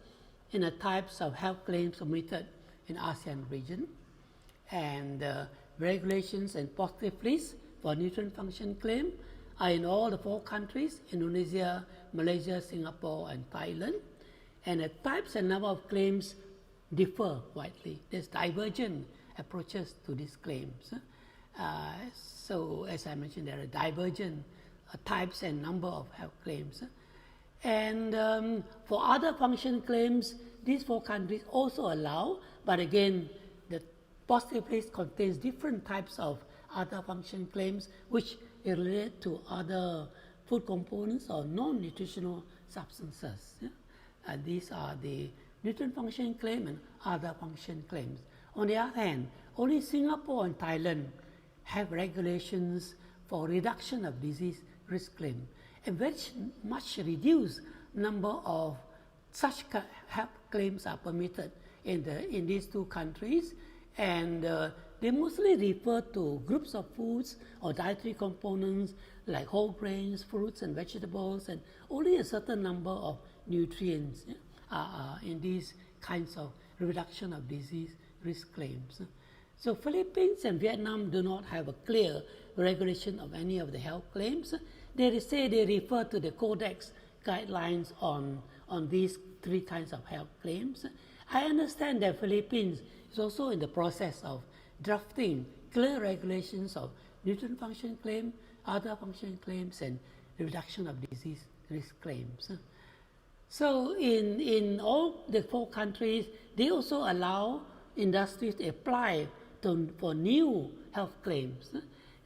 in the types of health claims submitted in ASEAN region, and regulations and positive lists for nutrient function claim are in all the 4 countries, Indonesia, Malaysia, Singapore, and Thailand. And the types and number of claims differ widely. There's divergent approaches to these claims. So as I mentioned, there are divergent types and number of health claims. And for other function claims, these 4 countries also allow, but again, the positive list contains different types of other function claims which relate to other food components or non-nutritional substances. Yeah? These are the nutrient function claim and other function claims. On the other hand, only Singapore and Thailand have regulations for reduction of disease risk claim. A very much reduced number of such health claims are permitted in these two countries, and they mostly refer to groups of foods or dietary components like whole grains, fruits and vegetables, and only a certain number of nutrients are in these kinds of reduction of disease risk claims. So Philippines and Vietnam do not have a clear regulation of any of the health claims. They say they refer to the Codex guidelines on these three kinds of health claims. I understand that Philippines is also in the process of drafting clear regulations of nutrient function claim, other function claims, and reduction of disease risk claims. So in all the four countries, they also allow industries to apply for new health claims,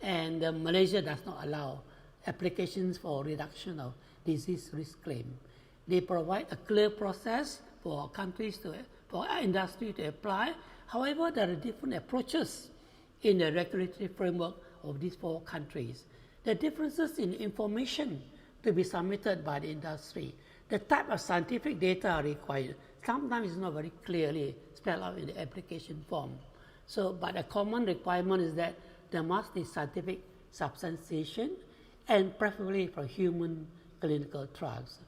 and Malaysia does not allow applications for reduction of disease risk claim. They provide a clear process for countries for industry to apply. However, there are different approaches in the regulatory framework of these four countries. The differences in information to be submitted by the industry, the type of scientific data required, sometimes is not very clearly spelled out in the application form. So, but a common requirement is that there must be scientific substantiation and preferably for human clinical trials.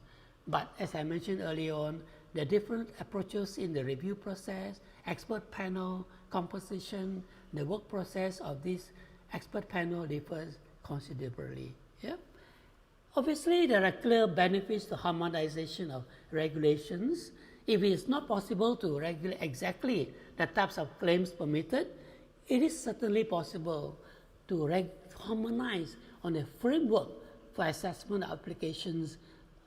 But as I mentioned earlier on, the different approaches in the review process, expert panel composition, the work process of this expert panel differs considerably. Yeah? Obviously, there are clear benefits to harmonization of regulations. If it is not possible to regulate exactly the types of claims permitted, it is certainly possible to harmonize on a framework for assessment of applications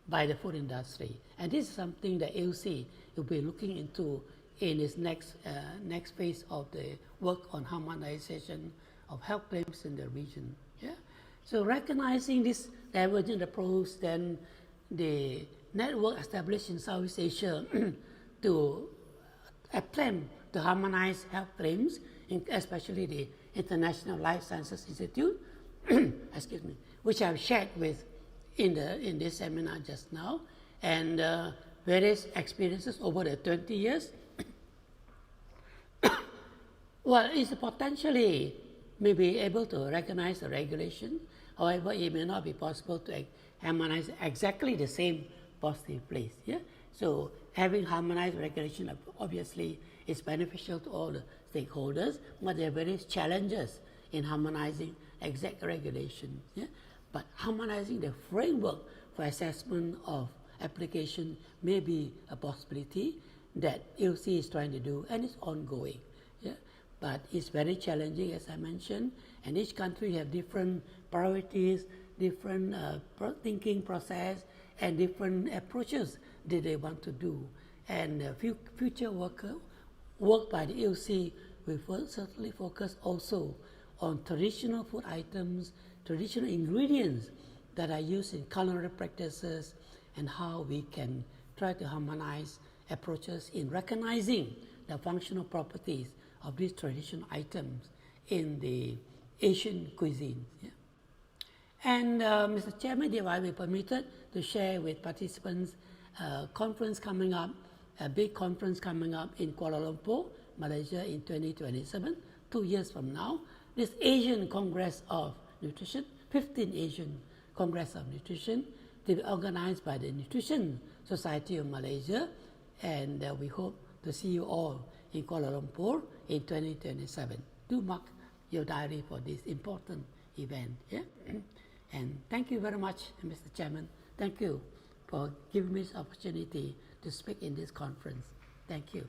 by the food industry. And this is something that AOC will be looking into in its next phase of the work on harmonization of health claims in the region. Yeah? So recognizing this divergent approach, then the network established in Southeast Asia to attempt to harmonize health claims, especially the International Life Sciences Institute, excuse me, which I've shared with in this seminar just now, and various experiences over the 20 years. Well, it's potentially may be able to recognize the regulation. However, it may not be possible to harmonize exactly the same positive place. Yeah? So having harmonized regulation obviously is beneficial to all the stakeholders, but there are various challenges in harmonizing exact regulation. Yeah? But harmonizing the framework for assessment of application may be a possibility that ILC is trying to do, and it's ongoing. Yeah? But it's very challenging, as I mentioned, and each country have different priorities, different thinking process, and different approaches that they want to do. And future work by the ILC will certainly focus also on traditional food items, traditional ingredients that are used in culinary practices, and how we can try to harmonize approaches in recognizing the functional properties of these traditional items in the Asian cuisine. Yeah? And Mr. Chairman, if I be permitted to share with participants a conference coming up, a big conference coming up in Kuala Lumpur, Malaysia in 2027, 2 years from now. This Asian Congress of Nutrition, 15th Asian Congress of Nutrition, to be organized by the Nutrition Society of Malaysia, and we hope to see you all in Kuala Lumpur in 2027. Do mark your diary for this important event. Yeah? And thank you very much, Mr. Chairman. Thank you for giving me this opportunity to speak in this conference. Thank you.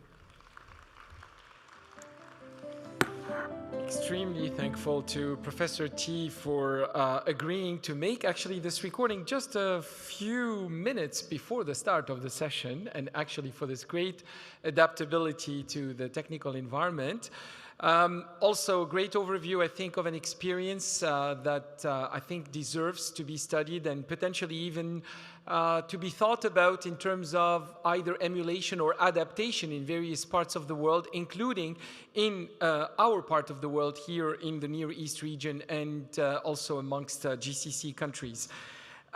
Extremely thankful to Professor T for agreeing to make actually this recording just a few minutes before the start of the session, and actually for this great adaptability to the technical environment. Also, a great overview, I think, of an experience that I think deserves to be studied and potentially even to be thought about in terms of either emulation or adaptation in various parts of the world, including in our part of the world here in the Near East region and also amongst GCC countries.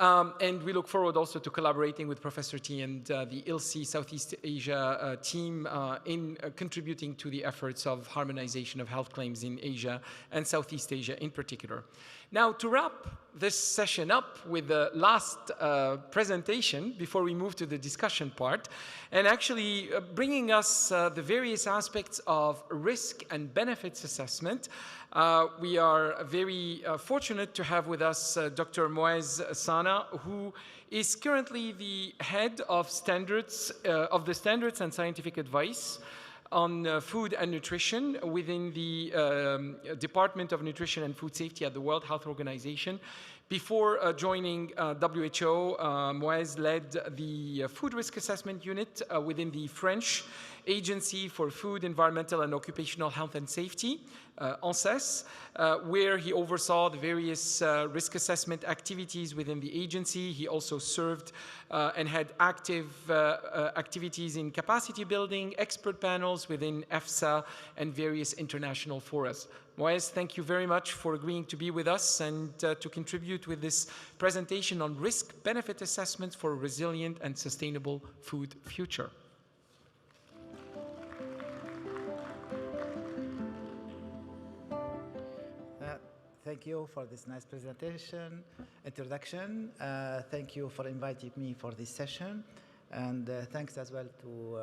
And we look forward also to collaborating with Professor T and the ILSI Southeast Asia team in contributing to the efforts of harmonization of health claims in Asia and Southeast Asia in particular. Now, to wrap this session up with the last presentation before we move to the discussion part, and actually bringing us the various aspects of risk and benefits assessment, we are very fortunate to have with us Dr. Moaz Sana, who is currently the head of standards of the Standards and Scientific Advice on food and nutrition within the Department of Nutrition and Food Safety at the World Health Organization. Before joining WHO, Moaz led the Food Risk Assessment Unit within the French Agency for Food, Environmental and Occupational Health and Safety, ANSES, where he oversaw the various risk assessment activities within the agency. He also served and had active activities in capacity building, expert panels within EFSA and various international forums. Moaz, thank you very much for agreeing to be with us and to contribute with this presentation on risk-benefit assessments for a resilient and sustainable food future. Thank you for this nice introduction. Thank you for inviting me for this session. And thanks as well to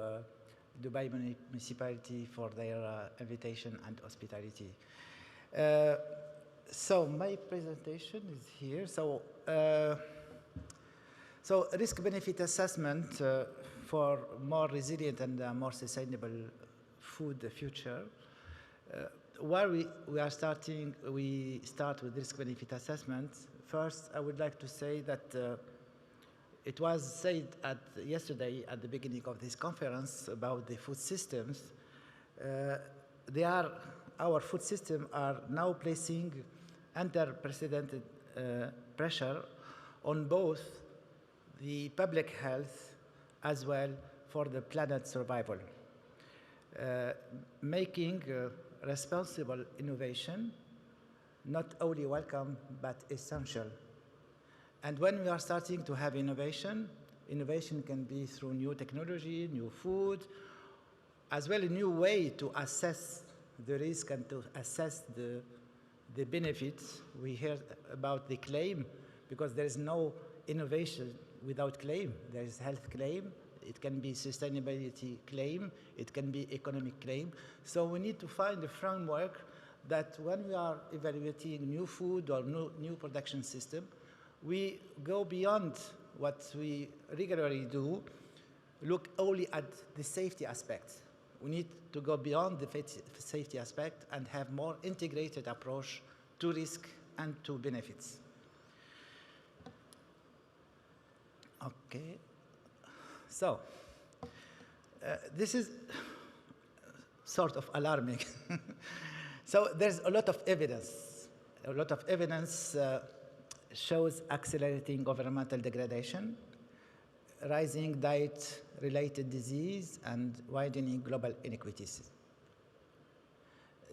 Dubai Municipality for their invitation and hospitality. So my presentation is here. So risk-benefit assessment for more resilient and more sustainable food future. Where we are starting, we start with risk-benefit assessment. First, I would like to say that it was said yesterday at the beginning of this conference about the food systems. Our food systems are now placing unprecedented pressure on both the public health as well for the planet's survival, making responsible innovation not only welcome but essential. And when we are starting to have innovation, innovation can be through new technology, new food, as well a new way to assess the risk and to assess the benefits. We hear about the claim, because there is no innovation without claim. There is health claim. It can be sustainability claim. It can be economic claim. So we need to find a framework that when we are evaluating new food or new production system, we go beyond what we regularly do, look only at the safety aspect. We need to go beyond the safety aspect and have more integrated approach to risk and to benefits. Okay. So, this is sort of alarming. So there's a lot of evidence. A lot of evidence shows accelerating environmental degradation, rising diet-related disease, and widening global inequities.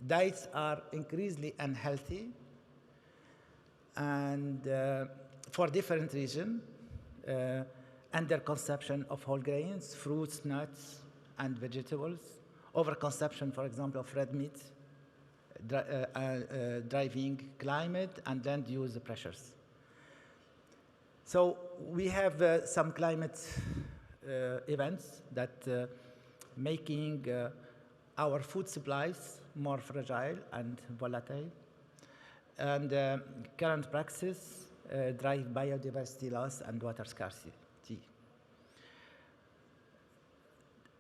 Diets are increasingly unhealthy, and for different reasons, underconsumption of whole grains, fruits, nuts, and vegetables, overconsumption, for example, of red meat, driving climate, and land use pressures. So we have some climate events that making our food supplies more fragile and volatile, and current practices drive biodiversity loss and water scarcity.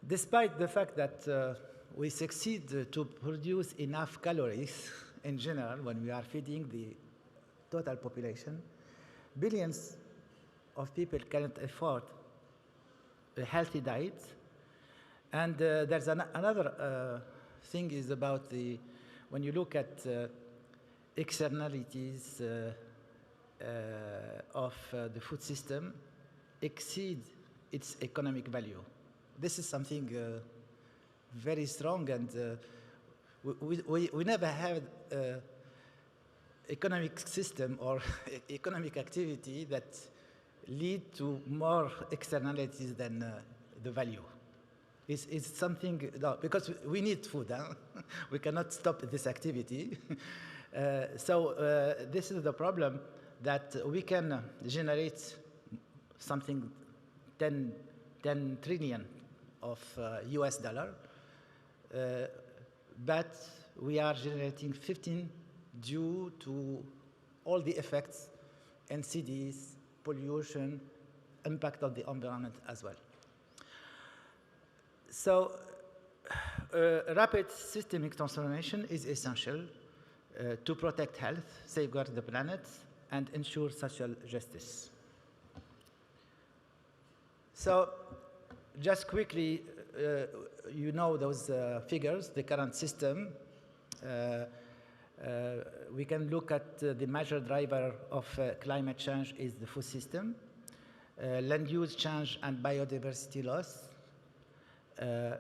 Despite the fact that we succeed to produce enough calories in general when we are feeding the total population, billions of people cannot afford a healthy diet. And there's another thing is about the when you look at externalities of the food system, exceed its economic value. This is something very strong, and we never had economic system or economic activity that lead to more externalities than the value. It's something, no, because we need food. Huh? We cannot stop this activity. So this is the problem, that we can generate something 10 trillion of US dollar, but we are generating 15 due to all the effects, NCDs, pollution, impact on the environment as well. So rapid systemic transformation is essential to protect health, safeguard the planet, and ensure social justice. So just quickly, you know those figures, the current system. We can look at the major driver of climate change is the food system, land use change and biodiversity loss,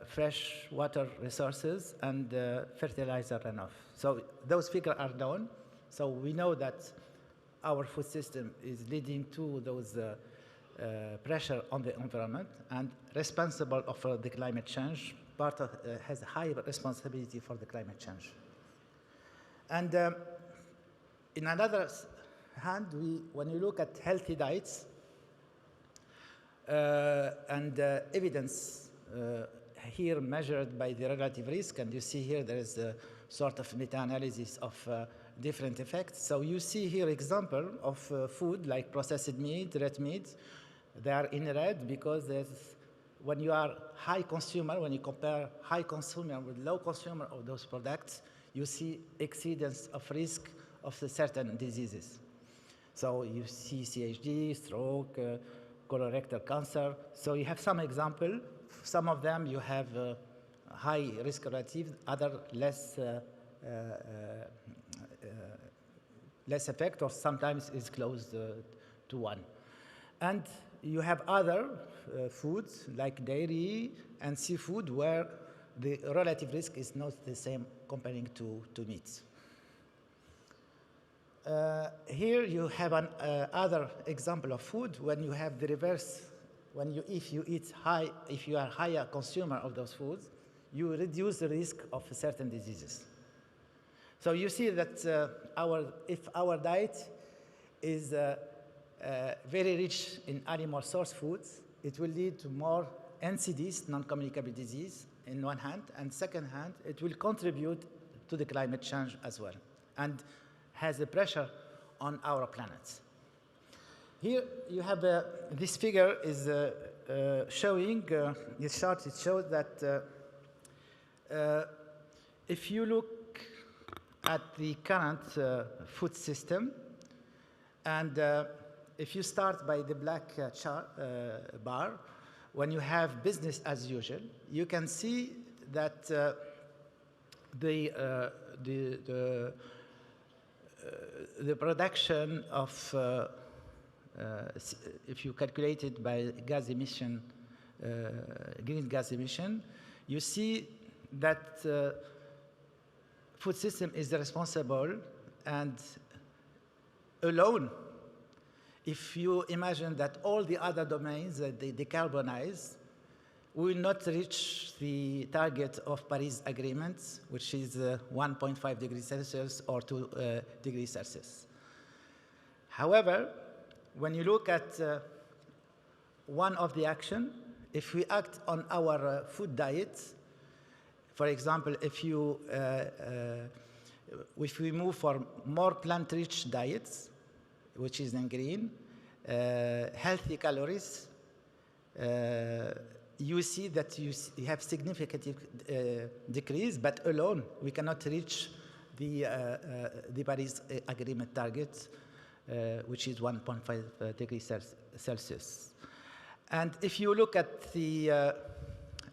fresh water resources, and fertilizer runoff. So those figures are known. So we know that our food system is leading to those pressure on the environment and responsible for the climate change. Part of, has a high responsibility for the climate change. And in another hand, when you look at healthy diets and evidence here measured by the relative risk, and you see here there is a sort of meta-analysis of different effects. So you see here example of food like processed meat, red meat. They are in red because when you are high consumer, when you compare high consumer with low consumer of those products, you see exceedance of risk of certain diseases. So you see CHD, stroke, colorectal cancer. So you have some example. Some of them you have high risk relative, other less effect, or sometimes is close to one. And you have other foods like dairy and seafood where the relative risk is not the same comparing to meat. Here you have an other example of food when you have the reverse. If you are higher consumer of those foods, you reduce the risk of certain diseases. So you see that if our diet is very rich in animal source foods, it will lead to more NCDs, non-communicable disease, in one hand, and second hand, it will contribute to the climate change as well, and has a pressure on our planet. Here you have this figure is showing, this chart, it shows that if you look at the current food system, and if you start by the black bar, when you have business as usual, you can see that the production of, if you calculate it by gas emission, green gas emission, you see that food system is responsible, and alone, if you imagine that all the other domains that they decarbonize, we will not reach the target of Paris Agreement, which is 1.5 degrees Celsius or 2 degrees Celsius. However, when you look at one of the action, if we act on our food diet, for example, if we move for more plant-rich diets, which is in green, healthy calories, you see that you have significant decrease, but alone we cannot reach the Paris Agreement target, which is 1.5 degrees Celsius. And if you look at the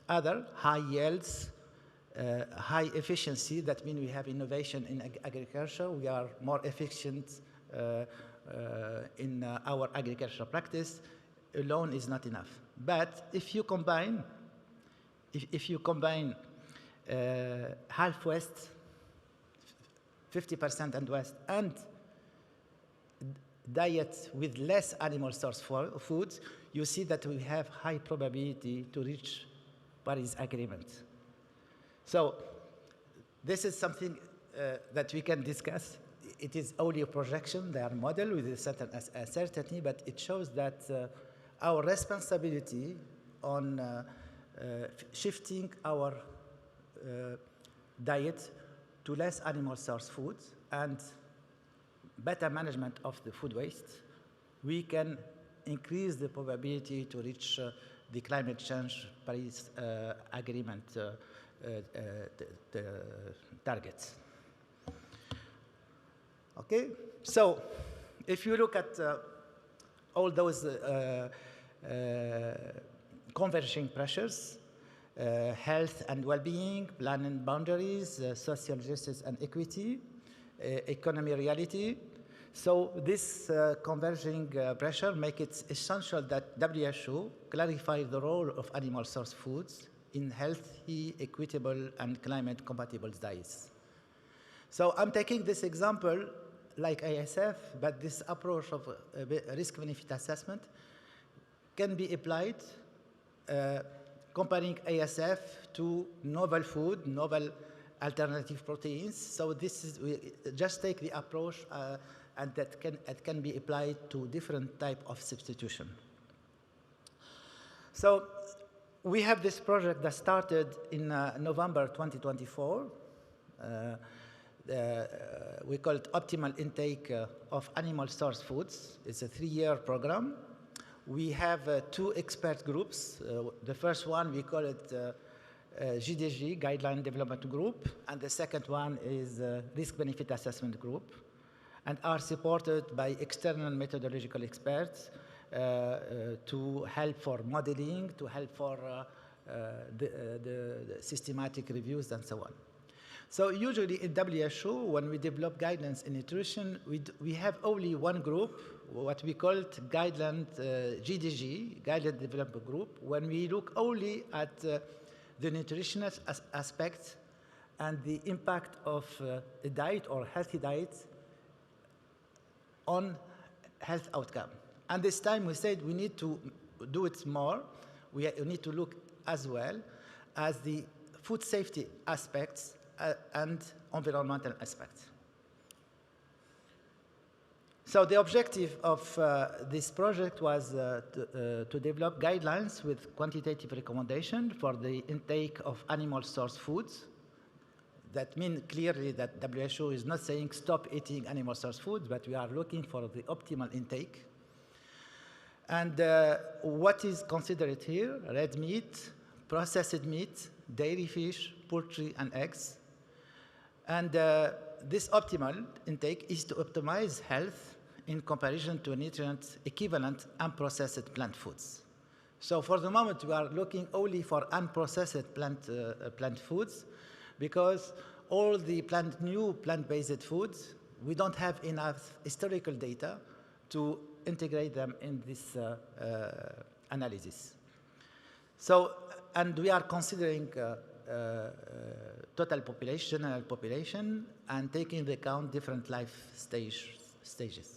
other high yields, high efficiency. That means we have innovation in agriculture. We are more efficient in our agricultural practice. Alone is not enough. But if you combine, half West, 50% and West, and diet with less animal source foods, you see that we have high probability to reach Paris Agreement. So this is something that we can discuss. It is only a projection. They are modeled with a certain certainty, but it shows that our responsibility on shifting our diet to less animal source foods and better management of the food waste, we can increase the probability to reach the climate change Paris Agreement targets. Okay, so if you look at all those converging pressures, health and well-being, plan and boundaries, social justice and equity, economy reality. So this converging pressure makes it essential that WHO clarify the role of animal source foods in healthy, equitable, and climate-compatible diets. So I'm taking this example like ASF, but this approach of risk-benefit assessment can be applied comparing ASF to novel food, novel alternative proteins. So this is, we just take the approach and it can be applied to different type of substitution. So we have this project that started in November 2024. We call it Optimal Intake of Animal Source Foods. It's a 3-year program. We have 2 expert groups. The first one, we call it GDG, Guideline Development Group, and the second one is Risk Benefit Assessment Group, and are supported by external methodological experts to help for modeling, to help for the systematic reviews, and so on. So usually in WHO, when we develop guidelines in nutrition, we have only one group, what we call Guideline GDG, Guideline Development Group, when we look only at the nutritional aspect and the impact of a diet or healthy diet on health outcome. And this time we said we need to do it more. We need to look as well as the food safety aspects and environmental aspects. So the objective of this project was to develop guidelines with quantitative recommendation for the intake of animal source foods. That means clearly that WHO is not saying stop eating animal source foods, but we are looking for the optimal intake. And what is considered here? Red meat, processed meat, dairy fish, poultry, and eggs. And this optimal intake is to optimize health in comparison to nutrient equivalent unprocessed plant foods. So for the moment, we are looking only for unprocessed plant foods because all the new plant-based foods, we don't have enough historical data to integrate them in this analysis. So, and we are considering total population, general population, and taking into account different life stages.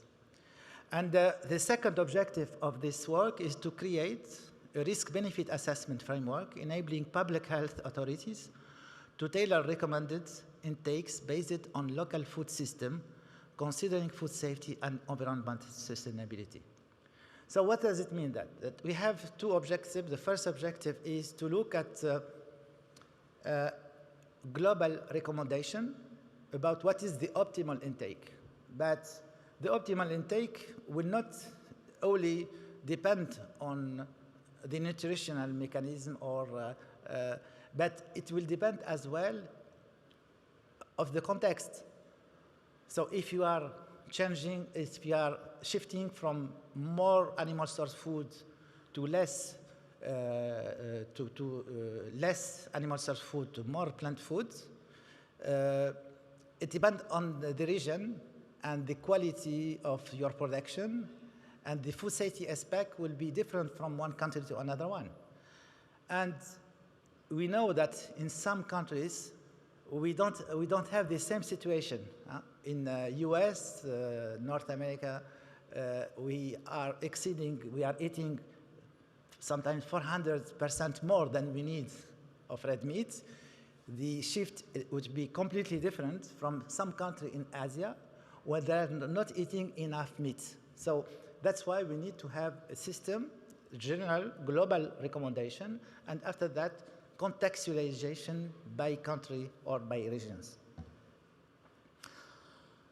And the second objective of this work is to create a risk-benefit assessment framework enabling public health authorities to tailor recommended intakes based on local food system, considering food safety and environmental sustainability. So what does it mean that we have 2 objectives. The first objective is to look at global recommendation about what is the optimal intake. But the optimal intake will not only depend on the nutritional mechanism but it will depend as well of the context. So if you are changing, if you are shifting from more animal source food to less less animal source food to more plant food. It depends on the region and the quality of your production, and the food safety aspect will be different from one country to another one. And we know that in some countries, we don't have the same situation. In US, North America, we are eating sometimes 400% more than we need of red meat. The shift would be completely different from some country in Asia where they're not eating enough meat. So that's why we need to have a system, general, global recommendation, and after that, contextualization by country or by regions.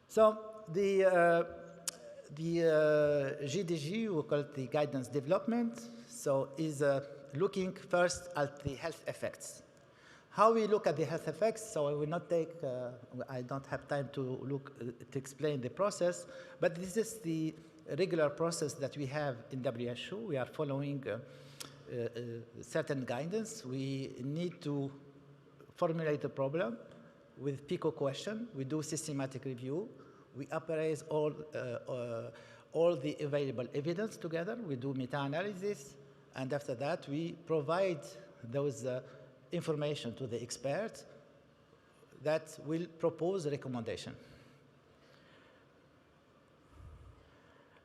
So the GDG, we call it the guidance development, so is looking first at the health effects. How we look at the health effects, so I will not take, I don't have time to explain the process, but this is the regular process that we have in WHO. We are following certain guidance. We need to formulate a problem with PICO question. We do systematic review. We appraise all the available evidence together. We do meta-analysis. And after that, we provide those information to the expert that will propose a recommendation.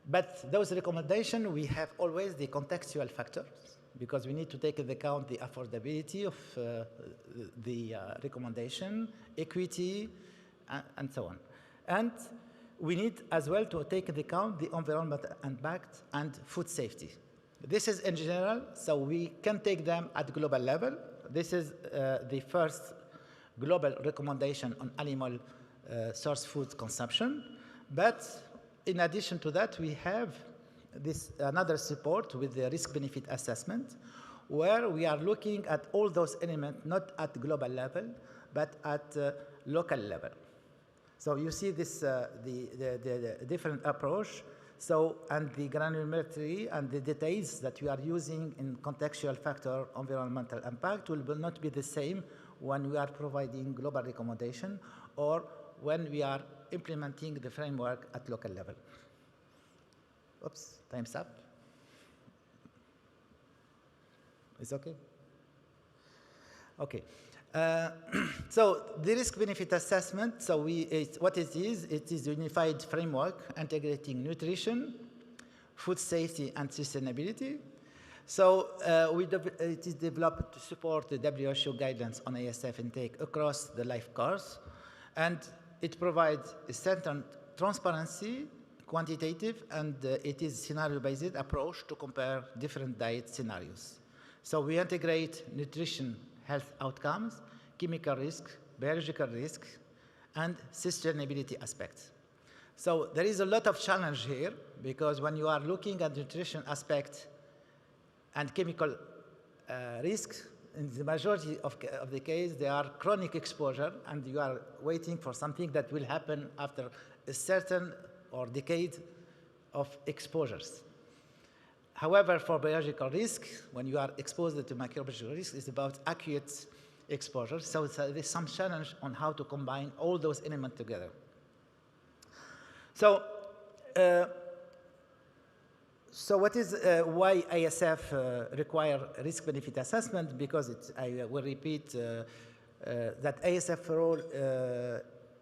But those recommendations, we have always the contextual factors, because we need to take into account the affordability of the recommendation, equity, and so on. And we need as well to take into account the environmental impact and food safety. This is in general, so we can take them at global level. This is the first global recommendation on animal source food consumption. But in addition to that, we have this another support with the risk-benefit assessment, where we are looking at all those elements, not at global level, but at local level. So you see this, the different approach. So, and the granularity and the details that we are using in contextual factor environmental impact will not be the same when we are providing global recommendation or when we are implementing the framework at local level. Oops, time's up. It's okay? Okay. So the risk-benefit assessment, so what it is a unified framework integrating nutrition, food safety, and sustainability. So it is developed to support the WHO guidance on ASF intake across the life course, and it provides a certain transparency, quantitative, and it is scenario-based approach to compare different diet scenarios. So we integrate nutrition, health outcomes, chemical risk, biological risk, and sustainability aspects. So there is a lot of challenge here, because when you are looking at nutrition aspect and chemical risk, in the majority of the case, they are chronic exposure, and you are waiting for something that will happen after a certain or decade of exposures. However, for biological risk, when you are exposed to microbiological risk, it's about acute exposure. So there's some challenge on how to combine all those elements together. So, what is why ASF require risk-benefit assessment? Because I will repeat that ASF role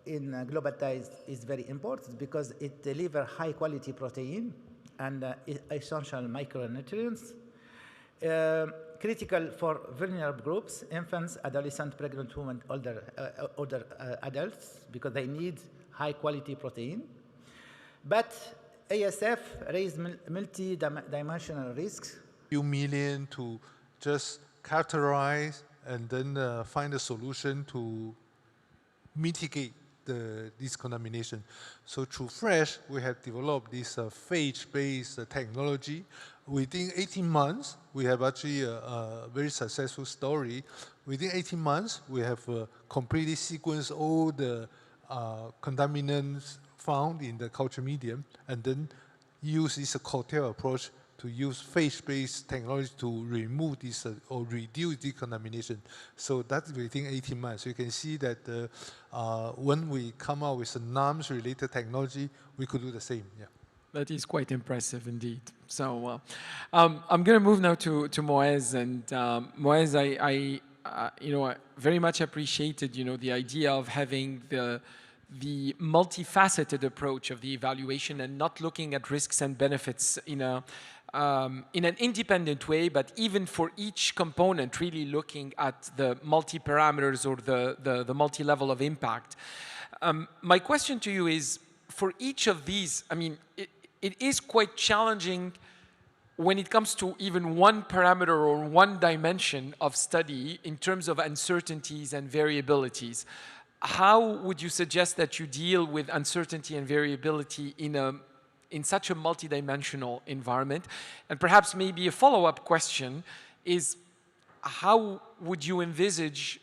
in global ties is very important because it delivers high-quality protein and essential micronutrients, critical for vulnerable groups, infants, adolescents, pregnant women, older adults, because they need high-quality protein. But ASF raised multi-dimensional risks. Few million to just characterize and then find a solution to mitigate this contamination. So through FRESH, we have developed this phage-based technology. Within 18 months, we have actually a very successful story. Within 18 months, we have completely sequenced all the contaminants found in the culture medium, and then use this cocktail approach to use phase-based technology to remove this or reduce decontamination. So that's within 18 months. You can see that when we come out with a NAMS-related technology, we could do the same. Yeah. That is quite impressive indeed. So I'm going to move now to Moez, and Moez, I very much appreciated the idea of having the multifaceted approach of the evaluation and not looking at risks and benefits in an independent way, but even for each component, really looking at the multi-parameters or the multi-level of impact. My question to you is, for each of these, I mean, it is quite challenging when it comes to even one parameter or one dimension of study in terms of uncertainties and variabilities. How would you suggest that you deal with uncertainty and variability in such a multidimensional environment? And perhaps maybe a follow-up question is, how would you envisage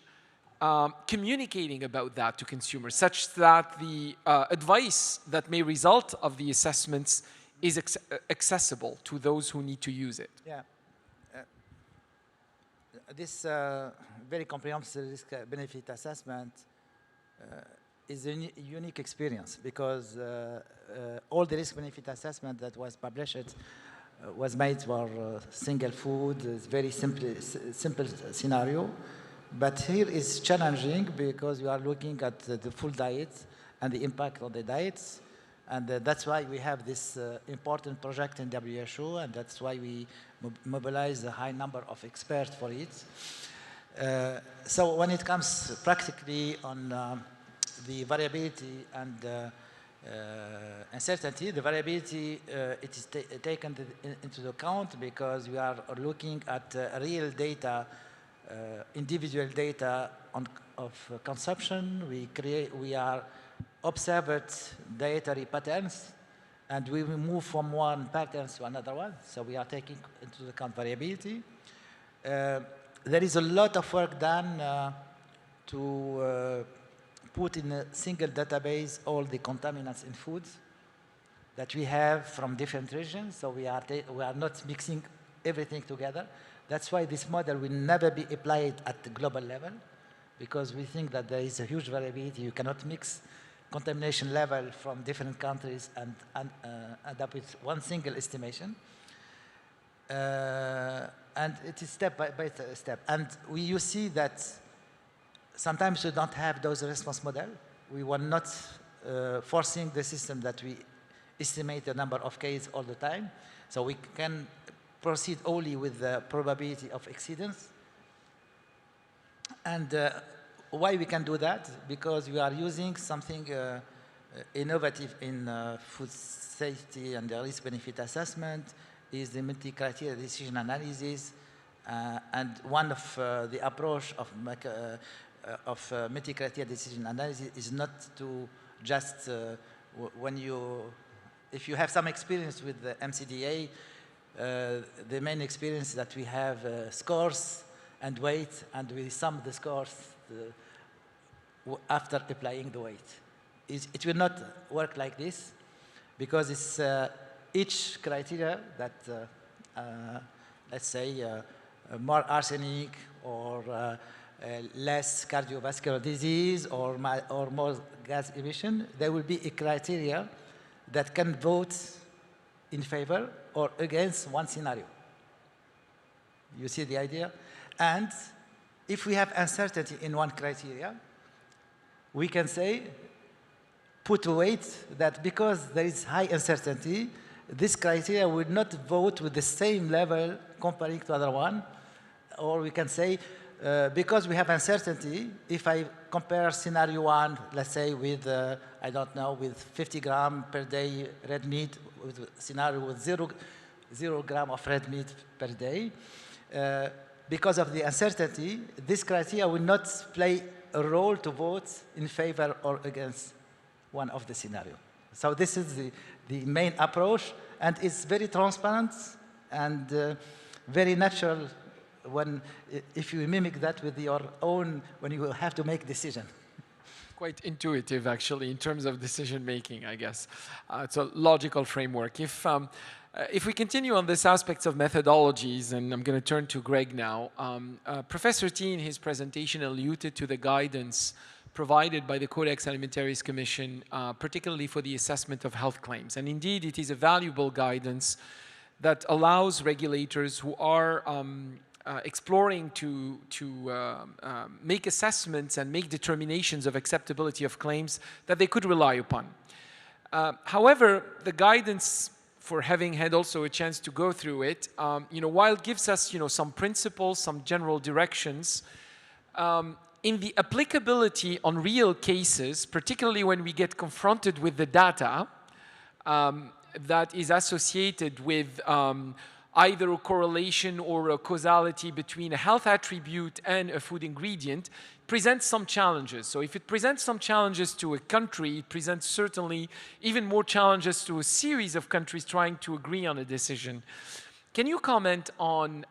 communicating about that to consumers, such that the advice that may result of the assessments is accessible to those who need to use it? Yeah. This very comprehensive risk-benefit assessment is a unique experience, because all the risk-benefit assessment that was published was made for single food. It's very simple scenario. But here is challenging because you are looking at the full diet and the impact on the diets. And that's why we have this important project in WHO, and that's why we mobilize a high number of experts for it. So when it comes practically on the variability and uncertainty, the variability it is taken into account because we are looking at real data, individual data of consumption. We are observed dietary patterns, and we will move from one pattern to another one. So we are taking into account variability. There is a lot of work done to put in a single database all the contaminants in foods that we have from different regions. So we are not mixing everything together. That's why this model will never be applied at the global level, because we think that there is a huge variability. You cannot mix contamination level from different countries and end up with one single estimation. And it is step by step. And you see that sometimes we don't have those response model. We were not forcing the system that we estimate the number of cases all the time. So we can proceed only with the probability of exceedance. And why we can do that? Because we are using something innovative in food safety and the risk-benefit assessment is the multi-criteria decision analysis. And one of the approach of multi-criteria decision analysis is not to just, if you have some experience with the MCDA, the main experience that we have scores and weight, and we sum the scores after applying the weight. It will not work like this, because it's each criteria that, let's say, more arsenic or less cardiovascular disease or more gas emission, there will be a criteria that can vote in favor or against one scenario. You see the idea? And if we have uncertainty in one criteria, we can say, put a weight that because there is high uncertainty, this criteria will not vote with the same level comparing to other one. Or we can say, because we have uncertainty, if I compare scenario one, let's say with, I don't know, with 50 grams per day red meat, with a scenario with zero gram of red meat per day, because of the uncertainty, this criteria will not play a role to vote in favor or against one of the scenario. So this is the main approach, and it's very transparent and very natural if you mimic that with your own, when you have to make decision. Quite intuitive, actually, in terms of decision making, I guess. It's a logical framework. If If we continue on this aspects of methodologies, and I'm going to turn to Greg now, Professor T in his presentation alluded to the guidance provided by the Codex Alimentaris Commission, particularly for the assessment of health claims. And indeed, it is a valuable guidance that allows regulators who are exploring to make assessments and make determinations of acceptability of claims that they could rely upon. However, the guidance, for having had also a chance to go through it, while it gives us, some principles, some general directions, in the applicability on real cases, particularly when we get confronted with the data that is associated with either a correlation or a causality between a health attribute and a food ingredient, presents some challenges. So if it presents some challenges to a country, it presents certainly even more challenges to a series of countries trying to agree on a decision. Can you comment on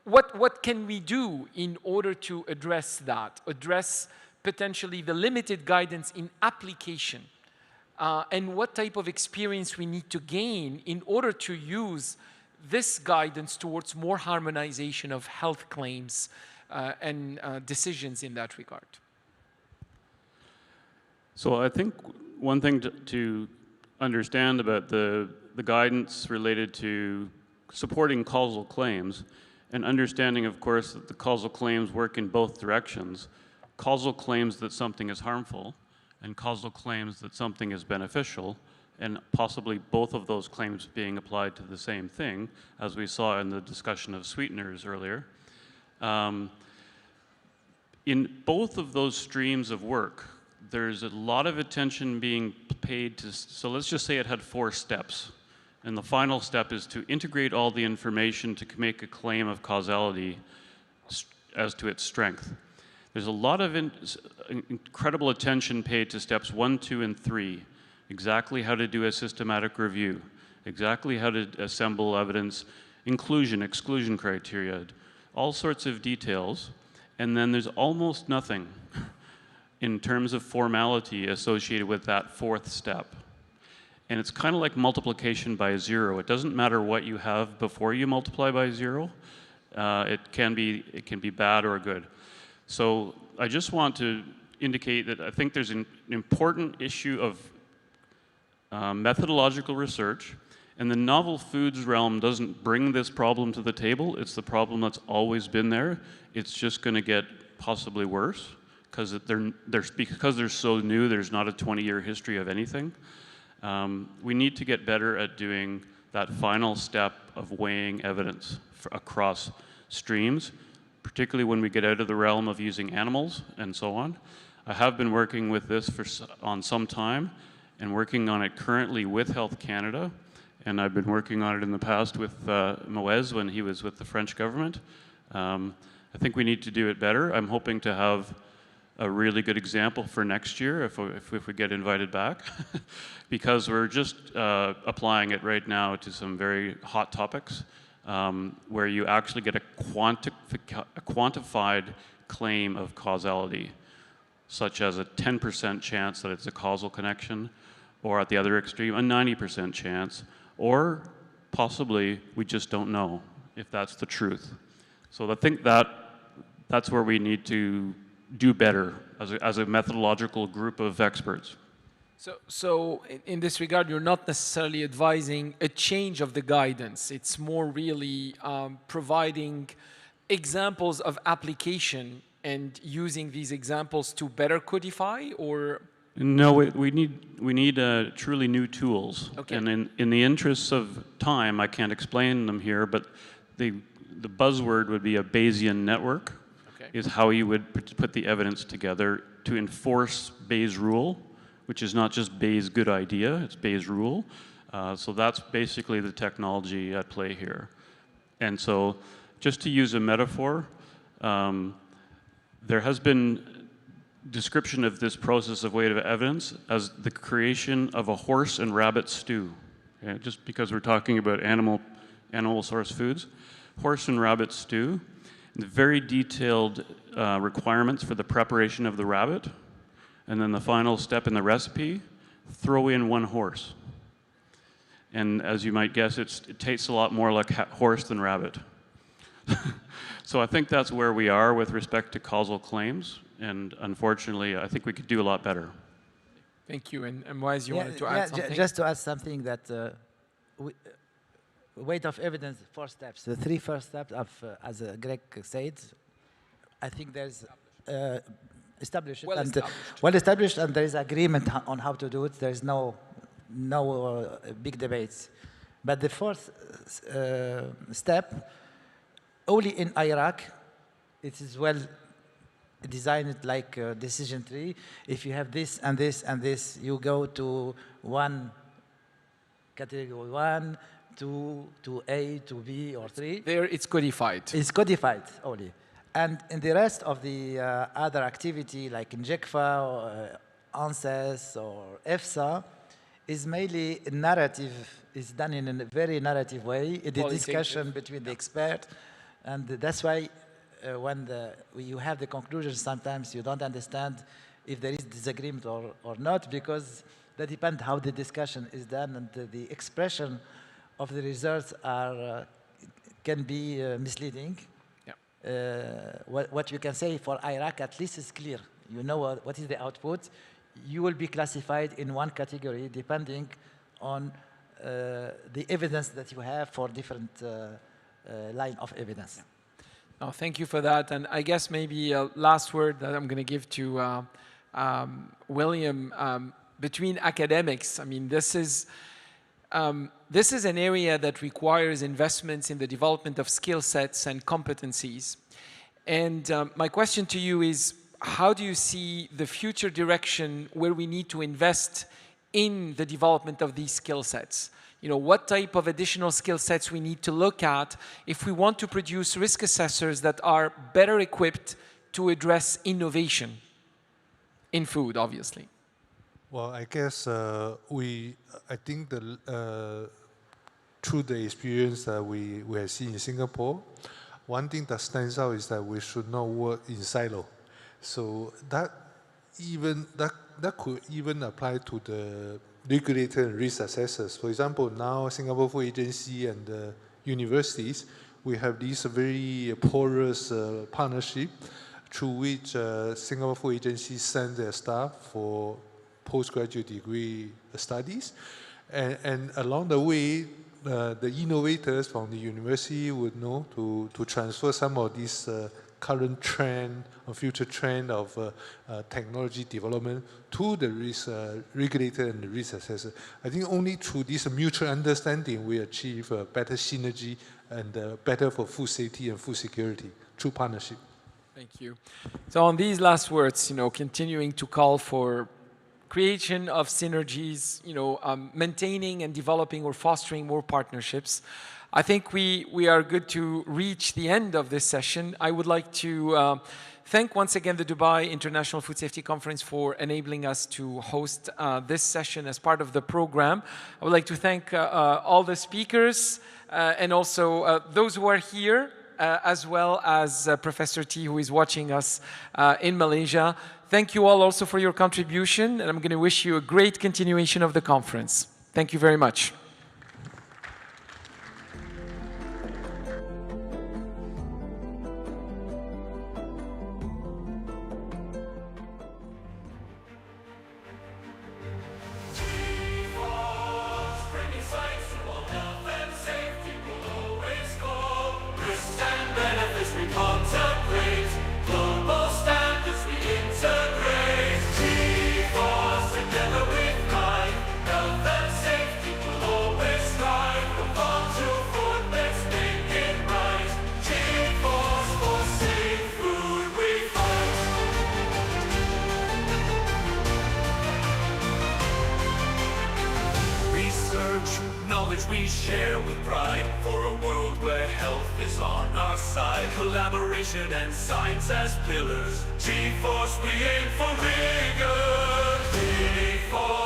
what can we do in order to address that, address potentially the limited guidance in application, and what type of experience we need to gain in order to use this guidance towards more harmonization of health claims and decisions in that regard? So I think one thing to understand about the guidance related to supporting causal claims, and understanding, of course, that the causal claims work in both directions. Causal claims that something is harmful, and causal claims that something is beneficial, and possibly both of those claims being applied to the same thing, as we saw in the discussion of sweeteners earlier. In both of those streams of work, there's a lot of attention being paid to, so let's just say it had 4 steps. And the final step is to integrate all the information to make a claim of causality as to its strength. There's a lot of incredible attention paid to steps 1, 2, and 3. Exactly how to do a systematic review, exactly how to assemble evidence, inclusion, exclusion criteria, all sorts of details. And then there's almost nothing in terms of formality associated with that 4th step. And it's kind of like multiplication by 0. It doesn't matter what you have before you multiply by 0. It can be bad or good. So I just want to indicate that I think there's an important issue of methodological research, and the novel foods realm doesn't bring this problem to the table. It's the problem that's always been there. It's just going to get possibly worse because they're so new. There's not a 20-year history of anything. We need to get better at doing that final step of weighing evidence across streams, particularly when we get out of the realm of using animals and so on. I have been working with this on some time and working on it currently with Health Canada, and I've been working on it in the past with Moez when he was with the French government. I think we need to do it better. I'm hoping to have a really good example for next year if we get invited back, because we're just applying it right now to some very hot topics where you actually get a quantified claim of causality, such as a 10% chance that it's a causal connection, or at the other extreme, a 90% chance, or possibly we just don't know if that's the truth. So I think that's where we need to do better as a methodological group of experts. So in this regard, you're not necessarily advising a change of the guidance. It's more really providing examples of application and using these examples to better codify, or? No, we need truly new tools. Okay. And in the interests of time, I can't explain them here, but the buzzword would be a Bayesian network. Okay. Is how you would put the evidence together to enforce Bayes' rule, which is not just Bayes' good idea, it's Bayes' rule. So that's basically the technology at play here. And so just to use a metaphor, there has been description of this process of weight of evidence as the creation of a horse and rabbit stew. Okay? Just because we're talking about animal source foods. Horse and rabbit stew, the very detailed requirements for the preparation of the rabbit, and then the final step in the recipe, throw in 1 horse. And as you might guess, it tastes a lot more like horse than rabbit. So I think that's where we are with respect to causal claims. And unfortunately, I think we could do a lot better. Thank you. And Moaz, you wanted to add something? Just to add something that weight of evidence, 4 steps. The 3 first steps of, as Greg said, I think there's established, well established, and there is agreement on how to do it. There is no big debates. But the 4th step, only in Iraq, it is well designed like a decision tree. If you have this and this and this, you go to one category 1, 2, to A, to B, or 3. There, it's codified. It's codified only. And in the rest of the other activity, like in JECFA, or ANSES, or EFSA, is mainly narrative, is done in a very narrative way, in the discussion between the expert. And that's why when you have the conclusion, sometimes you don't understand if there is disagreement or not, because that depends how the discussion is done, and the expression of the results can be misleading. What you can say for Iraq at least is clear. You know what is the output. You will be classified in one category depending on the evidence that you have for different line of evidence. Oh, thank you for that. And I guess maybe a last word that I'm going to give to William. Between academics, I mean, this is an area that requires investments in the development of skill sets and competencies. And my question to you is, how do you see the future direction where we need to invest in the development of these skill sets? You know, what type of additional skill sets we need to look at if we want to produce risk assessors that are better equipped to address innovation in food, obviously? Well, I guess I think through the experience that we have seen in Singapore, one thing that stands out is that we should not work in silo. So that could even apply to the regulator and risk assessors. For example, now Singapore Food Agency and universities, we have this very porous partnership through which Singapore Food Agency sends their staff for postgraduate degree studies. And along the way, the innovators from the university would know to transfer some of this current trend or future trend of technology development to the risk regulator and the risk assessor. I think only through this mutual understanding we achieve better synergy and better for food safety and food security through partnership. Thank you. So on these last words, you know, continuing to call for creation of synergies, you know, maintaining and developing or fostering more partnerships. I think we are good to reach the end of this session. I would like to thank once again the Dubai International Food Safety Conference for enabling us to host this session as part of the program. I would like to thank all the speakers and also those who are here, as well as Professor T, who is watching us in Malaysia. Thank you all also for your contribution, and I'm going to wish you a great continuation of the conference. Thank you very much. We share with pride for a world where health is on our side. Collaboration and science as pillars. G-Force, we aim for vigor. G-Force.